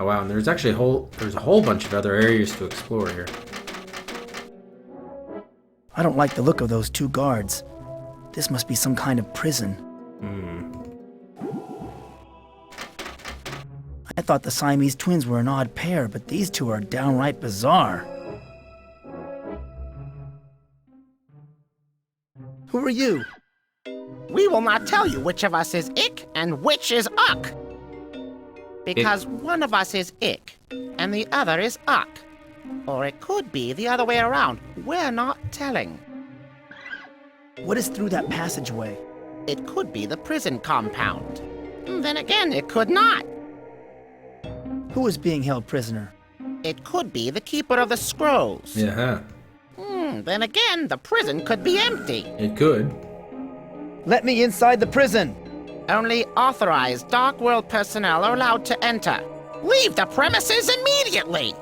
Oh wow, and there's actually there's a whole bunch of other areas to explore here. I don't like the look of those two guards. This must be some kind of prison. I thought the Siamese twins were an odd pair, but these two are downright bizarre. Who are you? We will not tell you which of us is Ick and which is Uck. Because one of us is Ick, and the other is Uck. Or it could be the other way around. We're not telling. What is through that passageway? It could be the prison compound. Then again, it could not. Who is being held prisoner? It could be the keeper of the scrolls. Yeah. Then again, the prison could be empty. It could. Let me inside the prison! Only authorized Dark World personnel are allowed to enter. Leave the premises immediately!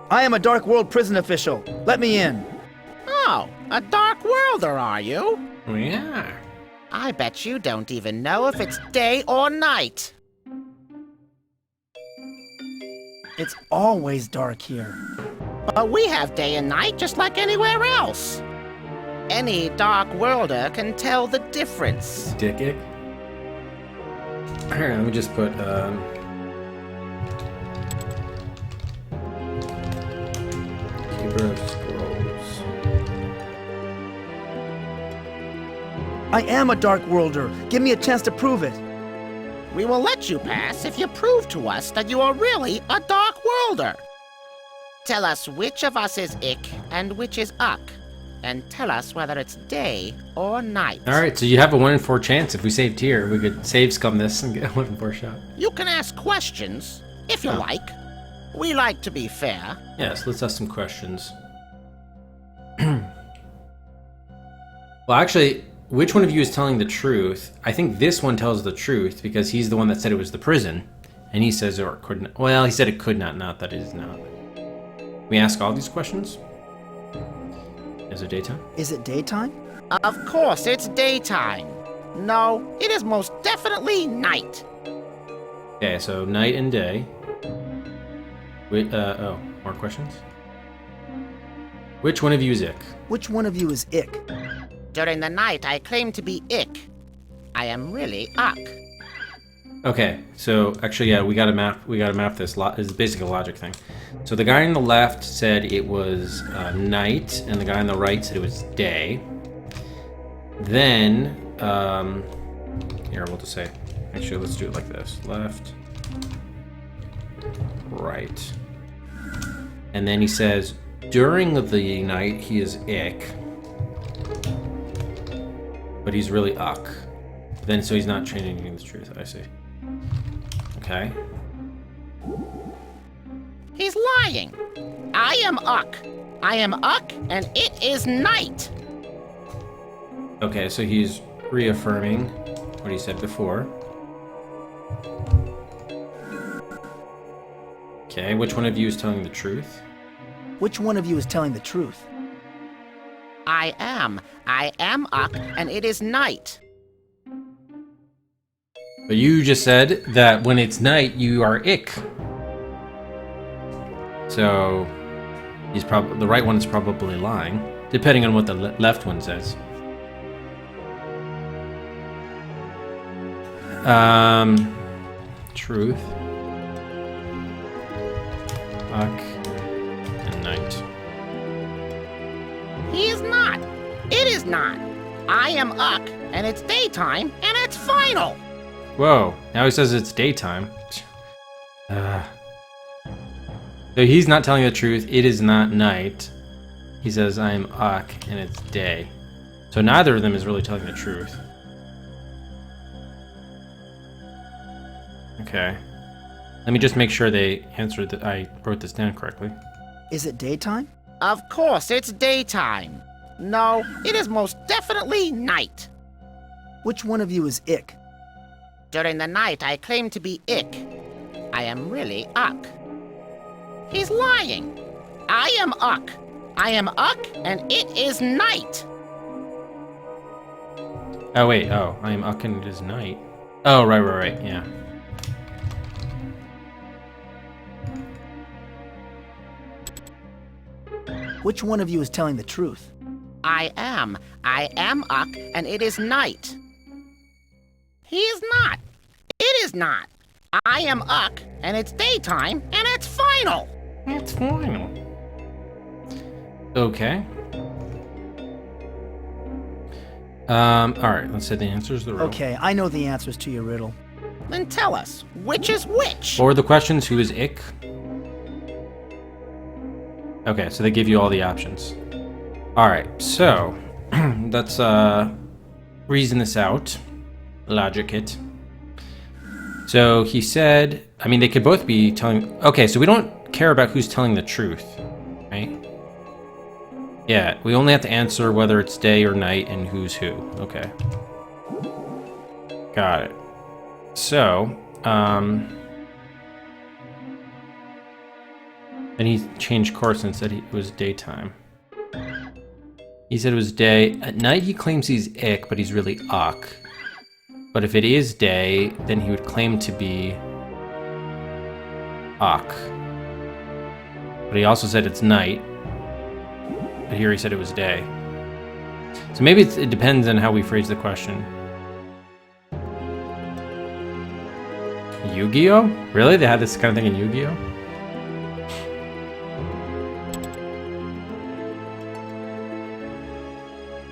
I am a Dark World prison official. Let me in. Oh, a Dark Worlder, are you? Yeah. I bet you don't even know if it's day or night. It's always dark here. But we have day and night just like anywhere else. Any Dark Worlder can tell the difference. Dick Ick. Alright, let me just put, Keeper of Scrolls. I am a Dark Worlder. Give me a chance to prove it. We will let you pass if you prove to us that you are really a Dark Worlder. Tell us which of us is Ick and which is Uck. And tell us whether it's day or night. Alright, so you have a 1 in 4 chance. If we saved here, we could save scum this and get a 1 in 4 shot. You can ask questions, if you like. We like to be fair. Yes, let's ask some questions. Well, actually, which one of you is telling the truth? I think this one tells the truth because he's the one that said it was the prison. And he says or it could not. Well, he said it could not that it is not. We ask all these questions? Is it daytime? Is it daytime? Of course, it's daytime. No, it is most definitely night. Okay, so night and day. Wait, oh, more questions? Which one of you is Ick? Which one of you is Ick? During the night, I claim to be Ick. I am really Uck. Okay, so actually, yeah, we gotta map this. It's basically a logic thing. So the guy on the left said it was night, and the guy on the right said it was day. Then, here, we'll just say, actually, let's do it like this. Left, right. And then he says, during the night, he is Ick. But he's really Uck. Then, so he's not changing the truth, I see. Okay. He's lying. I am Uck. I am Uck, and it is night. Okay, so he's reaffirming what he said before. Okay, which one of you is telling the truth? Which one of you is telling the truth? I am Uck, and it is night. But you just said that when it's night, you are Ick. So he's probably the right one is probably lying, depending on what the left one says. Truth. Uck and night. He is not. It is not. I am Uck, and it's daytime, and it's final. Whoa, now he says it's daytime. So he's not telling the truth. It is not night. He says, I am Uck, and it's day. So neither of them is really telling the truth. Okay. Let me just make sure they answered that I wrote this down correctly. Is it daytime? Of course, it's daytime. No, it is most definitely night. Which one of you is Ick? During the night, I claim to be Ick. I am really Uck. He's lying. I am Uck. I am Uck, and it is night. Oh, wait. Oh, I am Uck, and it is night. Oh, right. Yeah. Which one of you is telling the truth? I am Uck, and it is night. He is not. It is not. I am Uck, and it's daytime, and it's final. It's final. Okay. Alright, let's say the answers to the riddle. Okay, I know the answers to your riddle. Then tell us, which is which? Or the questions, who is Ick? Okay, so they give you all the options. Alright, so let's reason this out. Logic it. So he said, I mean, they could both be telling... Okay, so we don't care about who's telling the truth, right? Yeah, we only have to answer whether it's day or night and who's who. Okay. Got it. So, and he changed course and said it was daytime. He said it was day. At night he claims he's Ick, but he's really Uck. But if it is day, then he would claim to be Uck. But he also said it's night. But here he said it was day. So maybe it depends on how we phrase the question. Yu-Gi-Oh? Really? They had this kind of thing in Yu-Gi-Oh?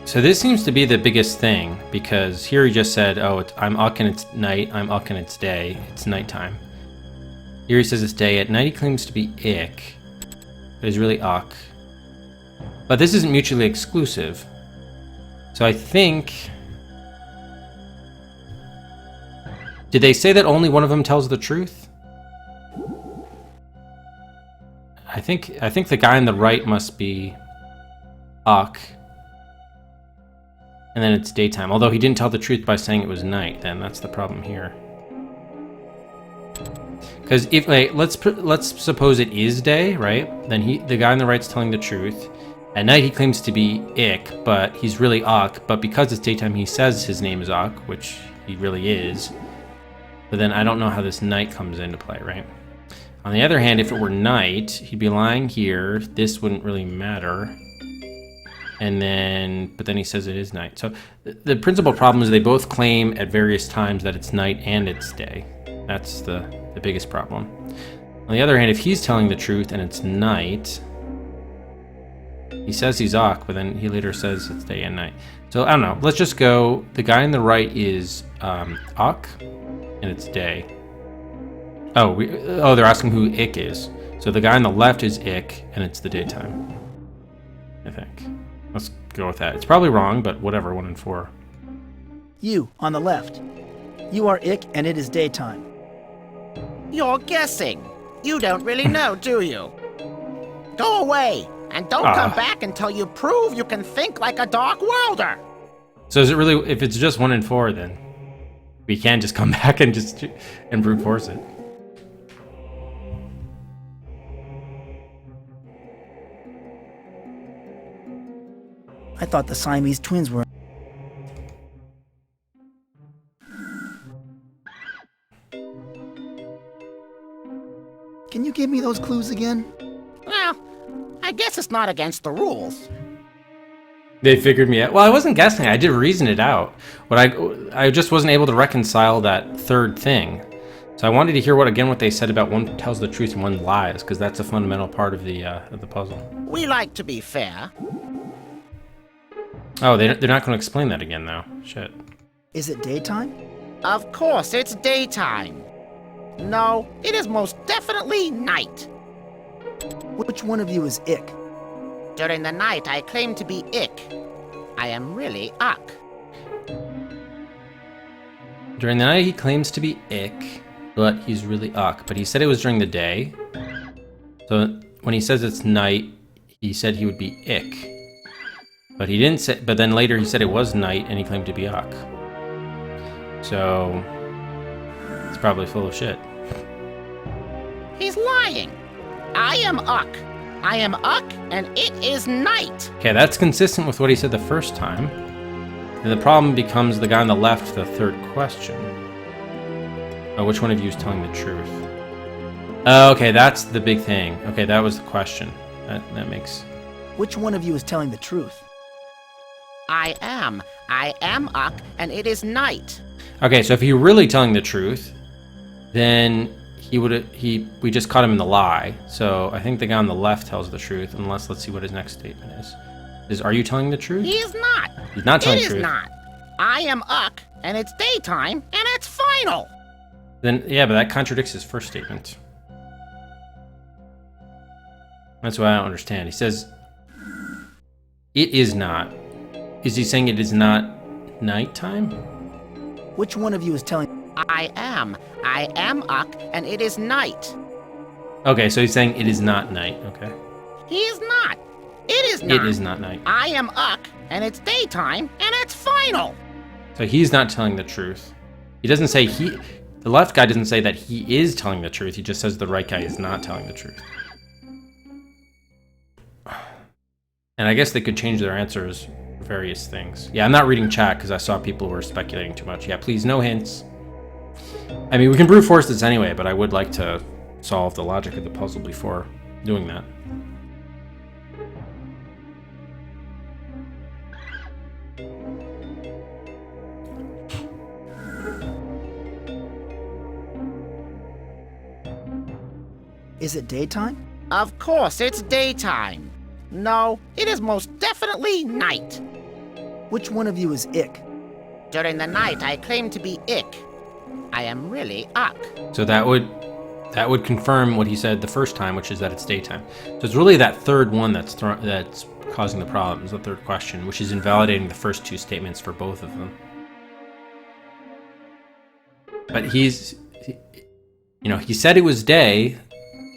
So this seems to be the biggest thing, because here he just said, oh, I'm Uck and it's night, I'm Uck and it's day, it's nighttime. Here he says it's day. At night he claims to be Ick, but he's really Uck. But this isn't mutually exclusive. So I think... Did they say that only one of them tells the truth? I think the guy on the right must be Uck. And then it's daytime. Although he didn't tell the truth by saying it was night, then that's the problem here. Because if let's suppose it is day, right? Then the guy on the right's telling the truth. At night he claims to be Ick, but he's really Uck. But because it's daytime, he says his name is Uck, which he really is. But then I don't know how this night comes into play, right? On the other hand, if it were night, he'd be lying here. This wouldn't really matter. And then, but then he says it is night. So the principal problem is they both claim at various times that it's night and it's day. That's the biggest problem. On the other hand, if he's telling the truth and it's night, he says he's Uck, but then he later says it's day and night. So I don't know. Let's just go. The guy on the right is Uck, and it's day. Oh, they're asking who Ick is. So the guy on the left is Ick, and it's the daytime. I think. Let's go with that. It's probably wrong, but whatever, 1 and 4. You, on the left. You are Ick, and it is daytime. You're guessing. You don't really know, do you? Go away, and don't come back until you prove you can think like a Dark Worlder. So is it really, if it's just 1 and 4, then we can just come back and brute force it. I thought the Siamese twins were... Can you give me those clues again? Well, I guess it's not against the rules. They figured me out. Well, I wasn't guessing. I did reason it out. But I just wasn't able to reconcile that third thing. So I wanted to hear what they said about one tells the truth and one lies, because that's a fundamental part of the puzzle. We like to be fair. Oh, they're not going to explain that again, though. Shit. Is it daytime? Of course, it's daytime. No, it is most definitely night. Which one of you is Ick? During the night, I claim to be Ick. I am really Uck. During the night, he claims to be Ick, but he's really Uck. But he said it was during the day. So when he says it's night, he said he would be Ick. But he didn't say. But then later he said it was night, and he claimed to be Uck. So it's probably full of shit. He's lying. I am Uck. I am Uck, and it is night. Okay, that's consistent with what he said the first time. And the problem becomes the guy on the left, the third question. Oh, which one of you is telling the truth? Oh, okay, that's the big thing. Okay, that was the question. That makes... Which one of you is telling the truth? I am Uck, and it is night. Okay, so if you're really telling the truth, then we just caught him in the lie. So I think the guy on the left tells the truth, unless let's see what his next statement is. Are you telling the truth? He is not. He's not telling the truth. It is not. I am Uck, and it's daytime, and it's final. Then, yeah, but that contradicts his first statement. That's what I don't understand. He says, it is not. Is he saying it is not nighttime? Which one of you is telling... I am Uck, and it is night. Okay, so he's saying it is not night, okay. He is not. It is not. It is not night. I am Uck, and it's daytime, and it's final. So he's not telling the truth. He doesn't say the left guy doesn't say that he is telling the truth, he just says the right guy is not telling the truth. And I guess they could change their answers for various things. Yeah, I'm not reading chat because I saw people were speculating too much. Yeah, please, no hints. I mean, we can brute force this anyway, but I would like to solve the logic of the puzzle before doing that. Is it daytime? Of course, it's daytime. No, it is most definitely night. Which one of you is Ick? During the night, I claim to be Ick. I am really Uck. So that would confirm what he said the first time, which is that it's daytime. So it's really that third one that's causing the problems, the third question, which is invalidating the first two statements for both of them. But he said it was day,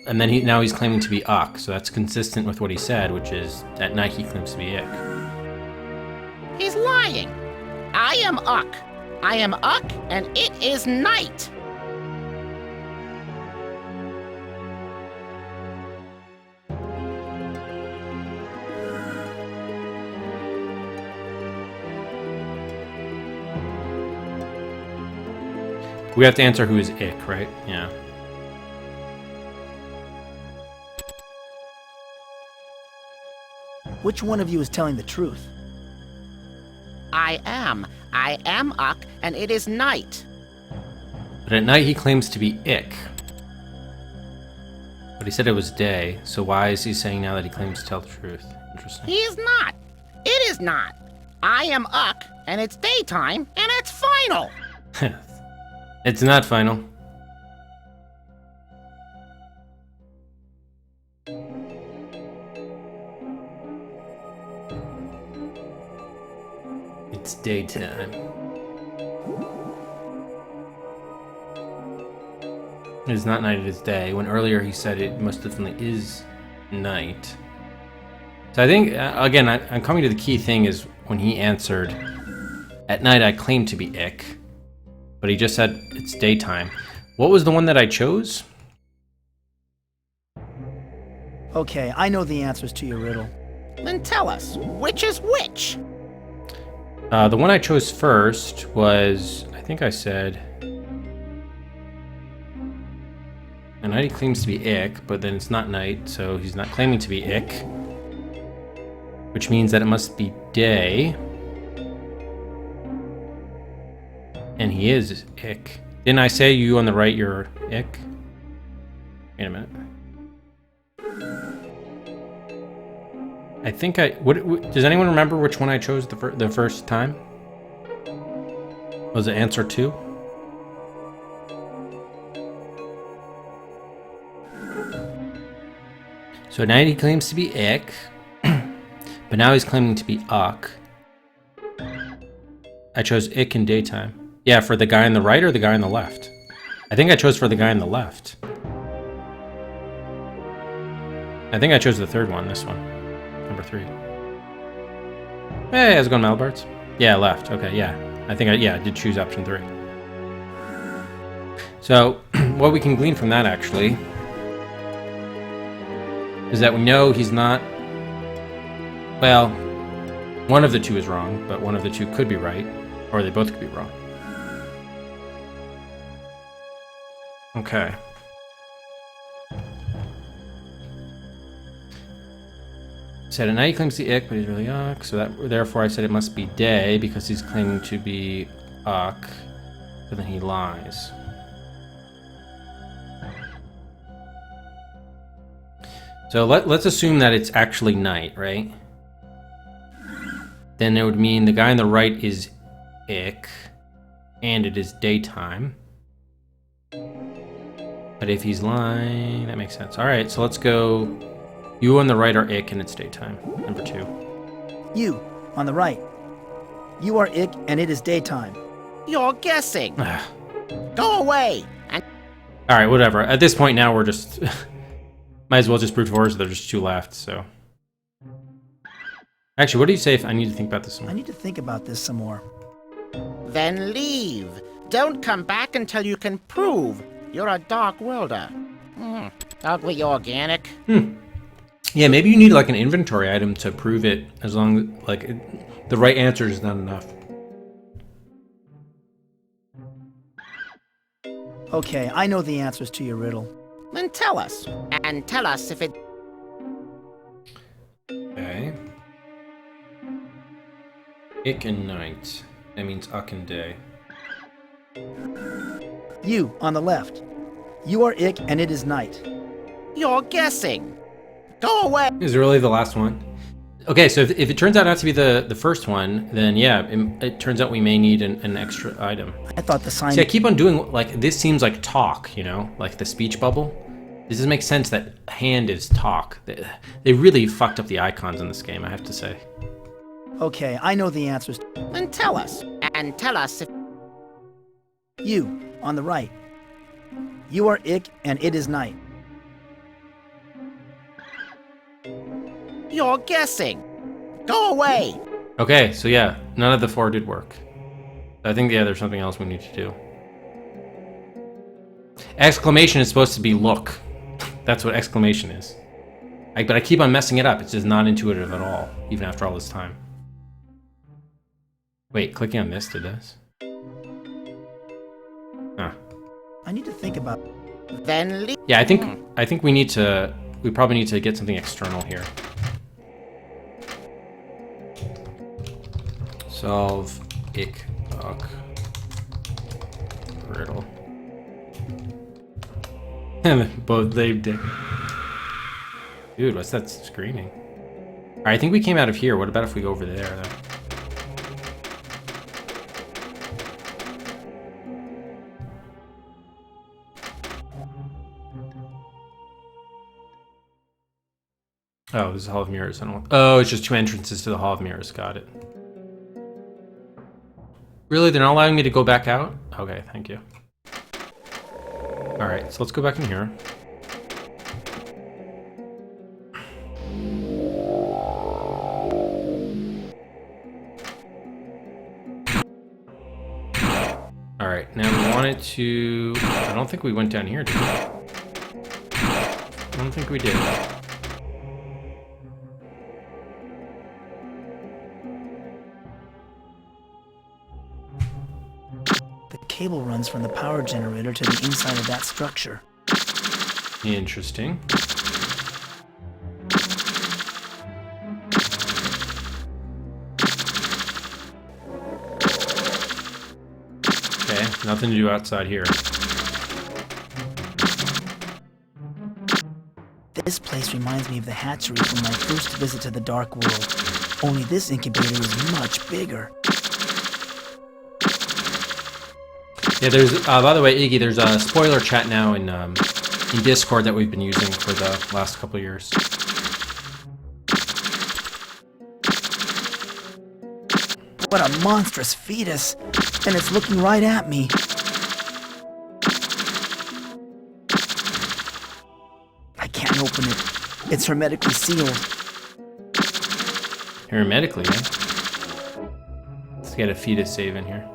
and then now he's claiming to be Uck, so that's consistent with what he said, which is at night he claims to be Ick. He's lying. I am Uck. I am Uck, and it is night. We have to answer who is Ick, right? Yeah. Which one of you is telling the truth? I am Uck, and it is night. But at night he claims to be Ick. But he said it was day, so why is he saying now that he claims to tell the truth? Interesting. He is not. It is not. I am Uck, and it's daytime, and it's final. It's not final. It's daytime. It is not night, it is day. When earlier he said it most definitely is night. So I think, again, I'm coming to the key thing is when he answered, at night I claim to be Ick, but he just said it's daytime. What was the one that I chose? Okay, I know the answers to your riddle. Then tell us, which is which? The one I chose first was, I think I said... A night he claims to be Ick, but then it's not night, so he's not claiming to be Ick. Which means that it must be day. And he is Ick. Didn't I say you on the right, you're Ick? Wait a minute. I think what does anyone remember which one I chose the first time? Was it answer 2? So at night he claims to be Ick, but now he's claiming to be Uck. I chose Ick in daytime. Yeah, for the guy on the right or the guy on the left? I think I chose for the guy on the left. I think I chose the third one, this one. Number 3. Hey, how's it going, Malabards? Yeah, left. Okay, yeah. I did choose option 3. So, what we can glean from that, actually, is that we know he's not... Well, one of the two is wrong, but one of the two could be right, or they both could be wrong. Okay. Said at night he claims to be Ick, but he's really Uck, so therefore I said it must be day because he's claiming to be Uck, but then he lies. So let's assume that it's actually night, right? Then it would mean the guy on the right is Ick, and it is daytime. But if he's lying, that makes sense. All right, so let's go. You on the right are Ick, and it's daytime. Number 2. You on the right. You are Ick, and it is daytime. You're guessing. Go away. All right, whatever. At this point now, we're just might as well just brute force. There's just 2 left. So, actually, what do you say if I need to think about this some more? I need to think about this some more. Then leave. Don't come back until you can prove you're a Dark Worlder. Ugly organic. Yeah, maybe you need like an inventory item to prove it, as long as the right answer is not enough. Okay, I know the answers to your riddle. Then tell us. And tell us if it... Okay. Ick and night. That means Uck and day. You on the left. You are Ick, and it is night. You're guessing. Go away. Is it really the last one? Okay, so if it turns out not to be the first one, then yeah, it turns out we may need an extra item. I thought the sign... See, I keep on doing, this seems like talk, you know? Like the speech bubble. Does this make sense that hand is talk? They really fucked up the icons in this game, I have to say. Okay, I know the answers. Then tell us. And tell us if... You on the right. You are Ick, and it is night. You're guessing. Go away. Okay, so yeah, none of the 4 did work. I think, yeah, there's something else we need to do. Exclamation is supposed to be look. That's what exclamation is. But I keep on messing it up. It's just not intuitive at all, even after all this time. Wait, clicking on this did this? Huh. I need to think about... Then leave. Yeah, I think we probably need to get something external here. Solve Ick Uck riddle. Both they did. Dude, what's that screaming? Alright, I think we came out of here. What about if we go over there though? Oh, this is Hall of Mirrors. Oh, it's just 2 entrances to the Hall of Mirrors. Got it. Really? They're not allowing me to go back out? Okay, thank you. Alright, so let's go back in here. Alright, now we wanted to... I don't think we went down here, did we? I don't think we did. cable runs from the power generator to the inside of that structure. Interesting. Okay, nothing to do outside here. This place reminds me of the hatchery from my first visit to the Dark World. Only this incubator is much bigger. Yeah, there's, by the way, Iggy, there's a spoiler chat now in Discord that we've been using for the last couple of years. What a monstrous fetus! And it's looking right at me. I can't open it. It's hermetically sealed. Hermetically, man. Let's get a fetus save in here.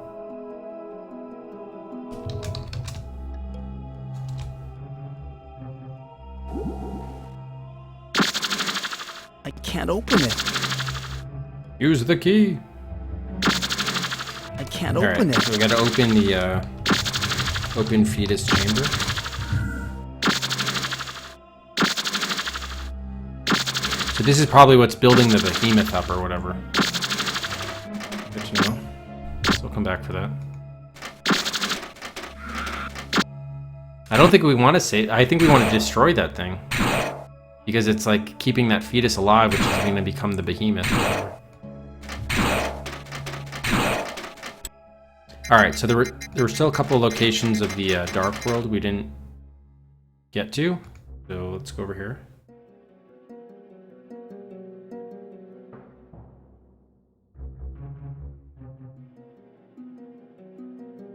I can't open it. Use the key. I can't open it. So we gotta open the open fetus chamber. So this is probably what's building the behemoth up or whatever. Good to know. So we'll come back for that. I don't think we want to say. I think we want to destroy that thing because it's like keeping that fetus alive, which is going to become the behemoth. All right, so there were still a couple of locations of the Dark World we didn't get to. So let's go over here.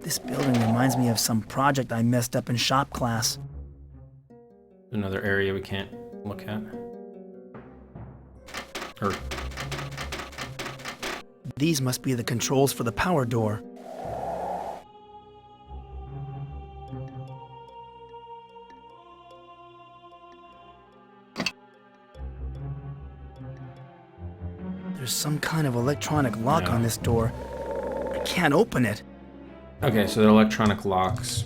This building reminds me of some project I messed up in shop class. Another area we can't look at. Or these must be the controls for the power door. There's some kind of electronic lock on this door. I can't open it. okay, so the electronic locks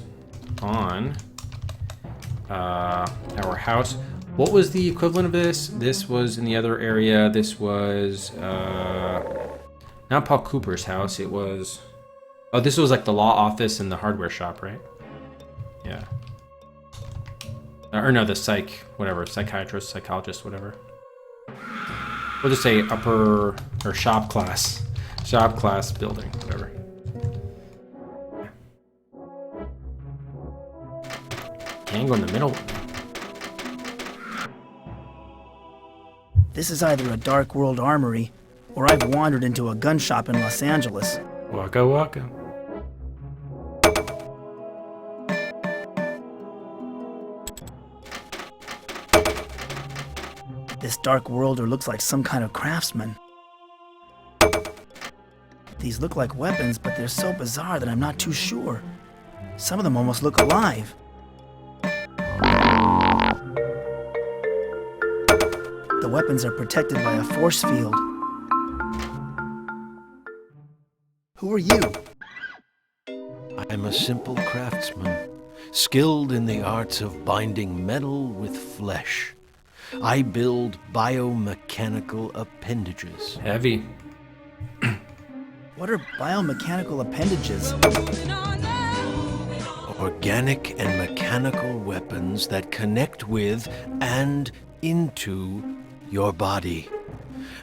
on our house. What was the equivalent of this? This was in the other area. This was not Paul Cooper's house. It was, oh, this was like the law office and the hardware shop, right? Yeah. Or no, the psychiatrist, psychologist, whatever. We'll just say upper or shop class building, whatever. Can't go in the middle. This is either a Dark World armory, or I've wandered into a gun shop in Los Angeles. Waka waka. This Dark Worlder looks like some kind of craftsman. These look like weapons, but they're so bizarre that I'm not too sure. Some of them almost look alive. The weapons are protected by a force field. Who are you? I'm a simple craftsman, skilled in the arts of binding metal with flesh. I build biomechanical appendages. Heavy. What are biomechanical appendages? Organic and mechanical weapons that connect with and into your body.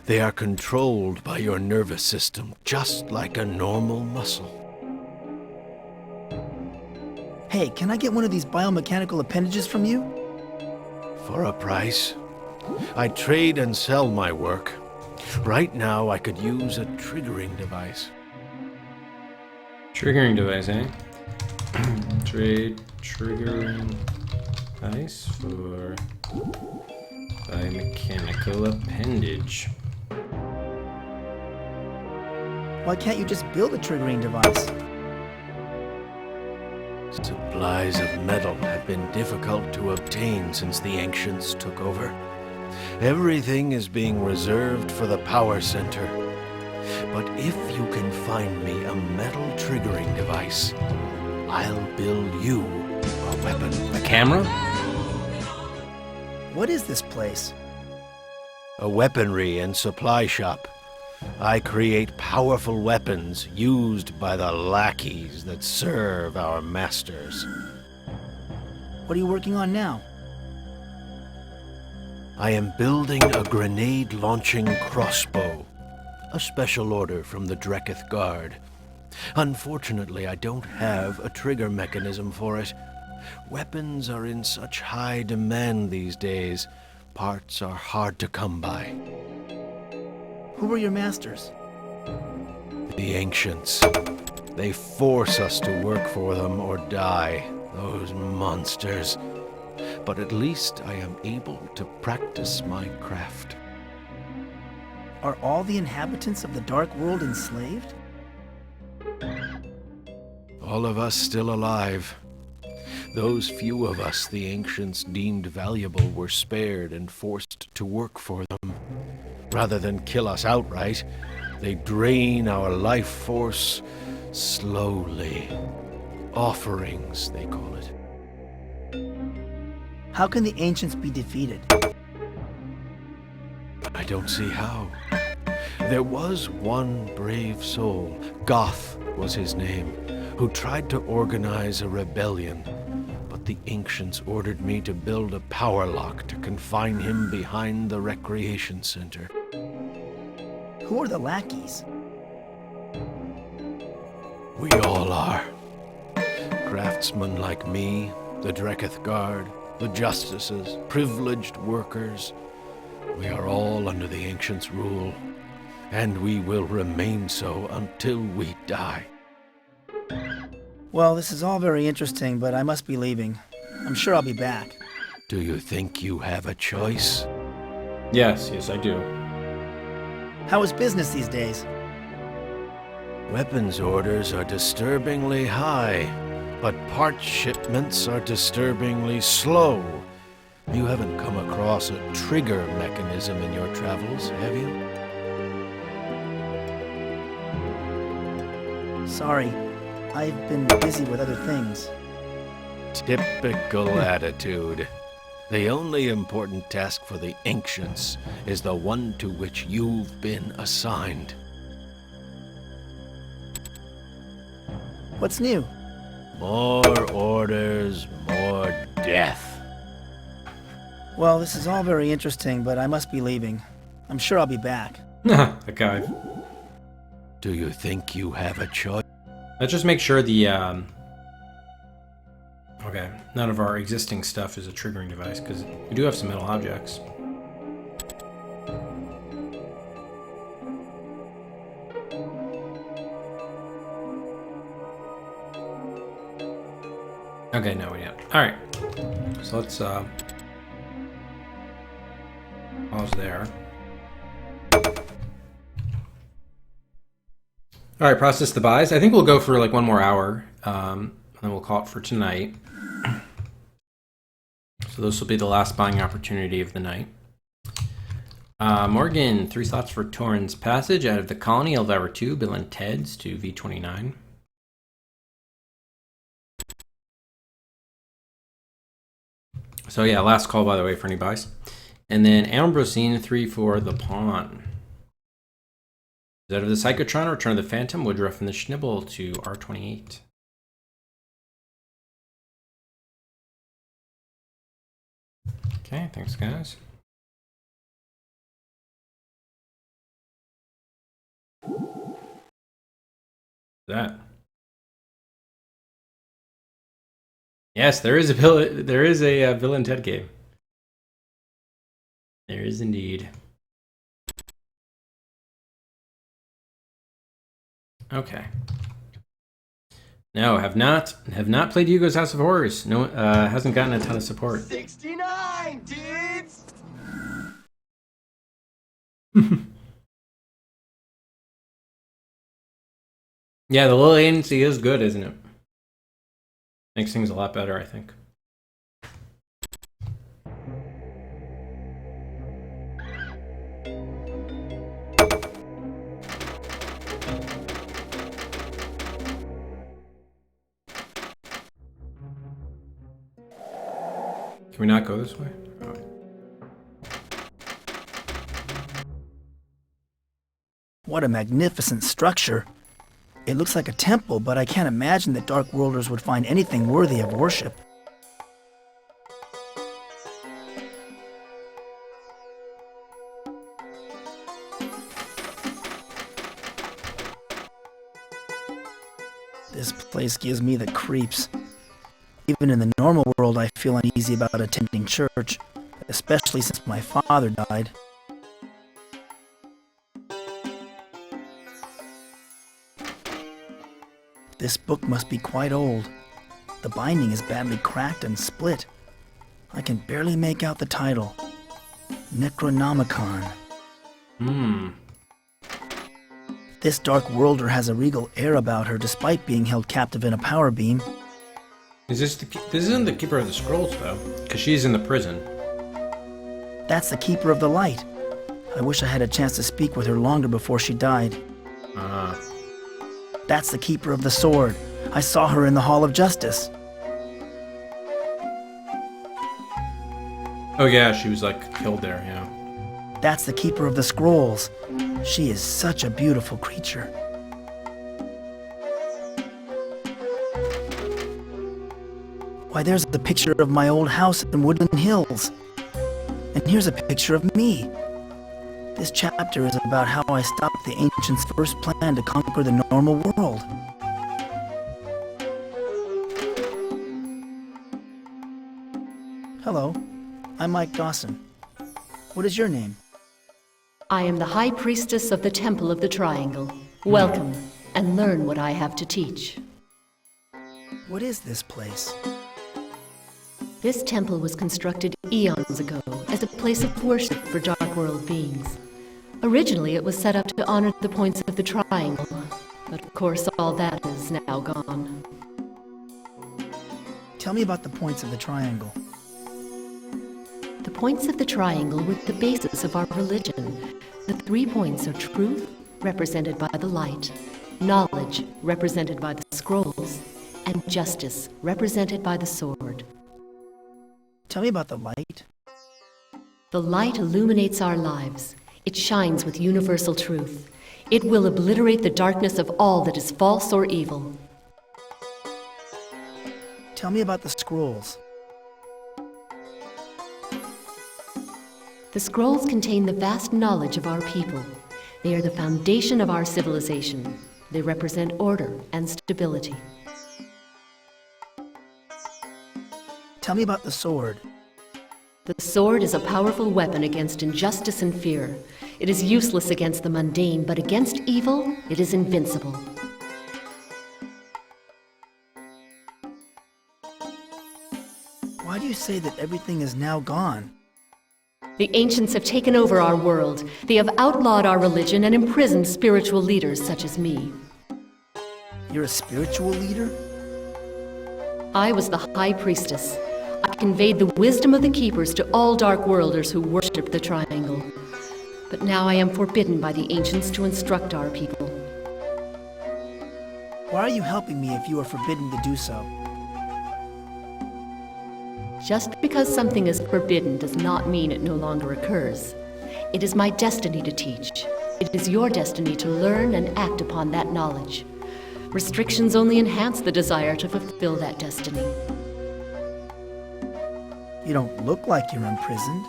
They are controlled by your nervous system, just like a normal muscle. Hey, can I get one of these biomechanical appendages from you? For a price. I trade and sell my work. Right now, I could use a triggering device. Triggering device, eh? Trade triggering device for biomechanical appendage. Why can't you just build a triggering device? Supplies of metal have been difficult to obtain since the ancients took over. Everything is being reserved for the power center. But if you can find me a metal triggering device, I'll build you a weapon. A camera? What is this place? A weaponry and supply shop. I create powerful weapons used by the lackeys that serve our masters. What are you working on now? I am building a grenade-launching crossbow. A special order from the Dreketh Guard. Unfortunately, I don't have a trigger mechanism for it. Weapons are in such high demand these days. Parts are hard to come by. Who were your masters? The Ancients. They force us to work for them or die. Those monsters. But at least I am able to practice my craft. Are all the inhabitants of the Dark World enslaved? All of us still alive. Those few of us the Ancients deemed valuable were spared and forced to work for them. Rather than kill us outright, they drain our life force slowly. Offerings, they call it. How can the Ancients be defeated? I don't see how. There was one brave soul, Goth was his name, who tried to organize a rebellion. But the Ancients ordered me to build a power lock to confine him behind the recreation center. Who are the lackeys? We all are. Craftsmen like me, the Dreketh Guard, the Justices, privileged workers. We are all under the Ancients' rule, and we will remain so until we die. Well, this is all very interesting, but I must be leaving. I'm sure I'll be back. Do you think you have a choice? Yes, I do. How is business these days? Weapons orders are disturbingly high, but part shipments are disturbingly slow. You haven't come across a trigger mechanism in your travels, have you? Sorry, I've been busy with other things. Typical attitude. The only important task for the Ancients is the one to which you've been assigned. What's new? More orders, more death. Well, this is all very interesting, but I must be leaving. I'm sure I'll be back. That guy. Do you think you have a choice? Let's just make sure the, okay, none of our existing stuff is a triggering device, because we do have some metal objects. Okay, no, we don't. Alright. So let's, pause there. Alright, process the buys. I think we'll go for like one more hour, and then we'll call it for tonight. So this will be the last buying opportunity of the night. Morgan, 3 slots for Torrens Passage out of the Colony, Elvira 2, Bill and Ted's to V29. So yeah, last call by the way for any buys. And then Ambrosine 3 for the Pawn. Out of the Psychotron, Return of the Phantom, Woodruff and the Schnibble to R28. Okay, thanks guys. That. Yes, there is a Bill and Ted game. There is indeed. Okay. No, have not played Hugo's House of Horrors. No, hasn't gotten a ton of support. 69, dudes! Yeah, the little agency is good, isn't it? Makes things a lot better, I think. Can we not go this way? Oh. What a magnificent structure. It looks like a temple, but I can't imagine that Dark Worlders would find anything worthy of worship. This place gives me the creeps. Even in the normal world, I feel uneasy about attending church, especially since my father died. This book must be quite old. The binding is badly cracked and split. I can barely make out the title. Necronomicon. This Dark Worlder has a regal air about her despite being held captive in a power beam. Is this isn't the Keeper of the Scrolls, though, because she's in the prison. That's the Keeper of the Light. I wish I had a chance to speak with her longer before she died. That's the Keeper of the Sword. I saw her in the Hall of Justice. Oh yeah, she was like killed there, yeah. That's the Keeper of the Scrolls. She is such a beautiful creature. Why, there's a picture of my old house in Woodland Hills. And here's a picture of me. This chapter is about how I stopped the Ancients' first plan to conquer the normal world. Hello, I'm Mike Dawson. What is your name? I am the High Priestess of the Temple of the Triangle. Welcome, and learn what I have to teach. What is this place? This temple was constructed eons ago as a place of worship for Dark World beings. Originally, it was set up to honor the points of the Triangle, but of course all that is now gone. Tell me about the points of the Triangle. The points of the Triangle were the basis of our religion. The 3 points are truth, represented by the light, knowledge, represented by the scrolls, and justice, represented by the sword. Tell me about the light. The light illuminates our lives. It shines with universal truth. It will obliterate the darkness of all that is false or evil. Tell me about the scrolls. The scrolls contain the vast knowledge of our people. They are the foundation of our civilization. They represent order and stability. Tell me about the sword. The sword is a powerful weapon against injustice and fear. It is useless against the mundane, but against evil, it is invincible. Why do you say that everything is now gone? The ancients have taken over our world. They have outlawed our religion and imprisoned spiritual leaders such as me. You're a spiritual leader? I was the High Priestess. I conveyed the wisdom of the Keepers to all Dark Worlders who worshipped the Triangle. But now I am forbidden by the ancients to instruct our people. Why are you helping me if you are forbidden to do so? Just because something is forbidden does not mean it no longer occurs. It is my destiny to teach. It is your destiny to learn and act upon that knowledge. Restrictions only enhance the desire to fulfill that destiny. You don't look like you're imprisoned.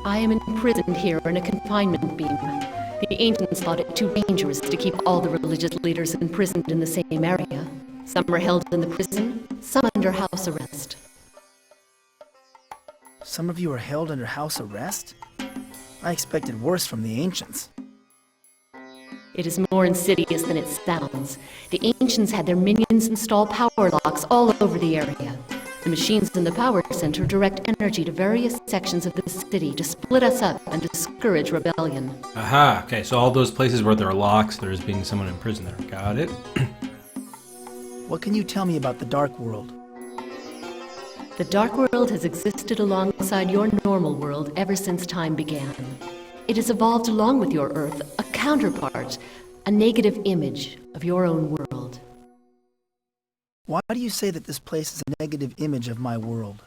I am imprisoned here in a confinement beam. The ancients thought it too dangerous to keep all the religious leaders imprisoned in the same area. Some are held in the prison, some under house arrest. Some of you are held under house arrest? I expected worse from the ancients. It is more insidious than it sounds. The ancients had their minions install power locks all over the area. The machines in the power center direct energy to various sections of the city to split us up and discourage rebellion. Aha, okay, so all those places where there are locks, there's being someone in prison there. Got it? What can you tell me about the Dark World? The Dark World has existed alongside your normal world ever since time began. It has evolved along with your Earth, a counterpart, a negative image of your own world. Why do you say that this place is a negative image of my world?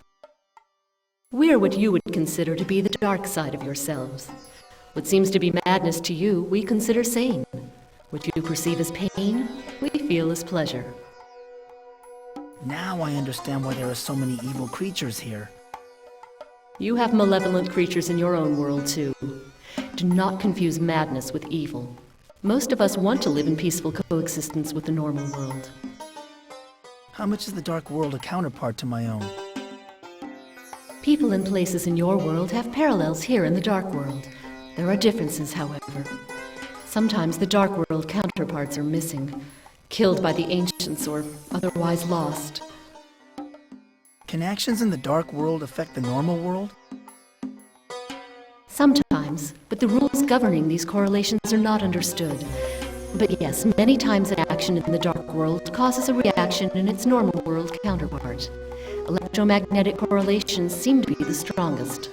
We're what you would consider to be the dark side of yourselves. What seems to be madness to you, we consider sane. What you perceive as pain, we feel as pleasure. Now I understand why there are so many evil creatures here. You have malevolent creatures in your own world, too. Do not confuse madness with evil. Most of us want to live in peaceful coexistence with the normal world. How much is the dark world a counterpart to my own? People and places in your world have parallels here in the dark world. There are differences, however. Sometimes the dark world counterparts are missing, killed by the ancients or otherwise lost. Can actions in the dark world affect the normal world? Sometimes, but the rules governing these correlations are not understood. But yes, many times an action in the dark world causes a reaction in its normal world counterpart. Electromagnetic correlations seem to be the strongest.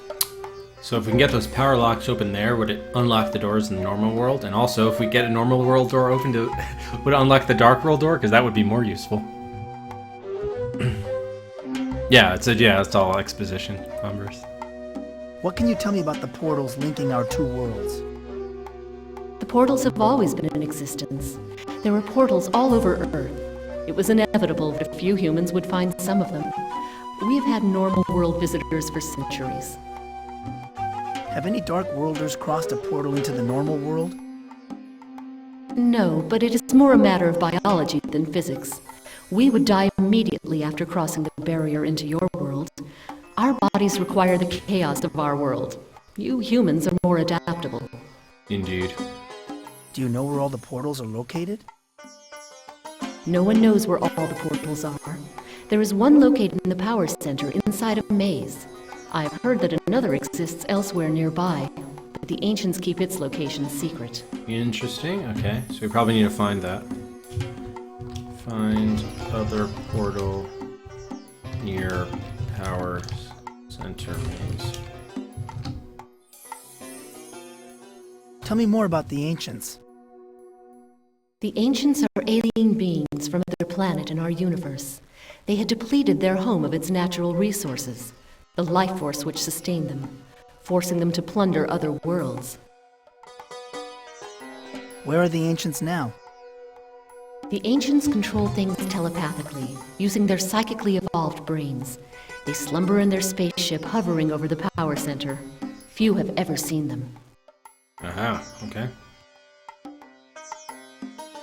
So if we can get those power locks open there, would it unlock the doors in the normal world? And also, if we get a normal world door open, would it unlock the dark world door? Because that would be more useful. Yeah, it's all exposition, Converse. What can you tell me about the portals linking our two worlds? The portals have always been in existence. There were portals all over Earth. It was inevitable that a few humans would find some of them. We have had normal world visitors for centuries. Have any dark worlders crossed a portal into the normal world? No, but it is more a matter of biology than physics. We would die immediately after crossing the barrier into your world. Our bodies require the chaos of our world. You humans are more adaptable. Indeed. Do you know where all the portals are located? No one knows where all the portals are. There is one located in the power center inside a maze. I've heard that another exists elsewhere nearby, but the ancients keep its location secret. Interesting, okay. So we probably need to find that. Find other portal near power center maze. Tell me more about the ancients. The ancients are alien beings from another planet in our universe. They had depleted their home of its natural resources, the life force which sustained them, forcing them to plunder other worlds. Where are the ancients now? The ancients control things telepathically, using their psychically evolved brains. They slumber in their spaceship hovering over the power center. Few have ever seen them. Aha, okay.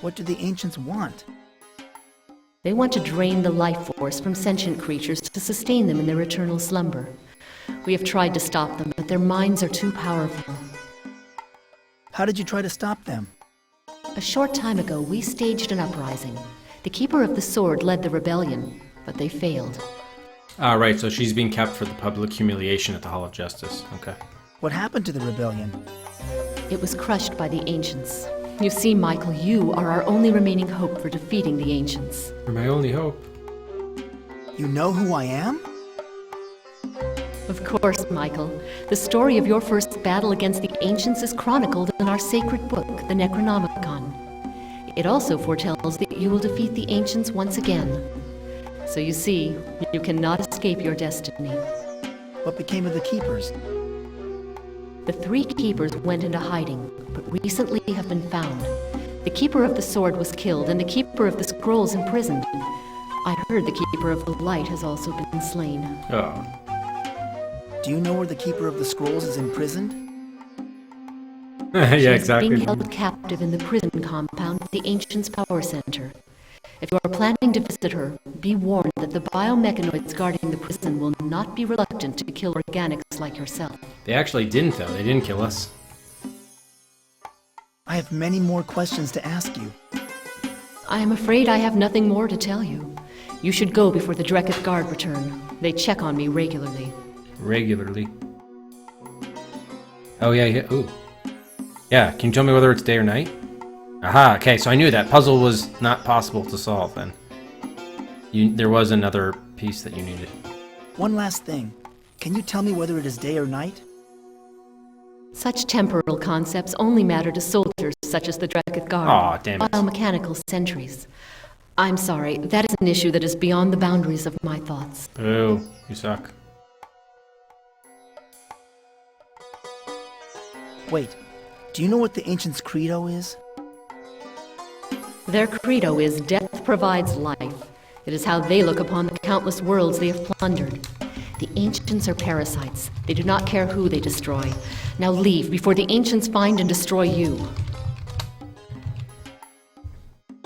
What do the ancients want? They want to drain the life force from sentient creatures to sustain them in their eternal slumber. We have tried to stop them, but their minds are too powerful. How did you try to stop them? A short time ago, we staged an uprising. The Keeper of the Sword led the rebellion, but they failed. Ah, right, so she's being kept for the public humiliation at the Hall of Justice. Okay. What happened to the rebellion? It was crushed by the ancients. You see, Michael, you are our only remaining hope for defeating the ancients. You're my only hope. You know who I am? Of course, Michael. The story of your first battle against the ancients is chronicled in our sacred book, the Necronomicon. It also foretells that you will defeat the ancients once again. So you see, you cannot escape your destiny. What became of the keepers? The 3 keepers went into hiding, but recently have been found. The Keeper of the Sword was killed, and the Keeper of the Scrolls imprisoned. I heard the Keeper of the Light has also been slain. Oh. Do you know where the Keeper of the Scrolls is imprisoned? Yeah, exactly. She is being held captive in the prison compound at the Ancients Power Center. If you are planning to visit her, be warned that the biomechanoids guarding the prison will not be reluctant to kill organics like yourself. They actually didn't, though. They didn't kill us. I have many more questions to ask you. I am afraid I have nothing more to tell you. You should go before the Dreketh Guard return. They check on me regularly. Regularly? Oh, yeah. Ooh. Yeah, can you tell me whether it's day or night? Aha, okay, so I knew that puzzle was not possible to solve then. There was another piece that you needed. One last thing. Can you tell me whether it is day or night? Such temporal concepts only matter to soldiers such as the Dreketh Guard. Aw, damn it. Biomechanical sentries. I'm sorry, that is an issue that is beyond the boundaries of my thoughts. Boo, you suck. Wait, do you know what the Ancients' credo is? Their credo is death provides life. It is how they look upon the countless worlds they have plundered. The Ancients are parasites. They do not care who they destroy. Now leave before the Ancients find and destroy you.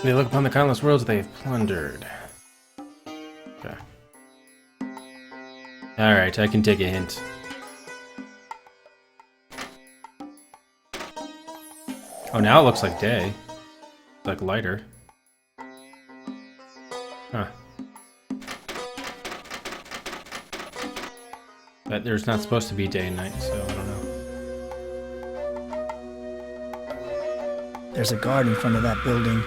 They look upon the countless worlds they have plundered. Okay. Alright, I can take a hint. Oh, now it looks like day. Like lighter. Huh. But there's not supposed to be day and night, so I don't know. There's a guard in front of that building.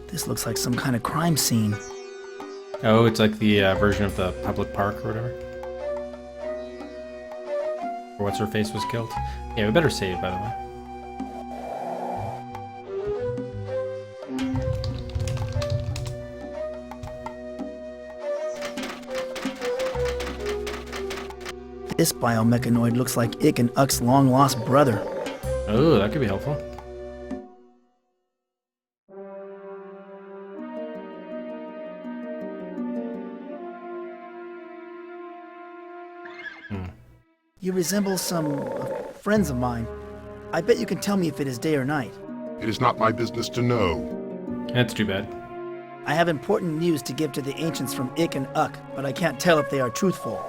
This looks like some kind of crime scene. Oh, it's like the version of the public park or whatever. Or what's her face was killed. Yeah, we better save, by the way. This biomechanoid looks like Ick and Uck's long-lost brother. Oh, that could be helpful. You resemble some friends of mine. I bet you can tell me if it is day or night. It is not my business to know. That's too bad. I have important news to give to the Ancients from Ick and Uck, but I can't tell if they are truthful.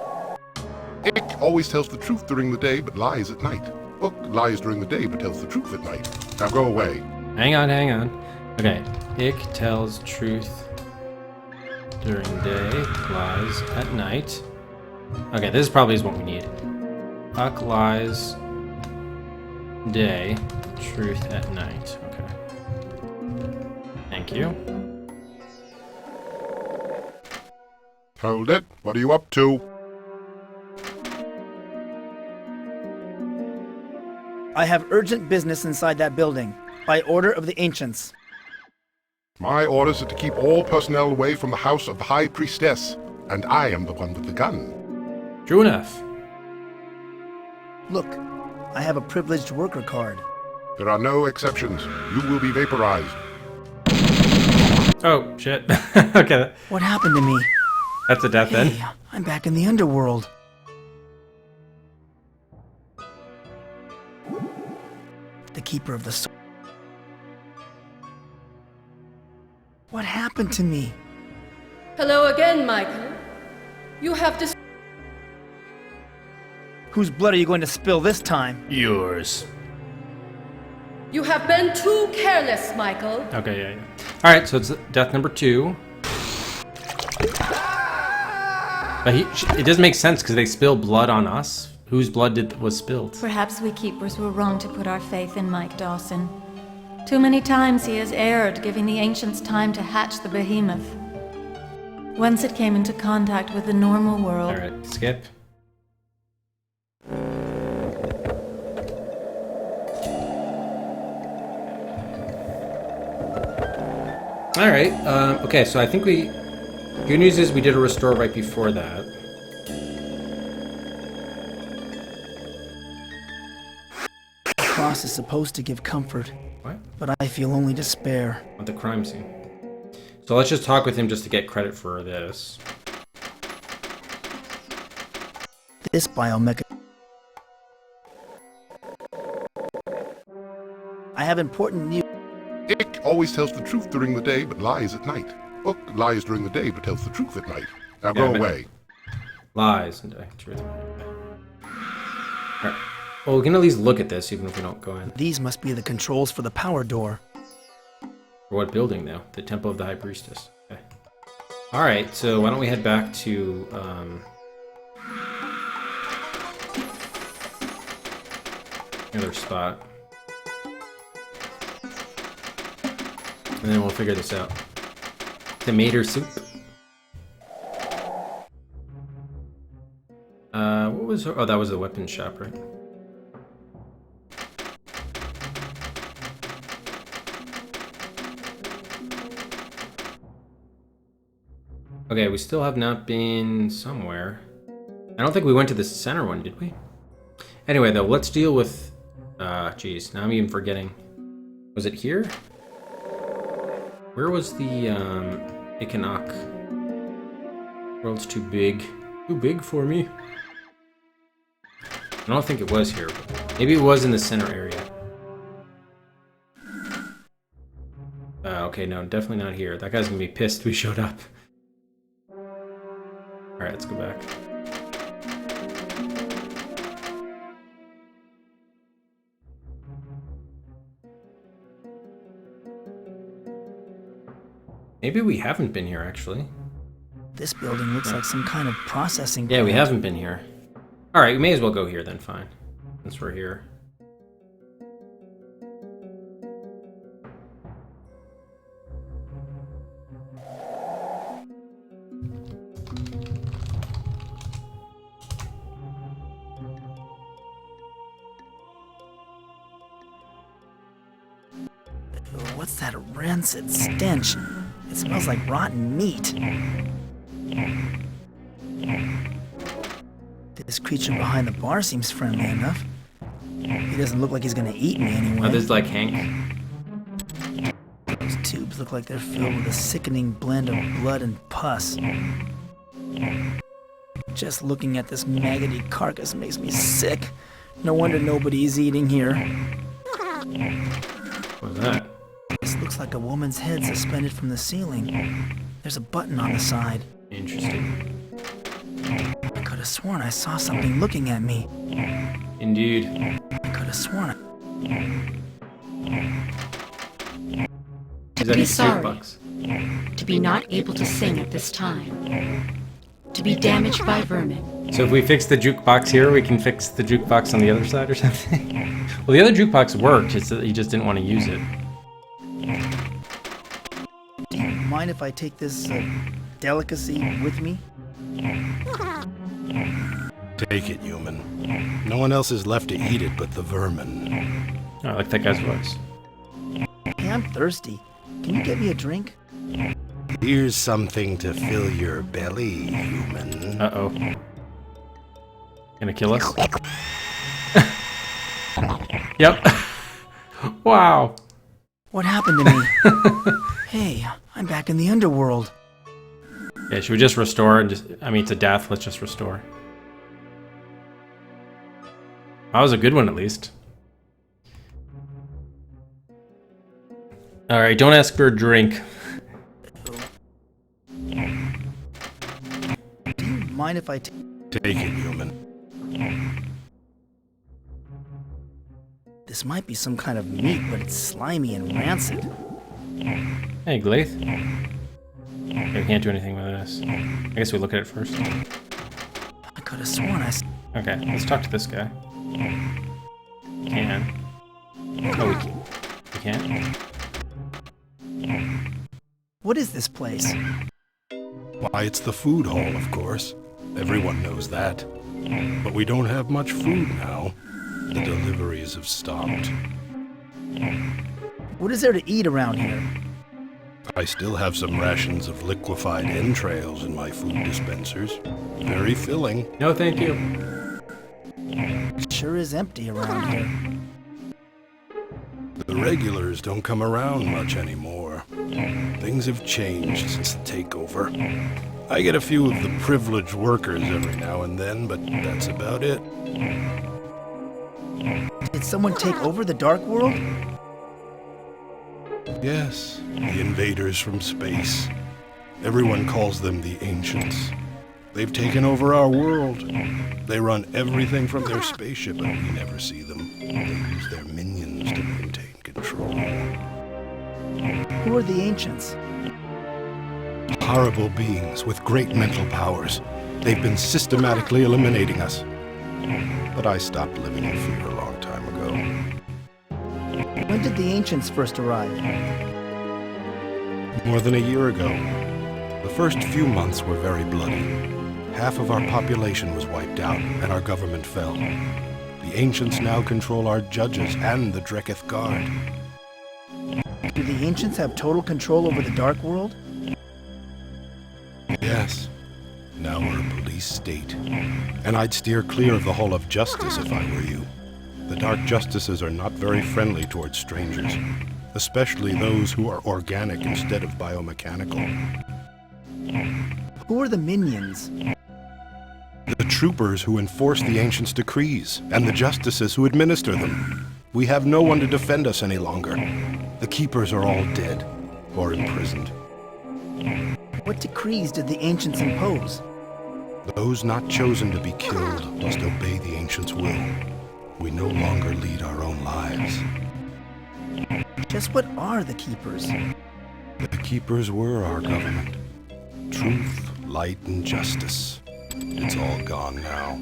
Ick always tells the truth during the day, but lies at night. Uck lies during the day, but tells the truth at night. Now go away. Hang on, hang on. Okay, Ick tells truth during day, lies at night. Okay, this probably is what we need. Uck lies day, truth at night. Okay. Thank you. Hold it. What are you up to? I have urgent business inside that building, by order of the Ancients. My orders are to keep all personnel away from the house of the High Priestess, and I am the one with the gun. True enough. Look, I have a privileged worker card. There are no exceptions. You will be vaporized. Oh, shit. Okay. What happened to me? That's a death then. Hey, I'm back in the underworld. The Keeper of the Soul. What happened to me? Hello again, Michael. You have Whose blood are you going to spill this time? Yours. You have been too careless, Michael. Okay, yeah. Alright, so it's death number 2. But it doesn't make sense because they spill blood on us. Whose blood was spilled? Perhaps we Keepers were wrong to put our faith in Mike Dawson. Too many times he has erred, giving the Ancients time to hatch the behemoth. Once it came into contact with the normal world... Alright, skip. Alright, okay, so I think good news is we did a restore right before that. The cross is supposed to give comfort. What? But I feel only despair. At the crime scene. So let's just talk with him just to get credit for this. This biomecha... I have important news. Ick always tells the truth during the day, but lies at night. Uck lies during the day, but tells the truth at night. Now go away. Lies and truth. Alright. Well, we can at least look at this, even if we don't go in. These must be the controls for the power door. For what building, though? The Temple of the High Priestess. Okay. Alright, so why don't we head back to, another spot. And then we'll figure this out. Tomato soup. What was... Oh, that was the weapons shop, right? Okay, we still have not been somewhere. I don't think we went to the center one, did we? Anyway, though, let's deal with Jeez, now I'm even forgetting. Was it here? Where was the, Econoc? World's too big. Too big for me. I don't think it was here. Maybe it was in the center area. Okay, no, definitely not here. That guy's gonna be pissed we showed up. Alright, let's go back. Maybe we haven't been here, actually. This building looks like some kind of processing Yeah, we plant. haven't been here. Alright, we may as well go here then, fine. Since we're here. What's that rancid stench? It smells like rotten meat. This creature behind the bar seems friendly enough. He doesn't look like he's gonna eat me anyway. Oh, this is like Hank. Those tubes look like they're filled with a sickening blend of blood and pus. Just looking at this maggoty carcass makes me sick. No wonder nobody's eating here. What's that? This looks like a woman's head suspended from the ceiling. There's a button on the side. Interesting. I could have sworn I saw something looking at me. Indeed. I could have sworn To be sorry. To be not able to sing at this time. To be damaged by vermin. So if we fix the jukebox here, we can fix the jukebox on the other side or something? Well, the other jukebox worked, it's that he just didn't want to use it. Do you mind if I take this delicacy with me? Take it, human. No one else is left to eat it but the vermin. Oh, I like that guy's voice. Hey, I'm thirsty. Can you get me a drink? Here's something to fill your belly, human. Uh-oh. Gonna kill us? Yep. Wow. What happened to me? Hey, I'm back in the underworld. Yeah, should we just restore and just... I mean, to death, let's just restore. That was a good one, at least. Alright, don't ask for a drink. Do you mind if I take it, human? This might be some kind of meat, but it's slimy and rancid. Hey, Glaith. Okay, we can't do anything with this. I guess we look at it first. I could have sworn I... Okay, let's talk to this guy. Can. Oh, we can't? What is this place? Why, it's the food hall, of course. Everyone knows that. But we don't have much food now. The deliveries have stopped. What is there to eat around here? I still have some rations of liquefied entrails in my food dispensers. Very filling. No, thank you. It sure is empty around here. The regulars don't come around much anymore. Things have changed since the takeover. I get a few of the privileged workers every now and then, but that's about it. Did someone take over the Dark World? Yes, the invaders from space. Everyone calls them the Ancients. They've taken over our world. They run everything from their spaceship, and we never see them. They use their minions to maintain control. Who are the Ancients? Horrible beings with great mental powers. They've been systematically eliminating us. But I stopped living in fear a long time ago. When did the Ancients first arrive? More than a year ago. The first few months were very bloody. Half of our population was wiped out, and our government fell. The Ancients now control our judges and the Dreketh Guard. Do the Ancients have total control over the Dark World? Yes. Now we're a police state. And I'd steer clear of the Hall of Justice if I were you. The Dark Justices are not very friendly towards strangers, especially those who are organic instead of biomechanical. Who are the minions? The troopers who enforce the Ancients' decrees, and the Justices who administer them. We have no one to defend us any longer. The Keepers are all dead, or imprisoned. What decrees did the Ancients impose? Those not chosen to be killed must obey the Ancients' will. We no longer lead our own lives. Just what are the Keepers? The Keepers were our government. Truth, light, and justice. It's all gone now.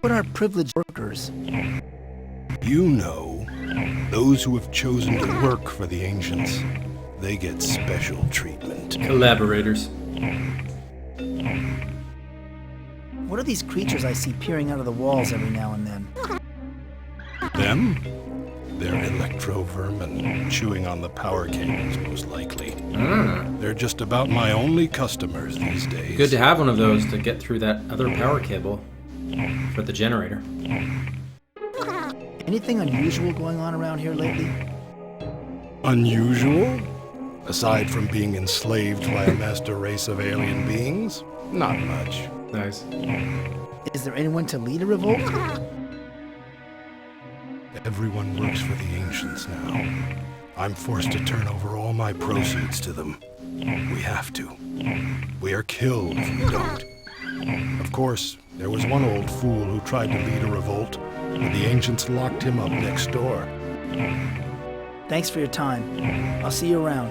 What are privileged workers? You know, those who have chosen to work for the Ancients, they get special treatment. Collaborators. What are these creatures I see peering out of the walls every now and then? Them? They're electro-vermin, chewing on the power cables, most likely. They're just about my only customers these days. Good to have one of those to get through that other power cable for the generator. Anything unusual going on around here lately? Unusual? Aside from being enslaved by a master race of alien beings? Not much. Nice. Is there anyone to lead a revolt? Everyone works for the Ancients now. I'm forced to turn over all my proceeds to them. We have to. We are killed if we don't. Of course, there was one old fool who tried to lead a revolt, but the Ancients locked him up next door. Thanks for your time. I'll see you around.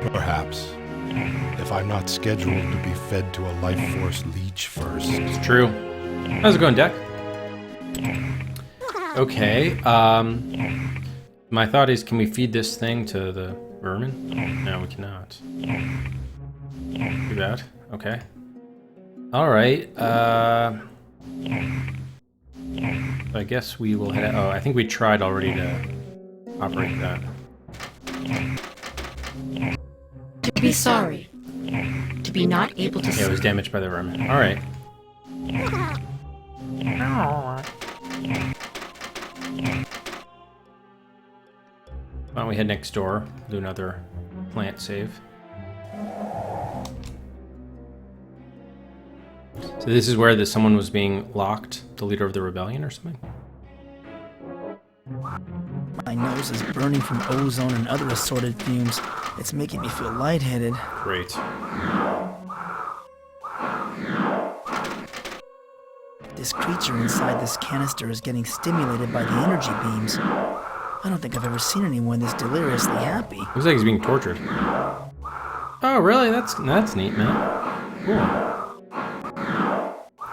Perhaps. If I'm not scheduled to be fed to a life force leech first. It's true. How's it going, Deck? Okay, my thought is, can we feed this thing to the vermin? No, we cannot. Too bad. Okay. Alright, I guess we will head out. Oh, I think we tried already to operate that. To be sorry. To be not able to Yeah, it was damaged by the vermin. Alright. Why don't we head next door, do another plant save. So this is where someone was being locked, the leader of the rebellion or something? My nose is burning from ozone and other assorted fumes. It's making me feel lightheaded. Great. This creature inside this canister is getting stimulated by the energy beams. I don't think I've ever seen anyone this deliriously happy. Looks like he's being tortured. Oh, really? That's neat, man. Cool.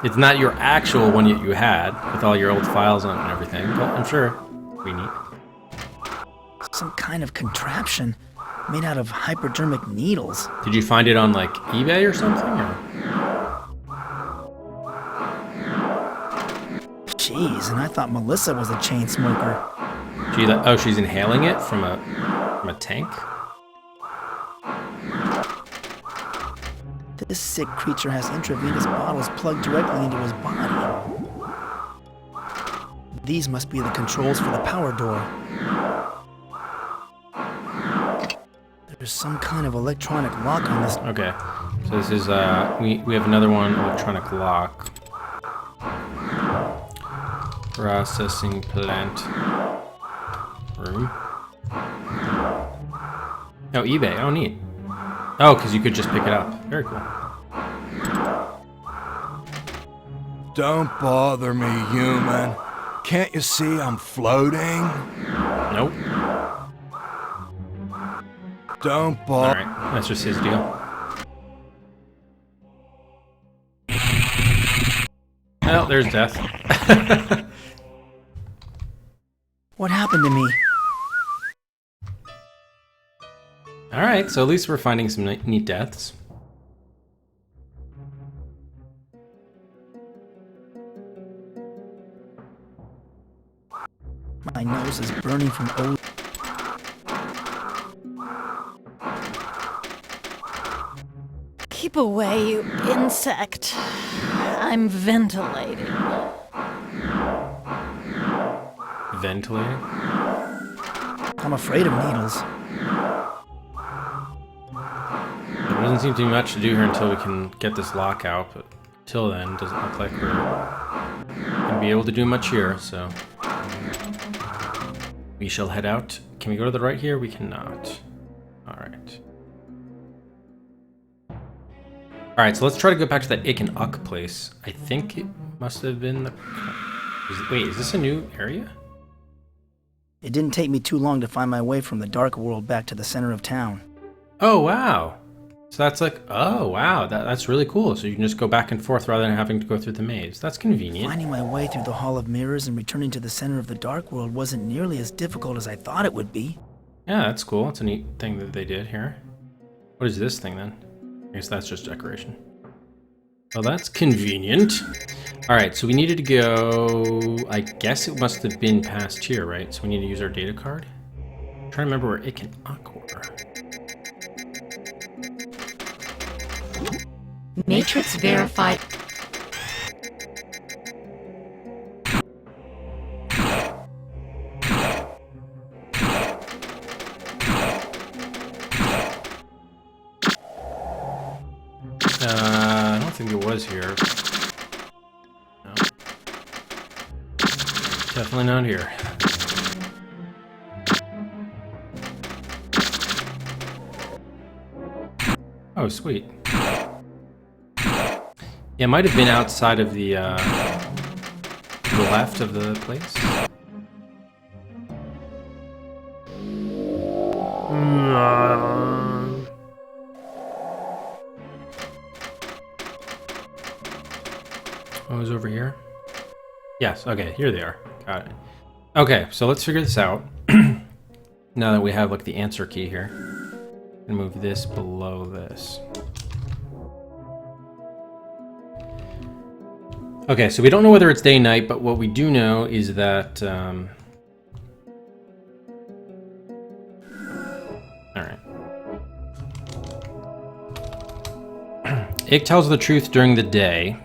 It's not your actual one that you had, with all your old files on it and everything, but I'm sure it'll be neat. Some kind of contraption made out of hypodermic needles. Did you find it on, like, eBay or something? Or? Jeez, and I thought Melissa was a chain smoker. Oh, she's inhaling it from a tank? This sick creature has intravenous bottles plugged directly into his body. These must be the controls for the power door. There's some kind of electronic lock on this. Okay, so this is, we have another one, electronic lock. Processing plant room. Oh, eBay, I don't need. Oh, because you could just pick it up. Very cool. Don't bother me, human. Can't you see I'm floating? Nope. Don't bother. Alright, that's just his deal. Well, there's death. What happened to me? Alright, so at least we're finding some neat deaths. My nose is burning from ozone. Keep away, you insect. I'm ventilating. ventilator? I'm afraid of needles. There doesn't seem to be much to do here until we can get this lock out, but until then, it doesn't look like we're going to be able to do much here, so... We shall head out. Can we go to the right here? We cannot. Alright. Alright, so let's try to go back to that Ick and Uck place. I think it must have been the... Wait, is this a new area? It didn't take me too long to find my way from the dark world back to the center of town. Oh, wow. So that's like, oh, wow, that's really cool. So you can just go back and forth rather than having to go through the maze. That's convenient. Finding my way through the Hall of Mirrors and returning to the center of the dark world wasn't nearly as difficult as I thought it would be. Yeah, that's cool. It's a neat thing that they did here. What is this thing then? I guess that's just decoration. Well, that's convenient. All right, so we needed to go, I guess it must have been past here, right? So we need to use our data card. I'm trying to remember where Ick and Uck were. Matrix verified. I don't think it was here. No. Definitely not here. Oh, sweet. Yeah, it might have been outside of the left of the place. Oh, it was over here? Yes, okay, here they are. Got it. Okay, so let's figure this out. Now that we have like the answer key here. And move this below this. Okay, so we don't know whether it's day night, but what we do know is that alright. Ick tells the truth during the day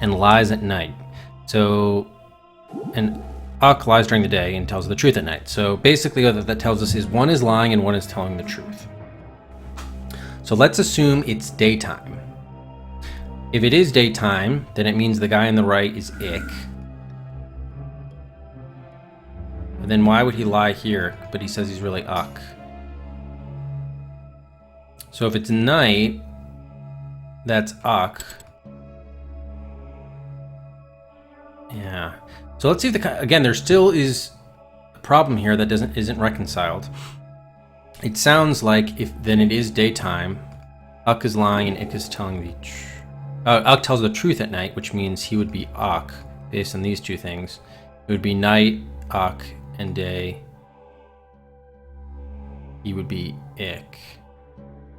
and lies at night. So, and Uck lies during the day and tells the truth at night. So basically what that tells us is one is lying and one is telling the truth. So let's assume it's daytime. If it is daytime, then it means the guy on the right is Ick. And then why would he lie here, but he says he's really Uck? So if it's night, that's Uck. Yeah. So let's see if again, there still is a problem here that isn't reconciled. It sounds like if then it is daytime, Uck is lying and Ick is telling the truth. Uck tells the truth at night, which means he would be Uck, based on these two things. It would be night, Uck, and day. He would be Ick.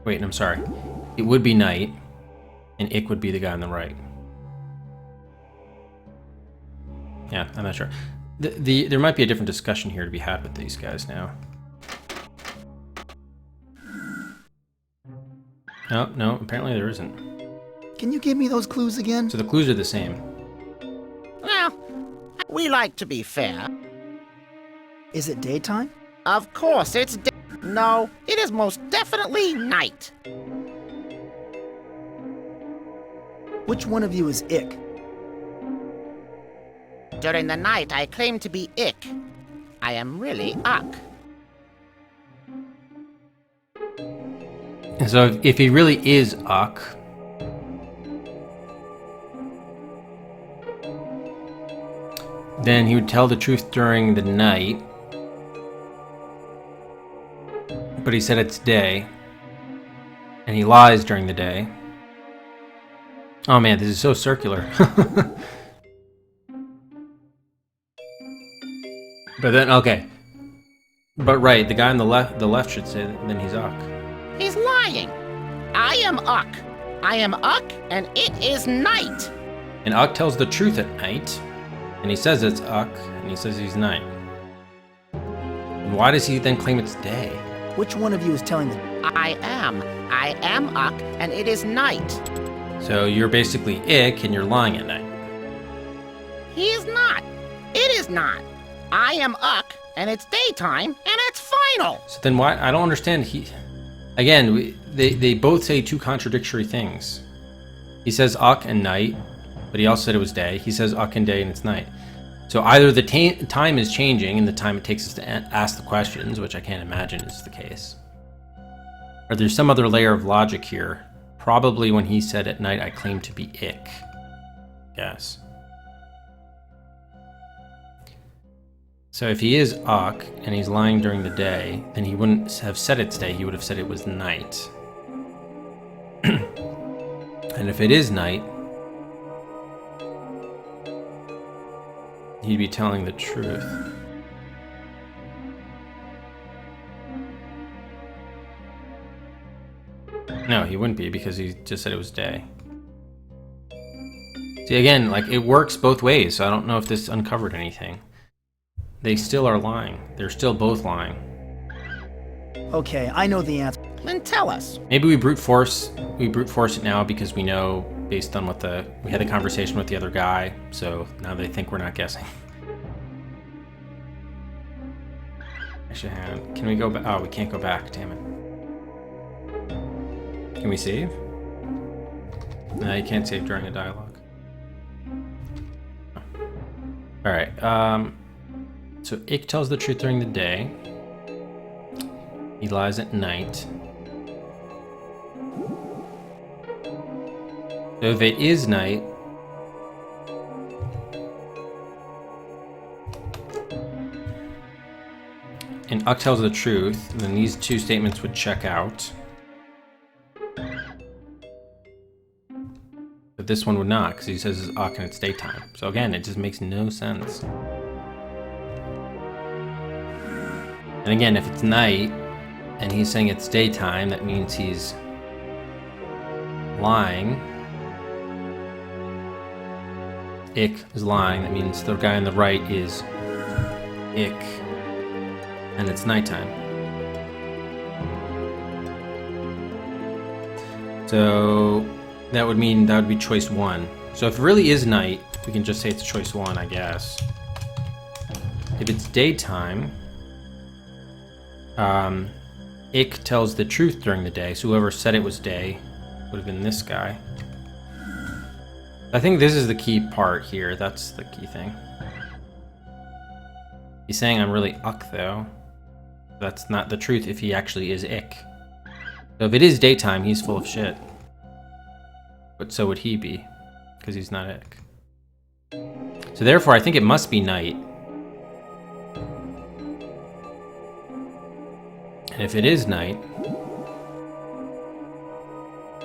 Wait, I'm sorry. It would be night, and Ick would be the guy on the right. Yeah, I'm not sure. There might be a different discussion here to be had with these guys now. Oh, no, apparently there isn't. Can you give me those clues again? So the clues are the same. Well, we like to be fair. Is it daytime? Of course, it's No, it is most definitely night. Which one of you is Ick? During the night, I claim to be Ick. I am really Uck. And so if he really is Uck, then he would tell the truth during the night. But he said it's day. And he lies during the day. Oh man, this is so circular. But then, okay. But right, the guy on the left should say that then he's Uck. He's lying. I am Uck. I am Uck, and it is night. And Uck tells the truth at night. And he says it's Uck, and he says he's night. And why does he then claim it's day? Which one of you is telling the... I am Uck, and it is night. So you're basically Ick, and you're lying at night. he is not. It is not. I am Uck, and it's daytime, and it's final. So then why? I don't understand. They both say two contradictory things. He says Uck and night, but he also said it was day. He says Uck and day and it's night. So either the time is changing and the time it takes us to ask the questions, which I can't imagine is the case. Or there's some other layer of logic here. Probably when he said at night, I claim to be Ick. Yes. So if he is Uck and he's lying during the day, then he wouldn't have said it's day, he would have said it was night. And if it is night, he'd be telling the truth. No, he wouldn't be because he just said it was day. See, again, like, it works both ways, so I don't know if this uncovered anything. They still are lying. They're still both lying. Okay, I know the answer. Then tell us. Maybe we brute force it now because we know based on what we had a conversation with the other guy, so now they think we're not guessing. Actually, hang on. Can we go back? Oh, we can't go back, damn it. Can we save? No, you can't save during a dialogue. Alright, so Ick tells the truth during the day. He lies at night. So if it is night, and Uck tells the truth, then these two statements would check out. But this one would not, because he says it's Uck and it's daytime. So again, it just makes no sense. And again, if it's night, and he's saying it's daytime, that means he's lying. Ick is lying, that means the guy on the right is Ick, and it's nighttime. So that would mean that would be choice one. So if it really is night, we can just say it's choice one, I guess. If it's daytime, Ick tells the truth during the day, so whoever said it was day would have been this guy. I think this is the key part here. That's the key thing. He's saying I'm really Uck, though. That's not the truth if he actually is Ick. So if it is daytime, he's full of shit. But so would he be, because he's not Ick. So therefore, I think it must be night. And if it is night,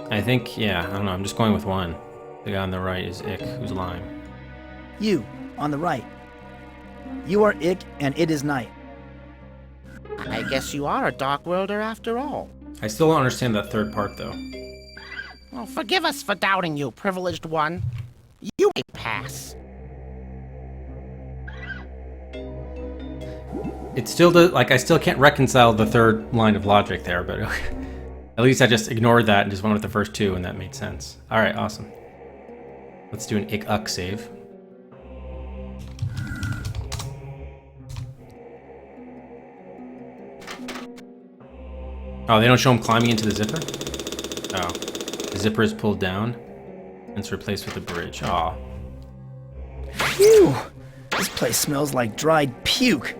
I think, yeah, I don't know, I'm just going with one. The guy on the right is Ick, who's lying. You, on the right. You are Ick, and it is night. I guess you are a dark worlder after all. I still don't understand that third part, though. Well, forgive us for doubting you, privileged one. You may pass. It's still I still can't reconcile the third line of logic there, but at least I just ignored that and just went with the first two, and that made sense. Alright, awesome. Let's do an Ick-Uck save. Oh, they don't show him climbing into the zipper? Oh. The zipper is pulled down, and it's replaced with a bridge. Aw. Phew! This place smells like dried puke.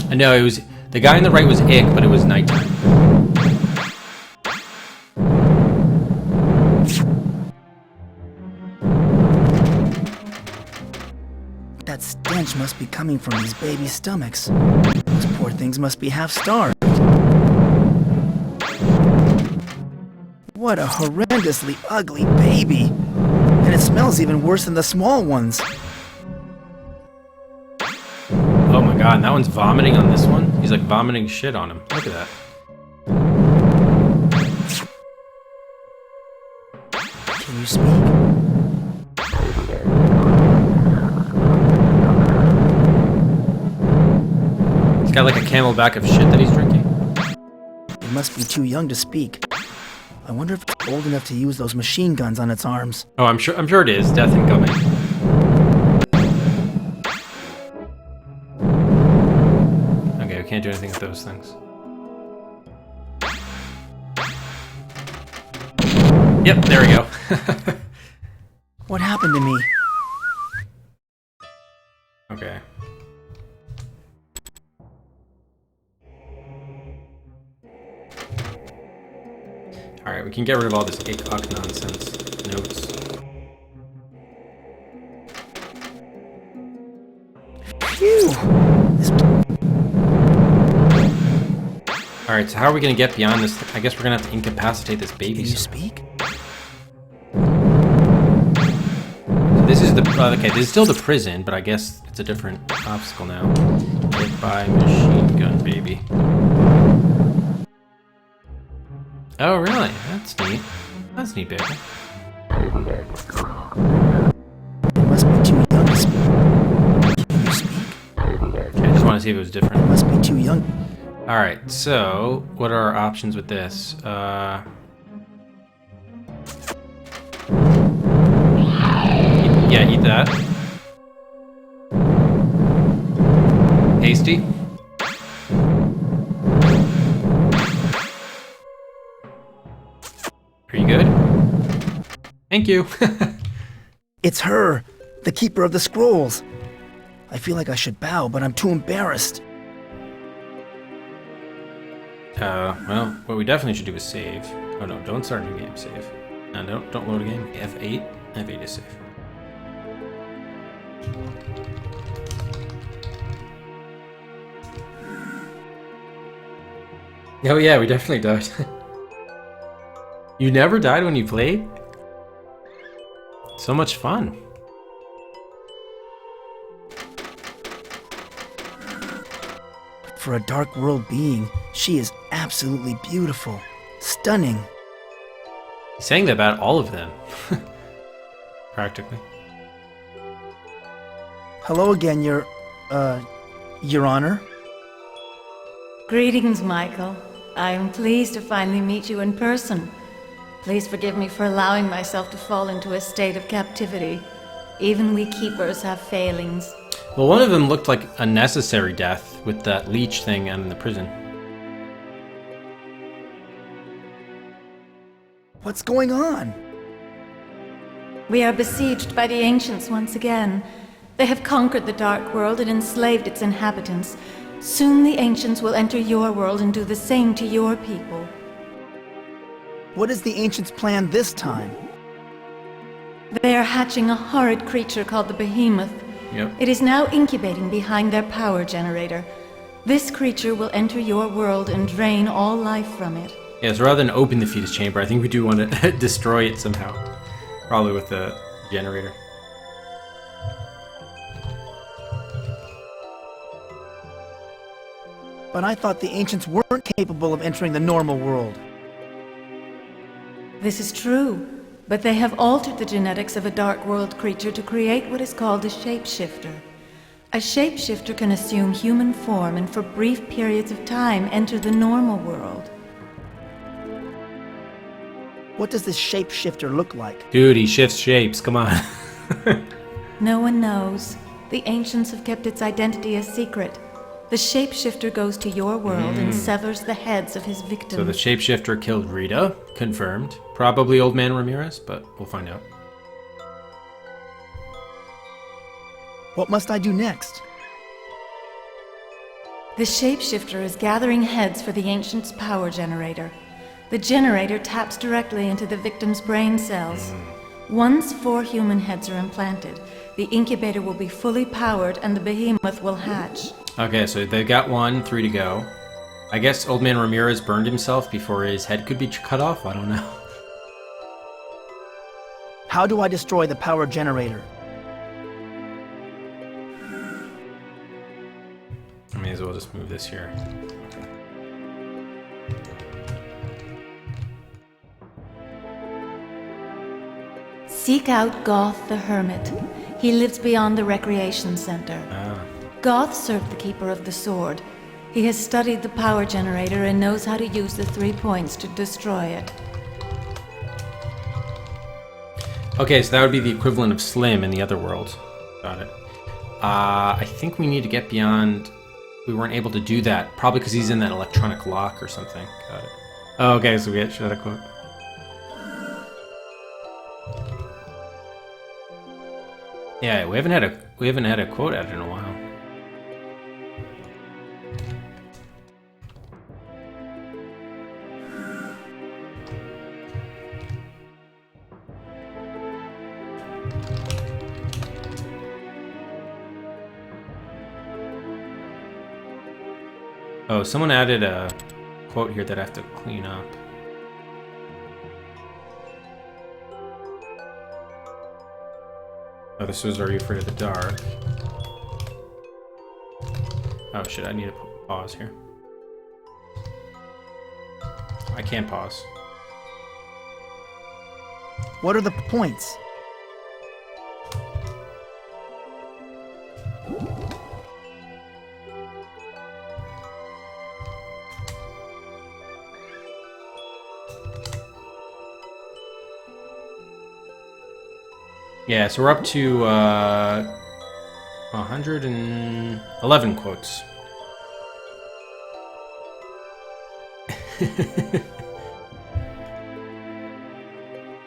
I know, it was... The guy on the right was Ick, but it was nighttime. That stench must be coming from these baby stomachs. Those poor things must be half starved. What a horrendously ugly baby. And it smells even worse than the small ones. Oh my god, and that one's vomiting on this one? He's like vomiting shit on him. Look at that. Can you speak? He's got like a camelback of shit that he's drinking. It must be too young to speak. I wonder if it's old enough to use those machine guns on its arms. Oh, I'm sure it is. Death incoming. Okay, we can't do anything with those things. Yep, there we go. What happened to me? Okay. Alright, we can get rid of all this ick nonsense. Notes. Phew! Alright, so how are we gonna get beyond this? I guess we're gonna have to incapacitate this baby. Can you speak? So this is the okay. This is still the prison, but I guess it's a different obstacle now. Hit by machine gun baby. Oh really? That's neat. That's neat, baby. It must be too young to speak. Can you speak? Okay, I just want to see if it was different. It must be too young. Alright, so what are our options with this? Yeah, eat that. Tasty. Are you good? Thank you. It's her, the keeper of the scrolls. I feel like I should bow, but I'm too embarrassed. Well, what we definitely should do is save. Oh no, don't start a new game, save. No, don't load a game. F8. F8 is safe. Oh yeah, we definitely died. You never died when you played? So much fun. For a Dark World being, she is absolutely beautiful. Stunning. He's saying that about all of them. Practically. Hello again, Your Honor. Greetings, Michael. I am pleased to finally meet you in person. Please forgive me for allowing myself to fall into a state of captivity. Even we keepers have failings. Well, one of them looked like a necessary death with that leech thing and in the prison. What's going on? We are besieged by the ancients once again. They have conquered the Dark World and enslaved its inhabitants. Soon the ancients will enter your world and do the same to your people. What is the ancients' plan this time? They are hatching a horrid creature called the Behemoth. Yep. It is now incubating behind their power generator. This creature will enter your world and drain all life from it. Yeah, so rather than open the fetus chamber, I think we do want to destroy it somehow. Probably with the generator. But I thought the ancients weren't capable of entering the normal world. This is true, but they have altered the genetics of a Dark World creature to create what is called a shapeshifter. A shapeshifter can assume human form and for brief periods of time enter the normal world. What does this shapeshifter look like? Dude, he shifts shapes, come on. No one knows. The ancients have kept its identity a secret. The shapeshifter goes to your world and severs the heads of his victims. So the shapeshifter killed Rita, confirmed. Probably Old Man Ramirez, but we'll find out. What must I do next? The shapeshifter is gathering heads for the ancient's power generator. The generator taps directly into the victim's brain cells. Once 4 human heads are implanted, the incubator will be fully powered and the behemoth will hatch. Okay, so they've got 1, 3 to go. I guess Old Man Ramirez burned himself before his head could be cut off? I don't know. How do I destroy the power generator? I may as well just move this here. Okay. Seek out Goth the Hermit. He lives beyond the recreation center. Goth served the Keeper of the Sword. He has studied the power generator and knows how to use the 3 points to destroy it. Okay, so that would be the equivalent of Slim in the other world. Got it. I think we need to get beyond... We weren't able to do that. Probably because he's in that electronic lock or something. Got it. Oh, okay, so we should have a quote. Yeah, we haven't had a quote added in a while. Oh, someone added a quote here that I have to clean up. Oh, this was Are You Afraid of the Dark? Oh shit, I need to pause here. I can't pause. What are the points? Yeah, so we're up to 111 quotes.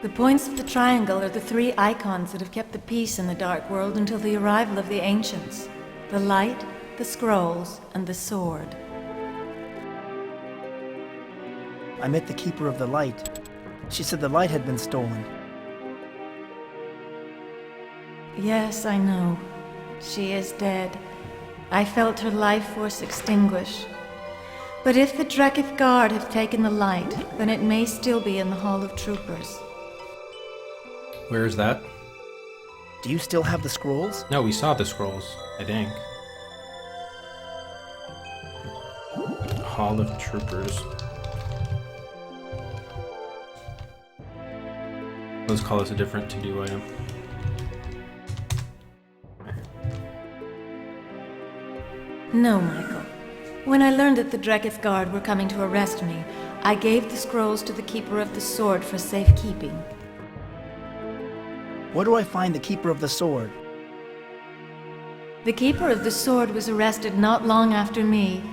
The points of the triangle are the three icons that have kept the peace in the Dark World until the arrival of the Ancients. The light, the scrolls, and the sword. I met the Keeper of the Light. She said the light had been stolen. Yes, I know. She is dead. I felt her life force extinguish. But if the Drekith Guard have taken the light, then it may still be in the Hall of Troopers. Where is that? Do you still have the scrolls? No, we saw the scrolls, I think. Hall of Troopers. Let's call this a different to-do item. No, Michael. When I learned that the Drekith Guard were coming to arrest me, I gave the scrolls to the Keeper of the Sword for safekeeping. Where do I find the Keeper of the Sword? The Keeper of the Sword was arrested not long after me.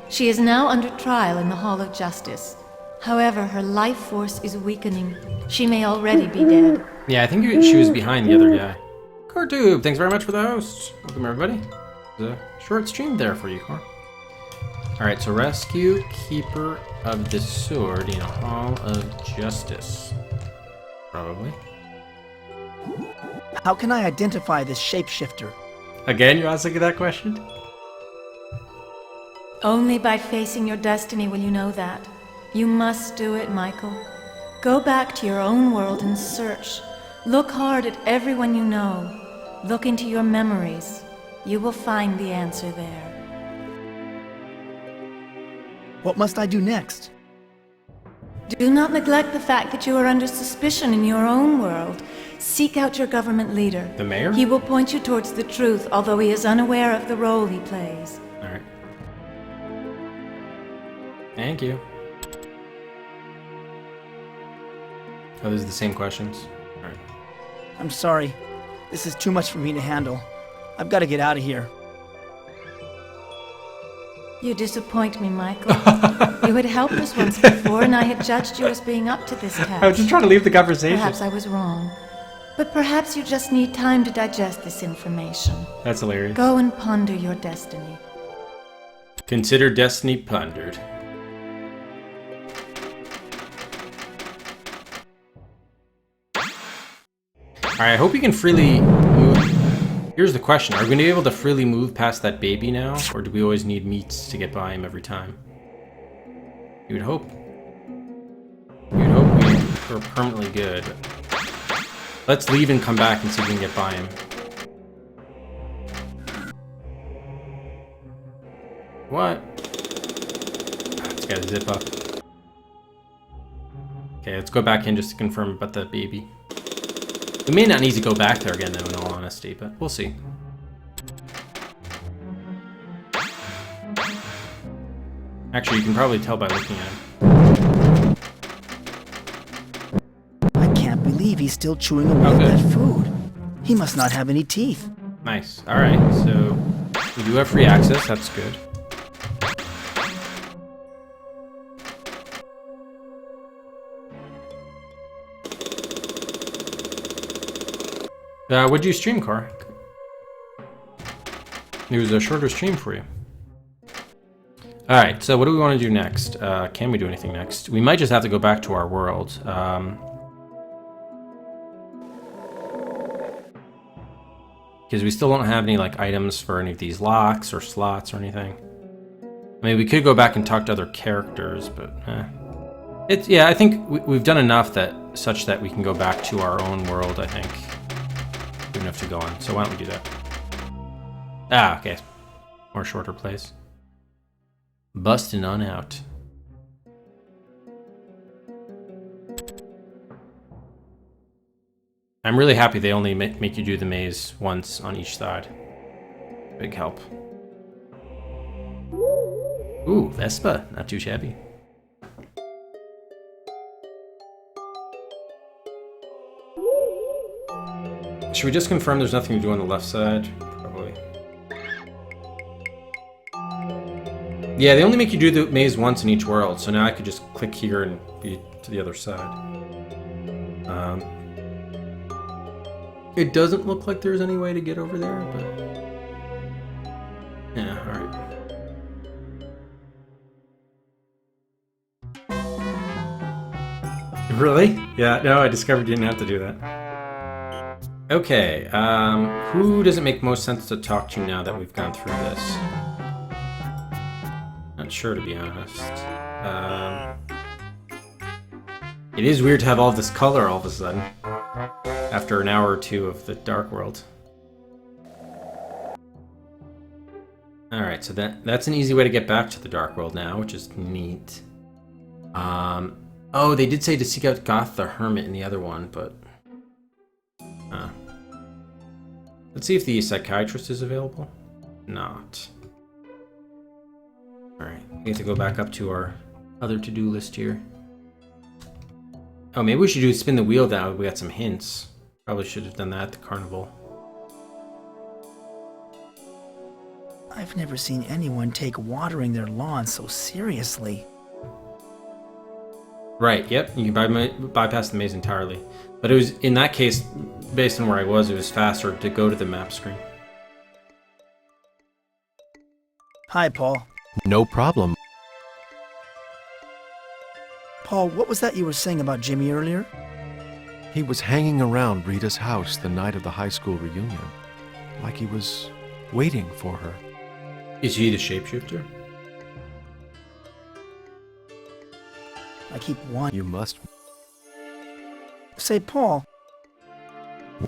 She is now under trial in the Hall of Justice. However, her life force is weakening. She may already be dead. Yeah, I think she was behind the other guy. CorTube, thanks very much for the host. Welcome, everybody. The short stream there for you, Cor. Alright, so rescue Keeper of the Sword in a Hall of Justice. Probably. How can I identify this shapeshifter? Again, you're asking that question? Only by facing your destiny will you know that. You must do it, Michael. Go back to your own world and search. Look hard at everyone you know. Look into your memories. You will find the answer there. What must I do next? Do not neglect the fact that you are under suspicion in your own world. Seek out your government leader. The mayor? He will point you towards the truth, although he is unaware of the role he plays. Alright. Thank you. Oh, these are the same questions? Alright. I'm sorry. This is too much for me to handle. I've got to get out of here. You disappoint me, Michael. You had helped us once before, and I had judged you as being up to this task. I was just trying to leave the conversation. Perhaps I was wrong. But perhaps you just need time to digest this information. That's hilarious. Go and ponder your destiny. Consider destiny pondered. Alright, I hope you can freely move. Here's the question. Are we going to be able to freely move past that baby now? Or do we always need meats to get by him every time? You would hope. You would hope we are permanently good. Let's leave and come back and see if we can get by him. What? It's got to zip up. Okay, let's go back in just to confirm about the baby. We may not need to go back there again, though, in all honesty, but we'll see. Actually, you can probably tell by looking at him. I can't believe believe he's still chewing away at that food. He must not have any teeth. Nice. Alright, so we do have free access, that's good. What'd you stream, Car? It was a shorter stream for you. Alright, so what do we want to do next? Can we do anything next? We might just have to go back to our world. Because we still don't have any like items for any of these locks or slots or anything. I mean, we could go back and talk to other characters, but yeah, I think we've done enough such that we can go back to our own world, I think. We don't have to go on, so why don't we do that? Ah, okay. More shorter plays. Busting on out. I'm really happy they only make you do the maze once on each side. Big help. Ooh, Vespa. Not too shabby. Should we just confirm there's nothing to do on the left side? Probably. Yeah, they only make you do the maze once in each world, so now I could just click here and be to the other side. It doesn't look like there's any way to get over there, but... yeah, alright. Really? Yeah, no, I discovered you didn't have to do that. Okay, who does it make most sense to talk to now that we've gone through this? Not sure, to be honest. It is weird to have all this color all of a sudden, after an hour or two of the Dark World. Alright, so that's an easy way to get back to the Dark World now, which is neat. Oh, they did say to seek out Goth the Hermit in the other one, but... let's see if the psychiatrist is available. Not. Alright, we have to go back up to our other to-do list here. Oh, maybe we should do spin the wheel now. We got some hints. Probably should have done that at the carnival. I've never seen anyone take watering their lawn so seriously. Right, yep, you can bypass the maze entirely. But it was, in that case, based on where I was, it was faster to go to the map screen. Hi, Paul. No problem. Paul, what was that you were saying about Jimmy earlier? He was hanging around Rita's house the night of the high school reunion, like he was waiting for her. Is he the shapeshifter? I keep wanting... You must... Say, Paul...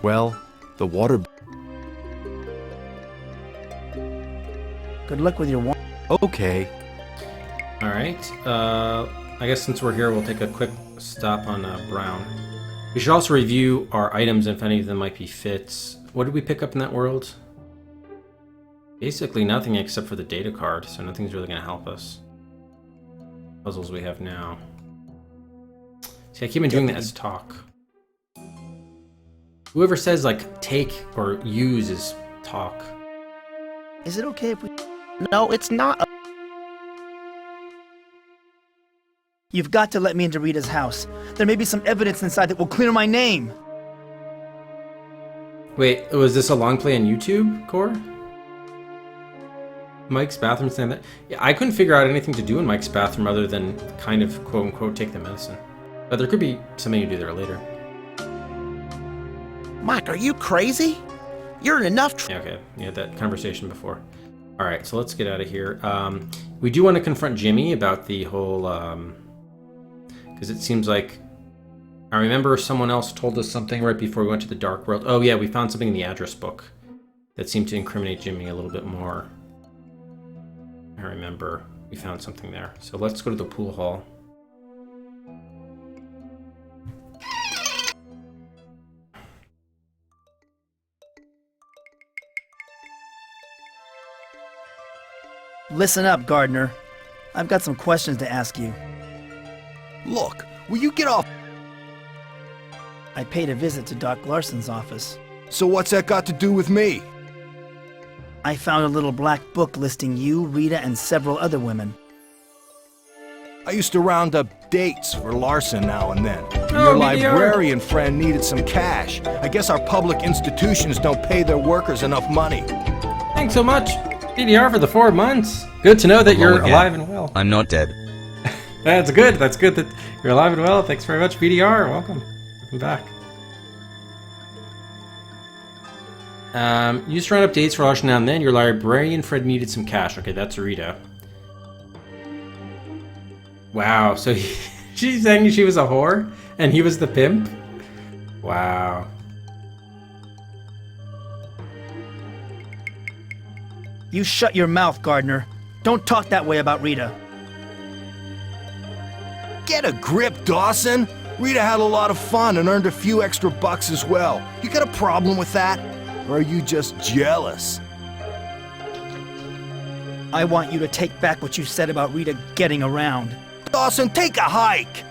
Well, the water... Good luck with your... Okay. Alright, I guess since we're here, we'll take a quick stop on Brown. We should also review our items if any of them might be fits. What did we pick up in that world? Basically nothing except for the data card, so nothing's really going to help us. Puzzles we have now. See, I keep on doing that as talk. Whoever says, like, take or use is talk. Is it okay if we... No, it's not. You've got to let me into Rita's house. There may be some evidence inside that will clear my name. Wait, was this a long play on YouTube, Core? Mike's bathroom saying that? Yeah, I couldn't figure out anything to do in Mike's bathroom other than kind of quote-unquote take the medicine. But there could be something to do there later. Mike, are you crazy? You're in enough yeah, okay, we had that conversation before. Alright, so let's get out of here. We do want to confront Jimmy about the whole, because it seems like... I remember someone else told us something right before we went to the Dark World. Oh yeah, we found something in the address book that seemed to incriminate Jimmy a little bit more. I remember we found something there. So let's go to the pool hall. Listen up, Gardner. I've got some questions to ask you. Look, will you get off? I paid a visit to Doc Larson's office. So what's that got to do with me? I found a little black book listing you, Rita, and several other women. I used to round up dates for Larson now and then. Oh, Your meteor. librarian friend needed some cash. I guess our public institutions don't pay their workers enough money. Thanks so much, BDR, for the 4 months. Good to know that you're alive and well. I'm not dead. That's good. That's good that you're alive and well. Thanks very much, BDR. Welcome. Welcome back. Used to run up dates for Larson now and then. Your librarian friend needed some cash. Okay, that's Rita. Wow, so she's saying she was a whore and he was the pimp? Wow. You shut your mouth, Gardner. Don't talk that way about Rita. Get a grip, Dawson! Rita had a lot of fun and earned a few extra bucks as well. You got a problem with that? Or are you just jealous? I want you to take back what you said about Rita getting around. Dawson, take a hike!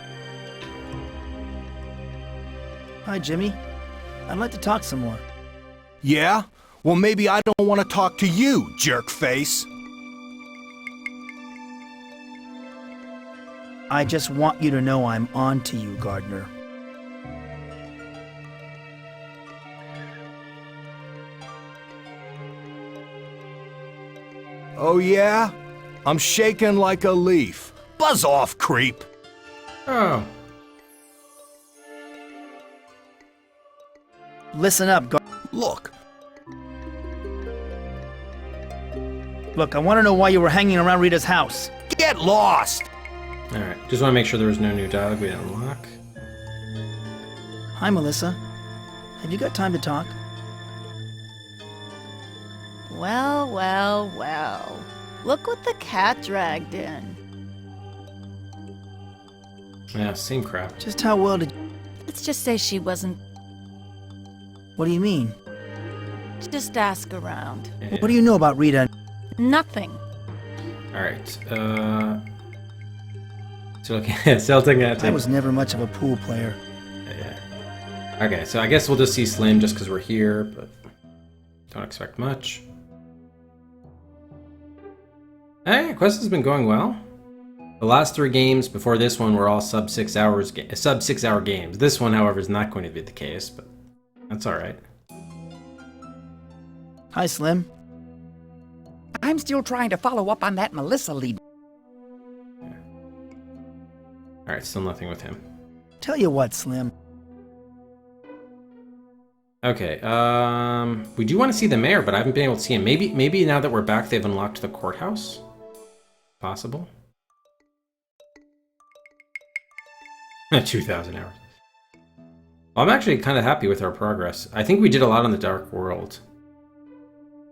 Hi, Jimmy. I'd like to talk some more. Yeah? Well, maybe I don't want to talk to you, jerkface. I just want you to know I'm on to you, Gardner. Oh yeah? I'm shaking like a leaf. Buzz off, creep! Oh. Listen up, Look. Look, I want to know why you were hanging around Rita's house. Get lost! Alright, just want to make sure there was no new dialogue we didn't unlock. Hi, Melissa. Have you got time to talk? Well, well, well. Look what the cat dragged in. Yeah, same crap. Just how well did... Let's just say she wasn't... What do you mean? Just ask around. Yeah. What do you know about Rita? Nothing. Alright, so okay, Celtic I was never much of a pool player. Yeah. Okay, so I guess we'll just see Slim just because we're here, but don't expect much. Hey, quest has been going well. The last 3 games before this one were all sub 6 hour games. This one, however, is not going to be the case, but that's all right. Hi, Slim. I'm still trying to follow up on that Melissa lead. All right, still nothing with him. Tell you what, Slim. Okay, we do want to see the mayor, but I haven't been able to see him. Maybe now that we're back, they've unlocked the courthouse. Possible. 2,000 hours. Well, I'm actually kind of happy with our progress. I think we did a lot on the Dark World.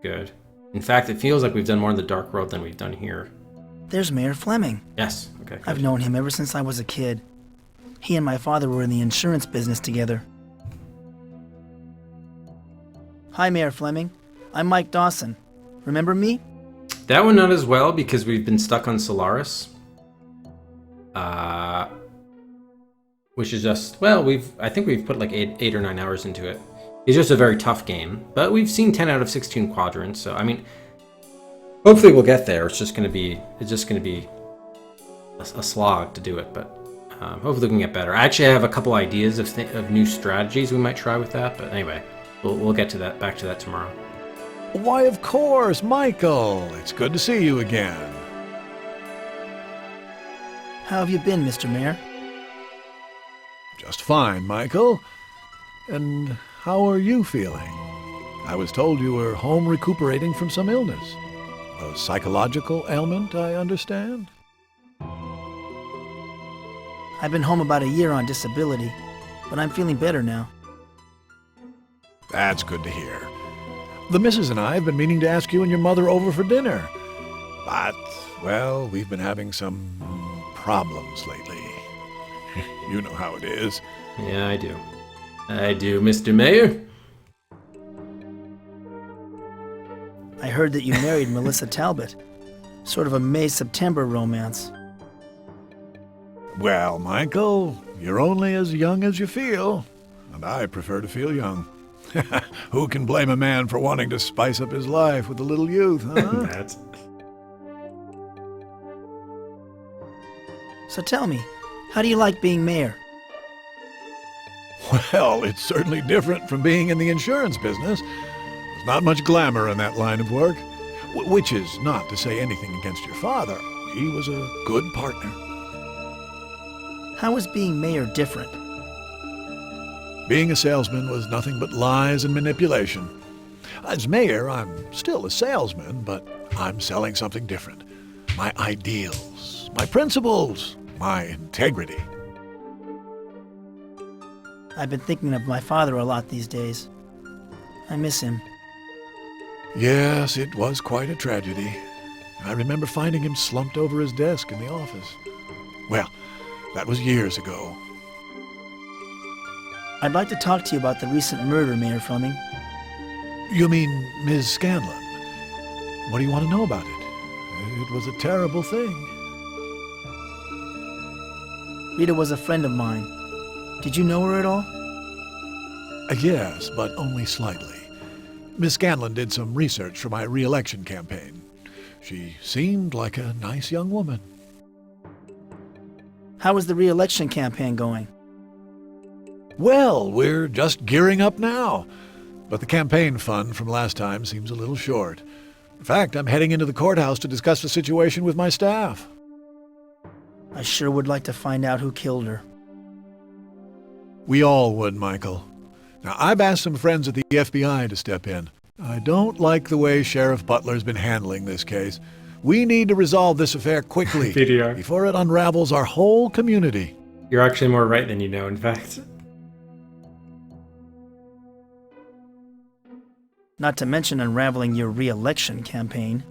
Good. In fact, it feels like we've done more in the Dark World than we've done here. There's Mayor Fleming. Yes, okay. Good. I've known him ever since I was a kid. He and my father were in the insurance business together. Hi, Mayor Fleming. I'm Mike Dawson. Remember me? That one not as well because we've been stuck on Solaris. Which is just, well, I think we've put like 8 or 9 hours into it. It's just a very tough game, but we've seen 10 out of 16 quadrants, so I mean, hopefully we'll get there. It's just gonna be a slog to do it, but hopefully we can get better. I actually have a couple ideas of new strategies we might try with that, but anyway, we'll get to that, back to that tomorrow. Why, of course, Michael. It's good to see you again. How have you been, Mr. Mayor? Just fine, Michael. And how are you feeling? I was told you were home recuperating from some illness. A psychological ailment, I understand? I've been home about a year on disability, but I'm feeling better now. That's good to hear. The missus and I have been meaning to ask you and your mother over for dinner. But, well, we've been having some problems lately. You know how it is. Yeah, I do. I do, Mr. Mayor. I heard that you married Melissa Talbot. Sort of a May-September romance. Well, Michael, you're only as young as you feel. and I prefer to feel young. Who can blame a man for wanting to spice up his life with a little youth, huh? That's... So tell me, how do you like being mayor? Well, it's certainly different from being in the insurance business. There's not much glamour in that line of work. Which is not to say anything against your father. He was a good partner. How is being mayor different? Being a salesman was nothing but lies and manipulation. As mayor, I'm still a salesman, but I'm selling something different. My ideals, my principles, my integrity. I've been thinking of my father a lot these days. I miss him. Yes, it was quite a tragedy. I remember finding him slumped over his desk in the office. Well, that was years ago. I'd like to talk to you about the recent murder, Mayor Fleming. You mean Ms. Scanlon? What do you want to know about it? It was a terrible thing. Rita was a friend of mine. Did you know her at all? Yes, but only slightly. Miss Scanlon did some research for my re-election campaign. She seemed like a nice young woman. How is the re-election campaign going? Well, we're just gearing up now. But the campaign fund from last time seems a little short. In fact, I'm heading into the courthouse to discuss the situation with my staff. I sure would like to find out who killed her. We all would, Michael. Now, I've asked some friends at the FBI to step in. I don't like the way Sheriff Butler's been handling this case. We need to resolve this affair quickly before it unravels our whole community. You're actually more right than you know, in fact. Not to mention unraveling your re-election campaign.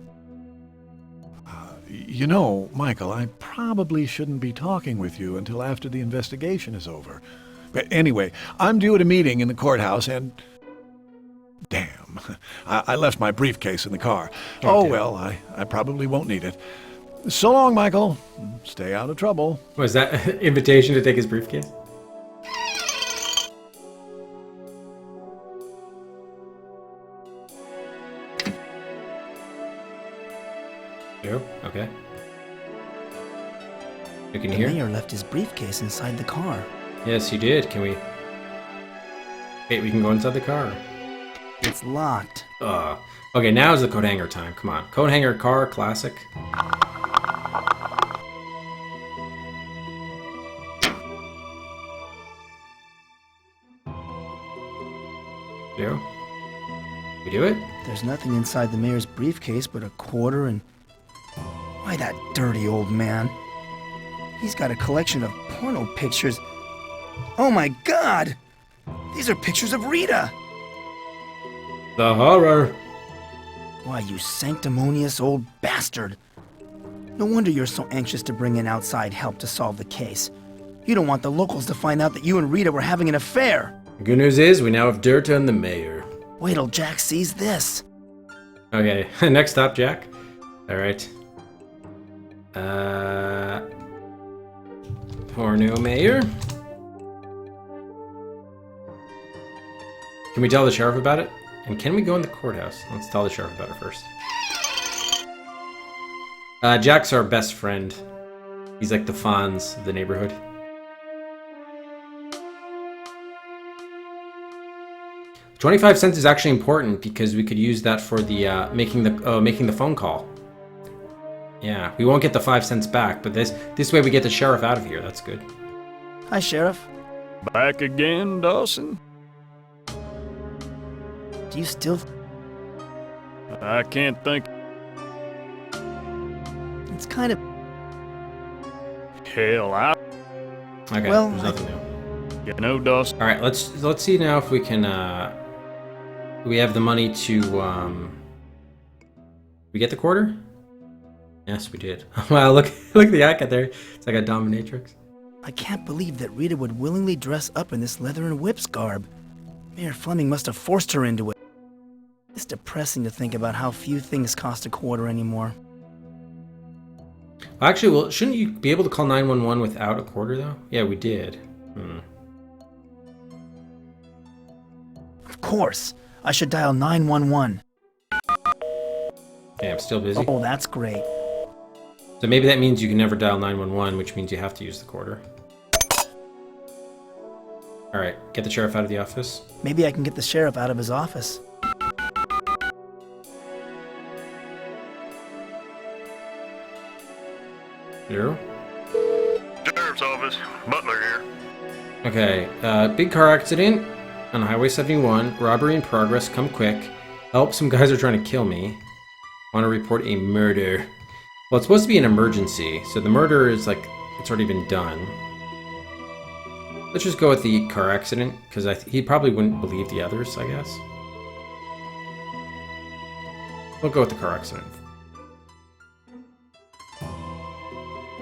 You know, Michael, I probably shouldn't be talking with you until after the investigation is over. But anyway, I'm due at a meeting in the courthouse and... Damn, I left my briefcase in the car. Oh well, I probably won't need it. So long, Michael. Stay out of trouble. Was that an invitation to take his briefcase? Joe? Okay. You can hear? The mayor left his briefcase inside the car. Yes, you did. Can we... Wait, we can go inside the car. It's locked. Okay, now is the coat hanger time. Come on. Coat hanger car, classic. Joe? We do it? There's nothing inside the mayor's briefcase but a quarter and... Why, that dirty old man. He's got a collection of porno pictures. Oh my God! These are pictures of Rita! The horror! Why, you sanctimonious old bastard. No wonder you're so anxious to bring in outside help to solve the case. You don't want the locals to find out that you and Rita were having an affair. The good news is we now have dirt on the mayor. Wait till Jack sees this. Okay, next stop, Jack. Alright. Porno mayor. Can we tell the sheriff about it? And can we go in the courthouse? Let's tell the sheriff about it first. Jack's our best friend. He's like the Fonz of the neighborhood. $0.25 is actually important because we could use that for the making the phone call. Yeah, we won't get the 5 cents back, but this way we get the sheriff out of here. That's good. Hi, Sheriff. Back again, Dawson? Do you still... I can't think. It's kind of... Hell, Okay, well, there's nothing new. You know, Dawson. All right, let's see now if we can. We have the money to. We get the quarter. Yes, we did. Wow, look at the icon there. It's like a dominatrix. I can't believe that Rita would willingly dress up in this leather and whips garb. Mayor Fleming must have forced her into it. It's depressing to think about how few things cost a quarter anymore. Actually, well, shouldn't you be able to call 911 without a quarter, though? Yeah, we did. Of course. I should dial 911. Okay, I'm still busy. Oh, that's great. So maybe that means you can never dial 911, which means you have to use the quarter. Alright, get the sheriff out of the office. Maybe I can get the sheriff out of his office. Hello? Sheriff's office. Butler here. Okay, big car accident on Highway 71. Robbery in progress. Come quick. Help, some guys are trying to kill me. Want to report a murder. Well, it's supposed to be an emergency, so the murder is like, it's already been done. Let's just go with the car accident, because he probably wouldn't believe the others, I guess. We'll go with the car accident.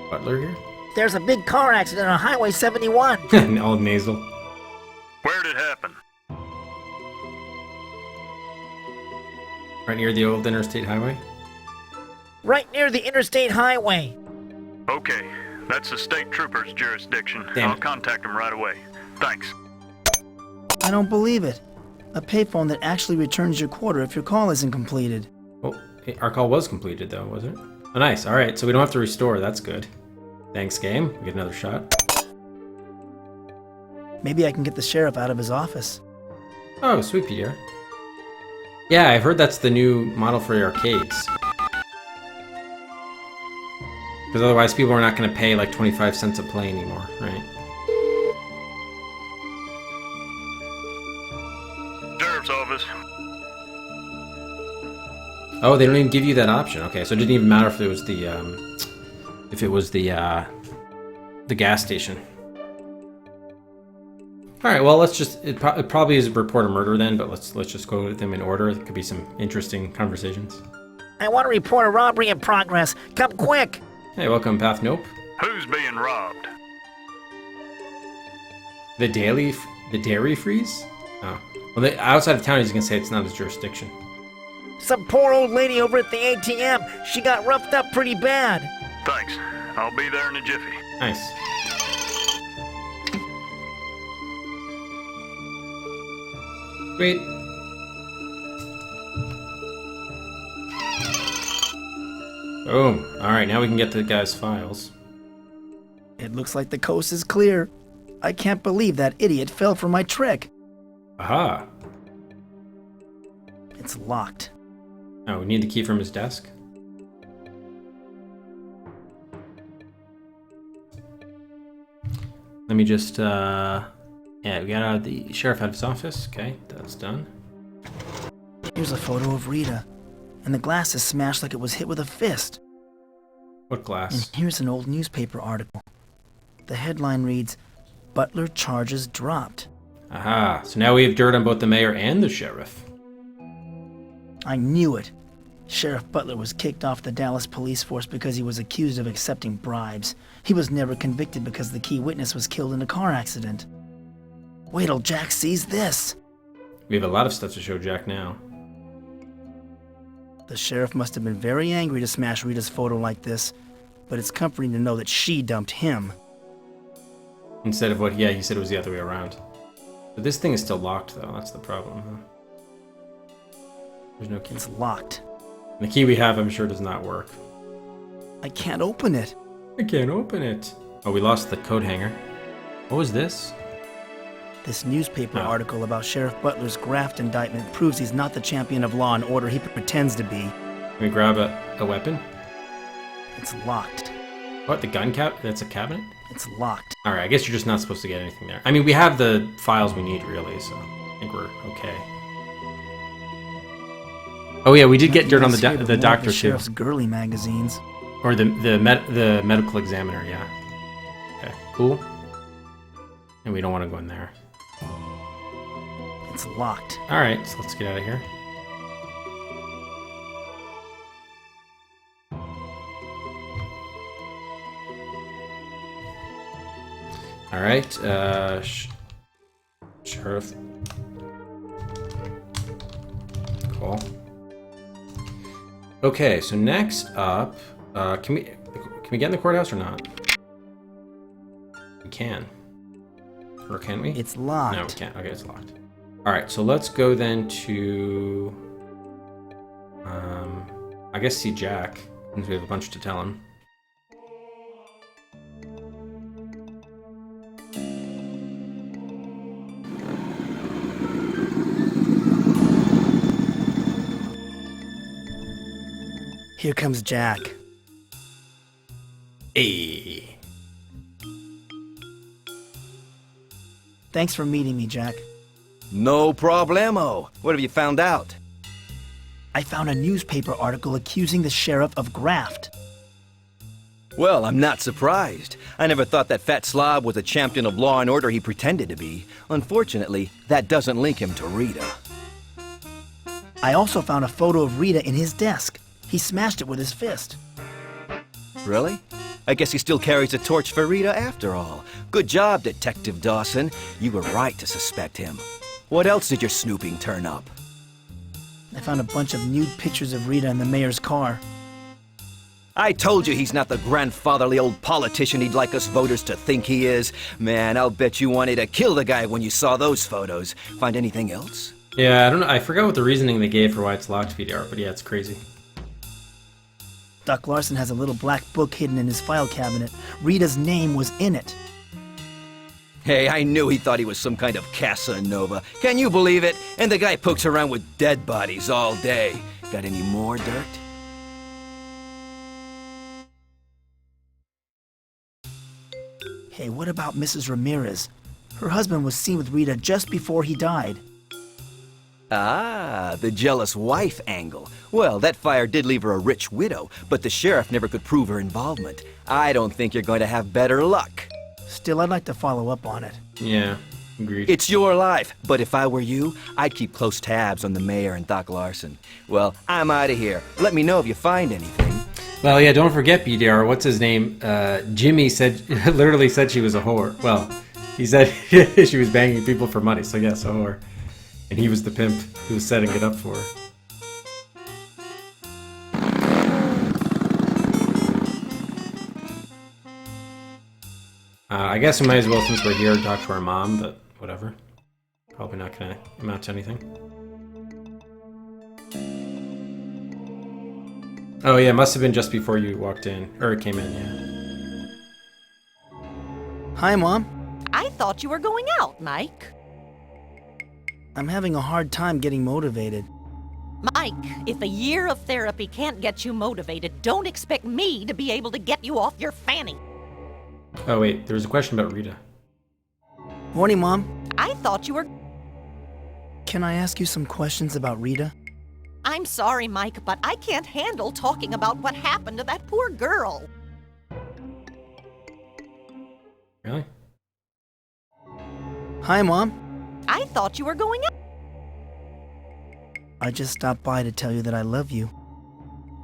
Butler here? There's a big car accident on Highway 71. All nasal. Where'd it happen? Right near the old interstate highway? Right near the interstate highway. Okay, that's the state trooper's jurisdiction. Damn I'll it. contact him right away. Thanks. I don't believe it. A payphone that actually returns your quarter if your call isn't completed. Oh, our call was completed though, wasn't it? Oh, nice. All right, so we don't have to restore. That's good. Thanks, game. We get another shot. Maybe I can get the sheriff out of his office. Oh, sweet Peter. Yeah, I've heard that's the new model for the arcades. Because otherwise people are not going to pay like 25 cents a play anymore, right? Sheriff's office. Oh, they don't even give you that option. Okay, so it didn't even matter if it was the gas station. All right, well, let's just it probably is report a murder then, but let's just go with them in order. It could be some interesting conversations. I want to report a robbery in progress. Come quick. Hey, welcome, Path Nope. Who's being robbed? The dairy freeze? Oh, well, outside of town, he's gonna say it's not his jurisdiction. Some poor old lady over at the ATM. She got roughed up pretty bad. Thanks. I'll be there in a jiffy. Nice. Sweet. Boom. Alright, now we can get the guy's files. It looks like the coast is clear. I can't believe that idiot fell for my trick. Aha. It's locked. Oh, we need the key from his desk? Let me just, yeah, we got out of the sheriff out of his office. Okay, that's done. Here's a photo of Rita, and the glass is smashed like it was hit with a fist. What glass? And here's an old newspaper article. The headline reads, "Butler charges dropped." Aha, so now we have dirt on both the mayor and the sheriff. I knew it. Sheriff Butler was kicked off the Dallas police force because he was accused of accepting bribes. He was never convicted because the key witness was killed in a car accident. Wait till Jack sees this. We have a lot of stuff to show Jack now. The sheriff must have been very angry to smash Rita's photo like this, but it's comforting to know that she dumped him. Instead of what, yeah, he said it was the other way around. But this thing is still locked though, that's the problem, huh? There's no key. It's locked. And the key we have, I'm sure, does not work. I can't open it. I can't open it. Oh, we lost the coat hanger. What was this? This newspaper article about Sheriff Butler's graft indictment proves he's not the champion of law and order he pretends to be. Can we grab a weapon? It's locked. What, the gun cap? That's a cabinet? It's locked. Alright, I guess you're just not supposed to get anything there. I mean, we have the files we need, really, so I think we're okay. Oh yeah, we did get dirt on the doctor too. Sheriff's girly magazines. Or the medical examiner, yeah. Okay, cool. And we don't want to go in there. It's locked. All right, so let's get out of here. All right, sheriff. Cool. Okay, so next up, can we get in the courthouse or not? We can. Or can we? It's locked. No, we can't. Okay, it's locked. Alright, so let's go then to... I guess see Jack, since we have a bunch to tell him. Here comes Jack. Hey. Thanks for meeting me, Jack. No problemo. What have you found out? I found a newspaper article accusing the sheriff of graft. Well, I'm not surprised. I never thought that fat slob was a champion of law and order he pretended to be. Unfortunately, that doesn't link him to Rita. I also found a photo of Rita in his desk. He smashed it with his fist. Really? I guess he still carries a torch for Rita after all. Good job, Detective Dawson. You were right to suspect him. What else did your snooping turn up? I found a bunch of nude pictures of Rita in the mayor's car. I told you he's not the grandfatherly old politician he'd like us voters to think he is. Man, I'll bet you wanted to kill the guy when you saw those photos. Find anything else? Yeah, I don't know. I forgot what the reasoning they gave for why it's locked, PDR, but yeah, it's crazy. Doc Larson has a little black book hidden in his file cabinet. Rita's name was in it. Hey, I knew he thought he was some kind of Casanova. Can you believe it? And the guy pokes around with dead bodies all day. Got any more dirt? Hey, what about Mrs. Ramirez? Her husband was seen with Rita just before he died. Ah, the jealous wife angle. Well, that fire did leave her a rich widow, but the sheriff never could prove her involvement. I don't think you're going to have better luck. Still, I'd like to follow up on it. Yeah, agreed. It's your life, but if I were you, I'd keep close tabs on the mayor and Doc Larson. Well, I'm out of here. Let me know if you find anything. Well, yeah, don't forget, PDR, what's his name? Jimmy said, literally said she was a whore. Well, he said she was banging people for money, so yes, a whore. And he was the pimp who was setting it up for her. I guess we might as well, since we're here, talk to our mom, but whatever. Probably not gonna amount to anything. Oh yeah, must have been just before you walked in, or came in, yeah. Hi, Mom. I thought you were going out, Mike. I'm having a hard time getting motivated. Mike, if a year of therapy can't get you motivated, don't expect me to be able to get you off your fanny. Oh wait, there was a question about Rita. Morning, Mom. I thought you were... Can I ask you some questions about Rita? I'm sorry, Mike, but I can't handle talking about what happened to that poor girl. Really? Hi, Mom. I thought you were going out. I just stopped by to tell you that I love you.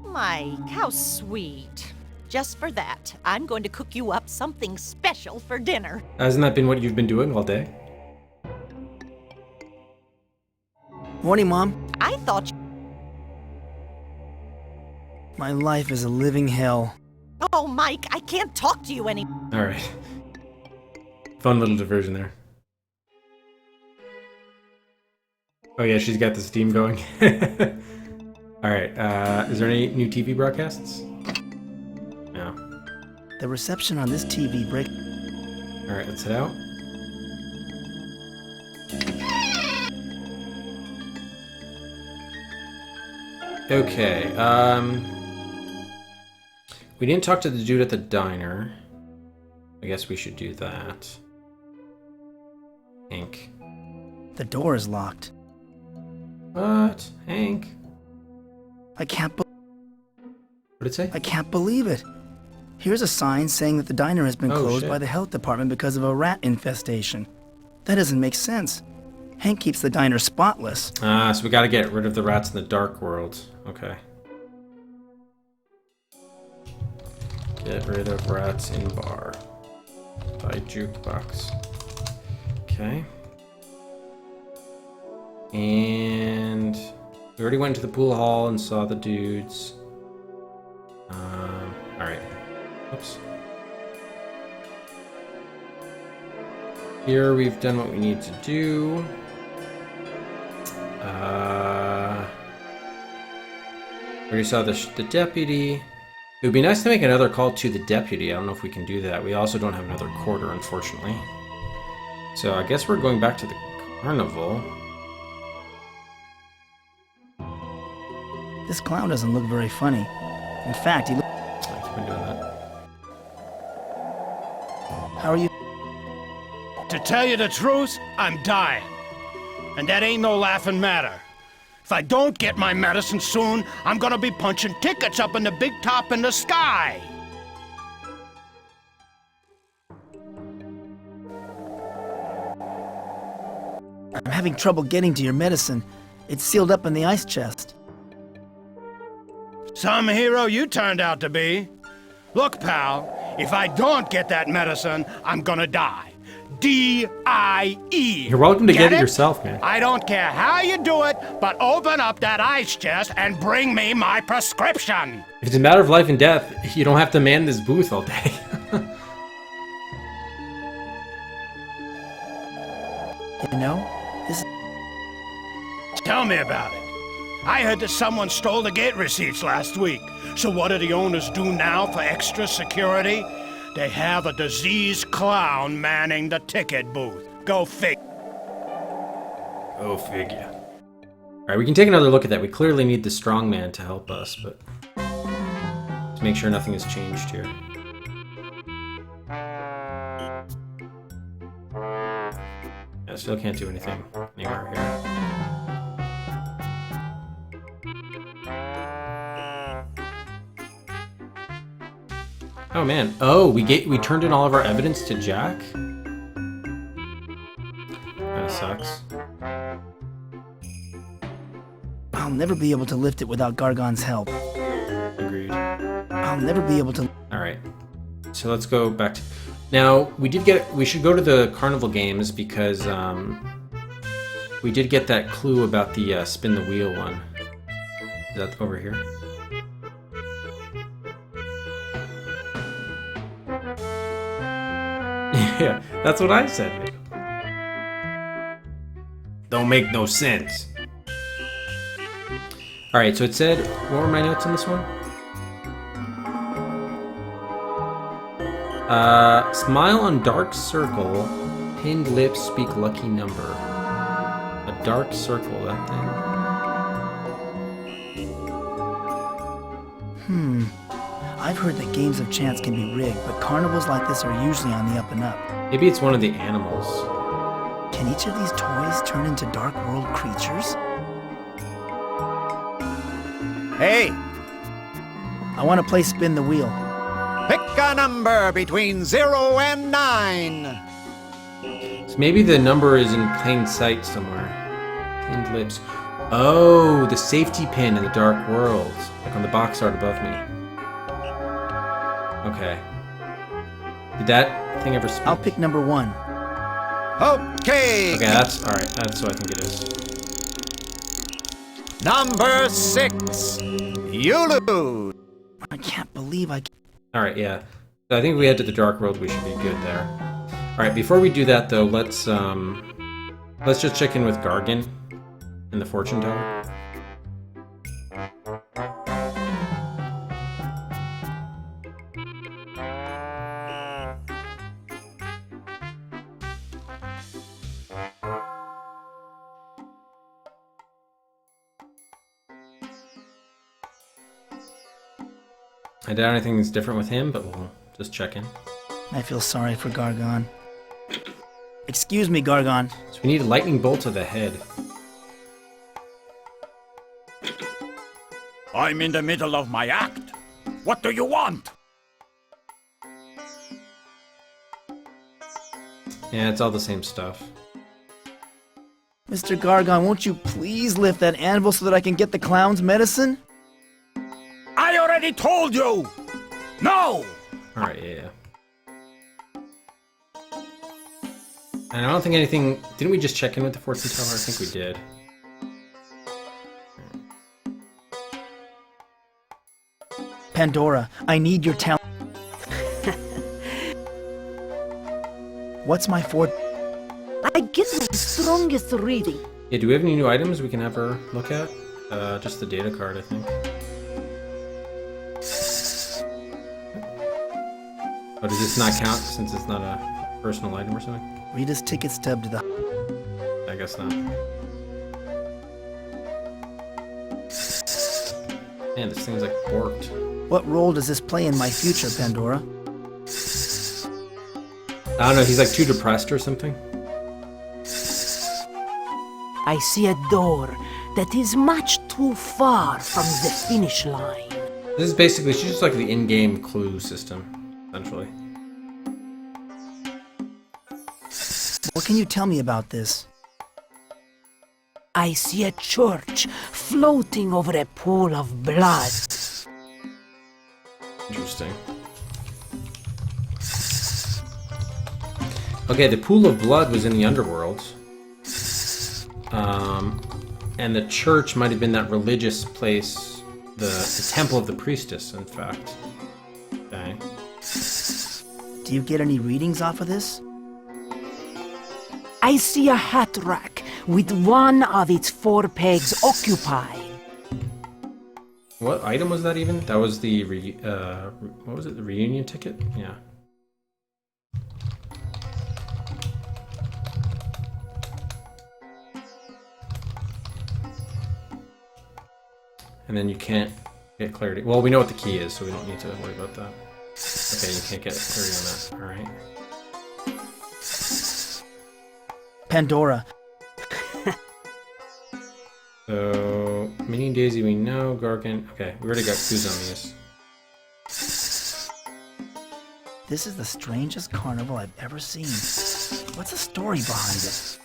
Mike, how sweet. Just for that, I'm going to cook you up something special for dinner. Hasn't that been what you've been doing all day? Morning, Mom. I thought you... My life is a living hell. Oh, Mike, I can't talk to you anymore. Alright. Fun little diversion there. Oh yeah, she's got the steam going. Alright, is there any new TV broadcasts? No. The reception on this TV break... Alright, let's head out. Okay, we didn't talk to the dude at the diner. I guess we should do that. Hank. The door is locked. What? Hank? I can't What did it say? I can't believe it. Here's a sign saying that the diner has been closed shit. by the health department because of a rat infestation. That doesn't make sense. Hank keeps the diner spotless. Ah, so we gotta get rid of the rats in the dark world. Okay. Get rid of rats in bar. By jukebox. Okay. And we already went to the pool hall and saw the dudes. Alright. Oops. Here we've done what we need to do. We already saw the deputy. It would be nice to make another call to the deputy. I don't know if we can do that. We also don't have another quarter, unfortunately. So I guess we're going back to the carnival. This clown doesn't look very funny. In fact, he looks... I've been doing that. How are you? To tell you the truth, I'm dying. And that ain't no laughing matter. If I don't get my medicine soon, I'm gonna be punching tickets up in the big top in the sky. I'm having trouble getting to your medicine. It's sealed up in the ice chest. Some hero you turned out to be. Look, pal, if I don't get that medicine, I'm gonna die. D-I-E. You're welcome to get it yourself, man. I don't care how you do it, but open up that ice chest and bring me my prescription. If it's a matter of life and death, you don't have to man this booth all day. You know, this... Tell me about it. I heard that someone stole the gate receipts last week. So what do the owners do now for extra security? They have a diseased clown manning the ticket booth. Go figure. Go figure. Alright, we can take another look at that. We clearly need the strong man to help us, but... let's make sure nothing has changed here. I still can't do anything anywhere here. Oh man. Oh, we turned in all of our evidence to Jack? That sucks. I'll never be able to lift it without Gargon's help. Agreed. I'll never be able to... Alright. So let's go back to... Now, we should go to the carnival games because we did get that clue about the spin the wheel one. Is that over here? Yeah, that's what I said. Don't make no sense. Alright, so it said, what were my notes on this one? Smile on dark circle, pinned lips speak lucky number. A dark circle, that thing. I've heard that games of chance can be rigged, but carnivals like this are usually on the up and up. Maybe it's one of the animals. Can each of these toys turn into dark world creatures? Hey! I want to play spin the wheel. Pick a number between 0 and 9. So maybe the number is in plain sight somewhere. Pinned lips. Oh, the safety pin in the dark world. Like on the box art above me. Okay. Did that thing ever speak? I'll pick number 1. Okay! Okay, that's alright. That's what I think it is. Number 6. You lose. I can't believe I... Alright, yeah. So I think if we head to the dark world, we should be good there. Alright, before we do that though, let's just check in with Gargan in the fortune teller. I doubt anything's different with him, but we'll just check in. I feel sorry for Gargon. Excuse me, Gargon. So we need a lightning bolt to the head. I'm in the middle of my act. What do you want? Yeah, it's all the same stuff. Mr. Gargon, won't you please lift that anvil so that I can get the clown's medicine? I already told you! No! Alright, yeah. And I don't think anything... Didn't we just check in with the fortune teller? I think we did. Pandora, I need your talent. What's my fort? I get the strongest reading. Yeah, do we have any new items we can ever look at? Just the data card, I think. Oh, does this not count since it's not a personal item or something? Read his ticket stub to the... I guess not. Man, this thing's like warped. What role does this play in my future, Pandora? I don't know, he's like too depressed or something. I see a door that is much too far from the finish line. This is basically, she's just like the in-game clue system, essentially. What can you tell me about this? I see a church floating over a pool of blood. Interesting. Okay, the pool of blood was in the underworld. And the church might have been that religious place, the temple of the priestess, in fact. Okay. Do you get any readings off of this? I see a hat rack with one of its 4 pegs occupied. What item was that even? That was the what was it? The reunion ticket? Yeah. And then you can't get clarity. Well, we know what the key is, so we don't need to worry about that. Okay, you can't get clarity on that. Alright. Pandora. So, Minnie and Daisy we know, Gargan. Okay, we already got clues on these. This is the strangest carnival I've ever seen. What's the story behind it?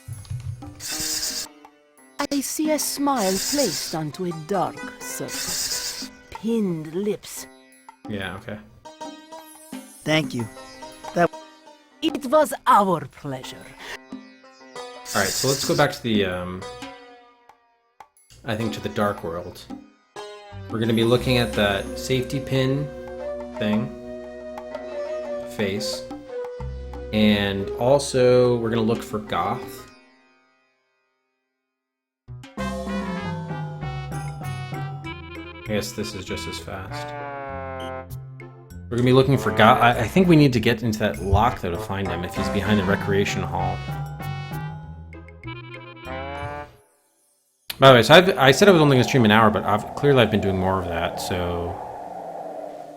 I see a smile placed onto a dark surface. Pinned lips. Yeah, okay. Thank you. It was our pleasure. Alright, so let's go back to the, I think to the dark world. We're gonna be looking at that safety pin thing. Face. And also, we're gonna look for Goth. I guess this is just as fast. We're gonna be looking for Goth. I think we need to get into that lock though to find him if he's behind the recreation hall. By the way, so I said I was only gonna stream an hour, but clearly I've been doing more of that. So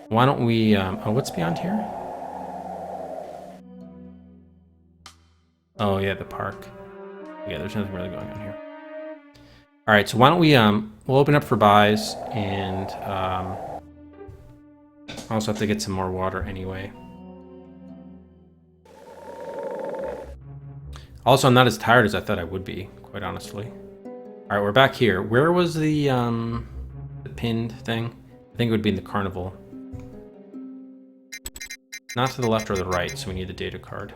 why don't we? Oh, what's beyond here? Oh yeah, the park. Yeah, there's nothing really going on here. All right, so why don't we we'll open up for buys, and I also have to get some more water anyway. Also, I'm not as tired as I thought I would be, quite honestly. All right, we're back here. Where was the pinned thing? I think it would be in the carnival. Not to the left or the right, so we need the data card.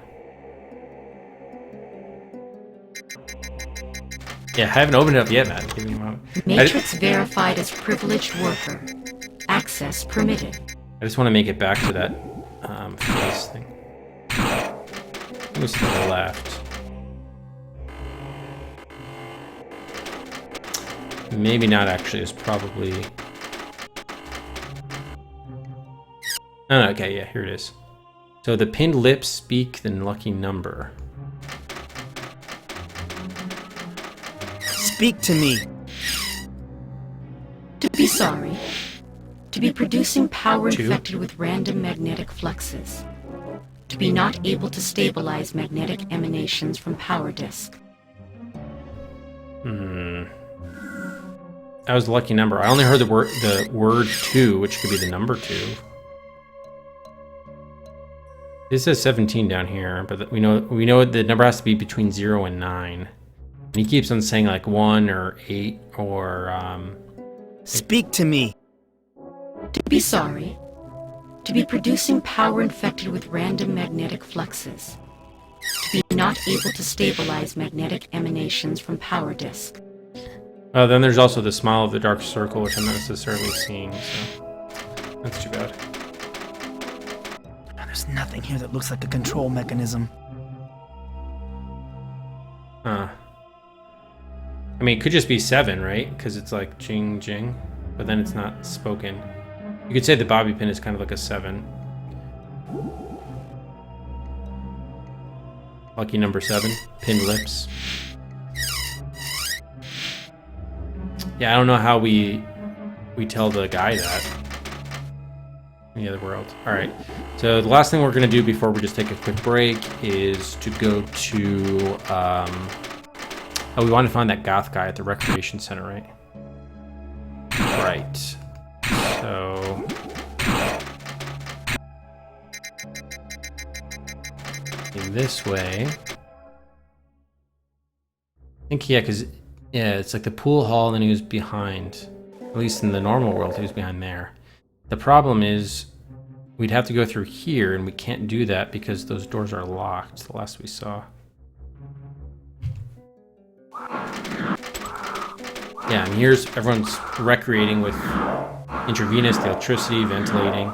Yeah, I haven't opened it up yet, Matt. Give me a moment. Matrix verified as privileged worker. Access permitted. I just want to make it back to that face thing. It was to the left. Maybe not actually, it's probably... Oh, okay, yeah, here it is. So the pinned lips speak the lucky number. Speak to me. To be sorry. To be producing power 2. infected with random magnetic fluxes. To be not able to stabilize magnetic emanations from power disk. That was the lucky number. I only heard the word 2, which could be the number 2. It says 17 down here, but we know the number has to be between 0 and 9. And he keeps on saying like 1 or 8 or Speak to me. To be sorry. To be producing power infected with random magnetic fluxes. To be not able to stabilize magnetic emanations from power disk. Then there's also the smile of the dark circle, which I'm not necessarily seeing, so that's too bad. There's nothing here that looks like a control mechanism. mean, it could just be 7, right? Because it's like jing jing, but then it's not spoken. You could say the bobby pin is kind of like a 7. Lucky number 7, pinned lips. Yeah, I don't know how we tell the guy that in the other world. All right, so the last thing we're gonna do before we just take a quick break is to go to oh, we want to find that goth guy at the recreation center, right? Right. So in this way, I think, yeah, because yeah, it's like the pool hall, and then he was behind. At least in the normal world, he was behind there. The problem is we'd have to go through here, and we can't do that because those doors are locked, the last we saw. Yeah, and here's everyone's recreating with intravenous, the electricity, ventilating.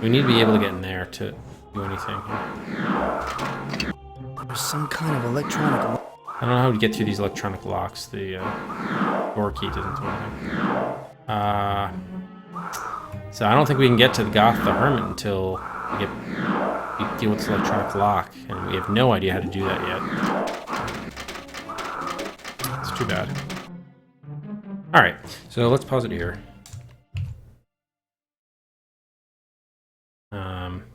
We need to be able to get in there to do anything. There's some kind of electronic. I don't know how to get through these electronic locks. The door key doesn't do anything. So I don't think we can get to the Goth the Hermit until we deal with this electronic lock, and we have no idea how to do that yet. It's too bad. All right, so let's pause it here.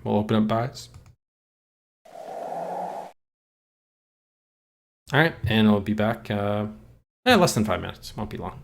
We'll open up buys. All right, and we'll be back less than 5 minutes. Won't be long.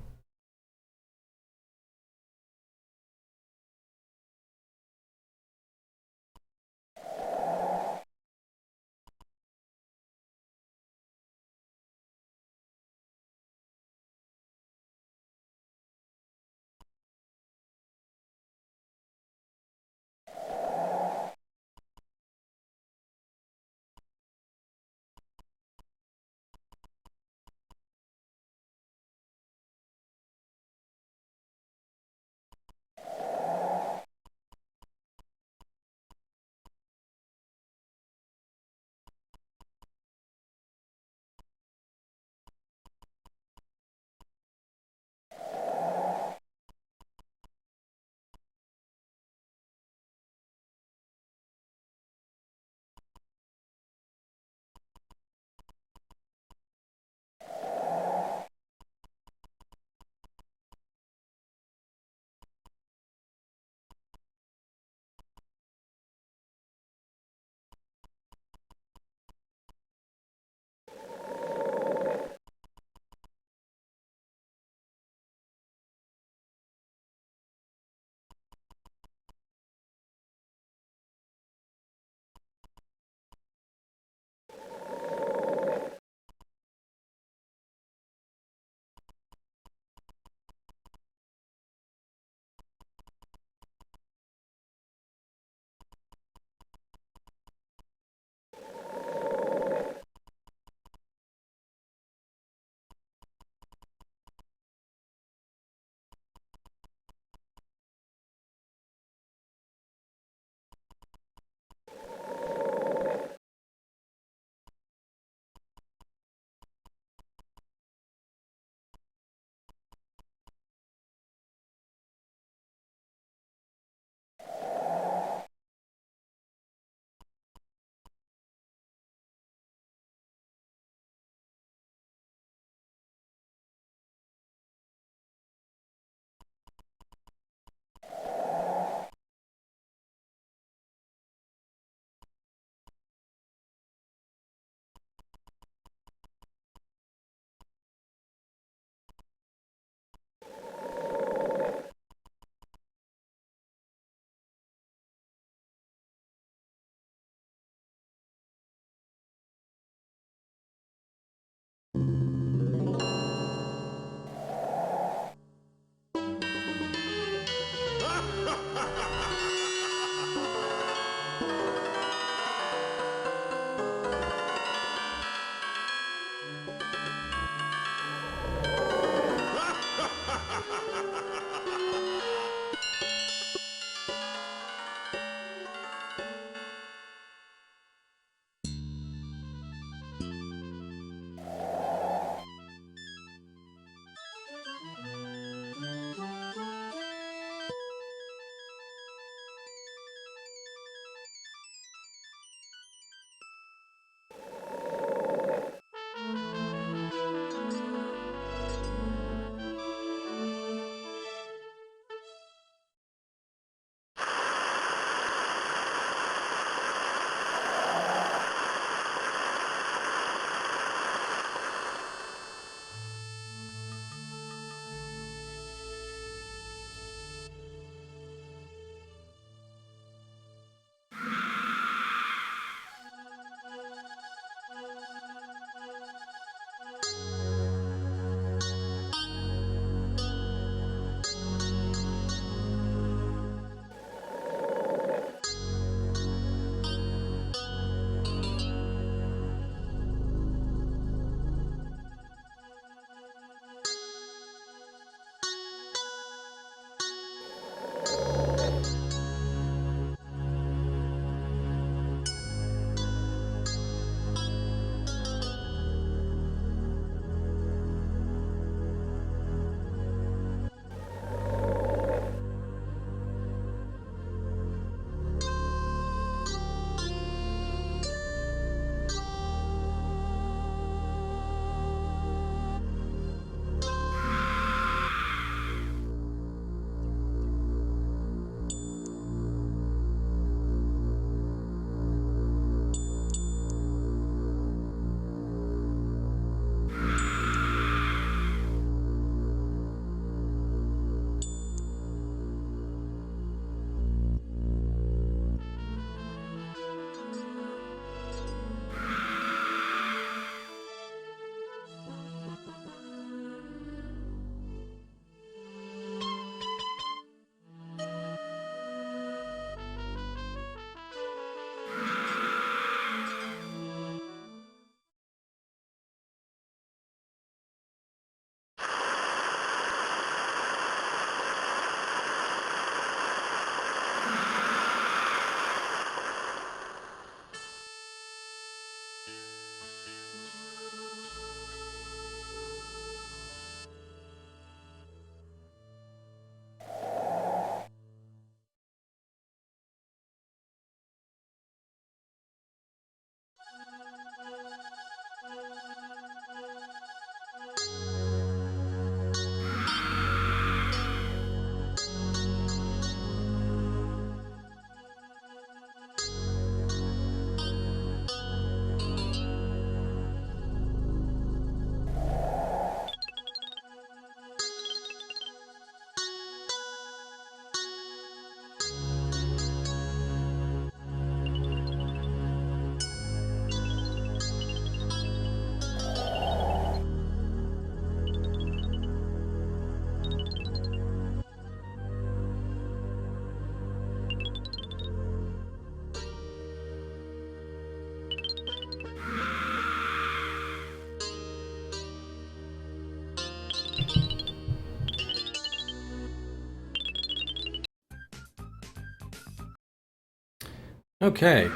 Okay.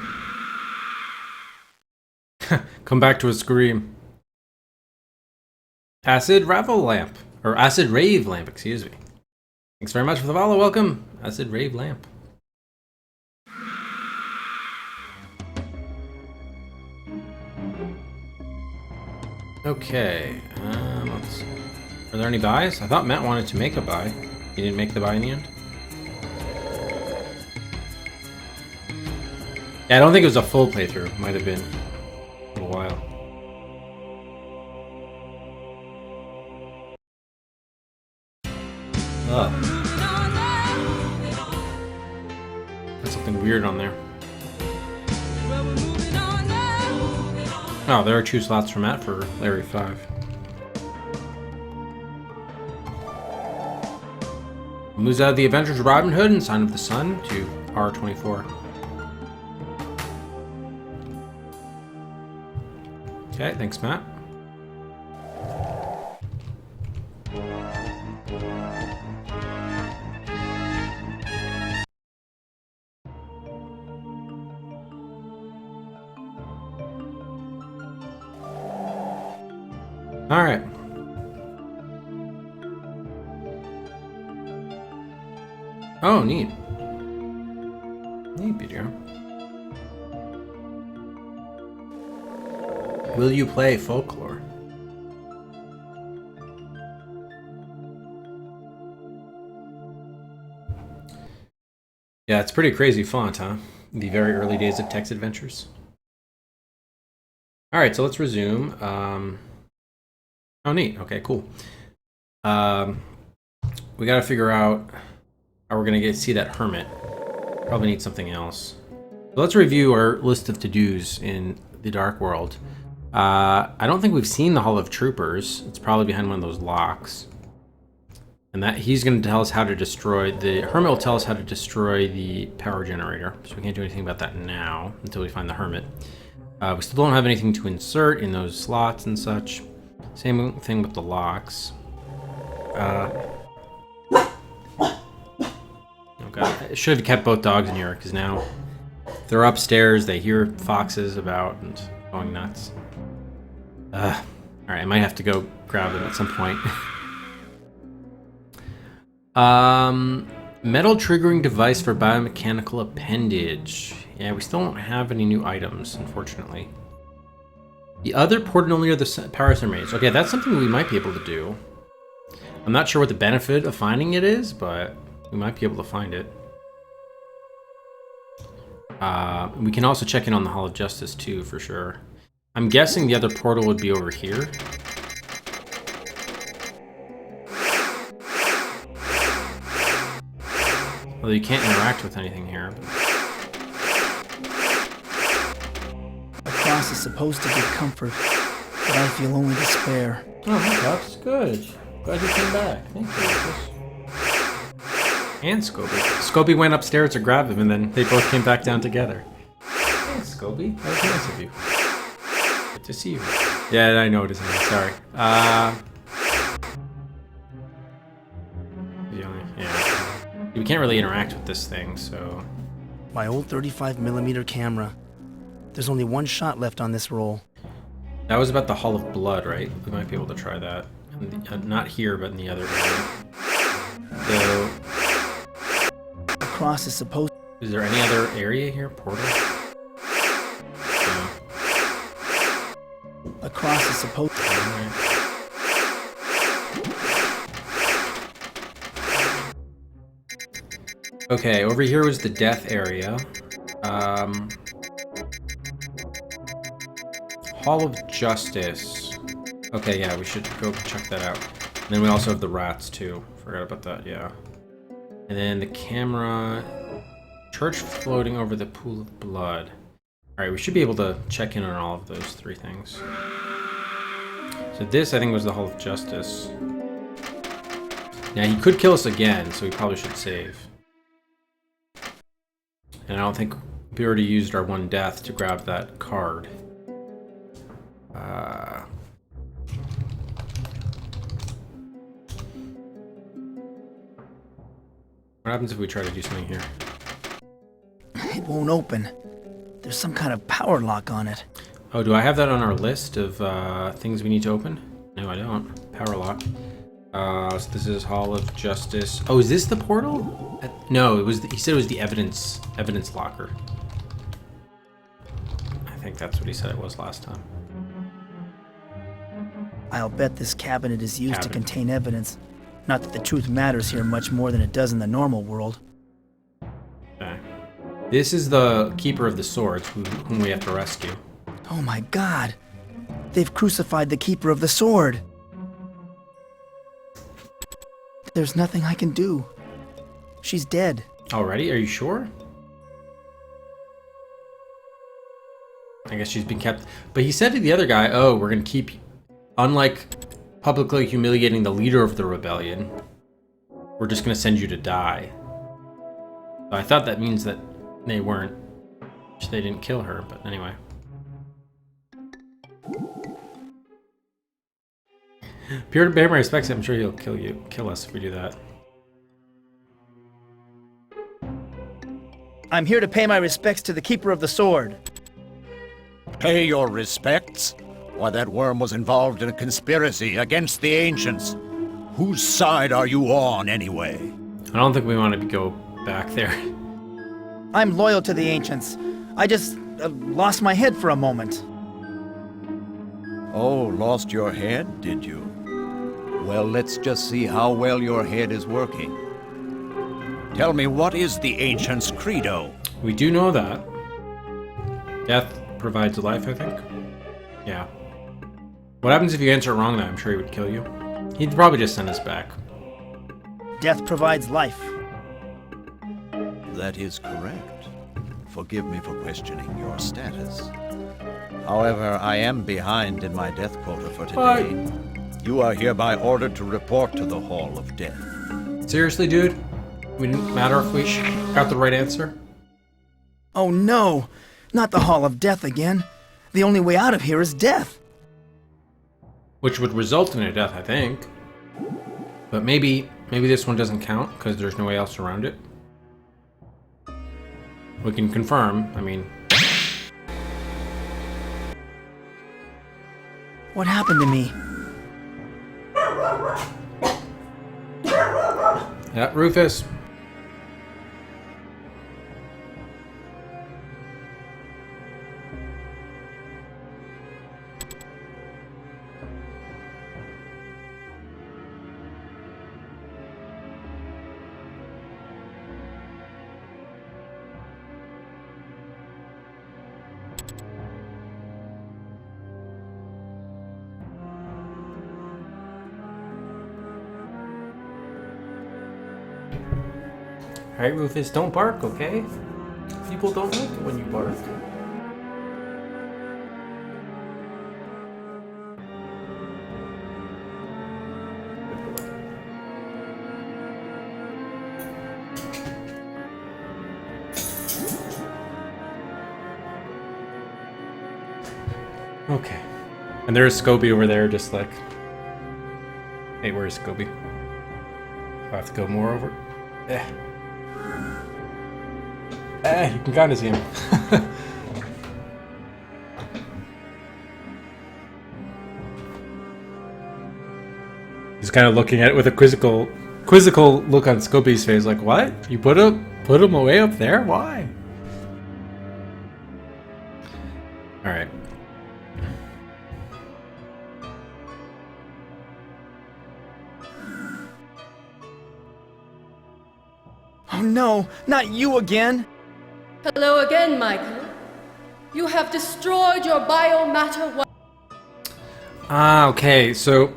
Come back to a scream. Acid Ravel Lamp. Or Acid Rave Lamp, excuse me. Thanks very much for the follow. Welcome, Acid Rave Lamp. Okay. Let's see. Are there any buys? I thought Matt wanted to make a buy. He didn't make the buy in the end? Yeah, I don't think it was a full playthrough. Might have been a little while. There's something weird on there. Oh, there are 2 slots for Matt for Larry 5. Moves out of the Adventures of Robin Hood and Sign of the Sun to R24. Okay, thanks, Matt. All right. Oh, neat. Neat video. Will you play Folklore? Yeah, it's pretty crazy font, huh? The very early days of text adventures. All right, so let's resume. Oh, neat. Okay, cool. We got to figure out how we're going to see that hermit. Probably need something else. So let's review our list of to-dos in the Dark World. I don't think we've seen the Hall of Troopers. It's probably behind one of those locks. And that he's going to tell us how to destroy... The hermit will tell us how to destroy the power generator. So we can't do anything about that now until we find the hermit. We still don't have anything to insert in those slots and such. Same thing with the locks. Oh god, I should have kept both dogs in here because now they're upstairs. They hear foxes about and going nuts. All right, I might have to go grab them at some point. Metal triggering device for biomechanical appendage. Yeah, we still don't have any new items, unfortunately. The other port only are the power remains. Okay, that's something we might be able to do. I'm not sure what the benefit of finding it is, but we might be able to find it. We can also check in on the Hall of Justice too, for sure. I'm guessing the other portal would be over here. Although you can't interact with anything here. The cross is supposed to give comfort, but I feel only despair. Oh, that's good. Glad you came back. Thank you. And Scobie. Scobie went upstairs to grab him, and then they both came back down together. Thanks, Scobie. That was nice of you. Good to see you. Yeah, I know it isn't. Sorry. Yeah. We can't really interact with this thing, so... My old 35mm camera. There's only one shot left on this roll. That was about the Hall of Blood, right? We might be able to try that. Not here, but in the other area. So... The cross is supposed... Is there any other area here? Portal? No. The cross is supposed to... Okay, over here was the death area. Hall of Justice. Okay, yeah, we should go check that out. And then we also have the rats, too. Forgot about that, yeah. And then the camera... Church floating over the pool of blood. Alright, we should be able to check in on all of those 3 things. So this, I think, was the Hall of Justice. Now, he could kill us again, so we probably should save. And I don't think we already used our 1 death to grab that card. What happens if we try to do something here? It won't open. There's some kind of power lock on it. Oh, do I have that on our list of things we need to open? No, I don't. Power lock. So this is Hall of Justice. Oh, is this the portal? No, it was. He said it was the evidence locker. I think that's what he said it was last time. I'll bet this cabinet is used to contain evidence. Not that the truth matters here much more than it does in the normal world. Okay. This is the Keeper of the Swords, whom we have to rescue. Oh my god! They've crucified the Keeper of the Sword! There's nothing I can do. She's dead. Already? Are you sure? I guess she's been kept... But he said to the other guy, oh, we're going to keep... Unlike publicly humiliating the leader of the rebellion, we're just going to send you to die. So I thought that means that they didn't kill her, but anyway. Pure to pay my respects, I'm sure he'll kill us if we do that. I'm here to pay my respects to the Keeper of the Sword. Pay your respects? Why, that worm was involved in a conspiracy against the Ancients. Whose side are you on, anyway? I don't think we want to go back there. I'm loyal to the Ancients. I just lost my head for a moment. Oh, lost your head, did you? Well, let's just see how well your head is working. Tell me, what is the Ancients' credo? We do know that. Death provides life, I think. Yeah. What happens if you answer it wrong, though? I'm sure he would kill you. He'd probably just send us back. Death provides life. That is correct. Forgive me for questioning your status. However, I am behind in my death quota for today. You are hereby ordered to report to the Hall of Death. Seriously, dude? We didn't matter if we got the right answer? Oh no! Not the Hall of Death again. The only way out of here is death. Which would result in a death, I think. But maybe this one doesn't count because there's no way else around it. We can confirm, I mean... What happened to me? Yeah, Rufus. Alright, Rufus, don't bark, okay? People don't like it when you bark. Okay. And there's Scobie over there, just like... Hey, where's Scobie? I have to go more over. You can kind of see him. He's kind of looking at it with a quizzical look on Scobie's face, like, what? You put him away up there? Why? Alright. Oh no, not you again! Hello again, Michael. You have destroyed your biomatter. Ah, okay, so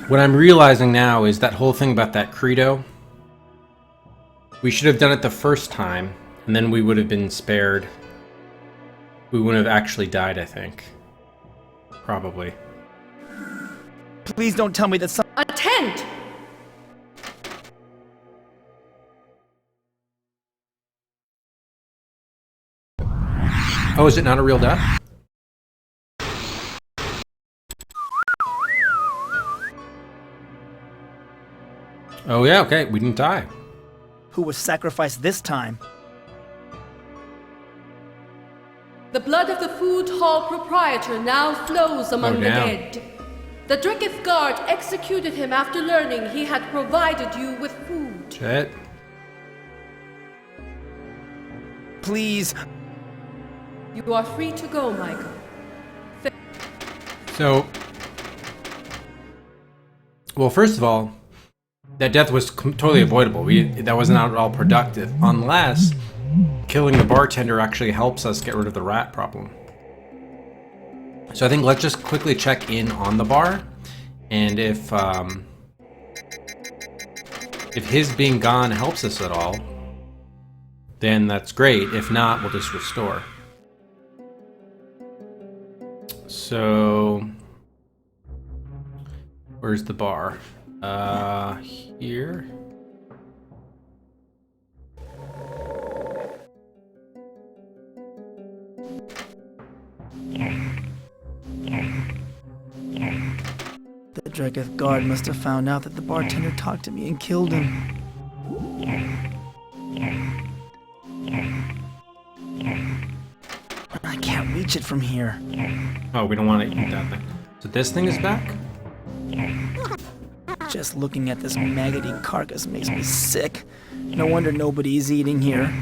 what I'm realizing now is that whole thing about that credo. We should have done it the first time, and then we would have been spared. We wouldn't have actually died, I think. Probably. Please don't tell me that some— Attend! Oh, is it not a real death? Oh yeah, okay, we didn't die. Who was sacrificed this time? The blood of the food hall proprietor now flows among the dead. The Dricketh guard executed him after learning he had provided you with food. Shit. Please. You are free to go, Michael. So, well, first of all, that death was totally avoidable. That was not at all productive, unless killing the bartender actually helps us get rid of the rat problem. So I think let's just quickly check in on the bar, and if his being gone helps us at all, then that's great. If not, we'll just restore. So, where's the bar? Here. The Dricketh guard must have found out that the bartender talked to me and killed him. I can't reach it from here. Oh, we don't want to eat that thing. So this thing is back? Just looking at this maggoty carcass makes me sick. No wonder nobody's eating here.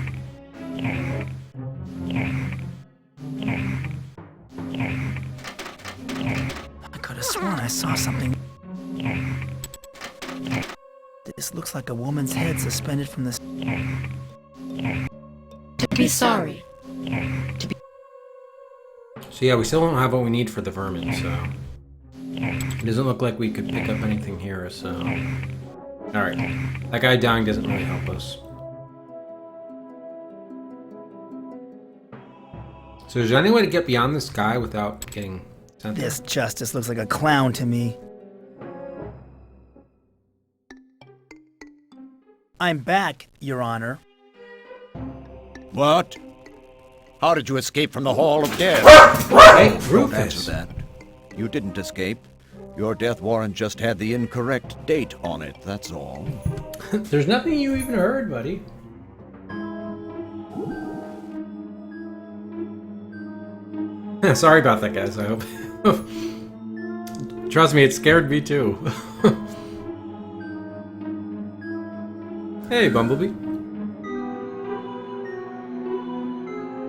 I could have sworn I saw something. This looks like a woman's head suspended from the... To be sorry. So yeah, we still don't have what we need for the vermin, so... It doesn't look like we could pick up anything here, so... Alright. That guy dying doesn't really help us. So is there any way to get beyond this guy without getting sent there? This justice looks like a clown to me. I'm back, Your Honor. What? How did you escape from the Hall of Death? Hey, Don't Rufus. answer that. You didn't escape. Your death warrant just had the incorrect date on it, that's all. There's nothing you even heard, buddy. Sorry about that, guys. I hope... Trust me, it scared me too. Hey, Bumblebee.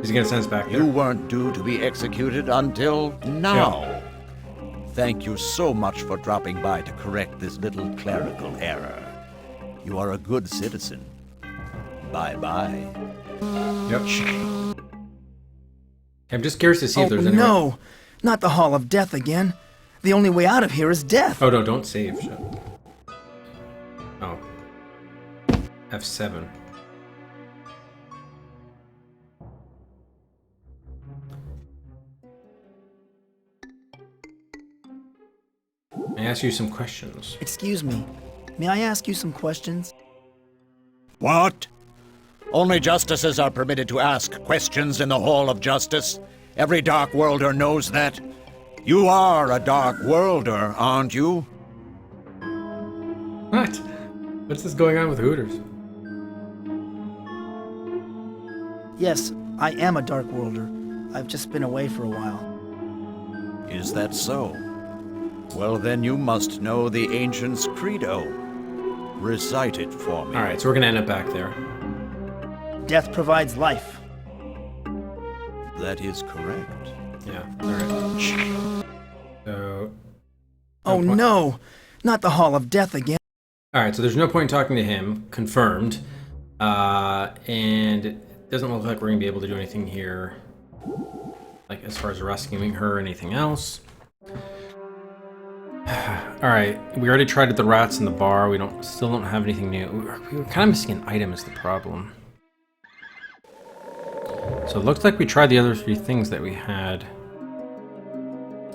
Is he gonna send us back there? You weren't due to be executed until now. Yeah. Thank you so much for dropping by to correct this little clerical error. You are a good citizen. Bye-bye. Yep. I'm just curious to see if there's any... No! Not the Hall of Death again. The only way out of here is death. Oh, no, don't save. Shit. Oh. F7. May I ask you some questions? Excuse me. May I ask you some questions? What? Only justices are permitted to ask questions in the Hall of Justice. Every Dark Worlder knows that. You are a Dark Worlder, aren't you? What? What's this going on with Hooters? Yes, I am a Dark Worlder. I've just been away for a while. Is that so? Well, then you must know the Ancient's Credo. Recite it for me. Alright, so we're gonna end up back there. Death provides life. That is correct. Yeah, alright. So... Oh no! Not the Hall of Death again. Alright, so there's no point in talking to him. Confirmed. And it doesn't look like we're gonna be able to do anything here. Like, as far as rescuing her or anything else. Alright, we already tried at the rats in the bar. We still don't have anything new. We were kind of missing an item is the problem. So it looks like we tried the other 3 things that we had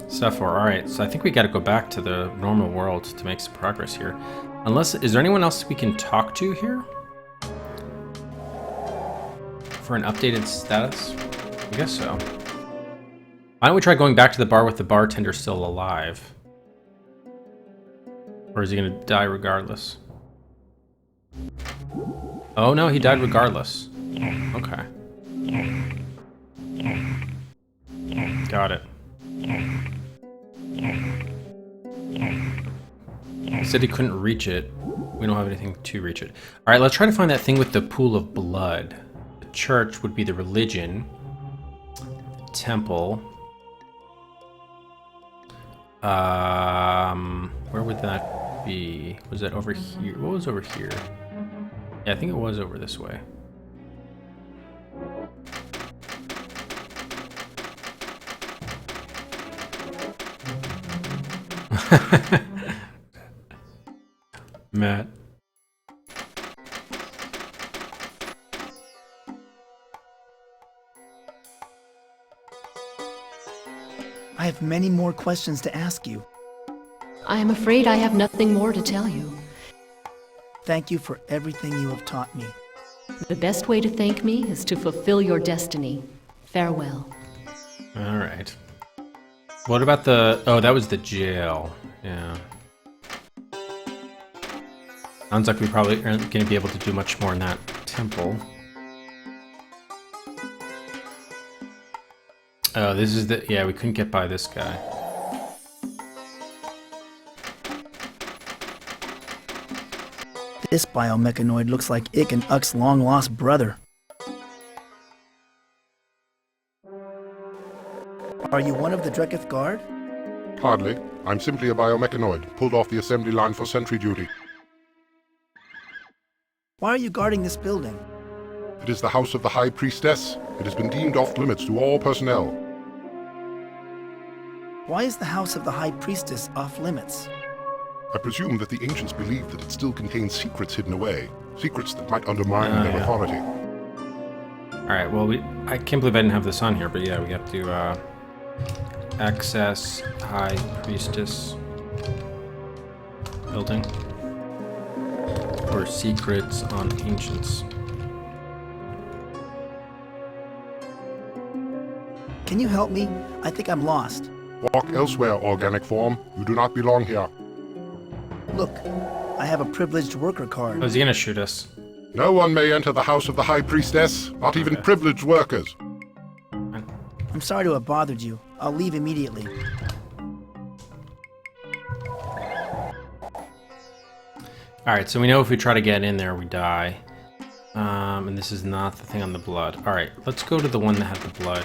stuff for. Alright, so I think we gotta go back to the normal world to make some progress here. Unless, is there anyone else we can talk to here? For an updated status? I guess so. Why don't we try going back to the bar with the bartender still alive? Or is he gonna die regardless? Oh no, he died regardless. Okay. said he couldn't reach it. We don't have anything to reach it. All right, let's try to find that thing with the pool of blood. The church would be the religion. The temple. Where would that be? Was that over here? What was over here? Yeah, I think it was over this way. Matt. I have many more questions to ask you. I am afraid I have nothing more to tell you. Thank you for everything you have taught me. The best way to thank me is to fulfill your destiny. Farewell. All right. What about the... Oh, that was the jail. Yeah. Sounds like we probably aren't going to be able to do much more in that temple. Oh, this is the... Yeah, we couldn't get by this guy. This biomechanoid looks like Ick and Uck's long-lost brother. Are you one of the Dreketh Guard? Hardly. I'm simply a biomechanoid, pulled off the assembly line for sentry duty. Why are you guarding this building? It is the house of the High Priestess. It has been deemed off-limits to all personnel. Why is the house of the High Priestess off-limits? I presume that the ancients believed that it still contains secrets hidden away. Secrets that might undermine their authority. Alright, well, I can't believe I didn't have this on here, but yeah, we have to, access High Priestess building. Or secrets on ancients. Can you help me? I think I'm lost. Walk elsewhere, organic form. You do not belong here. Look, I have a privileged worker card. Oh, is he gonna shoot us? No one may enter the house of the High Priestess, not even privileged workers. I'm sorry to have bothered you. I'll leave immediately. Alright, so we know if we try to get in there, we die. And this is not the thing on the blood. Alright, let's go to the one that had the blood.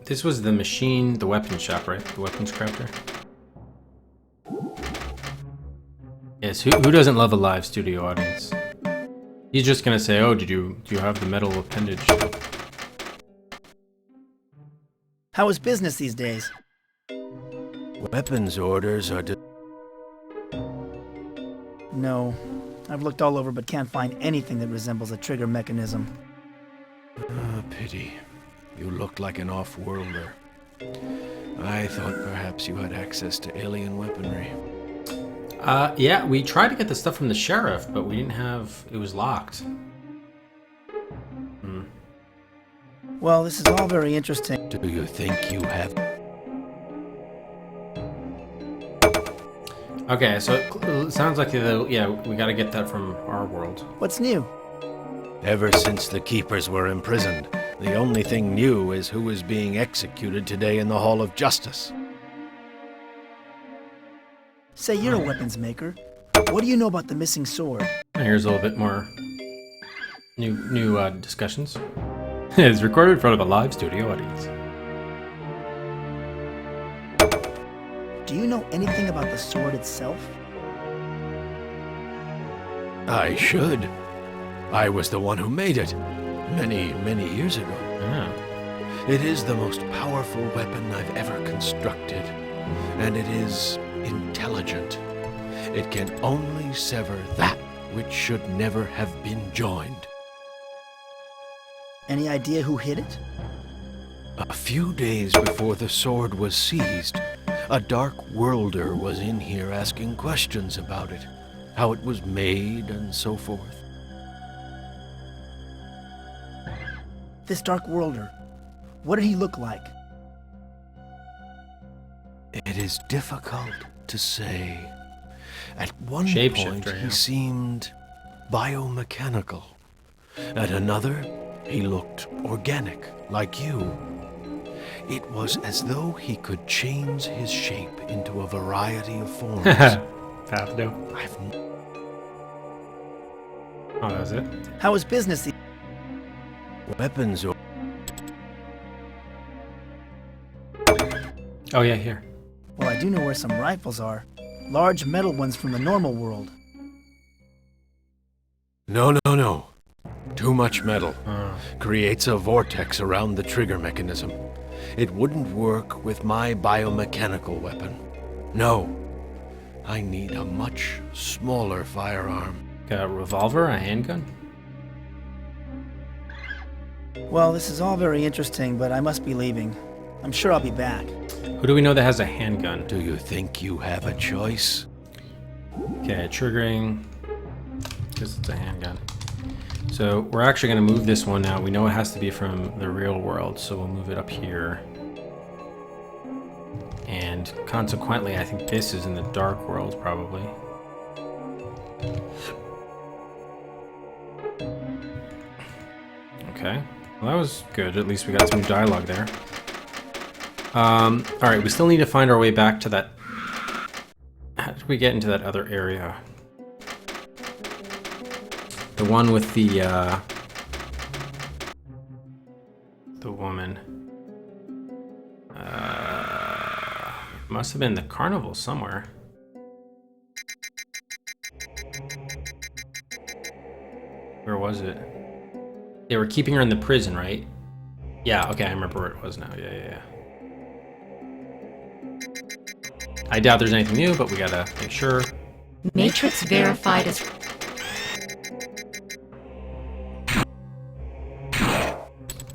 This was the machine, the weapon shop, right? The weapons crafter. Yes, who doesn't love a live studio audience? He's just gonna say, "Oh, do you have the metal appendage?" How is business these days? Weapons orders are... No. I've looked all over but can't find anything that resembles a trigger mechanism. Ah, pity. You looked like an off-worlder. I thought perhaps you had access to alien weaponry. Yeah, we tried to get the stuff from the sheriff, but we didn't have... It was locked. Well, this is all very interesting. Do you think you have... Okay, so it sounds like, yeah, we gotta get that from our world. What's new? Ever since the Keepers were imprisoned, the only thing new is who is being executed today in the Hall of Justice. Say you're a weapons maker. What do you know about the missing sword? Here's a little bit more new discussions. It's recorded in front of a live studio audience. Do you know anything about the sword itself? I should. I was the one who made it. Many years ago. Yeah. It is the most powerful weapon I've ever constructed, and it is intelligent. It can only sever that which should never have been joined. Any idea who hid it? A few days before the sword was seized, a dark worlder was in here asking questions about it, how it was made and so forth. This Dark Worlder, what did he look like? It is difficult to say. At one point, Shapeshifter, he yeah. seemed biomechanical. At another, he looked organic, like you. It was as though he could change his shape into a variety of forms. Pathdo. Oh, that was it? How is business? Weapons or... Oh, yeah, here. Well, I do know where some rifles are. Large metal ones from the normal world. No. Too much metal. Creates a vortex around the trigger mechanism. It wouldn't work with my biomechanical weapon. No. I need a much smaller firearm. A revolver? A handgun? Well, this is all very interesting, but I must be leaving. I'm sure I'll be back. Who do we know that has a handgun? Do you think you have a choice? Okay, triggering. Because it's a handgun. So we're actually going to move this one now. We know it has to be from the real world, so we'll move it up here. And consequently, I think this is in the dark world, probably. Okay. Well, that was good. At least we got some dialogue there. Alright, we still need to find our way back to that... How did we get into that other area? The one with the woman. Must have been the carnival somewhere. Where was it? They were keeping her in the prison, right? Yeah, okay, I remember where it was now. Yeah. I doubt there's anything new, but we gotta make sure. Matrix verified as...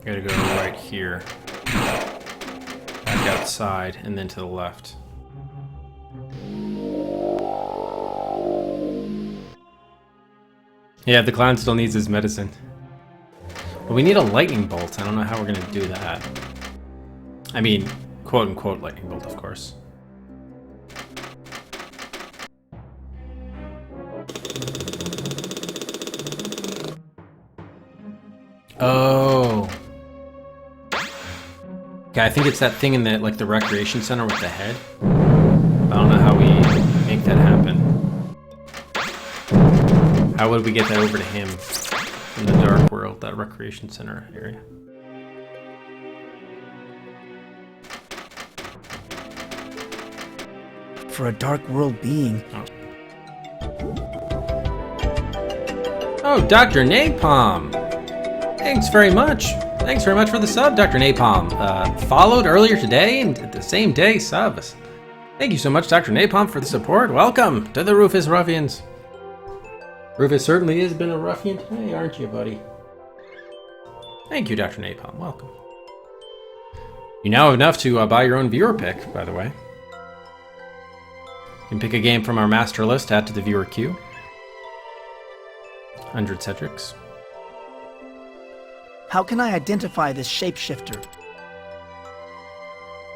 Gotta go right here. Back outside, and then to the left. Yeah, the clown still needs his medicine. But we need a lightning bolt. I don't know how we're gonna do that. I mean, quote-unquote lightning bolt, of course. Oh. Okay, I think it's that thing in the the recreation center with the head. I don't know how we make that happen. How would we get that over to him in the dark world, that recreation center area? For a dark world being. Oh, Dr. Napalm! Thanks very much. Thanks very much for the sub, Dr. Napalm. Followed earlier today and the same day subs. Thank you so much, Dr. Napalm, for the support. Welcome to the Rufus Ruffians. Rufus certainly has been a ruffian today, aren't you, buddy? Thank you, Dr. Napalm. Welcome. You now have enough to buy your own viewer pick, by the way. You can pick a game from our master list, add to the viewer queue. 100 Cedrics. How can I identify this shapeshifter?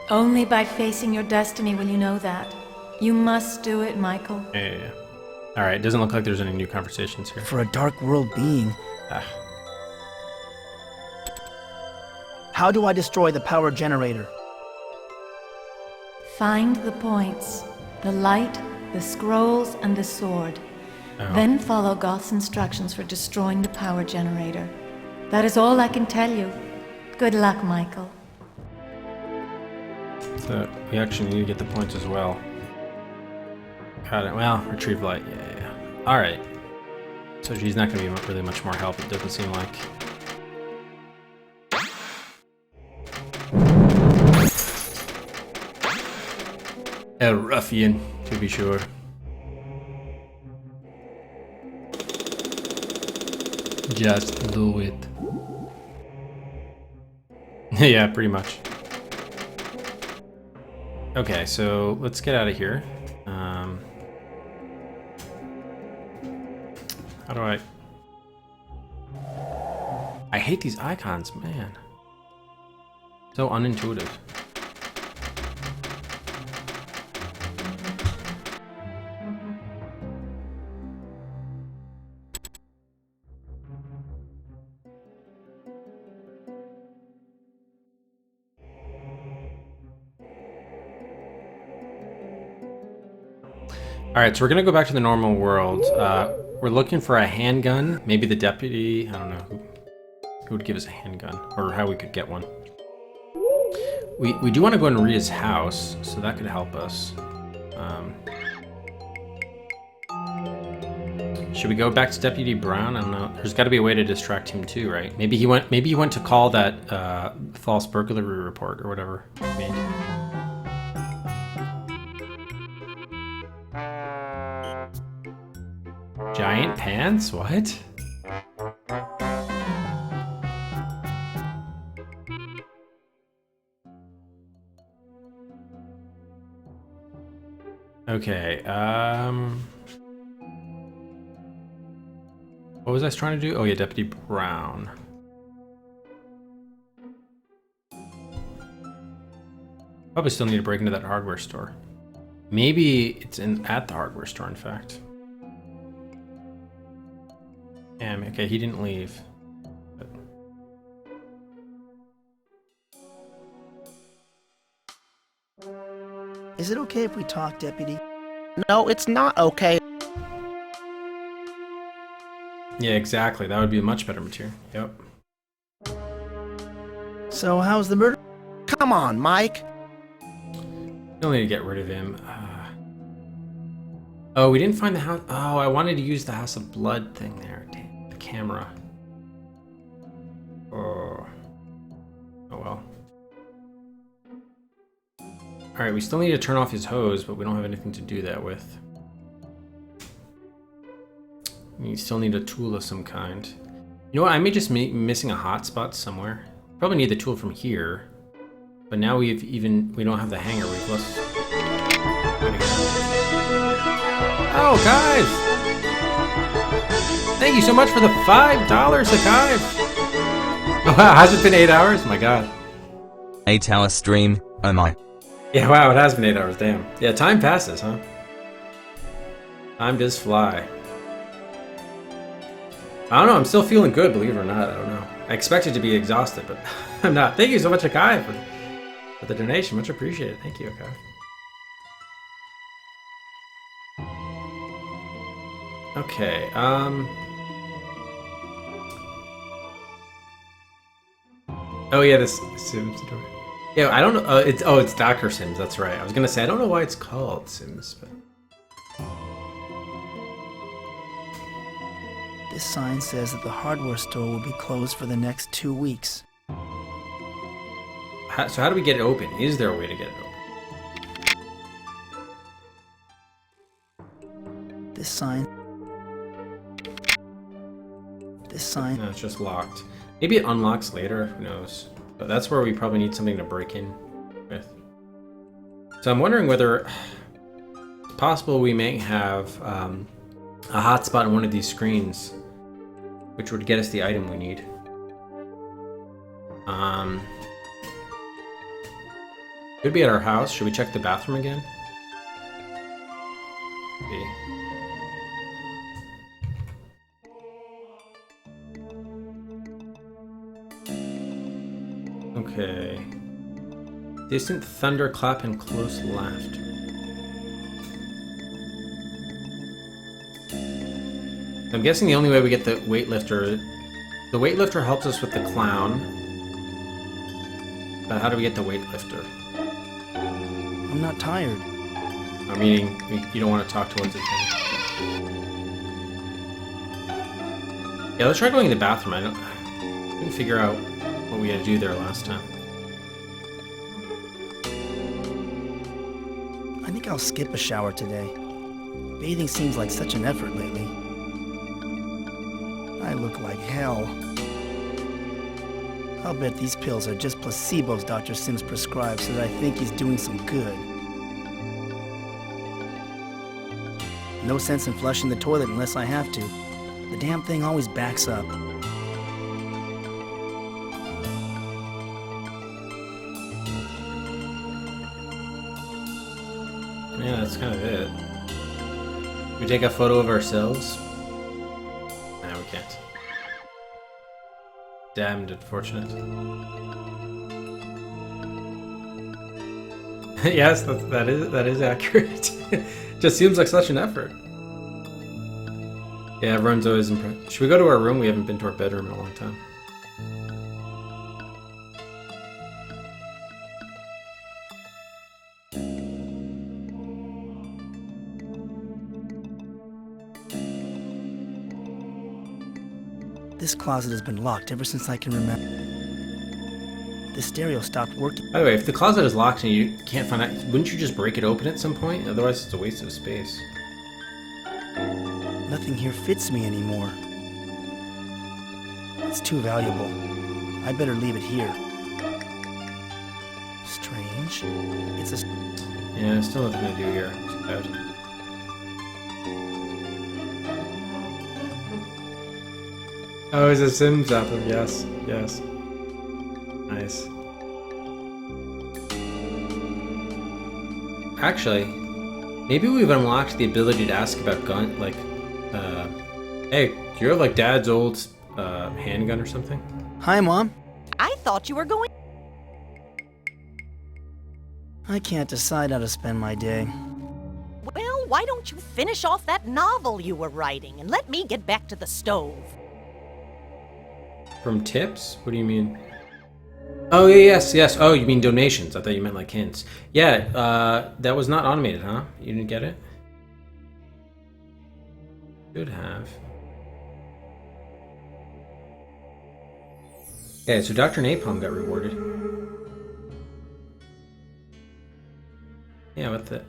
Only by facing your destiny will you know that. You must do it, Michael. Yeah. Alright, doesn't look like there's any new conversations here. For a dark world being. How do I destroy the power generator? Find the points. The light, the scrolls, and the sword. Oh. Then follow Goth's instructions for destroying the power generator. That is all I can tell you. Good luck, Michael. So, we actually need to get the points as well. Got it. Well, retrieve light. Yeah. Alright. So she's not going to be really much more help, it doesn't seem like. A ruffian, to be sure. Just do it. Yeah, pretty much. Okay, so let's get out of here. How do I hate these icons, man. So unintuitive. Alright, so we're gonna go back to the normal world. We're looking for a handgun. Maybe the deputy, I don't know who would give us a handgun, or how we could get one. We do want to go into Rhea's house, so that could help us. Should we go back to Deputy Brown? I don't know. There's got to be a way to distract him too, right? Maybe he went to call that false burglary report or whatever he made. Giant pants? What? Okay, what was I trying to do? Oh yeah, Deputy Brown. Probably still need to break into that hardware store. Maybe it's at the hardware store, in fact. Damn, okay, he didn't leave. But... Is it okay if we talk, Deputy? No, it's not okay. Yeah, exactly. That would be a much better material. Yep. So, how's the murder? Come on, Mike. Still need to get rid of him. Oh, we didn't find the house. Oh, I wanted to use the House of Blood thing there. Damn, the camera. Oh. Oh well. Alright, we still need to turn off his hose, but we don't have anything to do that with. We still need a tool of some kind. You know what, I may just be missing a hotspot somewhere. Probably need the tool from here. But now we don't have the hanger, we've lost... Oh, guys! Thank you so much for the $5, Akai! Oh, wow, has it been 8 hours? My god. 8-hour stream, oh my. Yeah, wow, it has been 8 hours, damn. Yeah, time passes, huh? Time does fly. I don't know, I'm still feeling good, believe it or not, I don't know. I expected to be exhausted, but I'm not. Thank you so much, Akai, for the donation, much appreciated. Thank you, Akai. Okay, oh yeah, this Sims story. Yeah, I don't know. It's Dr. Sims. That's right. I was gonna say I don't know why it's called Sims, but This sign says that the hardware store will be closed for the next 2 weeks. So how do we get it open? Is there a way to get it open? This sign. No, it's just locked. Maybe it unlocks later. Who knows? But that's where we probably need something to break in with. So I'm wondering whether it's possible we may have a hotspot on one of these screens, which would get us the item we need. Could be at our house. Should we check the bathroom again? Maybe. Okay. Distant thunderclap and close laughter. I'm guessing the only way we get the weightlifter... The weightlifter helps us with the clown. But how do we get the weightlifter? I'm not tired. I'm meaning you don't want to talk towards it. Yeah, let's try going to the bathroom. I couldn't figure out what we had to do there last time. I think I'll skip a shower today. Bathing seems like such an effort lately. I look like hell. I'll bet these pills are just placebos Dr. Sims prescribes so that I think he's doing some good. No sense in flushing the toilet unless I have to. The damn thing always backs up. Yeah, that's kind of it. We take a photo of ourselves? No, we can't. Damned unfortunate. Yes, that is accurate. Just seems like such an effort. Yeah, everyone's always impressed. Should we go to our room? We haven't been to our bedroom in a long time. This closet has been locked ever since I can remember. The stereo stopped working. By the way, if the closet is locked and you can't find out, wouldn't you just break it open at some point? Otherwise, it's a waste of space. Nothing here fits me anymore. It's too valuable. I better leave it here. Strange. It's a... Yeah, still nothing to do here. Too bad. Oh, it's a Sims apple. Yes, yes. Nice. Actually, maybe we've unlocked the ability to ask about gun, like, hey, do you have like Dad's old handgun or something? Hi, Mom. I thought you were going... I can't decide how to spend my day. Well, why don't you finish off that novel you were writing and let me get back to the stove? From tips? What do you mean? Oh, yeah, yes. Oh, you mean donations. I thought you meant like hints. Yeah, that was not automated, huh? You didn't get it? Should have. Yeah, so Dr. Napalm got rewarded. Yeah, what the...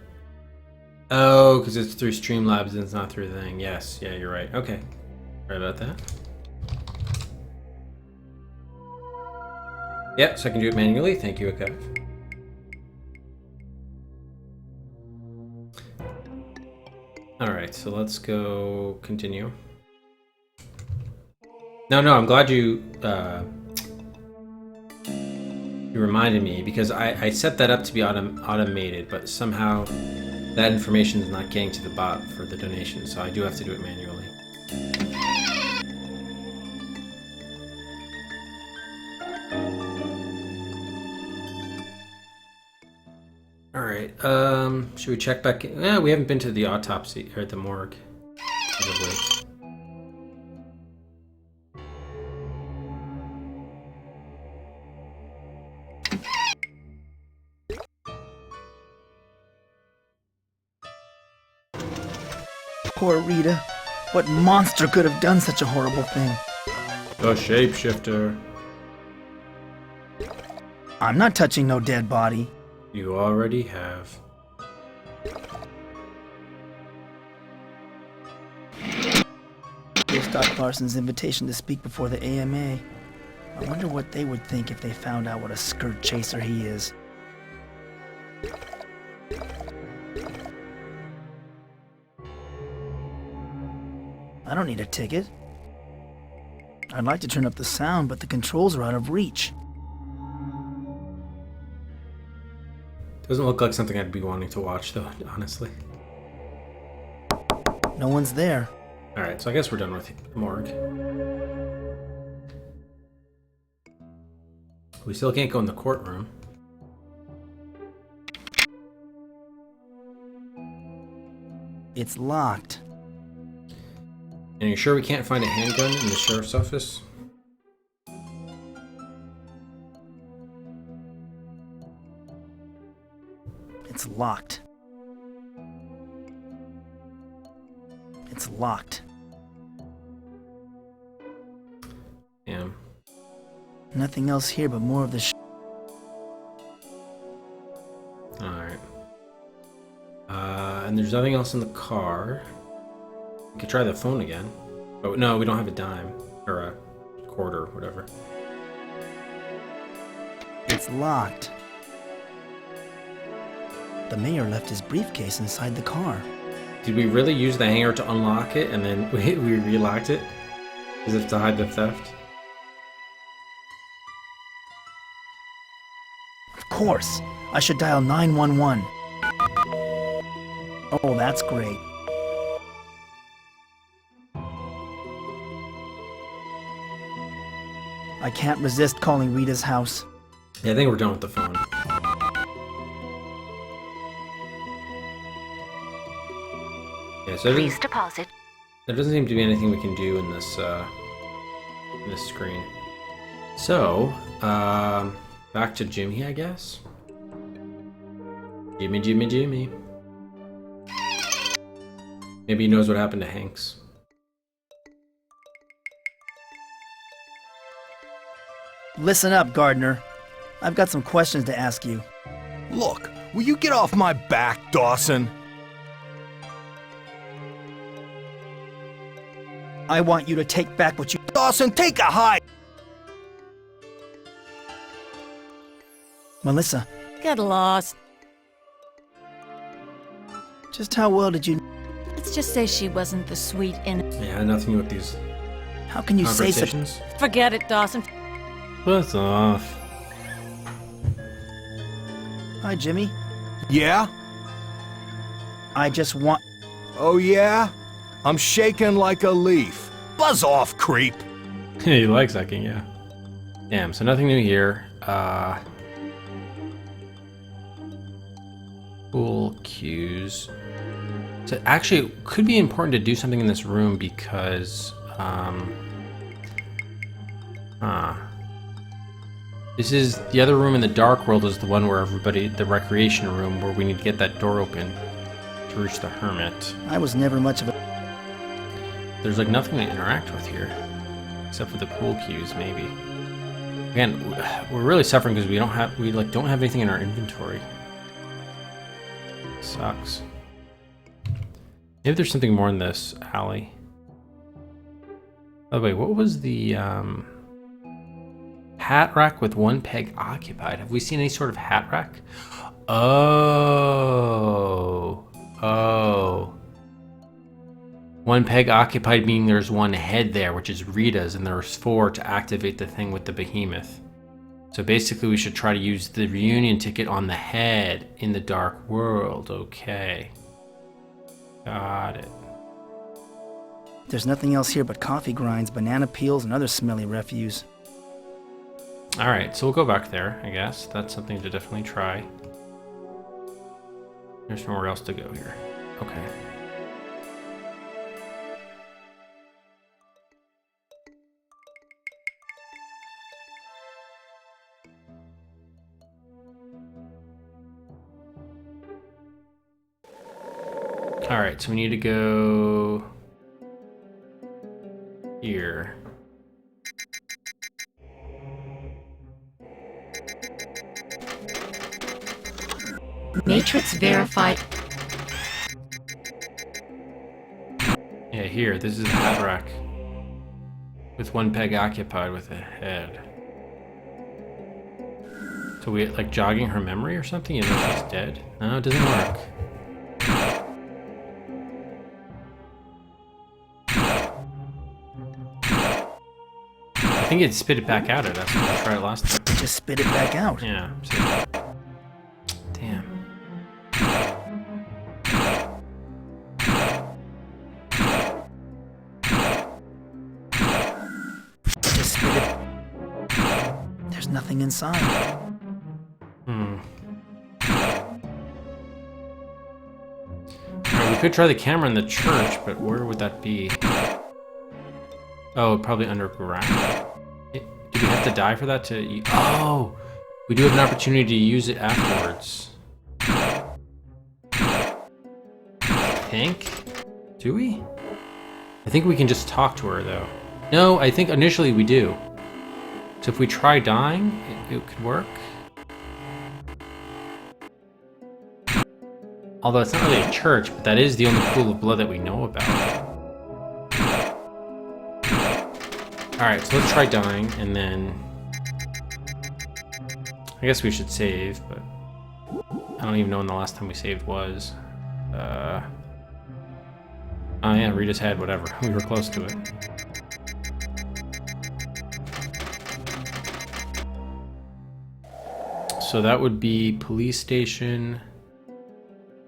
Oh, because it's through Streamlabs and it's not through the thing. Yes, yeah, you're right. Okay. Sorry about that. Yeah, so I can do it manually. Thank you, okay. Alright, so let's go continue. No, I'm glad you reminded me, because I set that up to be automated, but somehow that information is not getting to the bot for the donation, so I do have to do it manually. Alright, should we check back in? Yeah, we haven't been to the autopsy, or the morgue. Probably. Poor Rita. What monster could have done such a horrible thing? The shapeshifter. I'm not touching no dead body. You already have. Here's Doc Larson's invitation to speak before the AMA. I wonder what they would think if they found out what a skirt chaser he is. I don't need a ticket. I'd like to turn up the sound, but the controls are out of reach. Doesn't look like something I'd be wanting to watch, though, honestly. No one's there. Alright, so I guess we're done with the morgue. We still can't go in the courtroom. It's locked. And you sure we can't find a handgun in the sheriff's office? It's locked. It's locked. Yeah. Nothing else here but more of the Alright. And there's nothing else in the car. We could try the phone again. Oh, no, we don't have a dime. Or a quarter, whatever. It's locked. The mayor left his briefcase inside the car. Did we really use the hanger to unlock it and then we relocked it? As if to hide the theft? Of course. I should dial 911. Oh, that's great. I can't resist calling Rita's house. Yeah, I think we're done with the phone. Yeah, so Please deposit. there doesn't seem to be anything we can do in this screen. So, back to Jimmy, I guess. Jimmy. Maybe he knows what happened to Hanks. Listen up, Gardner. I've got some questions to ask you. Look, will you get off my back, Dawson? I want you to take back what you... Dawson, take a hike! Melissa, Get lost. just how well did you... Let's just say she wasn't the sweet innocent. Yeah, nothing with these How can you say such... conversations. Forget it, Dawson. What's off? Hi, Jimmy. Yeah? I just want... Oh yeah? I'm shaking like a leaf. Buzz off, creep! He likes sucking, yeah. Damn, so nothing new here. Pool cues. So actually, it could be important to do something in this room because, this is, the other room in the dark world is the one where everybody, the recreation room, where we need to get that door open to reach the hermit. I was never much of a... There's like nothing to interact with here, except for the pool cues, maybe. Again, we're really suffering because we don't have anything in our inventory. Sucks. Maybe there's something more in this alley. By the way, what was the hat rack with one peg occupied? Have we seen any sort of hat rack? Oh. One peg occupied meaning there's one head there, which is Rita's, and there's 4 to activate the thing with the behemoth. So basically we should try to use the reunion ticket on the head in the dark world. Okay. Got it. There's nothing else here but coffee grinds, banana peels, and other smelly refuse. Alright, so we'll go back there, I guess. That's something to definitely try. There's nowhere else to go here. Okay. Alright, so we need to go here. Matrix verified. Yeah, here. This is a hat rack. With one peg occupied with a head. So we like jogging her memory or something? You know she's dead? No, it doesn't work. I think it spit it back out at us when we tried it last time. Just spit it back out. Yeah. Damn. Just spit it. There's nothing inside. Alright, we could try the camera in the church, but where would that be? Oh, probably underground. Do we have to die for that to... Oh! We do have an opportunity to use it afterwards. I think? Do we? I think we can just talk to her, though. No, I think initially we do. So if we try dying, it could work. Although it's not really a church, but that is the only pool of blood that we know about. Alright, so let's try dying, and then... I guess we should save, but... I don't even know when the last time we saved was. Oh yeah, Rita's head, whatever. We were close to it. So that would be police station...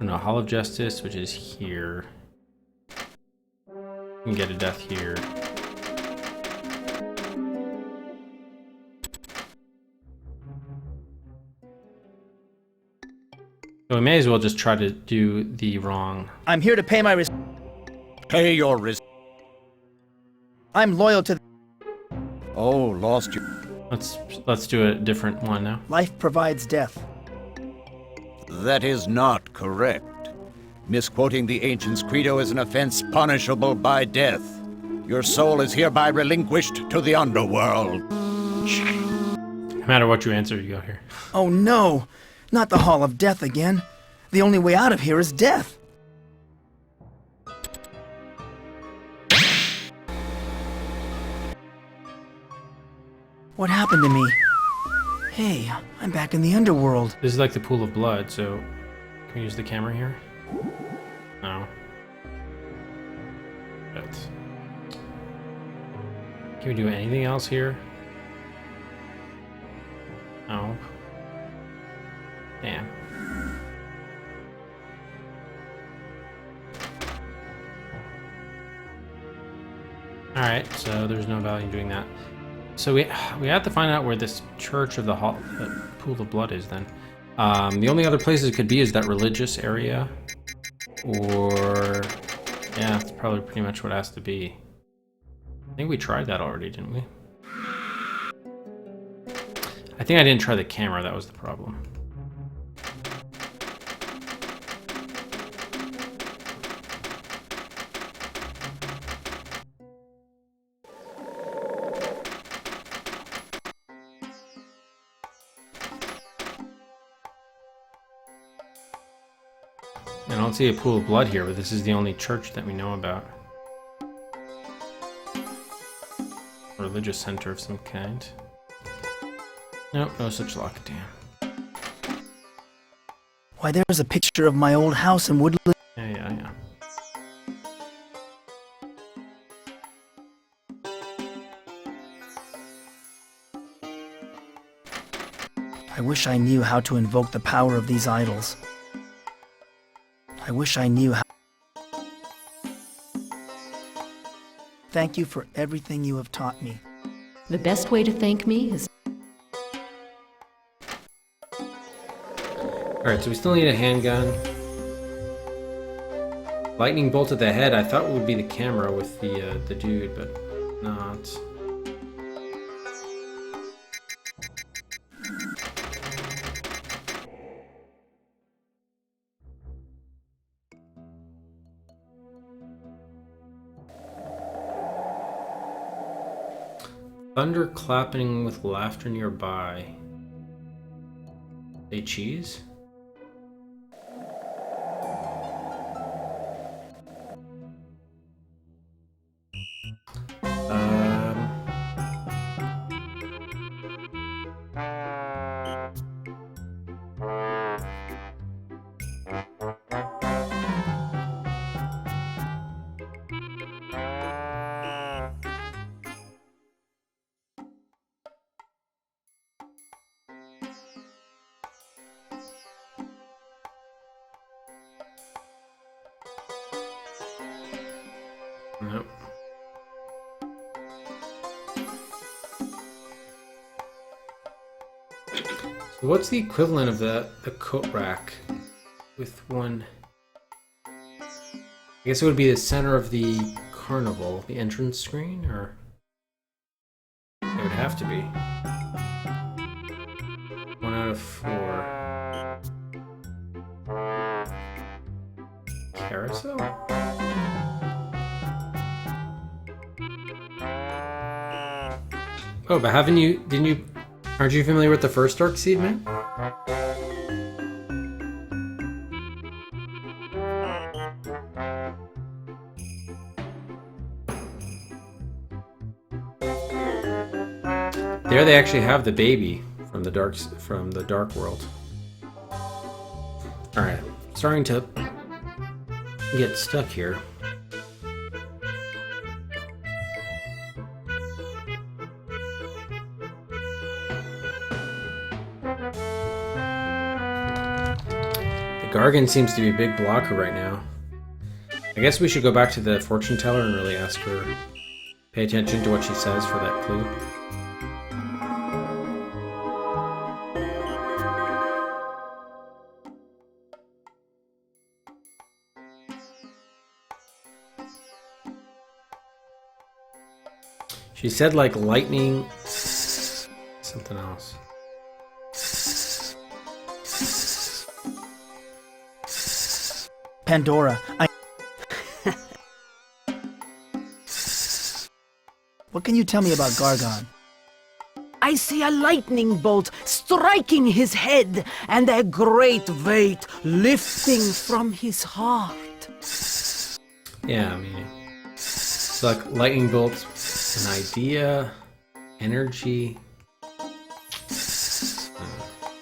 No, Hall of Justice, which is here. We can get a death here. So we may as well just try to do the wrong... I'm here to pay my Pay your I'm loyal to. Oh, lost you. Let's do a different one now. Life provides death. That is not correct. Misquoting the Ancients' credo is an offense punishable by death. Your soul is hereby relinquished to the underworld. No matter what you answer, you go here. Oh no! Not the Hall of Death again. The only way out of here is death. What happened to me? Hey, I'm back in the underworld. This is like the pool of blood, so can we use the camera here? No. But can we do anything else here? No. Damn. Alright, so there's no value in doing that. So we have to find out where this Church of the Pool of Blood is then. The only other places it could be is that religious area. Or... yeah, that's probably pretty much what it has to be. I think we tried that already, didn't we? I think I didn't try the camera, that was the problem. I don't see a pool of blood here, but this is the only church that we know about. A religious center of some kind. Nope, no such luck, damn. Why, there's a picture of my old house in Woodland. Yeah. I wish I knew how to invoke the power of these idols. I wish I knew how. Thank you for everything you have taught me. The best way to thank me is... Alright, so we still need a handgun. Lightning bolt to the head, I thought it would be the camera with the dude, but not. Thunder clapping with laughter nearby. They cheese? Nope. So what's the equivalent of the coat rack with one? I guess it would be the center of the carnival, the entrance screen, or it would have to be. 1 out of 4. Carousel? Oh, but aren't you familiar with the first Dark Seed, man? There they actually have the baby from the dark world. Alright, starting to get stuck here. Gargan seems to be a big blocker right now. I guess we should go back to the fortune teller and really ask her. Pay attention to what she says for that clue. She said like lightning... something else. Pandora, What can you tell me about Gargon? I see a lightning bolt striking his head and a great weight lifting from his heart. Yeah, I mean... it's like lightning bolts, an idea, energy...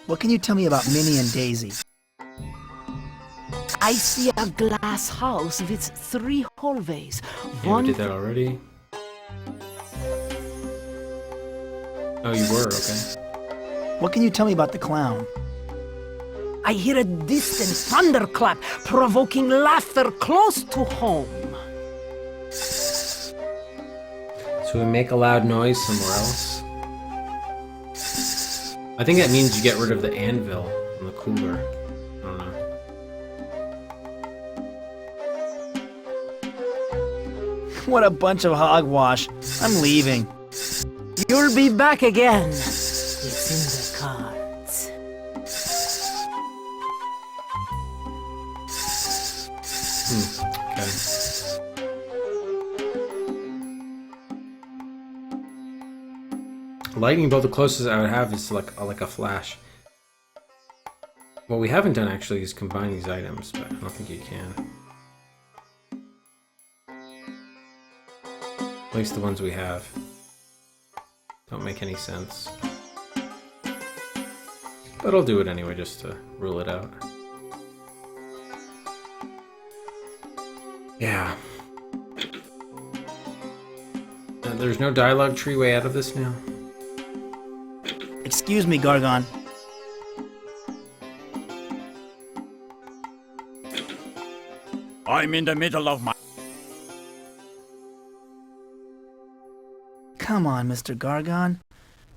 What can you tell me about Minnie and Daisy? I see a glass house with 3 hallways. Yeah, we did that already. Oh, you were? Okay. What can you tell me about the clown? I hear a distant thunderclap, provoking laughter close to home. So we make a loud noise somewhere else. I think that means you get rid of the anvil and the cooler. I don't know. What a bunch of hogwash. I'm leaving. You'll be back again. It's in the cards. Okay. Lightning bolt, the closest I would have is like a flash. What we haven't done actually is combine these items, but I don't think you can. At least the ones we have don't make any sense. But I'll do it anyway just to rule it out. Yeah. And there's no dialogue tree way out of this now? Excuse me, Gargon. I'm in the middle of my... Come on, Mr. Gargon.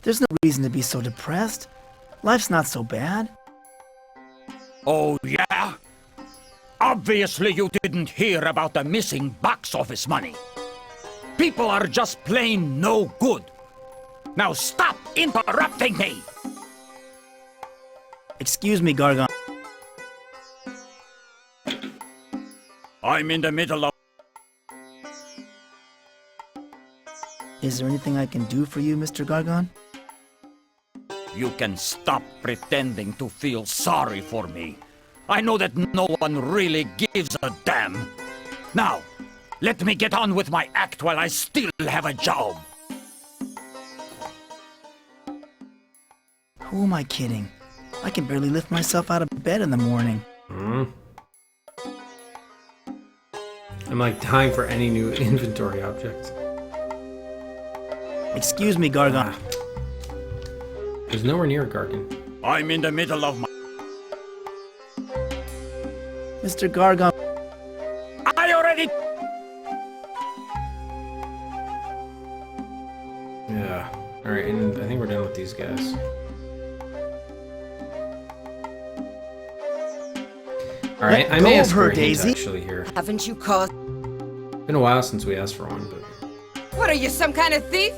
There's no reason to be so depressed. Life's not so bad. Oh, yeah? Obviously you didn't hear about the missing box office money. People are just plain no good. Now stop interrupting me! Excuse me, Gargon. I'm in the middle of... Is there anything I can do for you, Mr. Gargon? You can stop pretending to feel sorry for me. I know that no one really gives a damn. Now, let me get on with my act while I still have a job. Who am I kidding? I can barely lift myself out of bed in the morning. I'm like dying for any new inventory objects. Excuse me, Gargon. There's nowhere near a Gargon. I'm in the middle of my... Mr. Gargon. I already... Yeah. Alright, and I think we're done with these guys. Alright, I may ask for a hint actually here. Haven't you caused... Been a while since we asked for one, but... What are you, some kind of thief?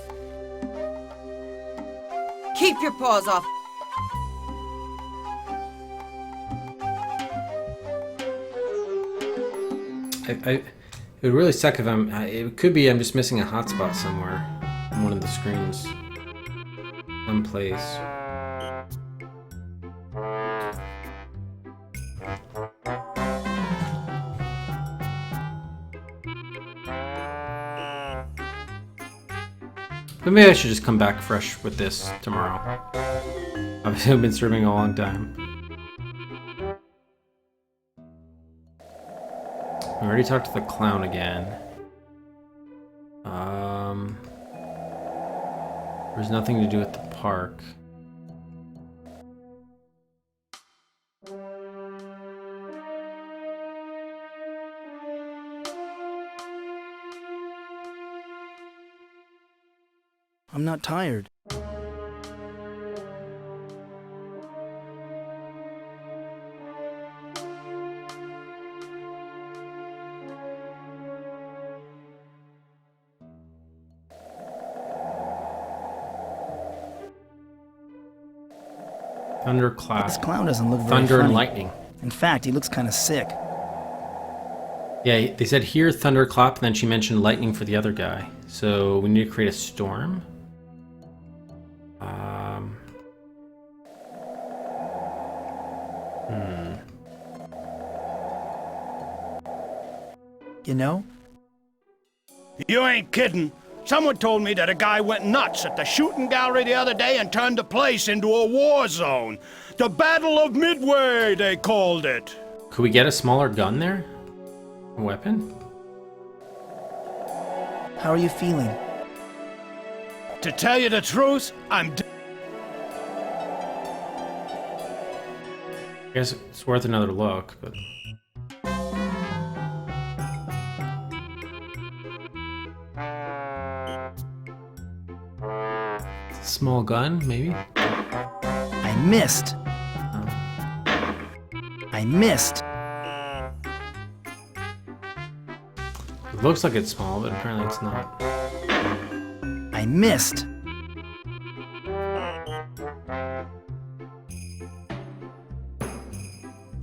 Keep your paws off. It would really suck if I'm... it could be I'm just missing a hotspot somewhere on one of the screens. Someplace. But maybe I should just come back fresh with this tomorrow. I've been streaming a long time. We already talked to the clown again. There's nothing to do with the park. I'm not tired. Thunderclap. This clown doesn't look very Thunder funny. and lightning. In fact, he looks kind of sick. Yeah, they said here thunderclap, and then she mentioned lightning for the other guy. So we need to create a storm. You know? You ain't kidding. Someone told me that a guy went nuts at the shooting gallery the other day and turned the place into a war zone. The Battle of Midway, they called it. Could we get a smaller gun there? A weapon? How are you feeling? To tell you the truth, I guess it's worth another look, but... Small gun, maybe? I missed. I missed. It looks like it's small, but apparently it's not. I missed.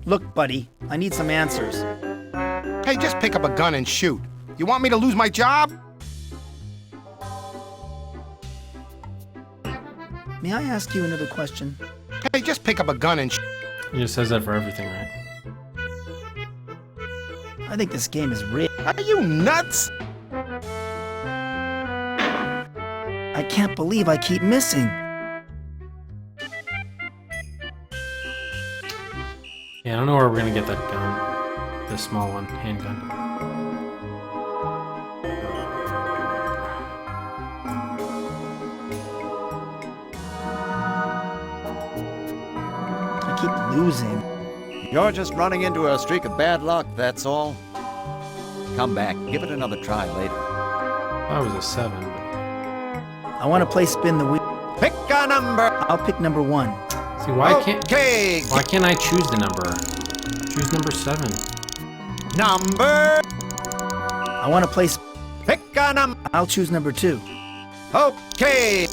Look, buddy, I need some answers. Hey, just pick up a gun and shoot. You want me to lose my job? May I ask you another question? Hey, just pick up a gun and He just says that for everything, right? I think this game is rigged. Are you nuts? I can't believe I keep missing. Yeah, I don't know where we're gonna get that gun. The small one, handgun. I keep losing. You're just running into a streak of bad luck, that's all. Come back, give it another try later. That was a 7. I want to play spin the wheel. Pick a number. I'll pick number 1. See, why can't I choose the number? Choose number 7. Number. I want to play. Pick a number. I'll choose number 2. Okay.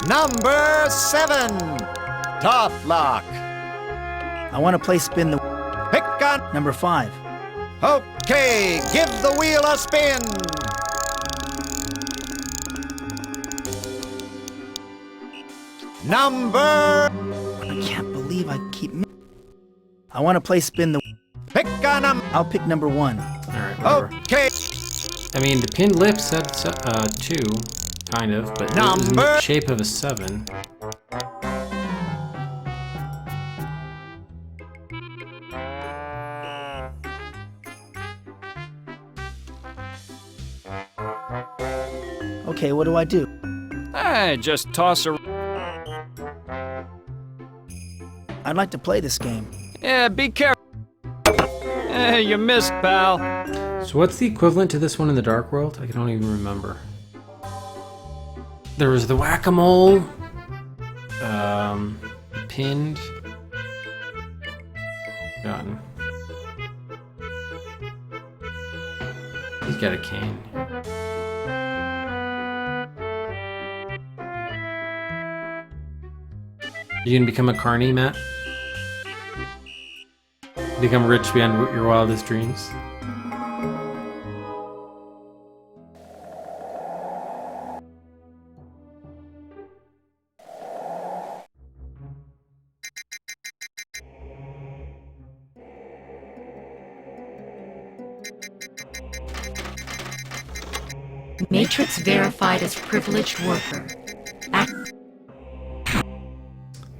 Number 7. Top lock. I want to play spin the. Pick a number 5. Okay, give the wheel a spin. Number. I can't believe I keep. I want to play spin the. Pick a number. I'll pick number 1. All right, whatever. Okay. I mean, the pinned lip said 2, kind of, but it was in the shape of a 7. Okay, what do I do? Hey, just toss a... I'd like to play this game. Yeah, be careful. Hey, you missed, pal. So what's the equivalent to this one in the Dark World? I don't even remember. There was the whack-a-mole. Pinned. Gun. He's got a cane. You gonna become a carny, Matt? Become rich beyond your wildest dreams? Matrix verified as privileged worker.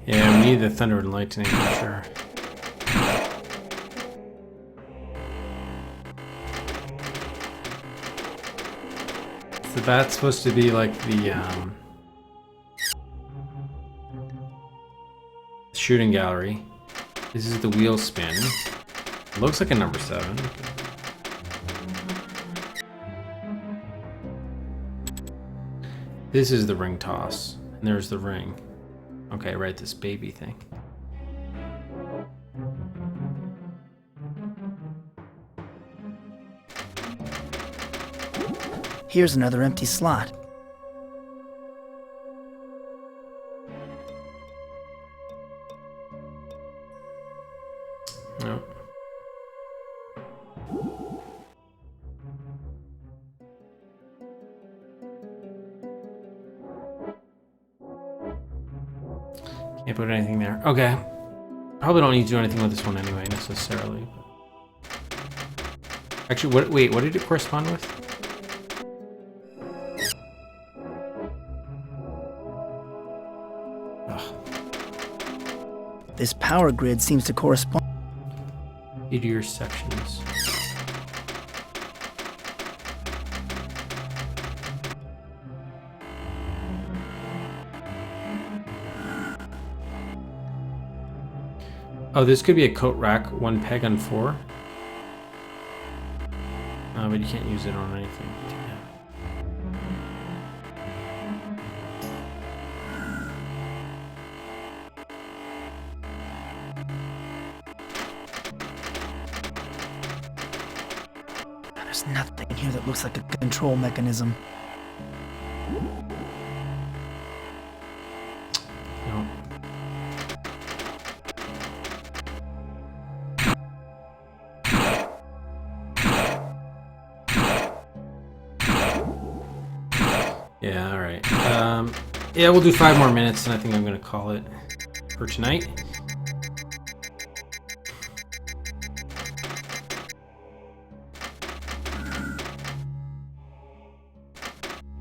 Yeah, we need the thunder and lightning for sure. So that's supposed to be like the shooting gallery. This is the wheel spin. It looks like a number 7. This is the ring toss, and there's the ring. Okay, right, this baby thing. Here's another empty slot. Can't put anything there. Okay. Probably don't need to do anything with this one anyway, necessarily. Actually, wait, what did it correspond with? This power grid seems to correspond. Meteor sections. Oh, this could be a coat rack, 1 peg on 4. But you can't use it on anything. There's nothing here that looks like a control mechanism. No. Yeah, alright. Yeah, we'll do 5 more minutes, and I think I'm going to call it for tonight.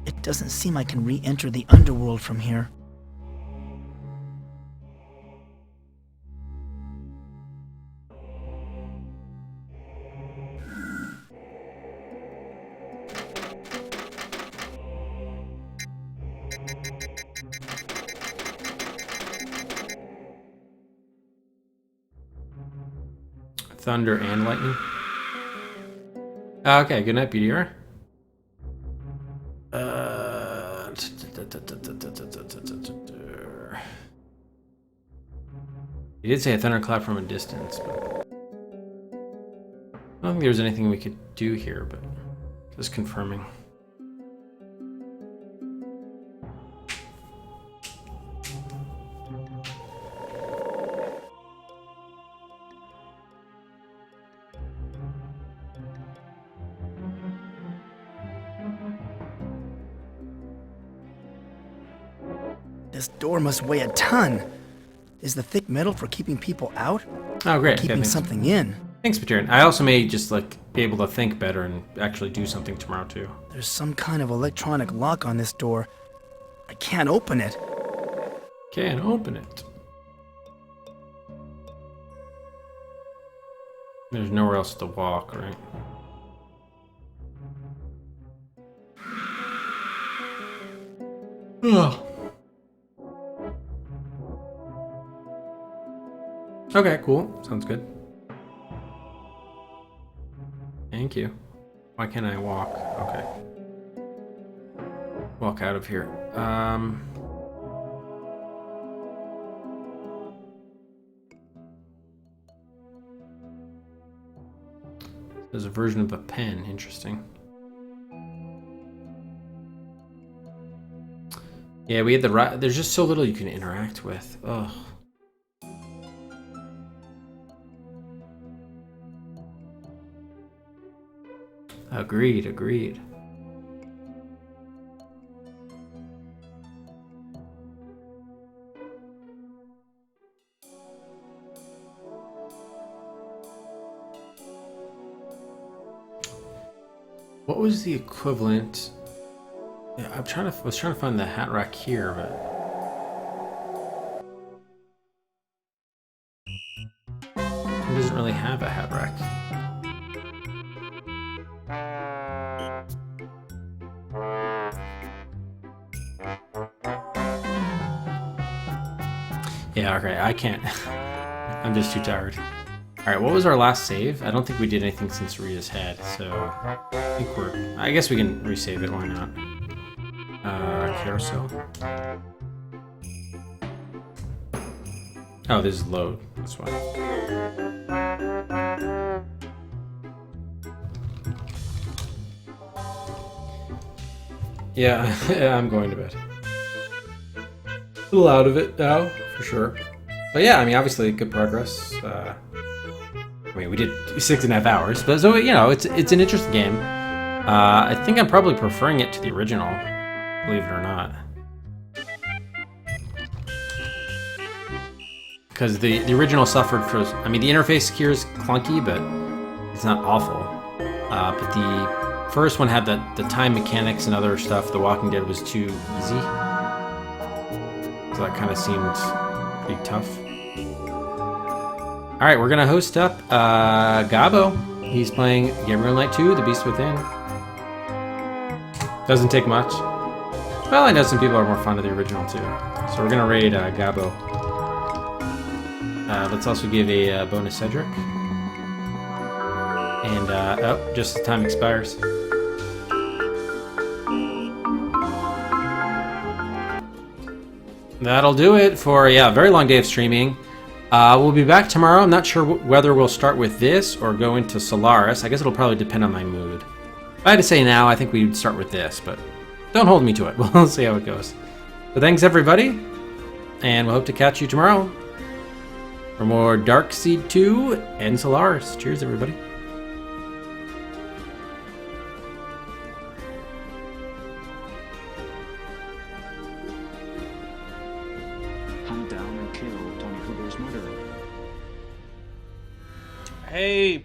It doesn't seem I can re-enter the underworld from here. Thunder and lightning. Okay, good night, BDR. He did say a thunderclap from a distance, but I don't think there's anything we could do here, but just confirming. This door must weigh a ton. Is the thick metal for keeping people out? Oh, great. Keeping something in. Thanks, Pateran. I also may just be able to think better and actually do something tomorrow too. There's some kind of electronic lock on this door. I can't open it. Can't open it. There's nowhere else to walk, right? Ugh. Okay, cool. Sounds good. Thank you. Why can't I walk? Okay. Walk out of here. There's a version of a pen. Interesting. Yeah, we had there's just so little you can interact with. Ugh. Agreed, agreed. What was the equivalent? Yeah, was trying to find the hat rack here, but it doesn't really have a hat rack. Yeah, okay, I can't. I'm just too tired. Alright, what was our last save? I don't think we did anything since Rita's head, so I guess we can resave it, why not? Carousel. Oh, this is load, that's why. Yeah, I'm going to bed. A little out of it now, for sure. But yeah, I mean, obviously, good progress. I mean, we did 6.5 hours, but so, you know, it's an interesting game. I think I'm probably preferring it to the original, believe it or not. because the original suffered for. I mean, the interface here is clunky, but it's not awful. But the first one had the time mechanics and other stuff. The Walking Dead was too easy, so that kind of seemed pretty tough. All right, we're gonna host up Gabo. He's playing Gabriel Knight 2, The Beast Within. Doesn't take much. Well, I know some people are more fond of the original too. So we're gonna raid Gabo. Let's also give a bonus Cedric. And, oh, just as time expires. That'll do it for, a very long day of streaming. We'll be back tomorrow. I'm not sure whether we'll start with this or go into Solaris. I guess it'll probably depend on my mood. If I had to say now, I think we'd start with this, but don't hold me to it. We'll see how it goes. So thanks, everybody, and we'll hope to catch you tomorrow for more Darkseid 2 and Solaris. Cheers, everybody. Hey,